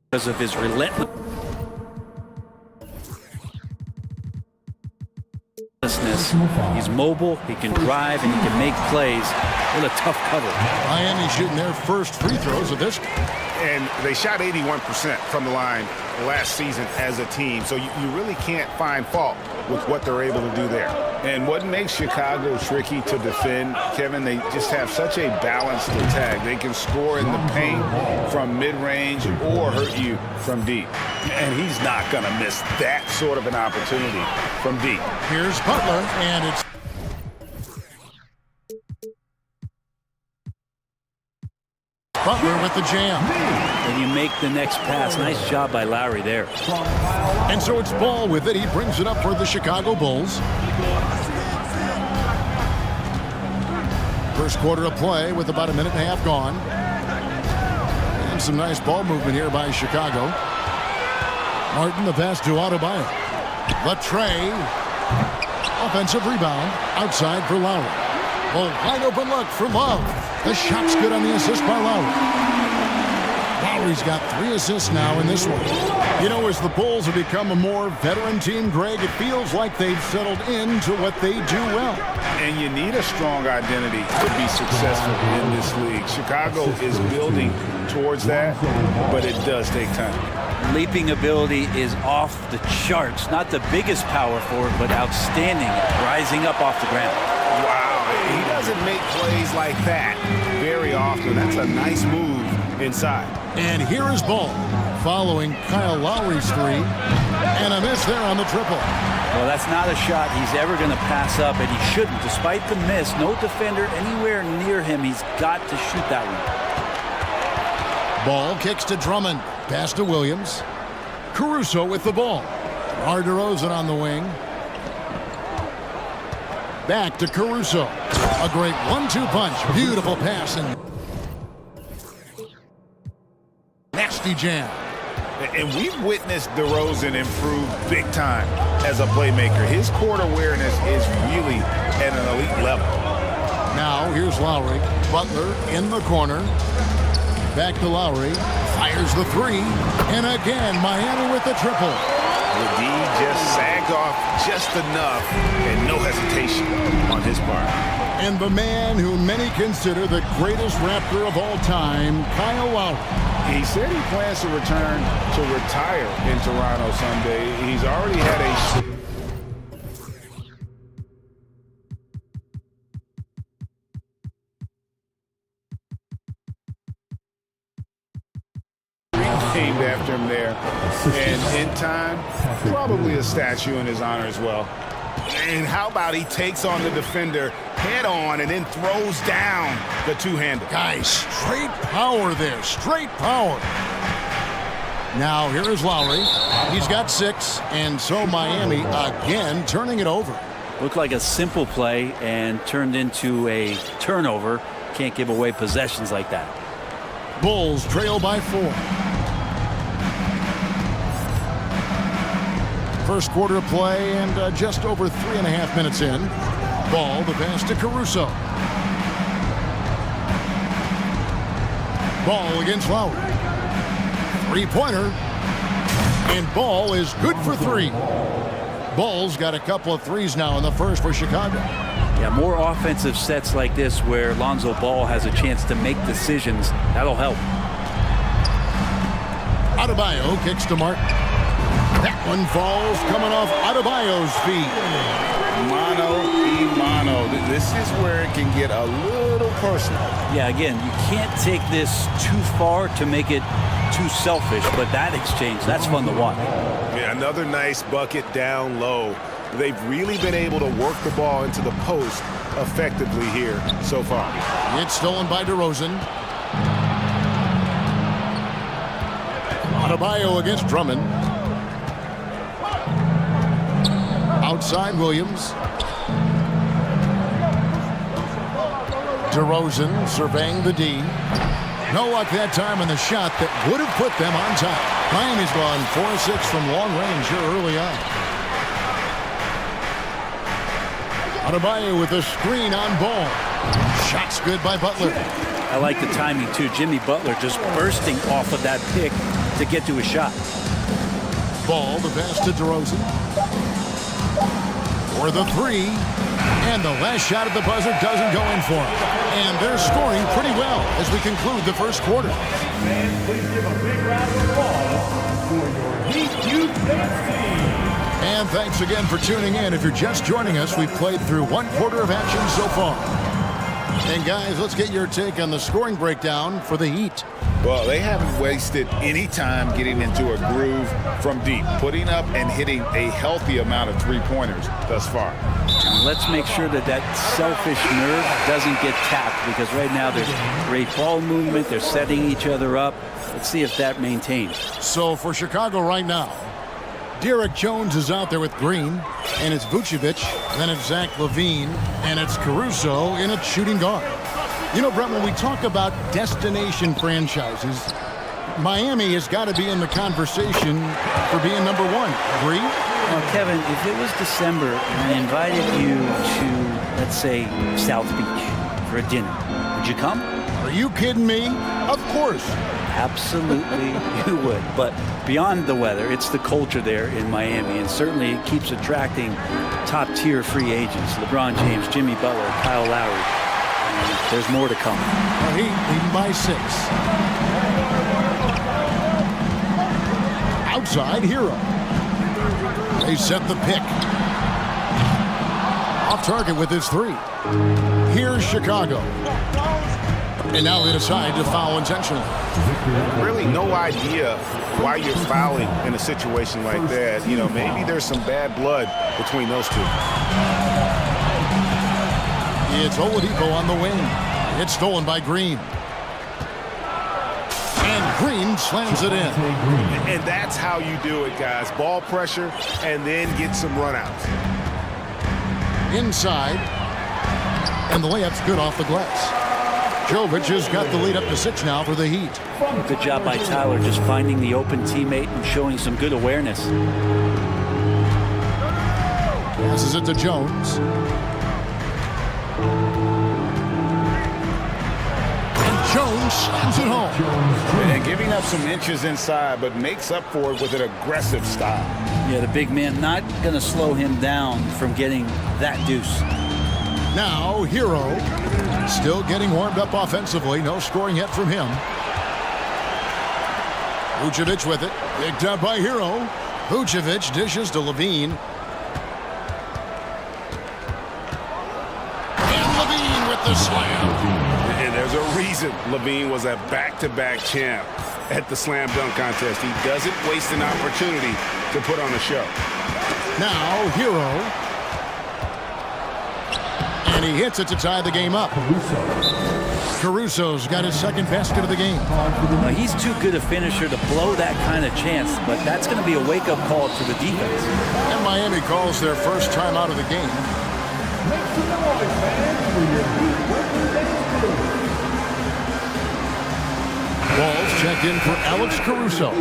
because of his relentlessness. He's mobile, he can drive, and he can make plays. What a tough cover. Miami shooting their first free throws of this. And they shot 81% from the line last season as a team. So you really can't find fault with what they're able to do there. And what makes Chicago tricky to defend, Kevin, they just have such a balanced attack. They can score in the paint from mid-range or hurt you from deep. And he's not going to miss that sort of an opportunity from deep. Here's Butler, and it's Butler with the jam. And you make the next pass. Nice job by Lowry there. And so it's Ball with it. He brings it up for the Chicago Bulls. First quarter of play with about a minute and a half gone. And some nice ball movement here by Chicago. Martin, the pass to Adebayo. The tray. Offensive rebound. Outside for Lowry. Oh, wide open look for Love. The shot's good on the assist by Lowry. Lowry's got 3 assists now in this one. You know, as the Bulls have become a more veteran team, Greg, it feels like they've settled into what they do well. And you need a strong identity to be successful in this league. Chicago is building towards that, but it does take time. Leaping ability is off the charts. Not the biggest power forward, but outstanding. Rising up off the ground. Wow. He doesn't make plays like that very often. That's a nice move inside. And here is Ball following Kyle Lowry's 3. And a miss there on the triple. Well, that's not a shot he's ever going to pass up, and he shouldn't. Despite the miss, no defender anywhere near him. He's got to shoot that one. Ball kicks to Drummond. Pass to Williams. Caruso with the ball. DeRozan on the wing. Back to Caruso. A great 1-2 punch. Beautiful pass. And nasty jam. And we've witnessed DeRozan improve big time as a playmaker. His court awareness is really at an elite level. Now here's Lowry. Butler in the corner. Back to Lowry. Fires the 3. And again, Miami with the triple. The D just sagged off just enough and no hesitation on his part. And the man who many consider the greatest Raptor of all time, Kyle Lowry. He said he plans to return to retire in Toronto someday. He's already had a named after him there, and in time, probably a statue in his honor as well. And how about he takes on the defender head on and then throws down the two-hander. Guys, straight power there, straight power. Now here is Lowry. He's got 6, and so Miami again turning it over. Looked like a simple play and turned into a turnover. Can't give away possessions like that. Bulls trail by 4. First quarter of play and just over 3.5 minutes in. Ball, the pass to Caruso. Ball against Lowry. 3-pointer. And Ball is good for 3. Ball's got a couple of threes now in the first for Chicago. Yeah, more offensive sets like this where Lonzo Ball has a chance to make decisions. That'll help. Adebayo kicks to Martin. That one falls coming off Adebayo's feet. Mano. This is where it can get a little personal. Yeah, again, you can't take this too far to make it too selfish, but that exchange, that's fun to watch. Yeah, another nice bucket down low. They've really been able to work the ball into the post effectively here so far. It's stolen by DeRozan. Adebayo against Drummond. Outside Williams. DeRozan surveying the D. No luck that time on the shot that would have put them on top. Miami's gone 4-6 from long range here early on. Adebayo with a screen on Ball. Shot's good by Butler. I like the timing too. Jimmy Butler just bursting off of that pick to get to a shot. Ball, the pass to DeRozan. For the three. And the last shot at the buzzer doesn't go in for him. And they're scoring pretty well as we conclude the first quarter. And please give a big round of applause for your Heat Youth team. And thanks again for tuning in. If you're just joining us, we've played through one quarter of action so far. And guys, let's get your take on the scoring breakdown for the Heat. Well, they haven't wasted any time getting into a groove from deep, putting up and hitting a healthy amount of three-pointers thus far. Let's make sure that that selfish nerve doesn't get tapped, because right now there's great ball movement. They're setting each other up. Let's see if that maintains. So for Chicago right now, Derek Jones is out there with Green, and it's Vucevic, then it's Zach LaVine, and it's Caruso in at shooting guard. You know, Brent, when we talk about destination franchises, Miami has got to be in the conversation for being number one. Agree? Well, Kevin, if it was December and I invited you to, let's say, South Beach for a dinner, would you come? Are you kidding me? Of course. Absolutely, you would. But beyond the weather, it's the culture there in Miami, and certainly it keeps attracting top-tier free agents. LeBron James, Jimmy Butler, Kyle Lowry. And there's more to come. Heat leading by 6. Outside, Hero. They set the pick. Off target with his 3. Here's Chicago. And now they decide to foul intentionally. Really no idea why you're fouling in a situation like that. You know, maybe there's some bad blood between those two. It's Oladipo on the wing. It's stolen by Green. And Green slams it in. And that's how you do it, guys. Ball pressure and then get some runouts. Inside. And the layup's good off the glass. Jovic has got the lead up to 6 now for the Heat. Good job by Tyler, just finding the open teammate and showing some good awareness. Passes it to Jones. And Jones slams it home. And giving up some inches inside, but makes up for it with an aggressive style. Yeah, the big man not going to slow him down from getting that deuce. Now, Hero still getting warmed up offensively. No scoring yet from him. Vucevic with it. Picked up by Hero. Vucevic dishes to LaVine. And LaVine with the slam. And there's a reason LaVine was a back-to-back champ at the slam dunk contest. He doesn't waste an opportunity to put on a show. Now, Hero. And he hits it to tie the game up. Caruso's got his second basket of the game. Now, he's too good a finisher to blow that kind of chance, but that's going to be a wake-up call to the defense. And Miami calls their first time out of the game. Make some noise, fans, for your Heat. Ball's checked checked in for Alex Caruso.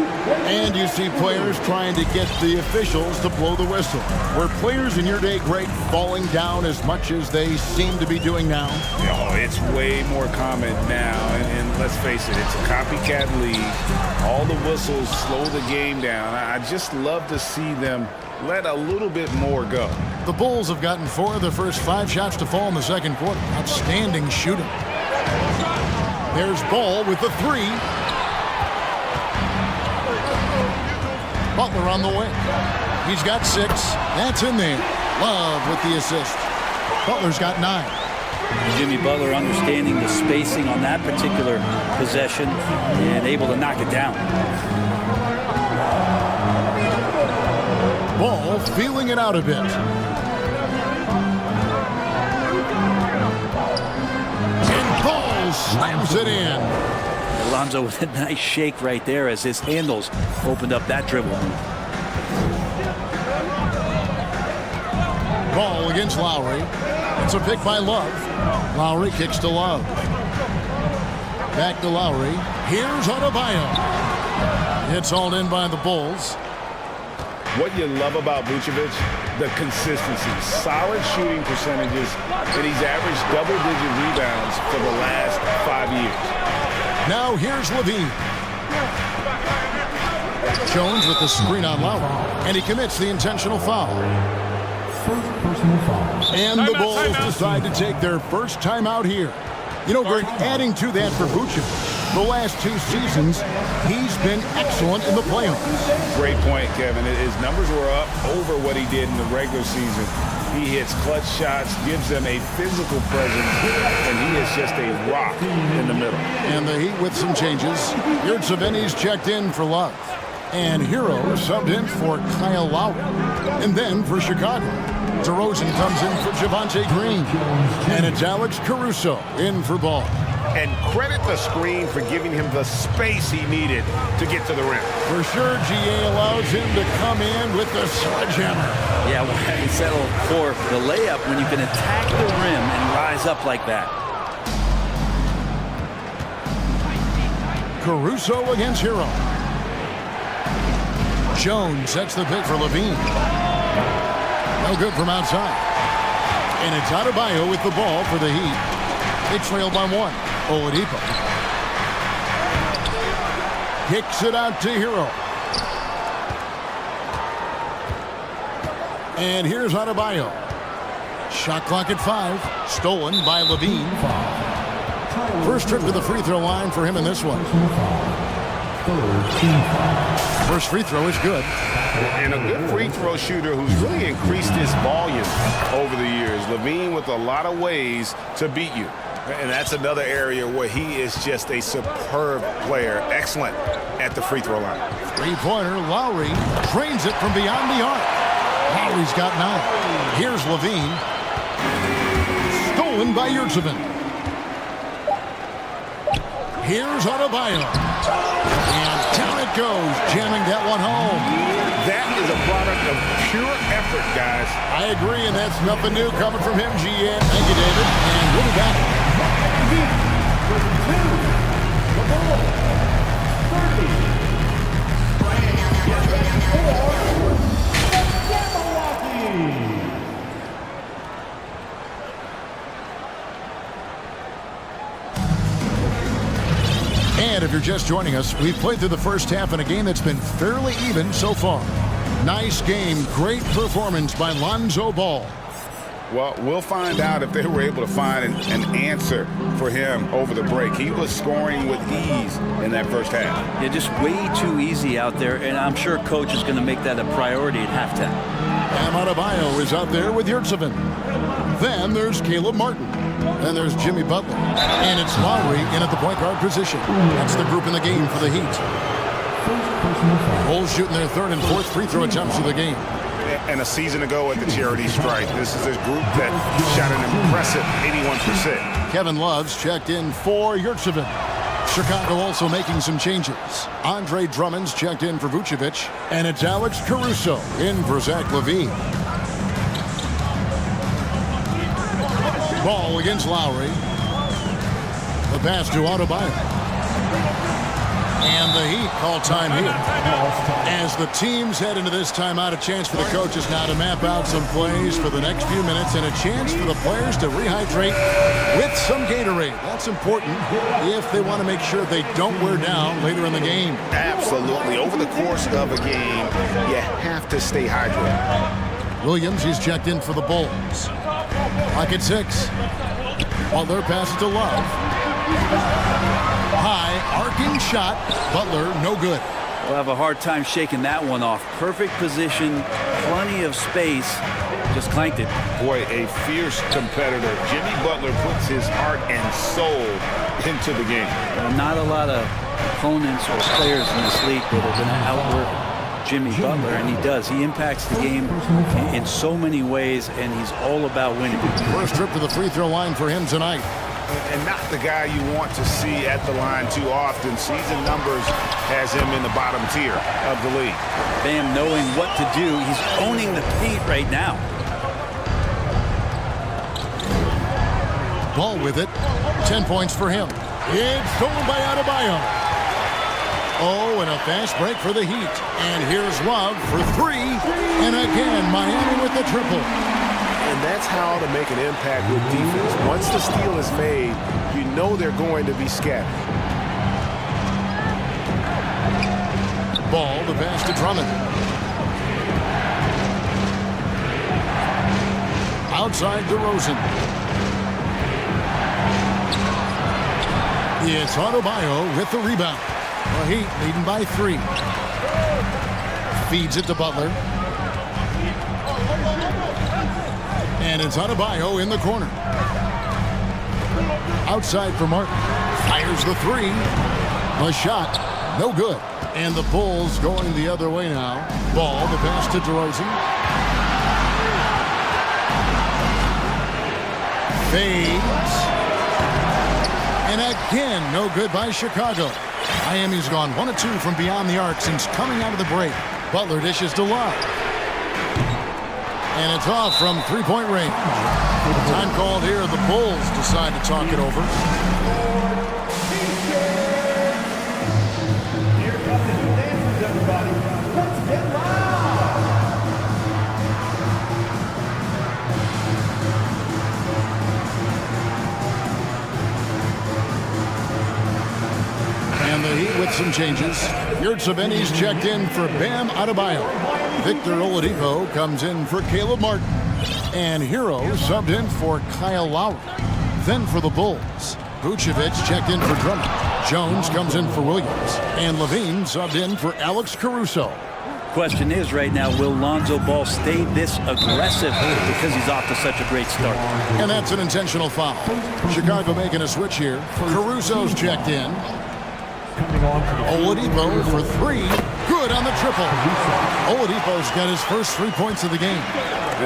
And you see players trying to get the officials to blow the whistle. Were players in your day great falling down as much as they seem to be doing now? Oh, it's way more common now. And let's face it, it's a copycat league. All the whistles slow the game down. I just love to see them let a little bit more go. The Bulls have gotten 4 of their first 5 shots to fall in the second quarter. Outstanding shooting. There's Ball with the 3. Butler on the wing. He's got 6. That's in there. Love with the assist. Butler's got 9. Jimmy Butler understanding the spacing on that particular possession and able to knock it down. Ball feeling it out a bit. And Ball slams it in. Alonzo with a nice shake right there as his handles opened up that dribble move. Ball against Lowry. It's a pick by Love. Lowry kicks to Love. Back to Lowry. Here's Adebayo. It's hauled in by the Bulls. What you love about Vucevic, the consistency, solid shooting percentages, and he's averaged double-digit rebounds for the last 5 years. Now here's Levine. Jones with the screen on Lowry, and he commits the intentional foul. First personal foul. And the Bulls decide to take their first timeout here. You know, Greg, adding to that for Vucevic, the last 2 seasons, he's been excellent in the playoffs. Great point, Kevin. His numbers were up over what he did in the regular season. He hits clutch shots, gives them a physical presence, and he is just a rock in the middle. And the Heat with some changes. Yurtseveni's checked in for Love. And Hero subbed in for Kyle Lowry. And then for Chicago, DeRozan comes in for Javonte Green. And it's Alex Caruso in for Ball. And credit the screen for giving him the space he needed to get to the rim. For sure, GA allows him to come in with the sledgehammer. Yeah, why he settle for the layup when you can attack the rim and rise up like that? Caruso against Hero. Jones sets the pick for Levine. No good from outside. And it's Adebayo with the ball for the Heat. They trail by 1. Oladipo kicks it out to Hero. And here's Adebayo. Shot clock at 5. Stolen by Levine. First trip to the free throw line for him in this one. First free throw is good. And a good free throw shooter who's really increased his volume over the years. Levine with a lot of ways to beat you. And that's another area where he is just a superb player. Excellent at the free throw line. Three-pointer, Lowry drains it from beyond the arc. Lowry's got 9. Here's Levine. Stolen by Yurtseven. Here's Adebayo. And down it goes, jamming that one home. That is a product of pure effort, guys. I agree, and that's nothing new coming from him, GM. Thank you, David. And we'll be back. And if you're just joining us, we've played through the first half in a game that's been fairly even so far. Nice game, great performance by Lonzo Ball. Well, we'll find out if they were able to find an answer for him over the break. He was scoring with ease in that first half. Yeah, just way too easy out there, and I'm sure Coach is going to make that a priority at halftime. Adebayo is out there with Yurtseven. Then there's Caleb Martin. Then there's Jimmy Butler. And it's Lowry in at the point guard position. That's the group in the game for the Heat. Bulls shooting their 3rd and 4th free throw attempts of the game. And a season ago at the charity stripe, this is a group that shot an impressive 81%. Kevin Love's checked in for Yurtseven. Chicago also making some changes. Andre Drummond's checked in for Vucevic. And it's Alex Caruso in for Zach LaVine. Ball against Lowry. The pass to Adebayo. And the Heat call time here. As the teams head into this timeout, a chance for the coaches now to map out some plays for the next few minutes and a chance for the players to rehydrate with some Gatorade. That's important if they want to make sure they don't wear down later in the game. Absolutely. Over the course of a game, you have to stay hydrated. Williams, he's checked in for the Bulls. Clock at 6. Butler passes to Love. High, arcing shot. Butler, no good. We'll have a hard time shaking that one off. Perfect position, plenty of space. Just clanked it. Boy, a fierce competitor. Jimmy Butler puts his heart and soul into the game. Not a lot of opponents or players in this league that are going to outwork Jimmy Butler, and he does. He impacts the game in so many ways, and he's all about winning. First trip to the free throw line for him tonight. And not the guy you want to see at the line too often. Season numbers has him in the bottom tier of the league. Bam knowing what to do. He's owning the paint right now. Ball with it. 10 points for him. It's stolen by Adebayo. Oh, and a fast break for the Heat. And here's Love for 3. And again, Miami with the triple. And that's how to make an impact with defense. Once the steal is made, you know they're going to be scattered. Ball, the pass to Drummond. Outside DeRozan. It's Adebayo with the rebound. The Heat leading by 3. Feeds it to Butler. And it's Adebayo in the corner. Outside for Martin. Fires the 3. The shot, no good. And the Bulls going the other way now. Ball, the pass to DeRozan. Fades. And again, no good by Chicago. Miami's gone 1 of 2 from beyond the arc since coming out of the break. Butler dishes to Love. And it's off from three-point range. Time called here. The Bulls decide to talk it over. Here comes the new dancers, everybody. Let's get loud. And the Heat with some changes. Yurtseven's checked in for Bam Adebayo. Victor Oladipo comes in for Caleb Martin. And Hero subbed in for Kyle Lowry. Then for the Bulls, Vucevic checked in for Drummond. Jones comes in for Williams. And Levine subbed in for Alex Caruso. Question is right now, will Lonzo Ball stay this aggressive because he's off to such a great start? And that's an intentional foul. Chicago making a switch here. Caruso's checked in. Oladipo for 3. Good on the triple. Oladipo's got his first 3 points of the game.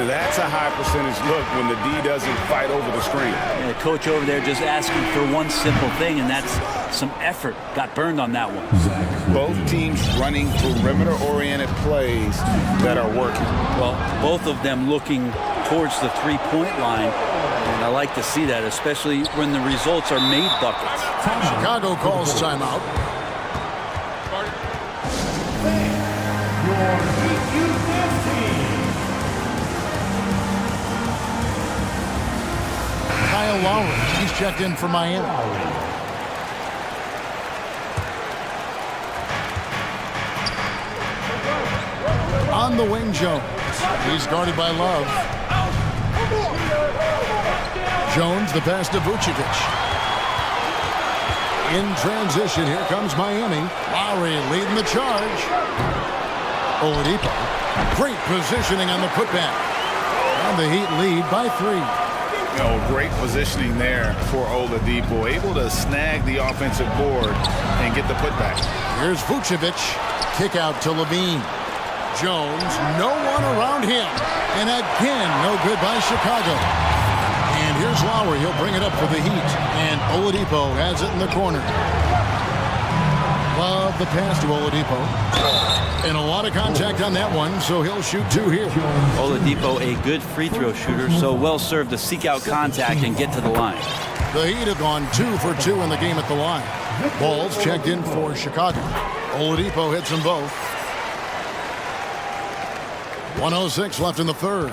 That's a high percentage look when the D doesn't fight over the screen. Yeah, the coach over there just asking for one simple thing, and that's some effort. Got burned on that one. Both teams running perimeter-oriented plays that are working. Well, both of them looking towards the three-point line, and I like to see that, especially when the results are made buckets. Chicago calls timeout. Kyle Lowry, he's checked in for Miami. On the wing, Jones. He's guarded by Love. Jones, the pass to Vucevic. In transition, here comes Miami. Lowry leading the charge. Oladipo. Great positioning on the putback. And the Heat lead by 3. Oh, great positioning there for Oladipo. Able to snag the offensive board and get the putback. Here's Vucevic. Kick out to Levine. Jones, no one around him. And again, no good by Chicago. And here's Lowry. He'll bring it up for the Heat. And Oladipo has it in the corner. Love the pass to Oladipo. And a lot of contact on that one, so he'll shoot 2 here. Oladipo, a good free throw shooter, so well served to seek out contact and get to the line. The Heat have gone 2 for 2 in the game at the line. Ball's checked in for Chicago. Oladipo hits them both. 1:06 left in the third.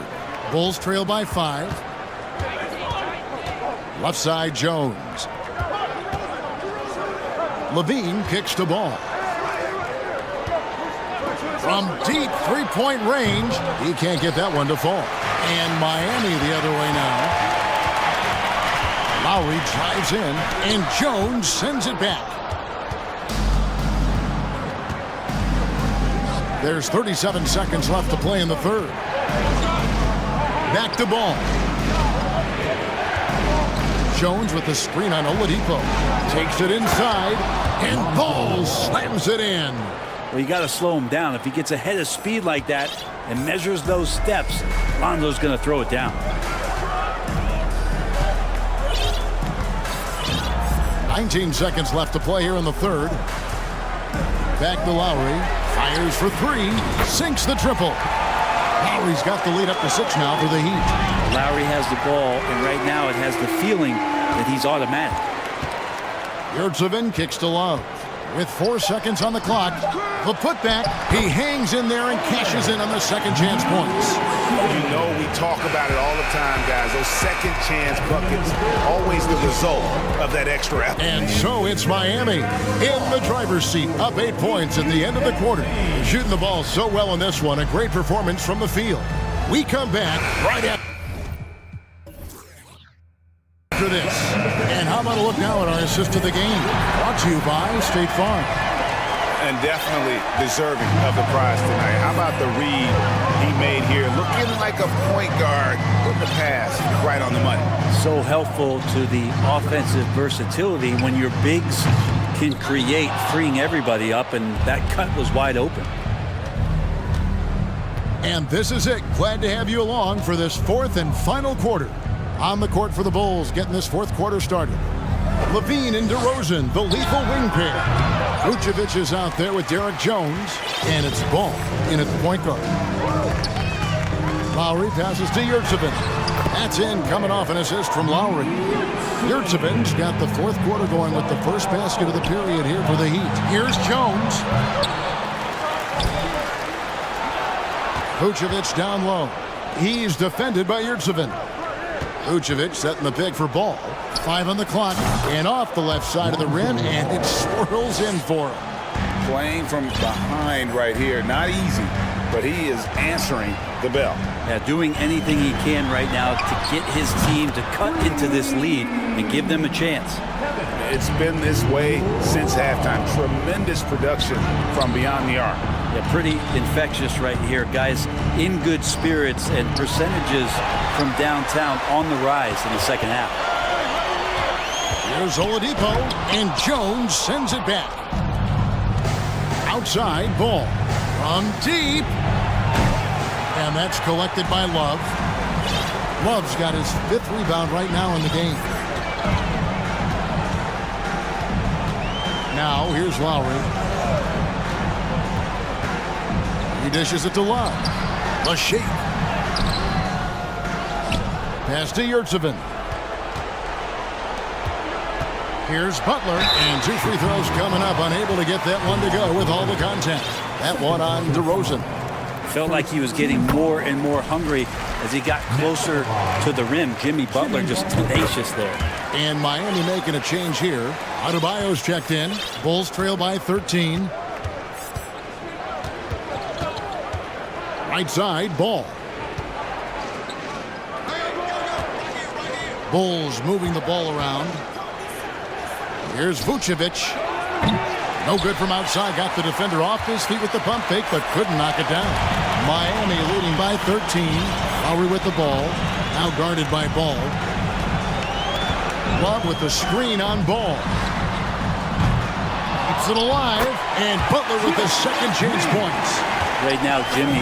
Bulls trail by 5. Left side, Jones. Levine kicks the ball. From deep three-point range, he can't get that one to fall. And Miami the other way now. Lowry drives in, and Jones sends it back. There's 37 seconds left to play in the third. Back to ball. Jones with the screen on Oladipo. Takes it inside, and Ball slams it in. Well, you got to slow him down. If he gets ahead of speed like that and measures those steps, Lonzo's going to throw it down. 19 seconds left to play here in the third. Back to Lowry. Fires for 3. Sinks the triple. Lowry's got the lead up to 6 now for the Heat. Lowry has the ball, and right now it has the feeling that he's automatic. Yurtseven kicks to Love. With 4 seconds on the clock, the putback, he hangs in there and cashes in on the second chance points. You know we talk about it all the time, guys. Those second chance buckets, always the result of that extra effort. And so it's Miami in the driver's seat, up 8 points at the end of the quarter. Shooting the ball so well in this one, a great performance from the field. We come back right after this. And how about a look now at our assist of the game? Brought to you by State Farm. And definitely deserving of the prize tonight. How about the read he made here? Looking like a point guard with the pass right on the money. So helpful to the offensive versatility when your bigs can create, freeing everybody up, and that cut was wide open. And this is it. Glad to have you along for this fourth and final quarter. On the court for the Bulls, getting this fourth quarter started. Levine and DeRozan, the lethal wing pair. Vucevic is out there with Derek Jones, and it's Ball in at the point guard. Lowry passes to Yurtseven. That's in, coming off an assist from Lowry. Yurtseven's got the fourth quarter going with the first basket of the period here for the Heat. Here's Jones. Vucevic down low. He's defended by Yurtseven. Vucevic setting the pick for Ball. 5 on the clock, and off the left side of the rim, and it swirls in for him. Playing from behind right here. Not easy, but he is answering the bell. Yeah, doing anything he can right now to get his team to cut into this lead and give them a chance. It's been this way since halftime. Tremendous production from beyond the arc. Yeah, pretty infectious right here. Guys in good spirits, and percentages from downtown on the rise in the second half. Here's Oladipo, and Jones sends it back. Outside, Ball from deep. And that's collected by Love. Love's got his 5th rebound right now in the game. Now, here's Lowry. He dishes it to Love. The shake. Pass to Yurtseven. Here's Butler, and 2 free throws coming up. Unable to get that one to go with all the contact. That one on DeRozan. Felt like he was getting more and more hungry as he got closer to the rim. Jimmy Butler just tenacious there. And Miami making a change here. Adebayo's checked in. Bulls trail by 13. Right side, Ball. Bulls moving the ball around. Here's Vucevic. No good from outside. Got the defender off his feet with the pump fake, but couldn't knock it down. Miami leading by 13. Lowry with the ball. Now guarded by Ball. Love with the screen on Ball. Keeps it alive. And Butler with the second chance points. Right now, Jimmy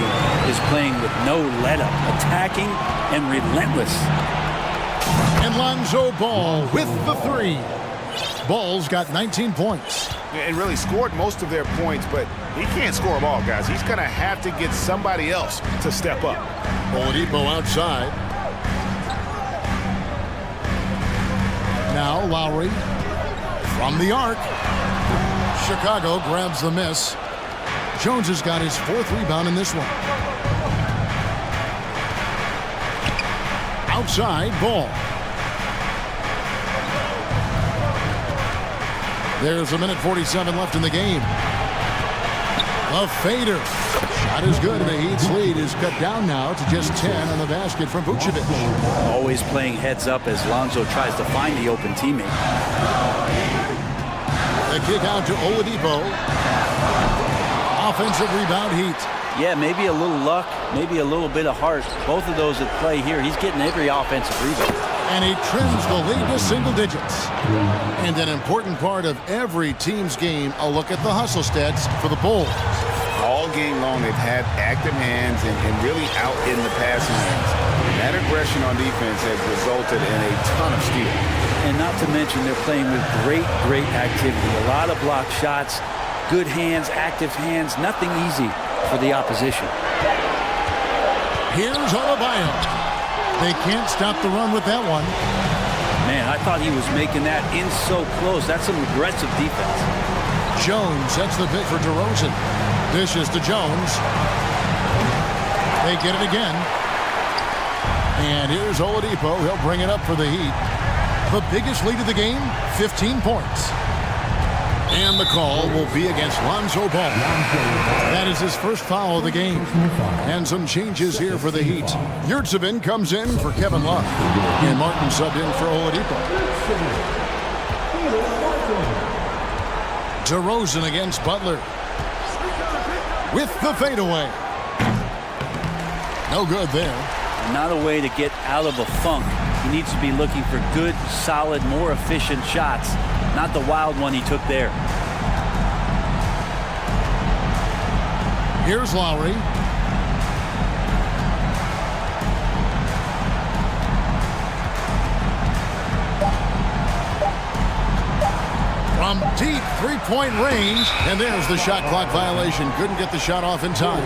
is playing with no let-up. Attacking and relentless. And Lonzo Ball with the 3. Ball's got 19 points. And really scored most of their points, but he can't score them all, guys. He's going to have to get somebody else to step up. Oladipo outside. Now Lowry From the arc. Chicago grabs the miss. Jones has got his 4th rebound in this one. Outside ball. There's 1:47 left in the game. A fader. Shot is good, and the Heat's lead is cut down now to just 10 on the basket from Vucevic. Always playing heads up as Lonzo tries to find the open teammate. The kick out to Oladipo. Offensive rebound, Heat. Yeah, maybe a little luck, maybe a little bit of heart. Both of those at play here. He's getting every offensive rebound. And he trims the lead to single digits. And an important part of every team's game, a look at the hustle stats for the Bulls. All game long, they've had active hands and really out in the passing lanes. That aggression on defense has resulted in a ton of steals. And not to mention, they're playing with great activity. A lot of block shots, good hands, active hands, nothing easy for the opposition. Here's Adebayo. They can't stop the run with that one. Man, I thought he was making that in so close. That's some aggressive defense. Jones sets the pick for DeRozan. Dishes to Jones. They get it again. And here's Oladipo. He'll bring it up for the Heat. The biggest lead of the game, 15 points. And the call will be against Lonzo Ball. That is his first foul of the game. And some changes here for the Heat. Yurtsevin comes in for Kevin Love. And Martin subbed in for Oladipo. DeRozan against Butler. With the fadeaway. No good there. Not a way to get out of a funk. He needs to be looking for good, solid, more efficient shots. Not the wild one he took there. Here's Lowry. From deep three-point range, and there's the shot clock violation. Couldn't get the shot off in time.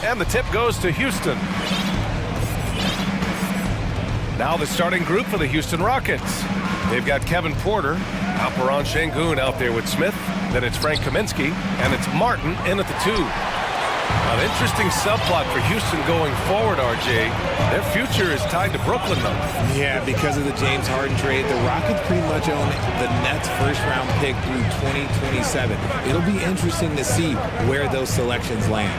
And the tip goes to Houston. Now the starting group for the Houston Rockets. They've got Kevin Porter, Alperon Şengün out there with Smith. Then it's Frank Kaminsky, and it's Martin in at the 2. An interesting subplot for Houston going forward, RJ. Their future is tied to Brooklyn, though. Yeah, because of the James Harden trade, the Rockets pretty much own the Nets' first-round pick through 2027. It'll be interesting to see where those selections land.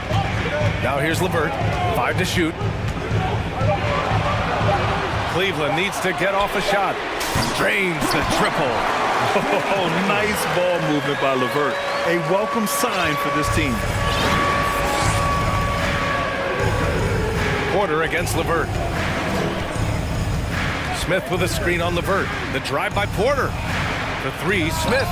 Now here's LeVert, 5 to shoot. Cleveland needs to get off a shot. Drains the triple. Oh, nice ball movement by LeVert. A welcome sign for this team. Porter against LeVert. Smith with a screen on LeVert. The drive by Porter. The 3, Smith.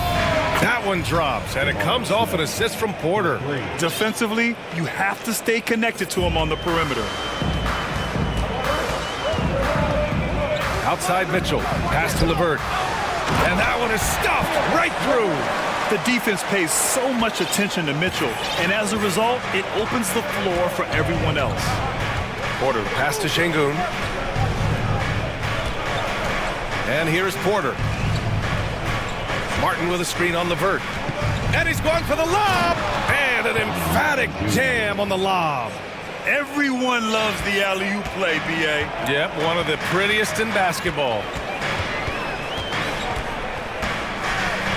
That one drops, and it comes off an assist from Porter. Defensively, you have to stay connected to him on the perimeter. Outside Mitchell. Pass to LeVert. And that one is stuffed right through. The defense pays so much attention to Mitchell, and as a result, it opens the floor for everyone else. Porter, pass to Şengün. And here's Porter. Martin with a screen on LeVert. And he's going for the lob. And an emphatic jam on the lob. Everyone loves the alley-oop play, B.A. Yep, one of the prettiest in basketball.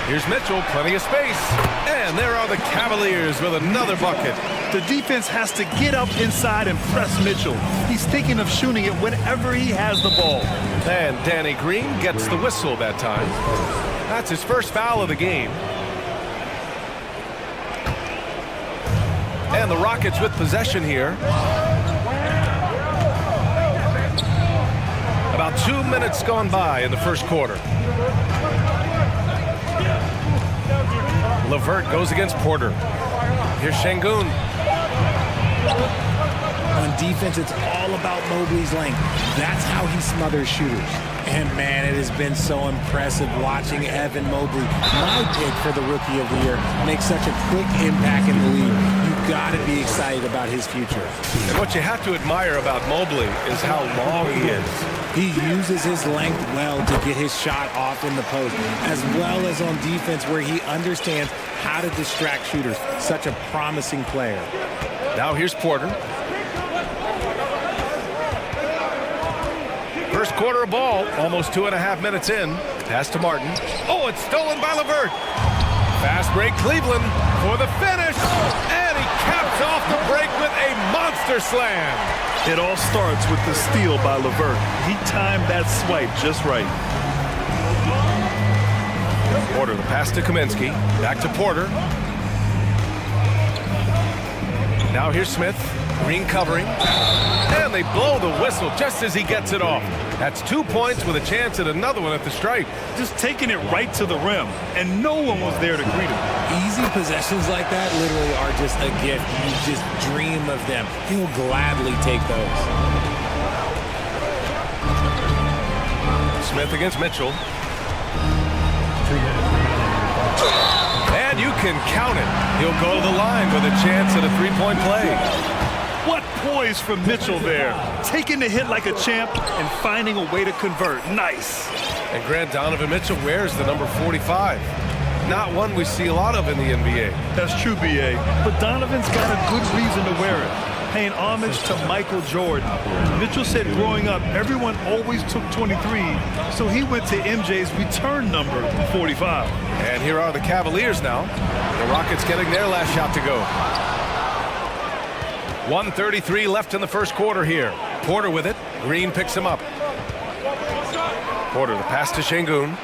Here's Mitchell, plenty of space. And there are the Cavaliers with another bucket. The defense has to get up inside and press Mitchell. He's thinking of shooting it whenever he has the ball. And Danny Green gets the whistle that time. That's his first foul of the game. And the Rockets with possession here. About 2 minutes gone by in the first quarter. LeVert goes against Porter. Here's Şengün. On defense, it's all about Mobley's length. That's how he smothers shooters. And, man, it has been so impressive watching Evan Mobley, my pick for the Rookie of the Year, make such a quick impact in the league. You've got to be excited about his future. And what you have to admire about Mobley is how long he is. He uses his length well to get his shot off in the post, as well as on defense where he understands how to distract shooters. Such a promising player. Now here's Porter. First quarter of ball, almost 2.5 minutes in. Pass to Martin. Oh, it's stolen by LeVert. Fast break, Cleveland for the finish. And he caps off the break with a monster slam. It all starts with the steal by LeVert. He timed that swipe just right. Porter, the pass to Kaminsky. Back to Porter. Now here's Smith. Green covering. And they blow the whistle just as he gets it off. That's 2 points with a chance at another one at the stripe. Just taking it right to the rim, and no one was there to greet him. Easy possessions like that literally are just a gift. You just dream of them. He'll gladly take those. Smith against Mitchell. And you can count it. He'll go to the line with a chance at a three-point play. What poise from Mitchell there. Taking the hit like a champ and finding a way to convert. Nice. And Grant Donovan Mitchell wears the number 45. Not one we see a lot of in the NBA. That's true, B.A. But Donovan's got a good reason to wear it. Paying homage to Michael Jordan. Mitchell said growing up, everyone always took 23, so he went to MJ's return number, 45. And here are the Cavaliers now. The Rockets getting their last shot to go. 1:33 left in the first quarter here. Porter with it. Green picks him up. Porter, the pass to Şengün.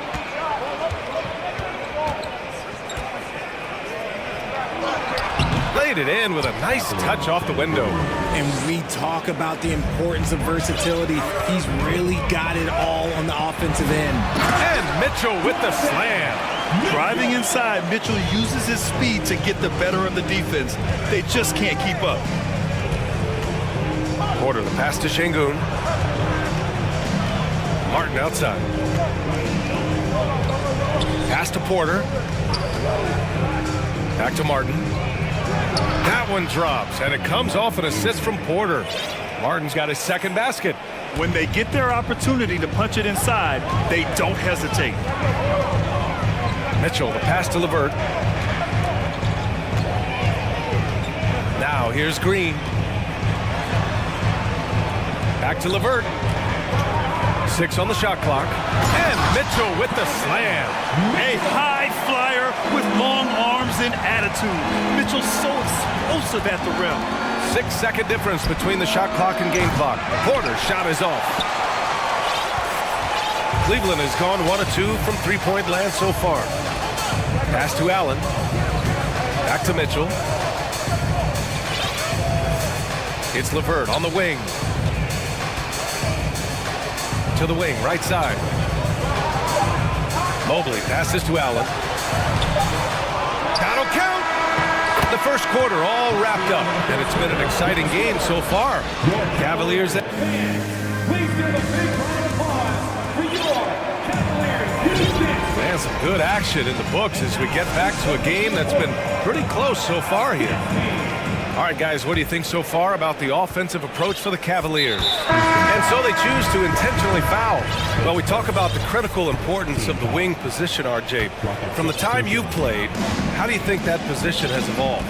Laid it in with a nice touch off the window. And we talk about the importance of versatility. He's really got it all on the offensive end. And Mitchell with the slam. Driving inside, Mitchell uses his speed to get the better of the defense. They just can't keep up. Porter, the pass to Şengün. Martin outside. Pass to Porter. Back to Martin. That one drops, and it comes off an assist from Porter. Martin's got his second basket. When they get their opportunity to punch it inside, they don't hesitate. Mitchell, the pass to LeVert. Now here's Green. Back to LeVert. 6 on the shot clock. And Mitchell with the slam. A high flyer with long arms and attitude. Mitchell's so explosive at the rim. 6-second difference between the shot clock and game clock. Porter's shot is off. Cleveland has gone 1 of 2 from three-point land so far. Pass to Allen. Back to Mitchell. It's LeVert on the wing. To the wing, right side. Mobley passes to Allen. That'll count. The first quarter all wrapped up, and it's been an exciting game so far. Cavaliers. Please give a big round of applause for your Cavaliers. Man, some good action in the books as we get back to a game that's been pretty close so far here. All right, guys, what do you think so far about the offensive approach for the Cavaliers? And so they choose to intentionally foul. Well, we talk about the critical importance of the wing position, RJ. From the time you played, how do you think that position has evolved?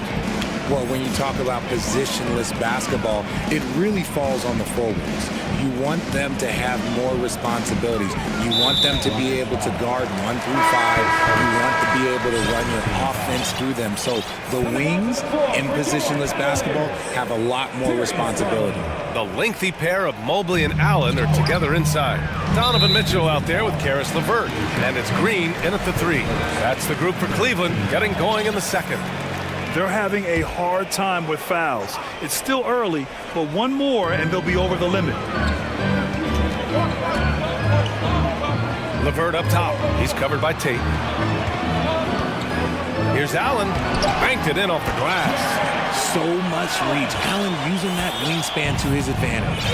Well, when you talk about positionless basketball, it really falls on the forwards. You want them to have more responsibilities. You want them to be able to guard 1 through 5. You want to be able to run your offense through them. So the wings in positionless basketball have a lot more responsibility. The lengthy pair of Mobley and Allen are together inside. Donovan Mitchell out there with Karis LeVert. And it's Green in at the 3. That's the group for Cleveland getting going in the second. They're having a hard time with fouls. It's still early, but one more and they'll be over the limit. LeVert up top. He's covered by Tate. Here's Allen. Banked it in off the glass. So much reach. Allen using that wingspan to his advantage.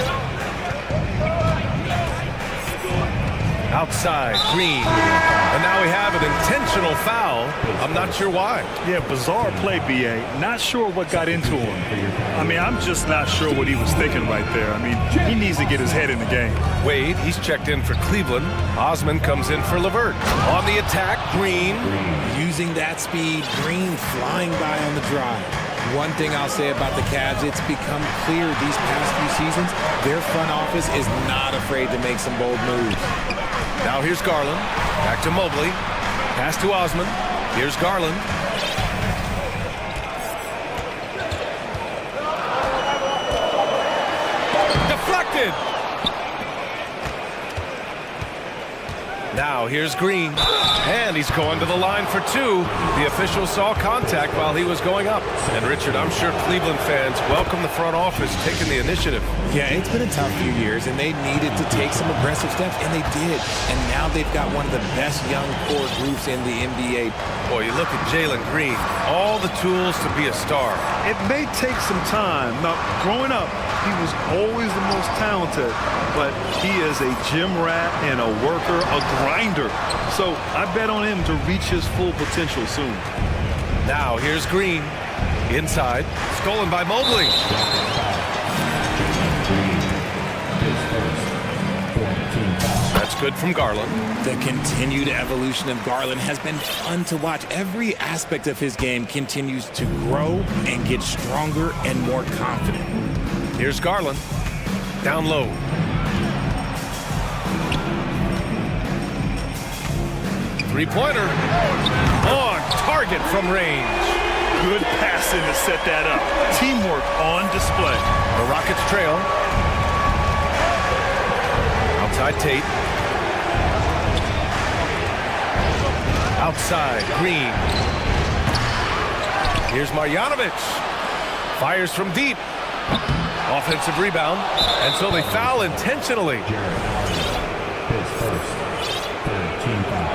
Outside, Green. And now we have an intentional foul. I'm not sure why. Yeah, bizarre play, B.A. Not sure what got into him. I mean, I'm just not sure what he was thinking right there. I mean, he needs to get his head in the game. Wade, he's checked in for Cleveland. Osman comes in for LeVert. On the attack, Green. Using that speed, Green flying by on the drive. One thing I'll say about the Cavs, it's become clear these past few seasons, their front office is not afraid to make some bold moves. Now here's Garland. Back to Mobley. Pass to Osman. Here's Garland. Deflected. Now here's Green. And he's going to the line for 2. The official saw contact while he was going up. And Richard, I'm sure Cleveland fans welcome the front office taking the initiative. Yeah, it's been a tough few years, and they needed to take some aggressive steps, and they did. And now they've got one of the best young core groups in the NBA. Boy, you look at Jalen Green, all the tools to be a star. It may take some time. Now, growing up, he was always the most talented, but he is a gym rat and a worker, a grinder. So I bet on him to reach his full potential soon. Now here's Green. Inside. Stolen by Mobley. That's good from Garland. The continued evolution of Garland has been fun to watch. Every aspect of his game continues to grow and get stronger and more confident. Here's Garland. Down low. Three-pointer. On target from range. Good passing to set that up. Teamwork on display. The Rockets trail. Outside Tate. Outside Green. Here's Marjanovic. Fires from deep. Offensive rebound. And so they foul intentionally. His first. Team foul.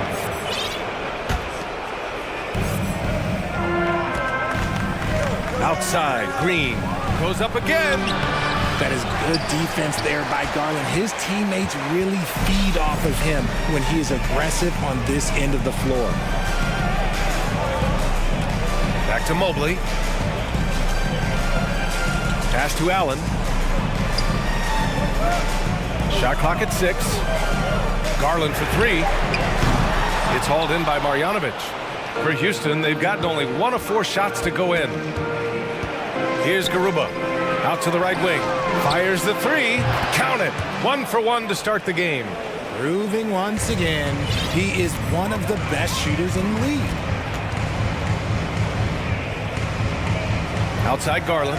Outside, Green goes up again. That is good defense there by Garland. His teammates really feed off of him when he is aggressive on this end of the floor. Back to Mobley. Pass to Allen. Shot clock at 6. Garland for 3. It's hauled in by Marjanovic. For Houston, they've gotten only 1 of 4 shots to go in. Here's Garuba. Out to the right wing. Fires the 3. Count it. 1 for 1 to start the game. Proving once again, he is one of the best shooters in the league. Outside Garland.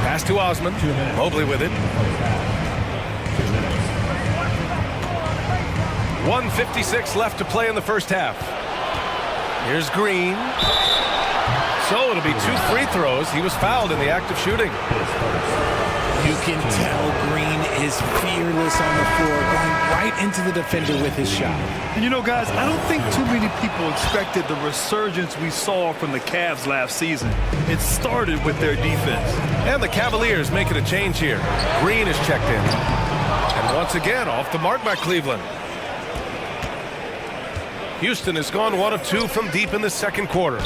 Pass to Osman. Mobley with it. 1:56 left to play in the first half. Here's Green. So it'll be 2 free throws. He was fouled in the act of shooting. You can tell Green is fearless on the floor, going right into the defender with his shot. And you know, guys, I don't think too many people expected the resurgence we saw from the Cavs last season. It started with their defense. And the Cavaliers making a change here. Green is checked in. And once again, off the mark by Cleveland. Houston has gone 1 of 2 from deep in the second quarter.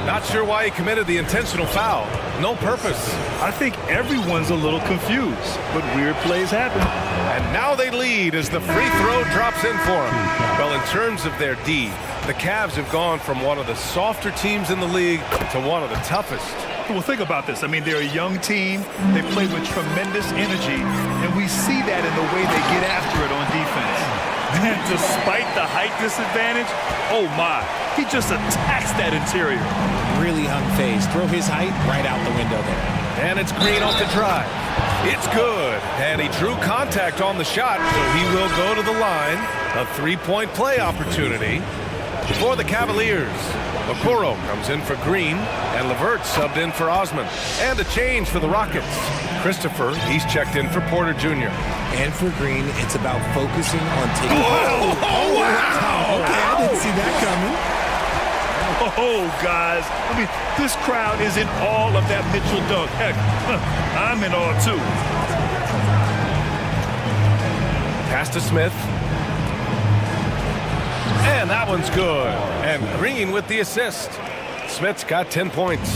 Not sure why he committed the intentional foul. No purpose. I think everyone's a little confused, but weird plays happen. And now they lead as the free throw drops in for them. Well, in terms of their D, the Cavs have gone from one of the softer teams in the league to one of the toughest. Well, think about this. I mean, they're a young team. They play with tremendous energy, and we see that in the way they get after it on defense. And despite the height disadvantage, oh my, he just attacks that interior. Really unfazed. Throw his height right out the window there. And it's Green off the drive. It's good. And he drew contact on the shot, so he will go to the line. A 3-point play opportunity for the Cavaliers. Okoro comes in for Green, and Levert subbed in for Osman. And a change for the Rockets. Christopher, he's checked in for Porter Jr. And for Green, it's about focusing on taking... Oh, wow! Okay, I didn't see that coming. Oh, guys. I mean, this crowd is in awe of that Mitchell dunk. Heck, I'm in awe, too. Pass to Smith. And that one's good. And Green with the assist. Smith's got 10 points.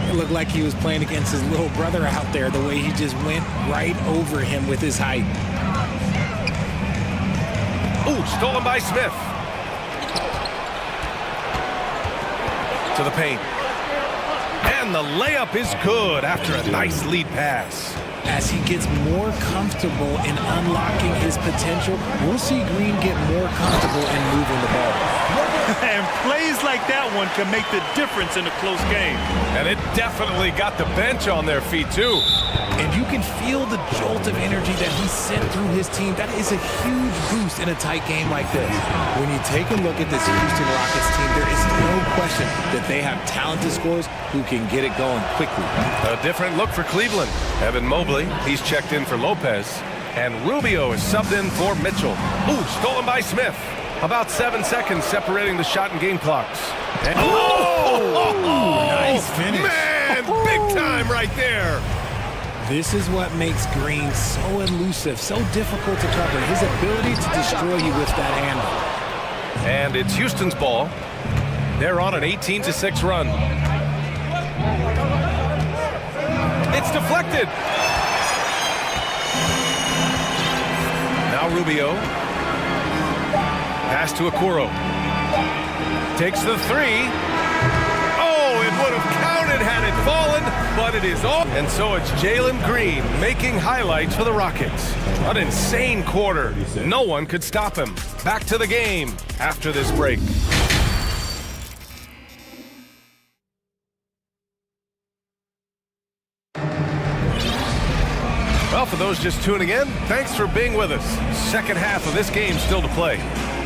It looked like he was playing against his little brother out there, the way he just went right over him with his height. Ooh, stolen by Smith. To the paint. And the layup is good after a nice lead pass. As he gets more comfortable in unlocking his potential, we'll see Green get more comfortable in moving the ball. And plays like that one can make the difference in a close game. And it definitely got the bench on their feet, too. And you can feel the jolt of energy that he sent through his team. That is a huge boost in a tight game like this. When you take a look at this Houston Rockets team, there is no question that they have talented scorers who can get it going quickly. A different look for Cleveland. Evan Mobley, he's checked in for Lopez. And Rubio is subbed in for Mitchell. Ooh, stolen by Smith. About 7 seconds separating the shot and game clocks. And nice finish. Man, big time right there. This is what makes Green so elusive, so difficult to cover. His ability to destroy you with that handle. And it's Houston's ball. They're on an 18-6 run. It's deflected. Now Rubio. Pass to Okoro. Takes the 3. Oh, it would have counted had it fallen, but it is off. And so it's Jalen Green making highlights for the Rockets. An insane quarter. No one could stop him. Back to the game after this break. Well, for those just tuning in, thanks for being with us. Second half of this game still to play.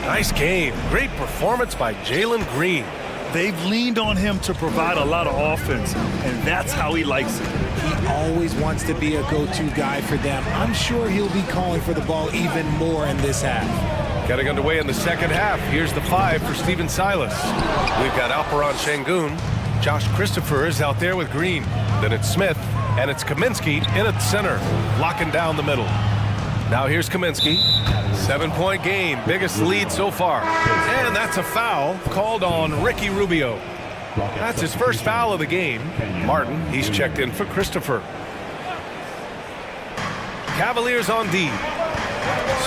Nice game. Great performance by Jalen Green. They've leaned on him to provide a lot of offense, and that's how he likes it. He always wants to be a go-to guy for them. I'm sure he'll be calling for the ball even more in this half. Getting underway in the second half. Here's the 5 for Steven Silas. We've got Alperon Şengün. Josh Christopher is out there with Green. Then it's Smith, and it's Kaminsky in at center, locking down the middle. Now here's Kaminsky. 7-point game, biggest lead so far. And that's a foul called on Ricky Rubio. That's his first foul of the game. Martin, he's checked in for Christopher. Cavaliers on D.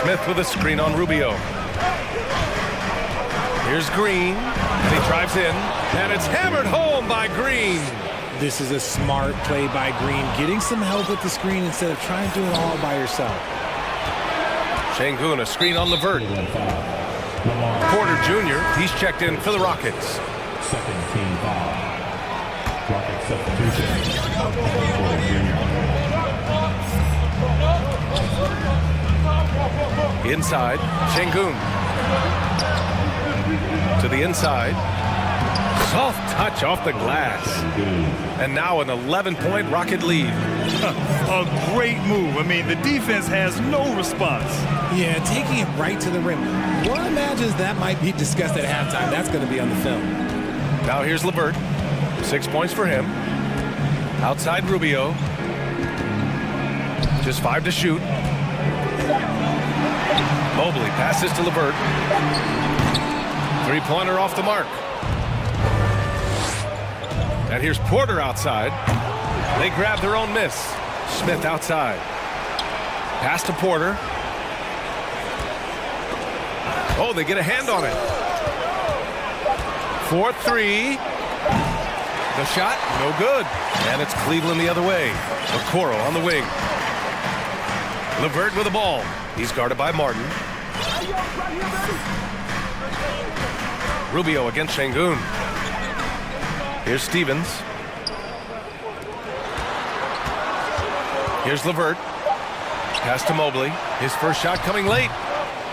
Smith with a screen on Rubio. Here's Green. He drives in, and it's hammered home by Green. This is a smart play by Green, getting some help with the screen instead of trying to do it all by yourself. Şengün, a screen on Levert. Porter Jr., he's checked in for the Rockets. Second team foul. Rocket substitution. Inside, Şengün. To the inside. Soft touch off the glass. And now an 11-point Rocket lead. A great move. I mean, the defense has no response. Yeah, taking it right to the rim. One imagines that might be discussed at halftime. That's going to be on the film. Now here's Levert. 6 points for him. Outside Rubio. Just 5 to shoot. Mobley passes to Levert. Three-pointer off the mark. And here's Porter outside. They grab their own miss. Smith outside. Pass to Porter. Oh, they get a hand on it. 4-3. The shot, no good. And it's Cleveland the other way. Okoro on the wing. Levert with the ball. He's guarded by Martin. Rubio against Şengün. Here's Stevens. Here's Levert. Pass to Mobley. His first shot coming late.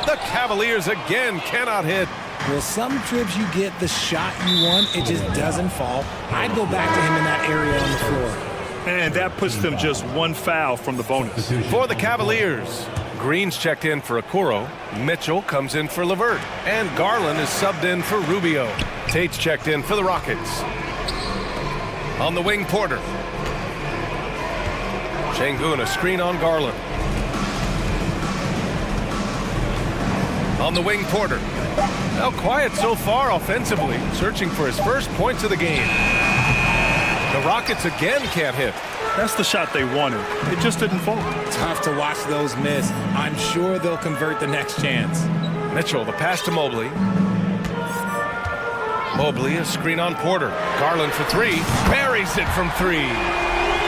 The Cavaliers again cannot hit. Well, some trips you get the shot you want, it just doesn't fall. I'd go back to him in that area on the floor. And that puts them just one foul from the bonus. For the Cavaliers, Green's checked in for Okoro. Mitchell comes in for Levert. And Garland is subbed in for Rubio. Tate's checked in for the Rockets. On the wing, Porter. Şengün, a screen on Garland. On the wing, Porter. Now quiet so far offensively, searching for his first points of the game. The Rockets again can't hit. That's the shot they wanted. It just didn't fall. Tough to watch those miss. I'm sure they'll convert the next chance. Mitchell, the pass to Mobley. Mobley, a screen on Porter. Garland for three. Buries it from three.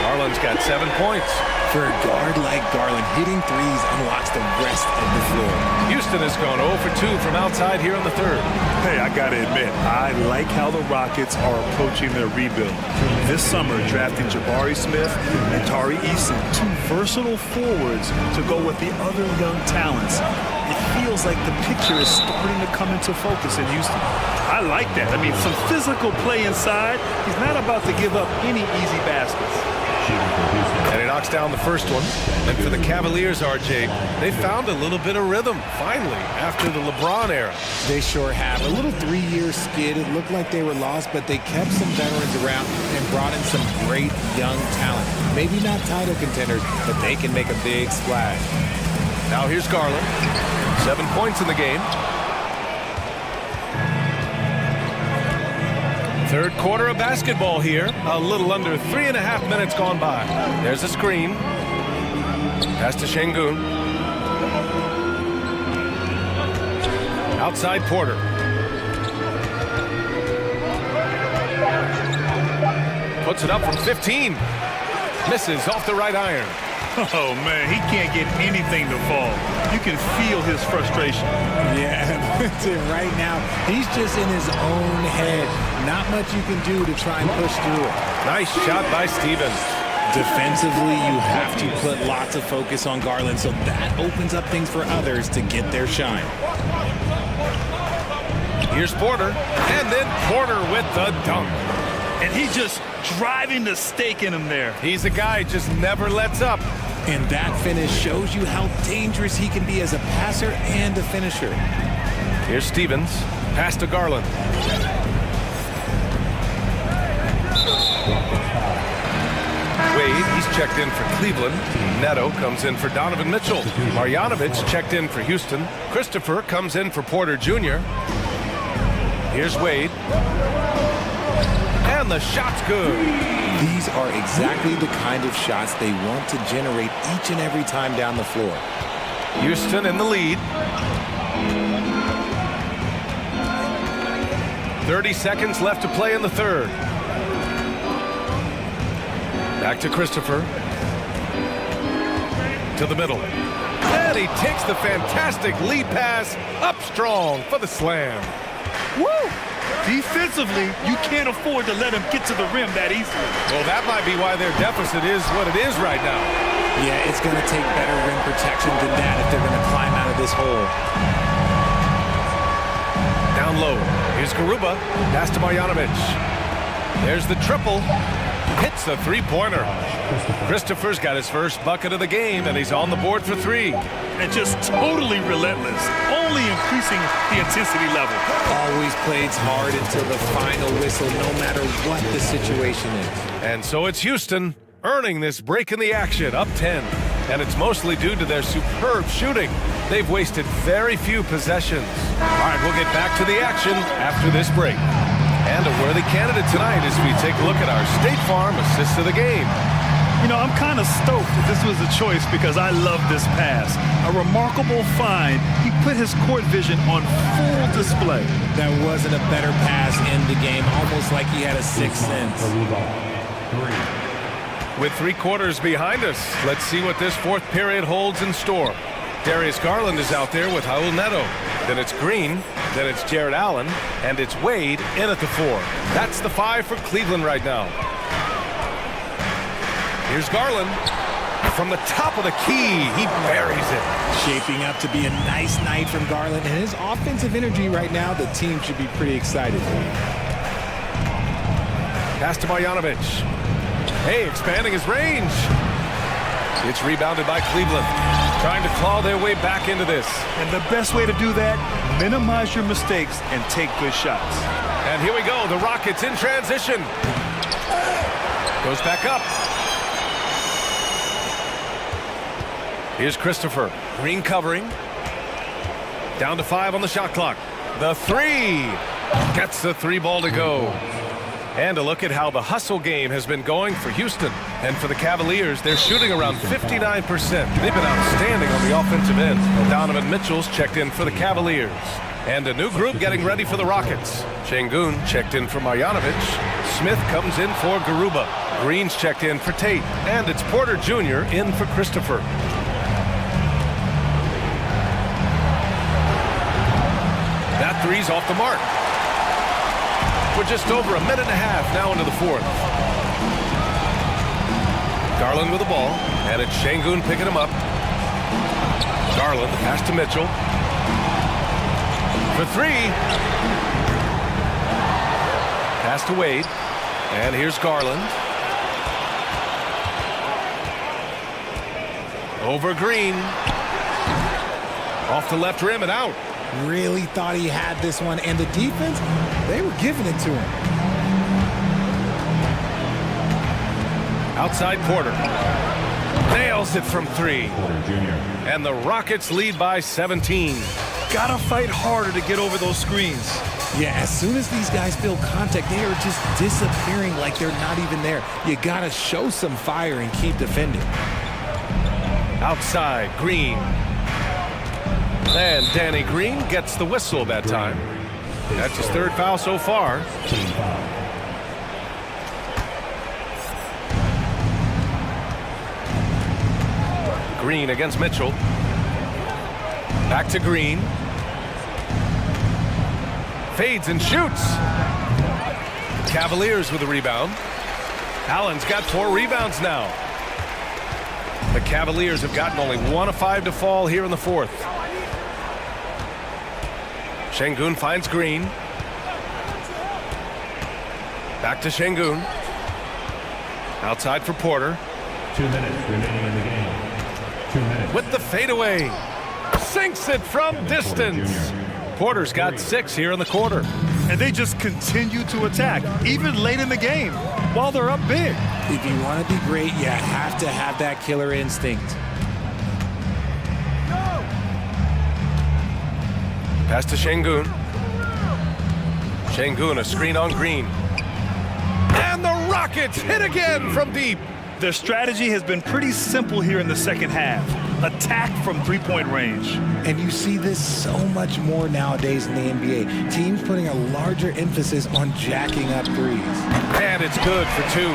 Garland's got 7 points. For a guard like Garland, hitting threes unlocks the rest of the floor. Houston has gone 0 for 2 from outside here in the third. Hey, I gotta admit, I like how the Rockets are approaching their rebuild. This summer, drafting Jabari Smith and Tari Eason, 2 versatile forwards to go with the other young talents. It feels like the picture is starting to come into focus in Houston. I like that. I mean, some physical play inside. He's not about to give up any easy baskets. And he knocks down the first one. And for the Cavaliers, RJ, they found a little bit of rhythm, finally, after the LeBron era. They sure have. A little 3-year skid. It looked like they were lost, but they kept some veterans around and brought in some great young talent. Maybe not title contenders, but they can make a big splash. Now here's Garland. 7 points in the game. Third quarter of basketball here. A little under 3.5 minutes gone by. There's a screen. Pass to Şengün. Outside Porter. Puts it up from 15. Misses off the right iron. Oh, man, he can't get anything to fall. You can feel his frustration. Yeah, right now, he's just in his own head. Not much you can do to try and push through it. Nice shot by Stevens. Defensively, you have to put lots of focus on Garland, so that opens up things for others to get their shine. Here's Porter, and then Porter with the dunk. And he's just driving the stake in him there. He's a guy who just never lets up. And that finish shows you how dangerous he can be as a passer and a finisher. Here's Stevens. Pass to Garland. Wade, he's checked in for Cleveland. Neto comes in for Donovan Mitchell. Marjanovic checked in for Houston. Christopher comes in for Porter Jr. Here's Wade. And And the shot's good. These are exactly the kind of shots they want to generate each and every time down the floor. Houston in the lead. 30 seconds left to play in the third. Back to Christopher. To the middle. And he takes the fantastic lead pass up strong for the slam. Woo! Defensively, you can't afford to let him get to the rim that easily. Well, that might be why their deficit is what it is right now. Yeah, it's going to take better rim protection than that if they're going to climb out of this hole. Down low. Here's Garuba. Pass to Marjanovic. There's the triple. Hits the three-pointer. Christopher's got his first bucket of the game, and he's on the board for three. And just totally relentless, only increasing the intensity level. Always plays hard until the final whistle, no matter what the situation is. And so it's Houston earning this break in the action, up 10. And it's mostly due to their superb shooting. They've wasted very few possessions. All right, we'll get back to the action after this break. And a worthy candidate tonight as we take a look at our State Farm assist of the game. You know, I'm kind of stoked that this was a choice because I love this pass. A remarkable find. He put his court vision on full display. There wasn't a better pass in the game, almost like he had a sixth sense. With 3 quarters behind us, let's see what this fourth period holds in store. Darius Garland is out there with Raul Neto. Then it's Green, then it's Jared Allen, and it's Wade in at the 4. That's the 5 for Cleveland right now. Here's Garland. From the top of the key, he buries it. Shaping up to be a nice night from Garland, and his offensive energy right now, the team should be pretty excited. Pass to Marjanovic. Hey, expanding his range. It's rebounded by Cleveland. Trying to claw their way back into this. And the best way to do that, minimize your mistakes and take good shots. And here we go, the Rockets in transition. Goes back up. Here's Christopher. Green covering. Down to 5 on the shot clock. The 3. Gets the 3 ball to go. And a look at how the hustle game has been going for Houston. And for the Cavaliers, they're shooting around 59%. They've been outstanding on the offensive end. Donovan Mitchell's checked in for the Cavaliers. And a new group getting ready for the Rockets. Şengün checked in for Marjanovic. Smith comes in for Garuba. Green's checked in for Tate. And it's Porter Jr. in for Christopher. That 3's off the mark. We're just over a minute and a half now into the fourth. Garland with the ball, and it's Şengün picking him up. Garland, the pass to Mitchell. For 3. Pass to Wade, and here's Garland. Over Green. Off the left rim and out. Really thought he had this one, and the defense, they were giving it to him. Outside Porter. Nails it from 3. And the Rockets lead by 17. Gotta fight harder to get over those screens. Yeah, as soon as these guys feel contact, they are just disappearing like they're not even there. You gotta show some fire and keep defending. Outside, Green. And Danny Green gets the whistle that time. That's his 3rd foul so far. Green against Mitchell. Back to Green. Fades and shoots. Cavaliers with the rebound. Allen's got 4 rebounds now. The Cavaliers have gotten only 1 of 5 to fall here in the fourth. Şengün finds Green. Back to Şengün. Outside for Porter. 2 minutes remaining in the game. 2 minutes. With the fadeaway. Sinks it from distance. Porter's got 6 here in the quarter. And they just continue to attack, even late in the game, while they're up big. If you want to be great, you have to have that killer instinct. Pass to Şengün. Şengün, a screen on Green. Rockets hit again from deep. Their strategy has been pretty simple here in the second half. Attack from three-point range. And you see this so much more nowadays in the NBA. Teams putting a larger emphasis on jacking up threes. And it's good for two.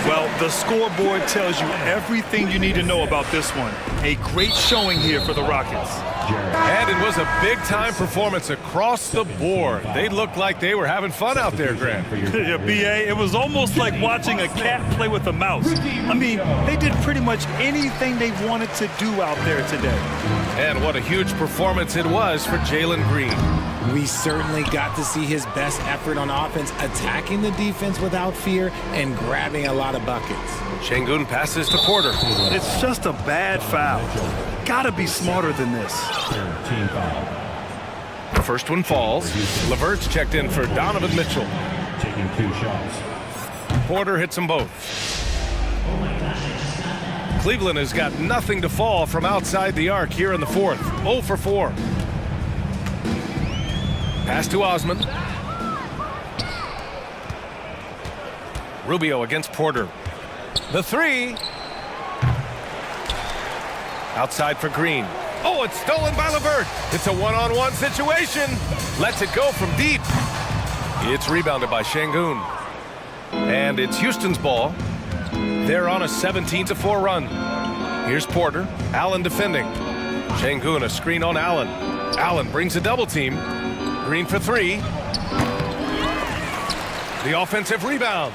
Well, the scoreboard tells you everything you need to know about this one. A great showing here for the Rockets. And it was a big-time performance across the board. They looked like they were having fun out there, Grant. Yeah, B.A., it was almost like watching a cat play with a mouse. I mean, they did pretty much anything they wanted to do out there today. And what a huge performance it was for Jalen Green. We certainly got to see his best effort on offense, attacking the defense without fear and grabbing a lot of buckets. Şengün passes to Porter. It's just a bad foul. Gotta be smarter than this. The first one falls. Levert's checked in for Donovan Mitchell. Taking 2 shots. Porter hits them both. Cleveland has got nothing to fall from outside the arc here in the fourth. 0 for 4. Pass to Osman. Rubio against Porter. The three. Outside for Green. Oh, it's stolen by Levert. It's a one-on-one situation. Lets it go from deep. It's rebounded by Şengün. And it's Houston's ball. They're on a 17-4 run. Here's Porter. Allen defending. Şengün, a screen on Allen. Allen brings a double team. Green for 3. The offensive rebound.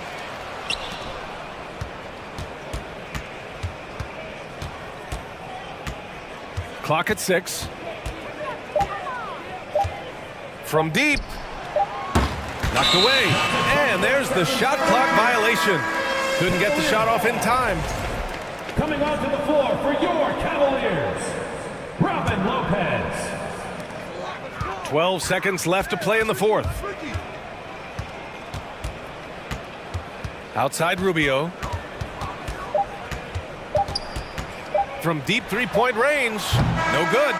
Clock at 6. From deep. Knocked away. And there's the shot clock violation. Couldn't get the shot off in time. Coming onto the floor for your Cavaliers, Robin Lopez. 12 seconds left to play in the fourth. Outside Rubio. From deep three-point range. No good.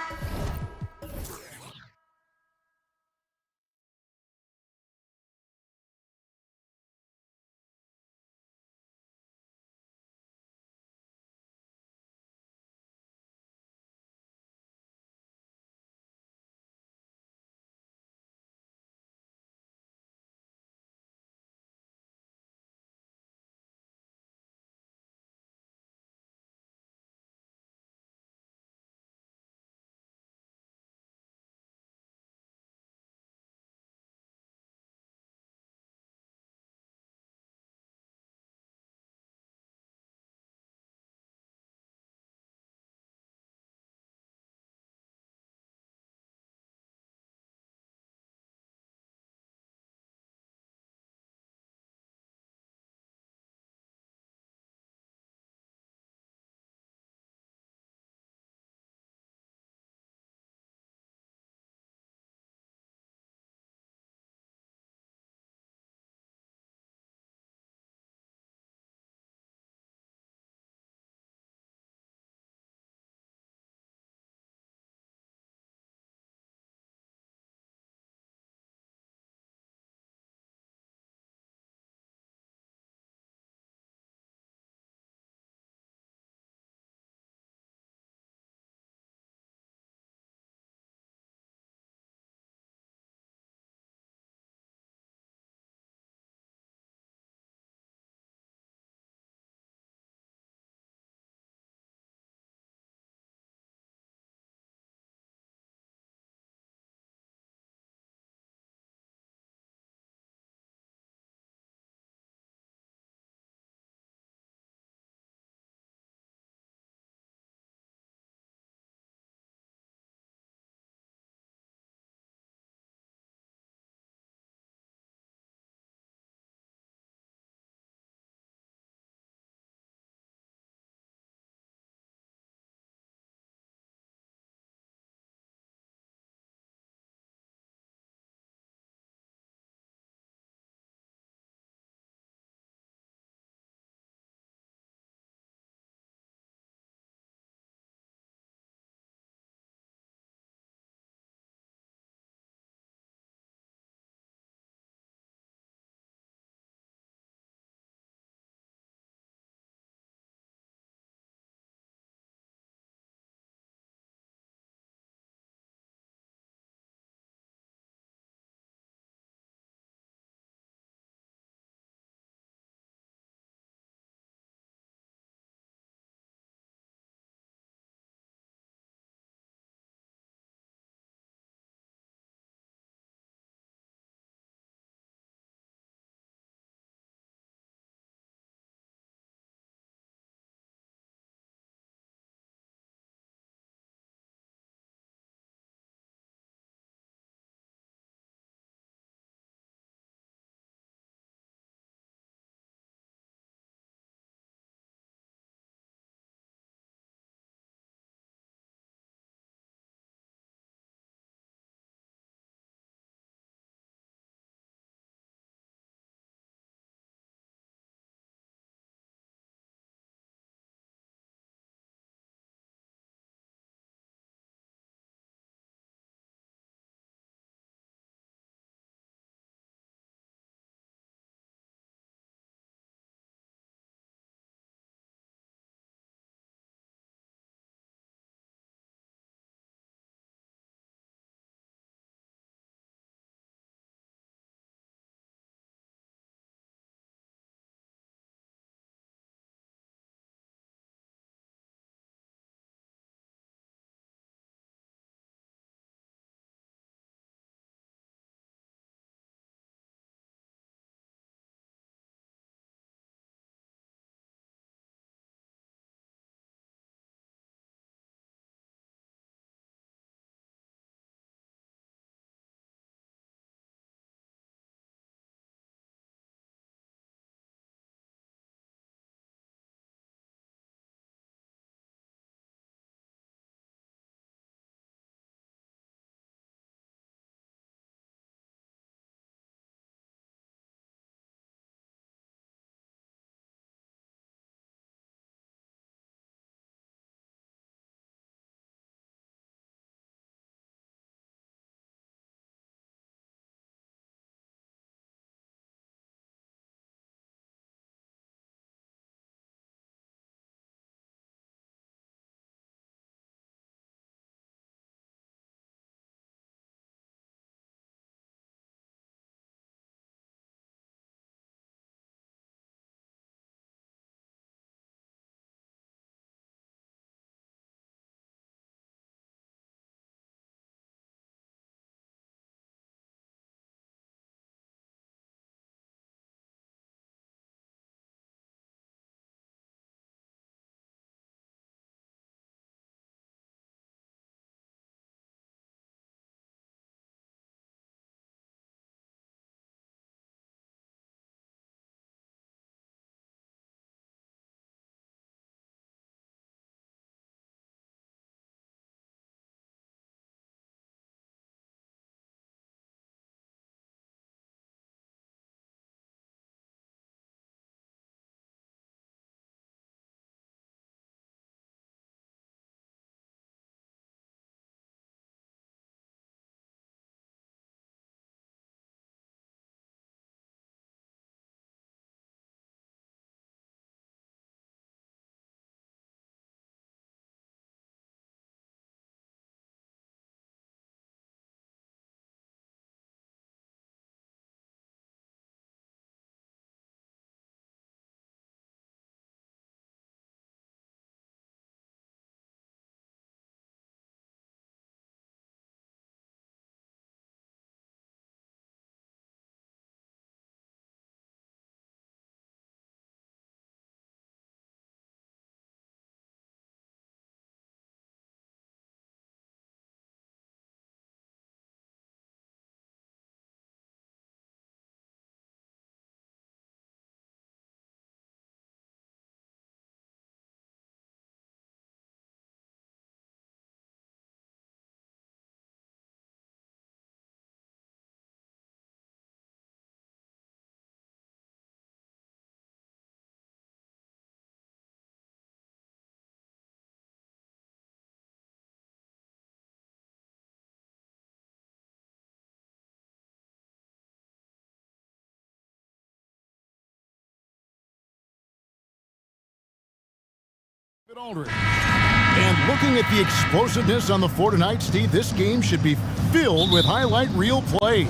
And looking at the explosiveness on the floor tonight, Steve, this game should be filled with highlight reel plays.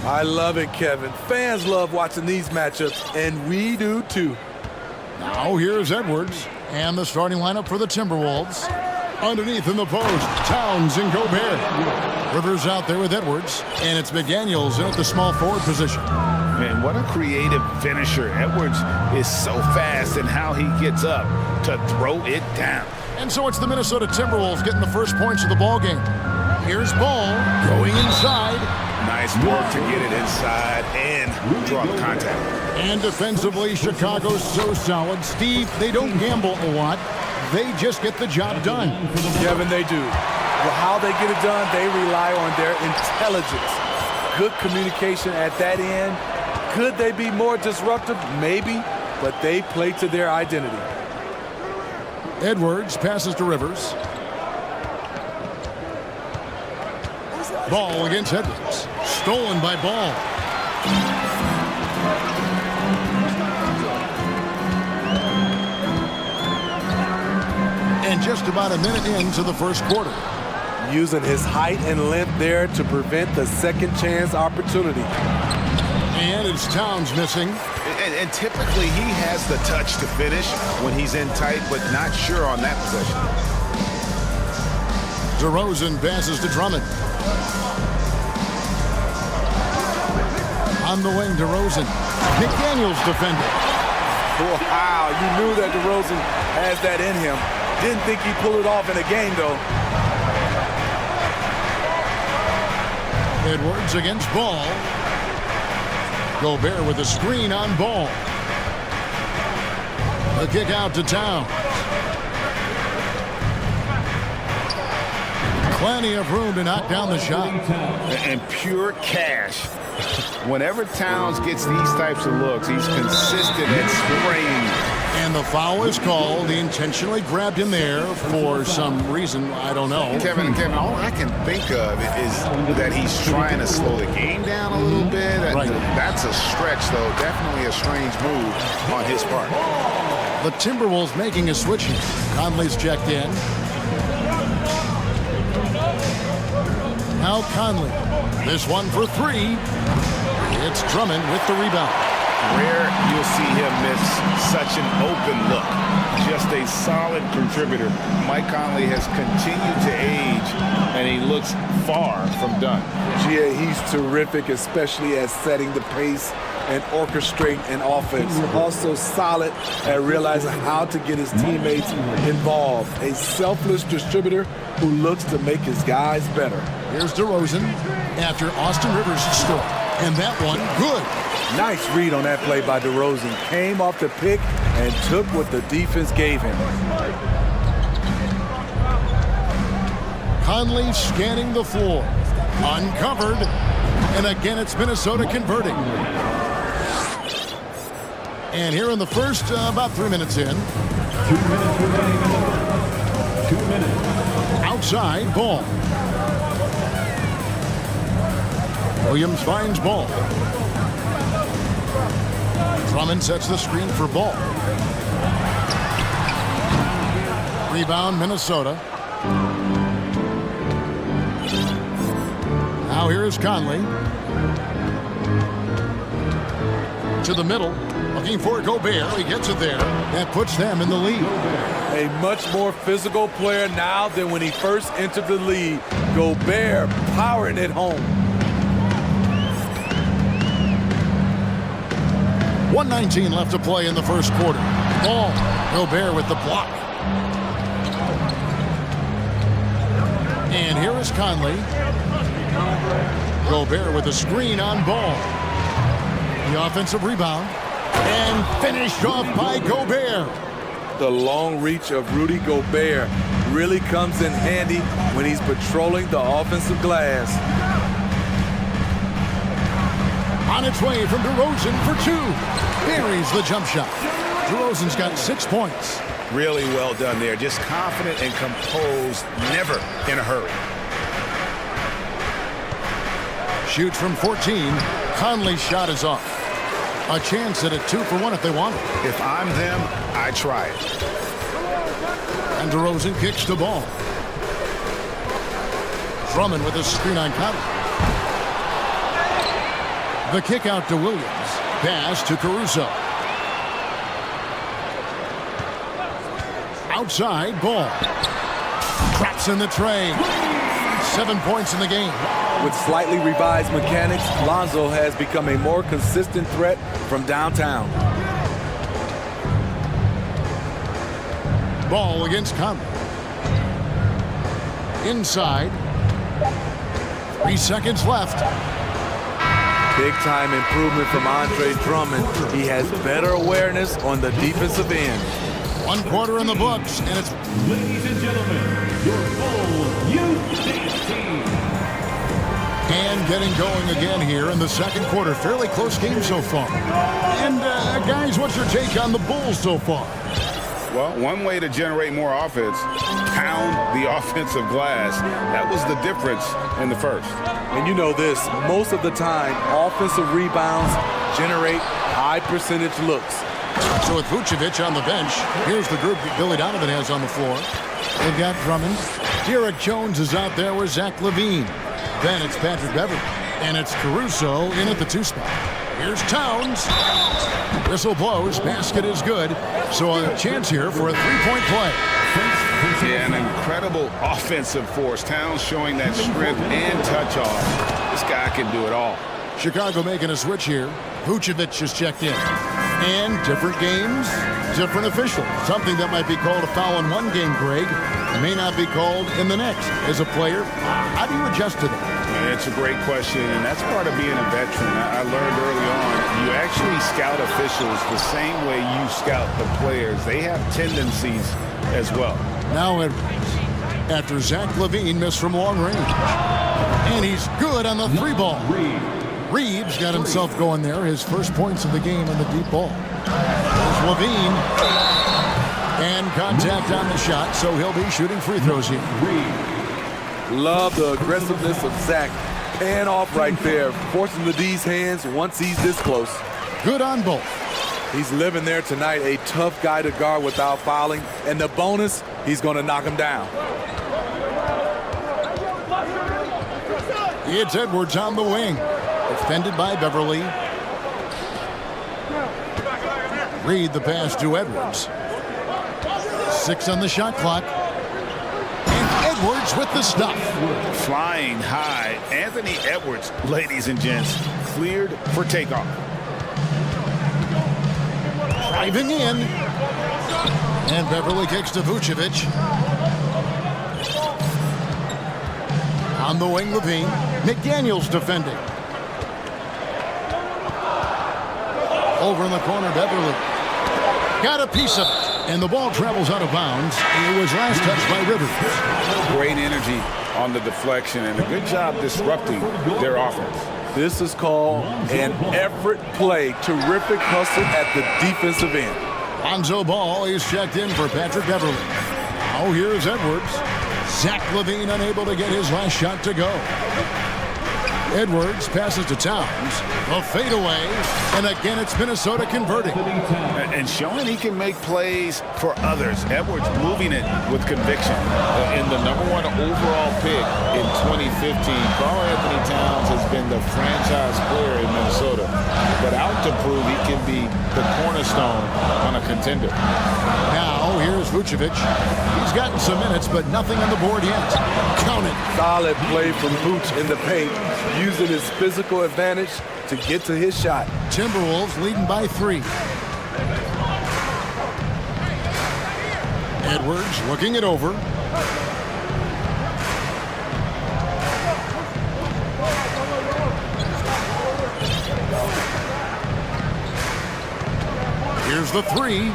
I love it, Kevin. Fans love watching these matchups, and we do too. Now here's Edwards and the starting lineup for the Timberwolves. Underneath in the post, Towns and Gobert. Rivers out there with Edwards, and it's McDaniels in at the small forward position. Man, what a creative finisher. Edwards is so fast in how he gets up to throw it down. And so it's the Minnesota Timberwolves getting the first points of the ball game. Here's Ball going inside. Nice work to get it inside and draw the contact. And defensively, Chicago's so solid. Steve, they don't gamble a lot. They just get the job done. Kevin, they do. Well, how they get it done, they rely on their intelligence. Good communication at that end. Could they be more disruptive? Maybe, but they play to their identity. Edwards passes to Rivers. Ball against Edwards. Stolen by Ball. And just about a minute into the first quarter. Using his height and length there to prevent the second chance opportunity. And it's Towns missing. And typically he has the touch to finish when he's in tight, but not sure on that possession. DeRozan passes to Drummond. On the wing, DeRozan. McDaniels defending. Wow, you knew that DeRozan has that in him. Didn't think he'd pull it off in a game, though. Edwards against Ball. Gobert with a screen on Ball. The kick out to Towns. Plenty of room to knock down the shot. And pure cash. Whenever Towns gets these types of looks, he's consistent at spraying. And the foul is called. He intentionally grabbed him there for some reason. I don't know. Kevin, all I can think of is that he's trying to slow the game down a little bit. Right. That's a stretch, though. Definitely a strange move on his part. The Timberwolves making a switch here. Conley's checked in. Now Conley. This one for three. It's Drummond with the rebound. Rare you'll see him miss such an open look. Just a solid contributor. Mike Conley has continued to age, and he looks far from done. GA, he's terrific, especially at setting the pace and orchestrating an offense. Also solid at realizing how to get his teammates involved. A selfless distributor who looks to make his guys better. Here's DeRozan after Austin Rivers scored. And that one, good. Nice read on that play by DeRozan. Came off the pick and took what the defense gave him. Conley scanning the floor. Uncovered. And again, it's Minnesota converting. And here in the first, about 3 minutes in. 2 minutes remaining in the first. 2 minutes. Outside, Ball. Williams finds Ball. Drummond sets the screen for Ball. Rebound, Minnesota. Now here is Conley. To the middle. Looking for Gobert. He gets it there. That puts them in the lead. A much more physical player now than when he first entered the league. Gobert powering it home. 1:19 left to play in the first quarter. Ball. Gobert with the block. And here is Conley. Gobert with a screen on Ball. The offensive rebound. And finished off by Gobert. The long reach of Rudy Gobert really comes in handy when he's patrolling the offensive glass. On its way from DeRozan for two. Buries the jump shot. DeRozan's got 6 points. Really well done there. Just confident and composed, never in a hurry. Shoots from 14. Conley's shot is off. A chance at a 2-for-1 if they want it. If I'm them, I try it. And DeRozan kicks the ball. Drummond with a screen on counter. The kick out to Williams. Pass to Caruso. Outside, ball. Drops in the tray. 7 points in the game. With slightly revised mechanics, Lonzo has become a more consistent threat from downtown. Ball against Conley. Inside. 3 seconds left. Big-time improvement from Andre Drummond. He has better awareness on the defensive end. 1 quarter in the books, and it's... Ladies and gentlemen, your full youth team. And getting going again here in the second quarter. Fairly close game so far. And, guys, what's your take on the Bulls so far? Well, one way to generate more offense, pound the offensive glass. That was the difference in the first. And you know this, most of the time, offensive rebounds generate high percentage looks. So with Vucevic on the bench, here's the group that Billy Donovan has on the floor. They've got Drummond. Derek Jones is out there with Zach LaVine. Then it's Patrick Beverley. And it's Caruso in at the 2 spot. Here's Towns. Whistle blows. Basket is good. So a chance here for a 3-point play. Yeah, an incredible offensive force. Towns showing that strength and touch off. This guy can do it all. Chicago making a switch here. Vucevic is checked in. And different games, different officials. Something that might be called a foul in one game, Greg, may not be called in the next. As a player, how do you adjust to that? It's a great question, and that's part of being a veteran. I learned early on, you actually scout officials the same way you scout the players. They have tendencies as well. Now after Zach LaVine missed from long range. And he's good on the 3 ball. Reeves got himself going there. His first points of the game on the deep ball. There's LaVine. And contact on the shot, so he'll be shooting free throws here. Love the aggressiveness of Zach. Pan off right there, forcing the D's hands once he's this close. Good on both. He's living there tonight, a tough guy to guard without fouling. And the bonus, he's going to knock him down. It's Edwards on the wing. Defended by Beverly. Reed the pass to Edwards. 6 on the shot clock. And Edwards with the stuff. Flying high. Anthony Edwards, ladies and gents, cleared for takeoff. Driving in. And Beverly kicks to Vucevic. On the wing, LaVine. McDaniels defending. Over in the corner, Beverly. Got a piece of it. And the ball travels out of bounds. It was last touched by Rivers. Great energy on the deflection and a good job disrupting their offense. This is called an effort play. Terrific hustle at the defensive end. Lonzo Ball is checked in for Patrick Beverly. Now here's Edwards. Zach LaVine unable to get his last shot to go. Edwards passes to Towns. A fadeaway. And again, it's Minnesota converting. And showing he can make plays for others. Edwards moving it with conviction. In the #1 overall pick in 2015, Karl-Anthony Towns has been the franchise player in Minnesota. But out to prove he can be the cornerstone on a contender. Now, here's Vucevic. He's gotten some minutes, but nothing on the board yet. Count it. Solid play from Vooch in the paint, using his physical advantage to get to his shot. Timberwolves leading by 3. Edwards looking it over. Here's the 3.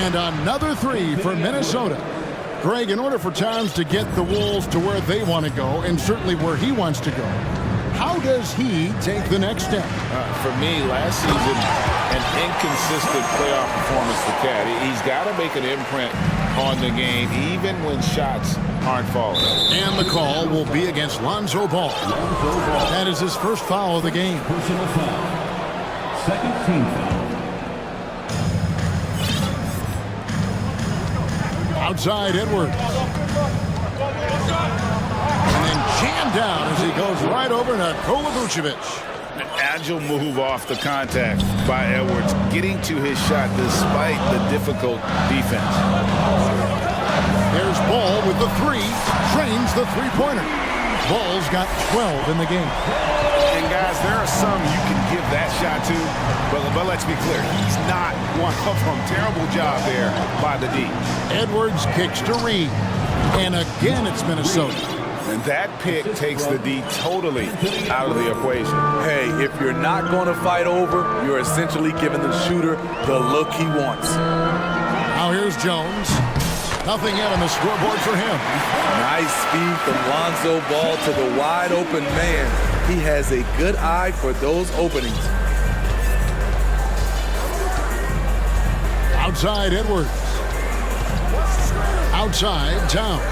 And another 3 for Minnesota. Greg, in order for Towns to get the Wolves to where they want to go, and certainly where he wants to go, how does he take the next step? For me, last season, an inconsistent playoff performance for Cat. He's got to make an imprint on the game, even when shots aren't falling. And the call will be against Lonzo Ball. That is his first foul of the game. Personal foul. Second team foul. Outside Edwards. And then jammed down as he goes right over Nikola Vucevic. An agile move off the contact by Edwards, getting to his shot despite the difficult defense. There's Ball with the three, drains the three-pointer. Ball's got 12 in the game. And guys, there are some you can give that shot to, but let's be clear, he's not one of them. Terrible job there by the D. Edwards kicks to Reed, and again it's Minnesota. And that pick takes the D totally out of the equation. Hey, if you're not going to fight over, you're essentially giving the shooter the look he wants. Now here's Jones. Nothing yet on the scoreboard for him. Nice speed from Lonzo Ball to the wide open man. He has a good eye for those openings. Outside Edwards. Outside Towns.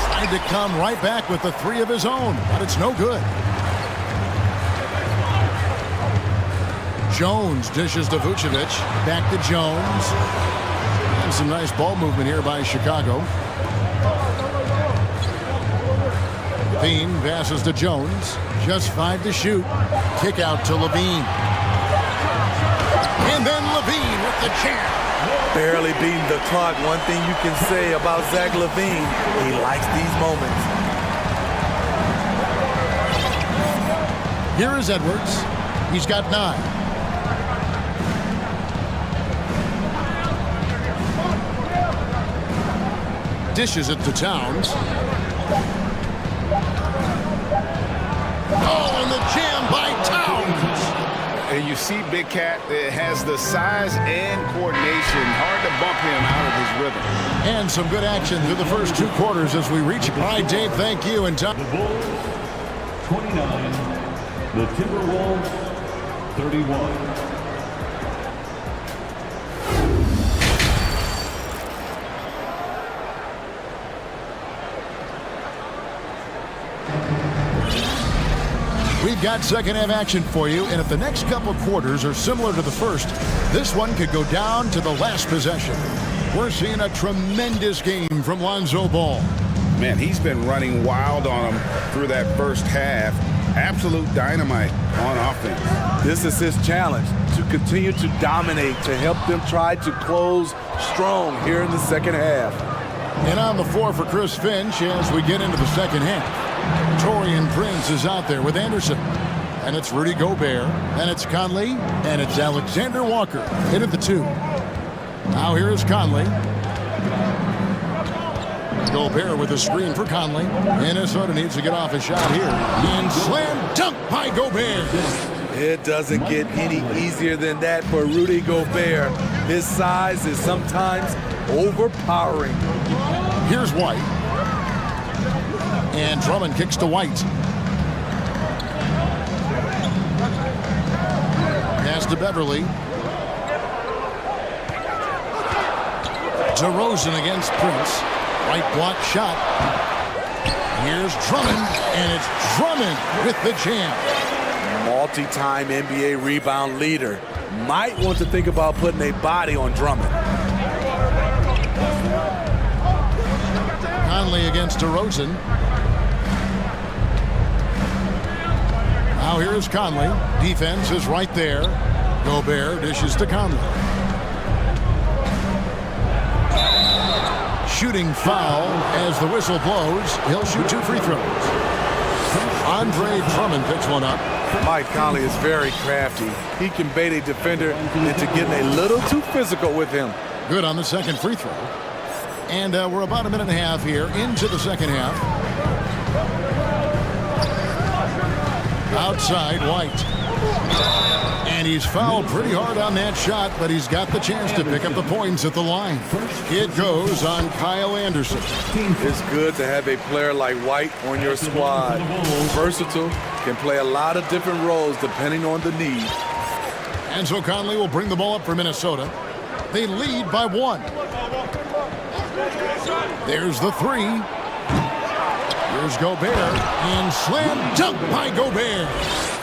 Tried to come right back with the three of his own, but it's no good. Jones dishes to Vucevic. Back to Jones. And some nice ball movement here by Chicago. Levine passes to Jones. Just 5 to shoot. Kick out to Levine. And then Levine with the jam. Barely beating the clock. One thing you can say about Zach Levine, he likes these moments. Here is Edwards. He's got 9. Dishes it to Towns. Oh, and the jam by Towns. And you see Big Cat has the size and coordination. Hard to bump him out of his rhythm. And some good action through the first 2 quarters as we reach. All right, Dave, thank you. And time. The Bulls, 29. The Timberwolves, 31. We've got second half action for you, and if the next couple of quarters are similar to the first, this one could go down to the last possession. We're seeing a tremendous game from Lonzo Ball. Man, he's been running wild on him through that first half. Absolute dynamite on offense. This is his challenge, to continue to dominate, to help them try to close strong here in the second half. And on the floor for Chris Finch as we get into the second half. Taurean Prince is out there with Anderson. And it's Rudy Gobert. And it's Conley. And it's Alexander Walker in at the 2. Now here is Conley. Gobert with a screen for Conley. Minnesota needs to get off a shot here. And slam dunk by Gobert. It doesn't get any easier than that for Rudy Gobert. His size is sometimes overpowering. Here's White. And Drummond kicks to White. Pass to Beverly. DeRozan against Prince. Right block shot. Here's Drummond, and it's Drummond with the jam. Multi-time NBA rebound leader. Might want to think about putting a body on Drummond. Conley against DeRozan. Now here is Conley. Defense is right there. Gobert dishes to Conley. Shooting foul as the whistle blows. He'll shoot 2 free throws. Andre Drummond picks one up. Mike Conley is very crafty. He can bait a defender into getting a little too physical with him. Good on the second free throw. And we're about a minute and a half here into the second half. Outside White. And he's fouled pretty hard on that shot, but he's got the chance to pick up the points at the line. It goes on Kyle Anderson. It's good to have a player like White on your squad. Versatile, can play a lot of different roles depending on the need. And so Conley will bring the ball up for Minnesota. They lead by 1. There's the 3. Here's Gobert, and slam dunk by Gobert.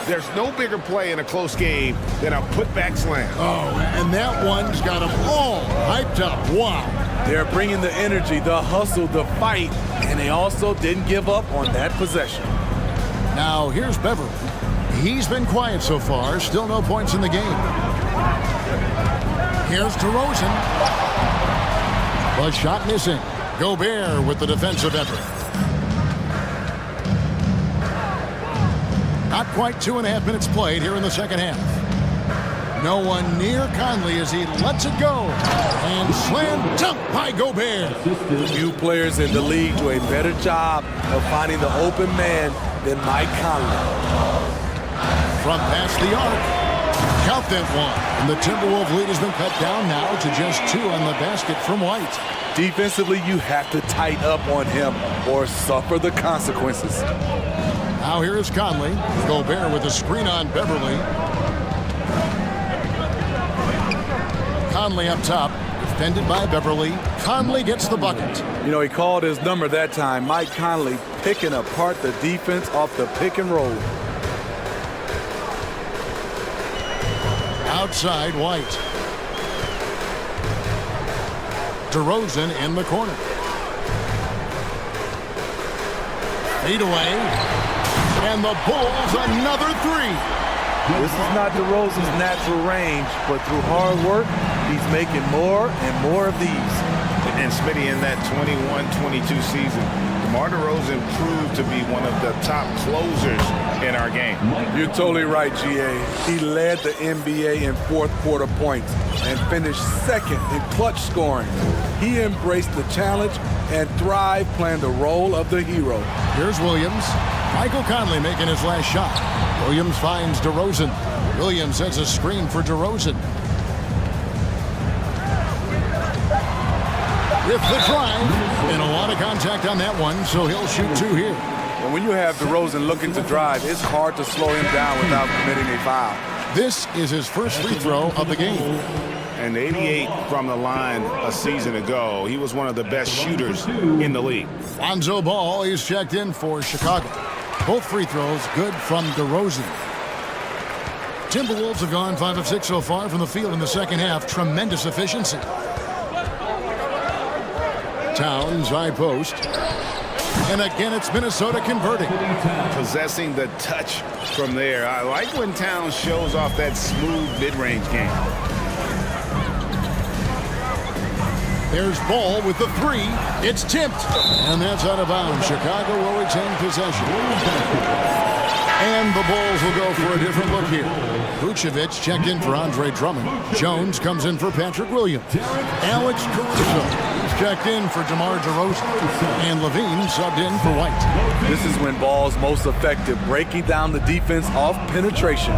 There's no bigger play in a close game than a putback slam. Oh, and that one's got them all hyped up. Wow. They're bringing the energy, the hustle, the fight, and they also didn't give up on that possession. Now, here's Beverly. He's been quiet so far. Still no points in the game. Here's DeRozan. The shot missing. Gobert with the defensive effort. Not quite 2.5 minutes played here in the second half. No one near Conley as he lets it go. And slam dunk by Gobert. Few players in the league do a better job of finding the open man than Mike Conley. From past the arc. Count that one. And the Timberwolves lead has been cut down now to just 2 on the basket from White. Defensively, you have to tighten up on him or suffer the consequences. Now here is Conley. Gobert with a screen on Beverly. Conley up top, defended by Beverly. Conley gets the bucket. You know, he called his number that time. Mike Conley picking apart the defense off the pick and roll. Outside, White. DeRozan in the corner. Fade away. And the Bulls another 3. This is not DeRozan's natural range, but through hard work, he's making more and more of these. And Smitty, in that 21-22 season, DeMar DeRozan proved to be one of the top closers in our game. You're totally right, GA. He led the NBA in fourth quarter points and finished second in clutch scoring. He embraced the challenge and thrived playing the role of the hero. Here's Williams. Michael Conley making his last shot. Williams finds DeRozan. Williams sets a screen for DeRozan. With the drive, and a lot of contact on that one, so he'll shoot 2 here. Well, when you have DeRozan looking to drive, it's hard to slow him down without committing a foul. This is his first free throw of the game. And 88 from the line a season ago. He was one of the best shooters in the league. Lonzo Ball is checked in for Chicago. Both free throws good from DeRozan. Timberwolves have gone 5 of 6 so far from the field in the second half. Tremendous efficiency. Towns, high post. And again, it's Minnesota converting. Possessing the touch from there. I like when Towns shows off that smooth mid-range game. There's Ball with the 3. It's tipped. And that's out of bounds. Chicago will retain possession. And the Bulls will go for a different look here. Vucevic checked in for Andre Drummond. Jones comes in for Patrick Williams. Alex Caruso checked in for DeMar DeRozan. And Levine subbed in for White. This is when Ball's most effective, breaking down the defense off penetration.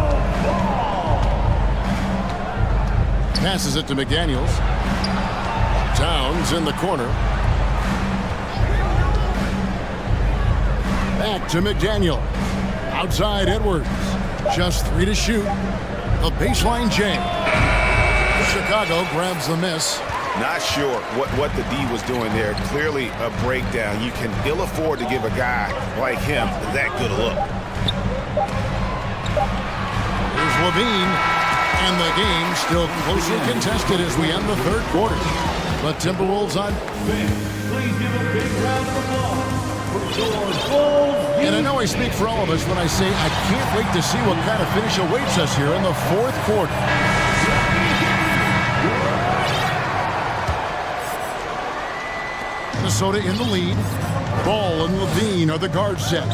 Passes it to McDaniels. Towns in the corner. Back to McDaniel. Outside Edwards. Just 3 to shoot. The baseline jam. Chicago grabs the miss. Not sure what the D was doing there. Clearly a breakdown. You can ill afford to give a guy like him that good a look. Here's Levine. And the game still closely contested as we end the third quarter. But Timberwolves on. Please give a big round of applause for George Bulls. And I know I speak for all of us when I say I can't wait to see what kind of finish awaits us here in the fourth quarter. Minnesota in the lead. Ball and Levine are the guard set.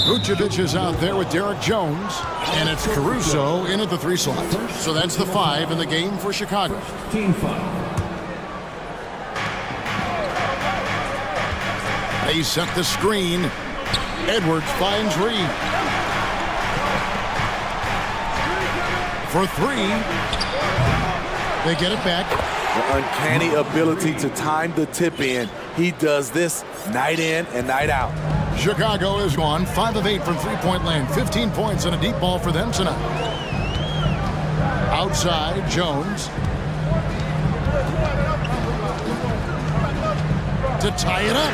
Vucevic is out there with Derek Jones. And it's Caruso in at the 3 slot. So that's the 5 in the game for Chicago. Team foul. They set the screen. Edwards finds Reed. For 3. They get it back. The uncanny ability to time the tip in. He does this night in and night out. Chicago is gone 5 of 8 from three-point land. 15 points and a deep ball for them tonight. Outside, Jones. To tie it up.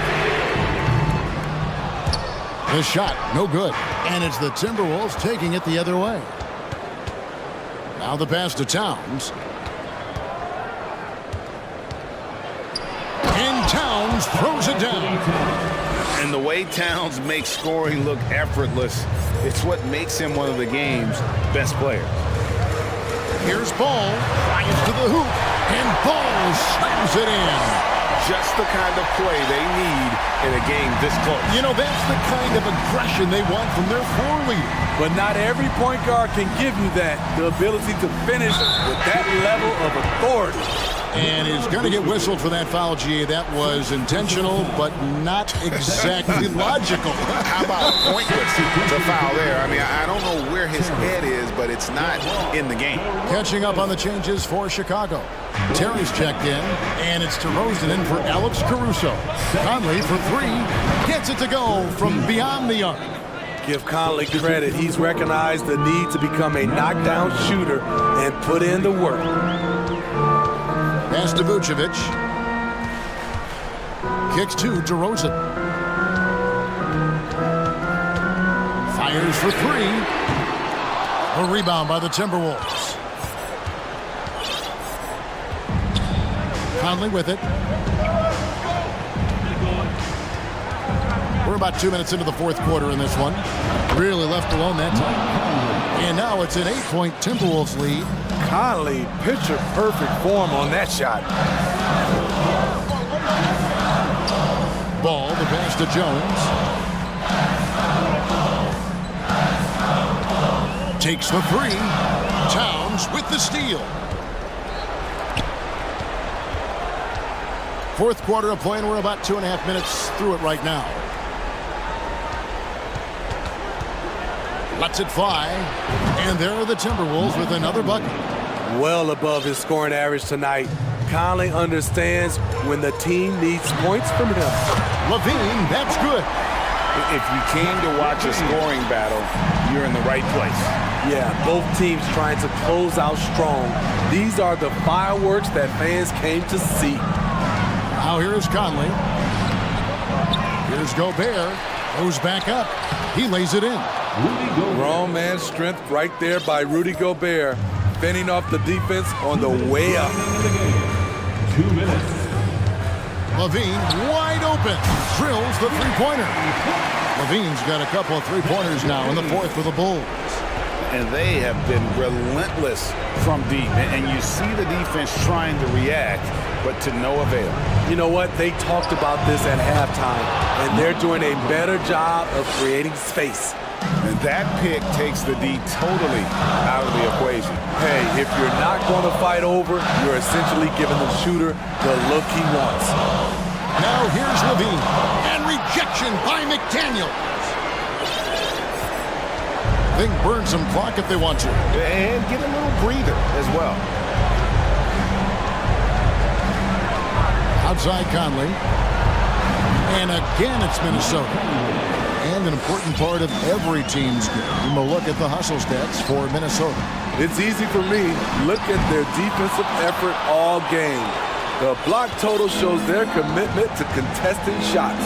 The shot, no good. And it's the Timberwolves taking it the other way. Now the pass to Towns. And Towns throws it down. And the way Towns makes scoring look effortless, it's what makes him one of the game's best players. Here's Ball, flies to the hoop, and Ball slams it in. Just the kind of play they need in a game this close. You know, that's the kind of aggression they want from their floor leader. But not every point guard can give you that, the ability to finish with that level of authority. And he's going to get whistled for that foul, GA. That was intentional, but not exactly logical. How about pointless to foul there? I mean, I don't know where his head is, but it's not in the game. Catching up on the changes for Chicago. Terry's checked in, and it's DeRozan in for Alex Caruso. Conley for three, gets it to go from beyond the arc. Give Conley credit. He's recognized the need to become a knockdown shooter and put in the work. Pass to Vucevic. Kicks to DeRozan. Fires for three. A rebound by the Timberwolves. Conley with it. We're about 2 minutes into the fourth quarter in this one. Really left alone that time. And now it's an 8-point Timberwolves lead. Conley, picture-perfect form on that shot. Ball, the pass to Jones. Takes the three. Towns with the steal. Fourth quarter of play, and we're about 2.5 minutes through it right now. Lets it fly, and there are the Timberwolves with another bucket. Well above his scoring average tonight. Conley understands when the team needs points from him. Levine, that's good. If you came to watch a scoring battle, you're in the right place. Yeah, both teams trying to close out strong. These are the fireworks that fans came to see. Now here is Conley. Here's Gobert. Goes back up. He lays it in. Grown man strength right there by Rudy Gobert. Fending off the defense on the way up. 2 minutes. Levine wide open. Drills the three-pointer. Levine's got a couple of three-pointers now in the fourth for the Bulls. And they have been relentless from deep. And you see the defense trying to react, but to no avail. You know what? They talked about this at halftime, and they're doing a better job of creating space. And that pick takes the D totally out of the equation. Hey, if you're not going to fight over, you're essentially giving the shooter the look he wants. Now here's Levine, and rejection by McDaniel. They can burn some clock if they want to. And get a little breather as well. Outside Conley. And again it's Minnesota. And an important part of every team's game. We'll look at the hustle stats for Minnesota. It's easy for me. Look at their defensive effort all game. The block total shows their commitment to contesting shots.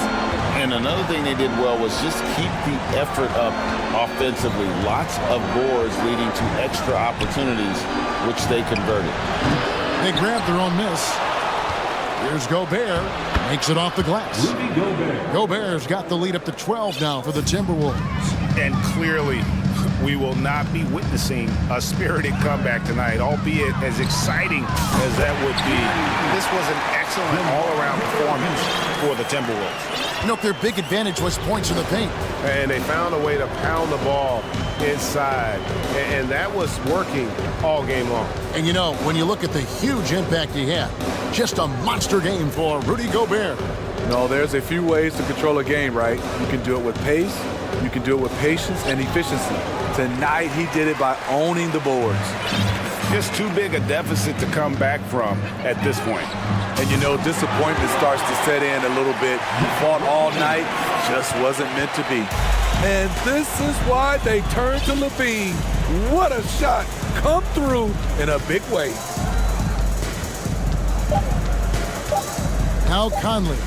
And another thing they did well was just keep the effort up offensively. Lots of boards leading to extra opportunities, which they converted. They grabbed their own miss. Here's Gobert. Makes it off the glass. Gobert's got the lead up to 12 now for the Timberwolves. And clearly, we will not be witnessing a spirited comeback tonight, albeit as exciting as that would be. This was an excellent all-around performance for the Timberwolves. You know, their big advantage was points in the paint. And they found a way to pound the ball inside. And that was working all game long. And you know, when you look at the huge impact he had, just a monster game for Rudy Gobert. No, there's a few ways to control a game, right? You can do it with pace, you can do it with patience and efficiency. Tonight, he did it by owning the boards. Just too big a deficit to come back from at this point. And you know, disappointment starts to set in a little bit. You fought all night, just wasn't meant to be. And this is why they turned to Levine. What a shot. Come through in a big way. Now Conley.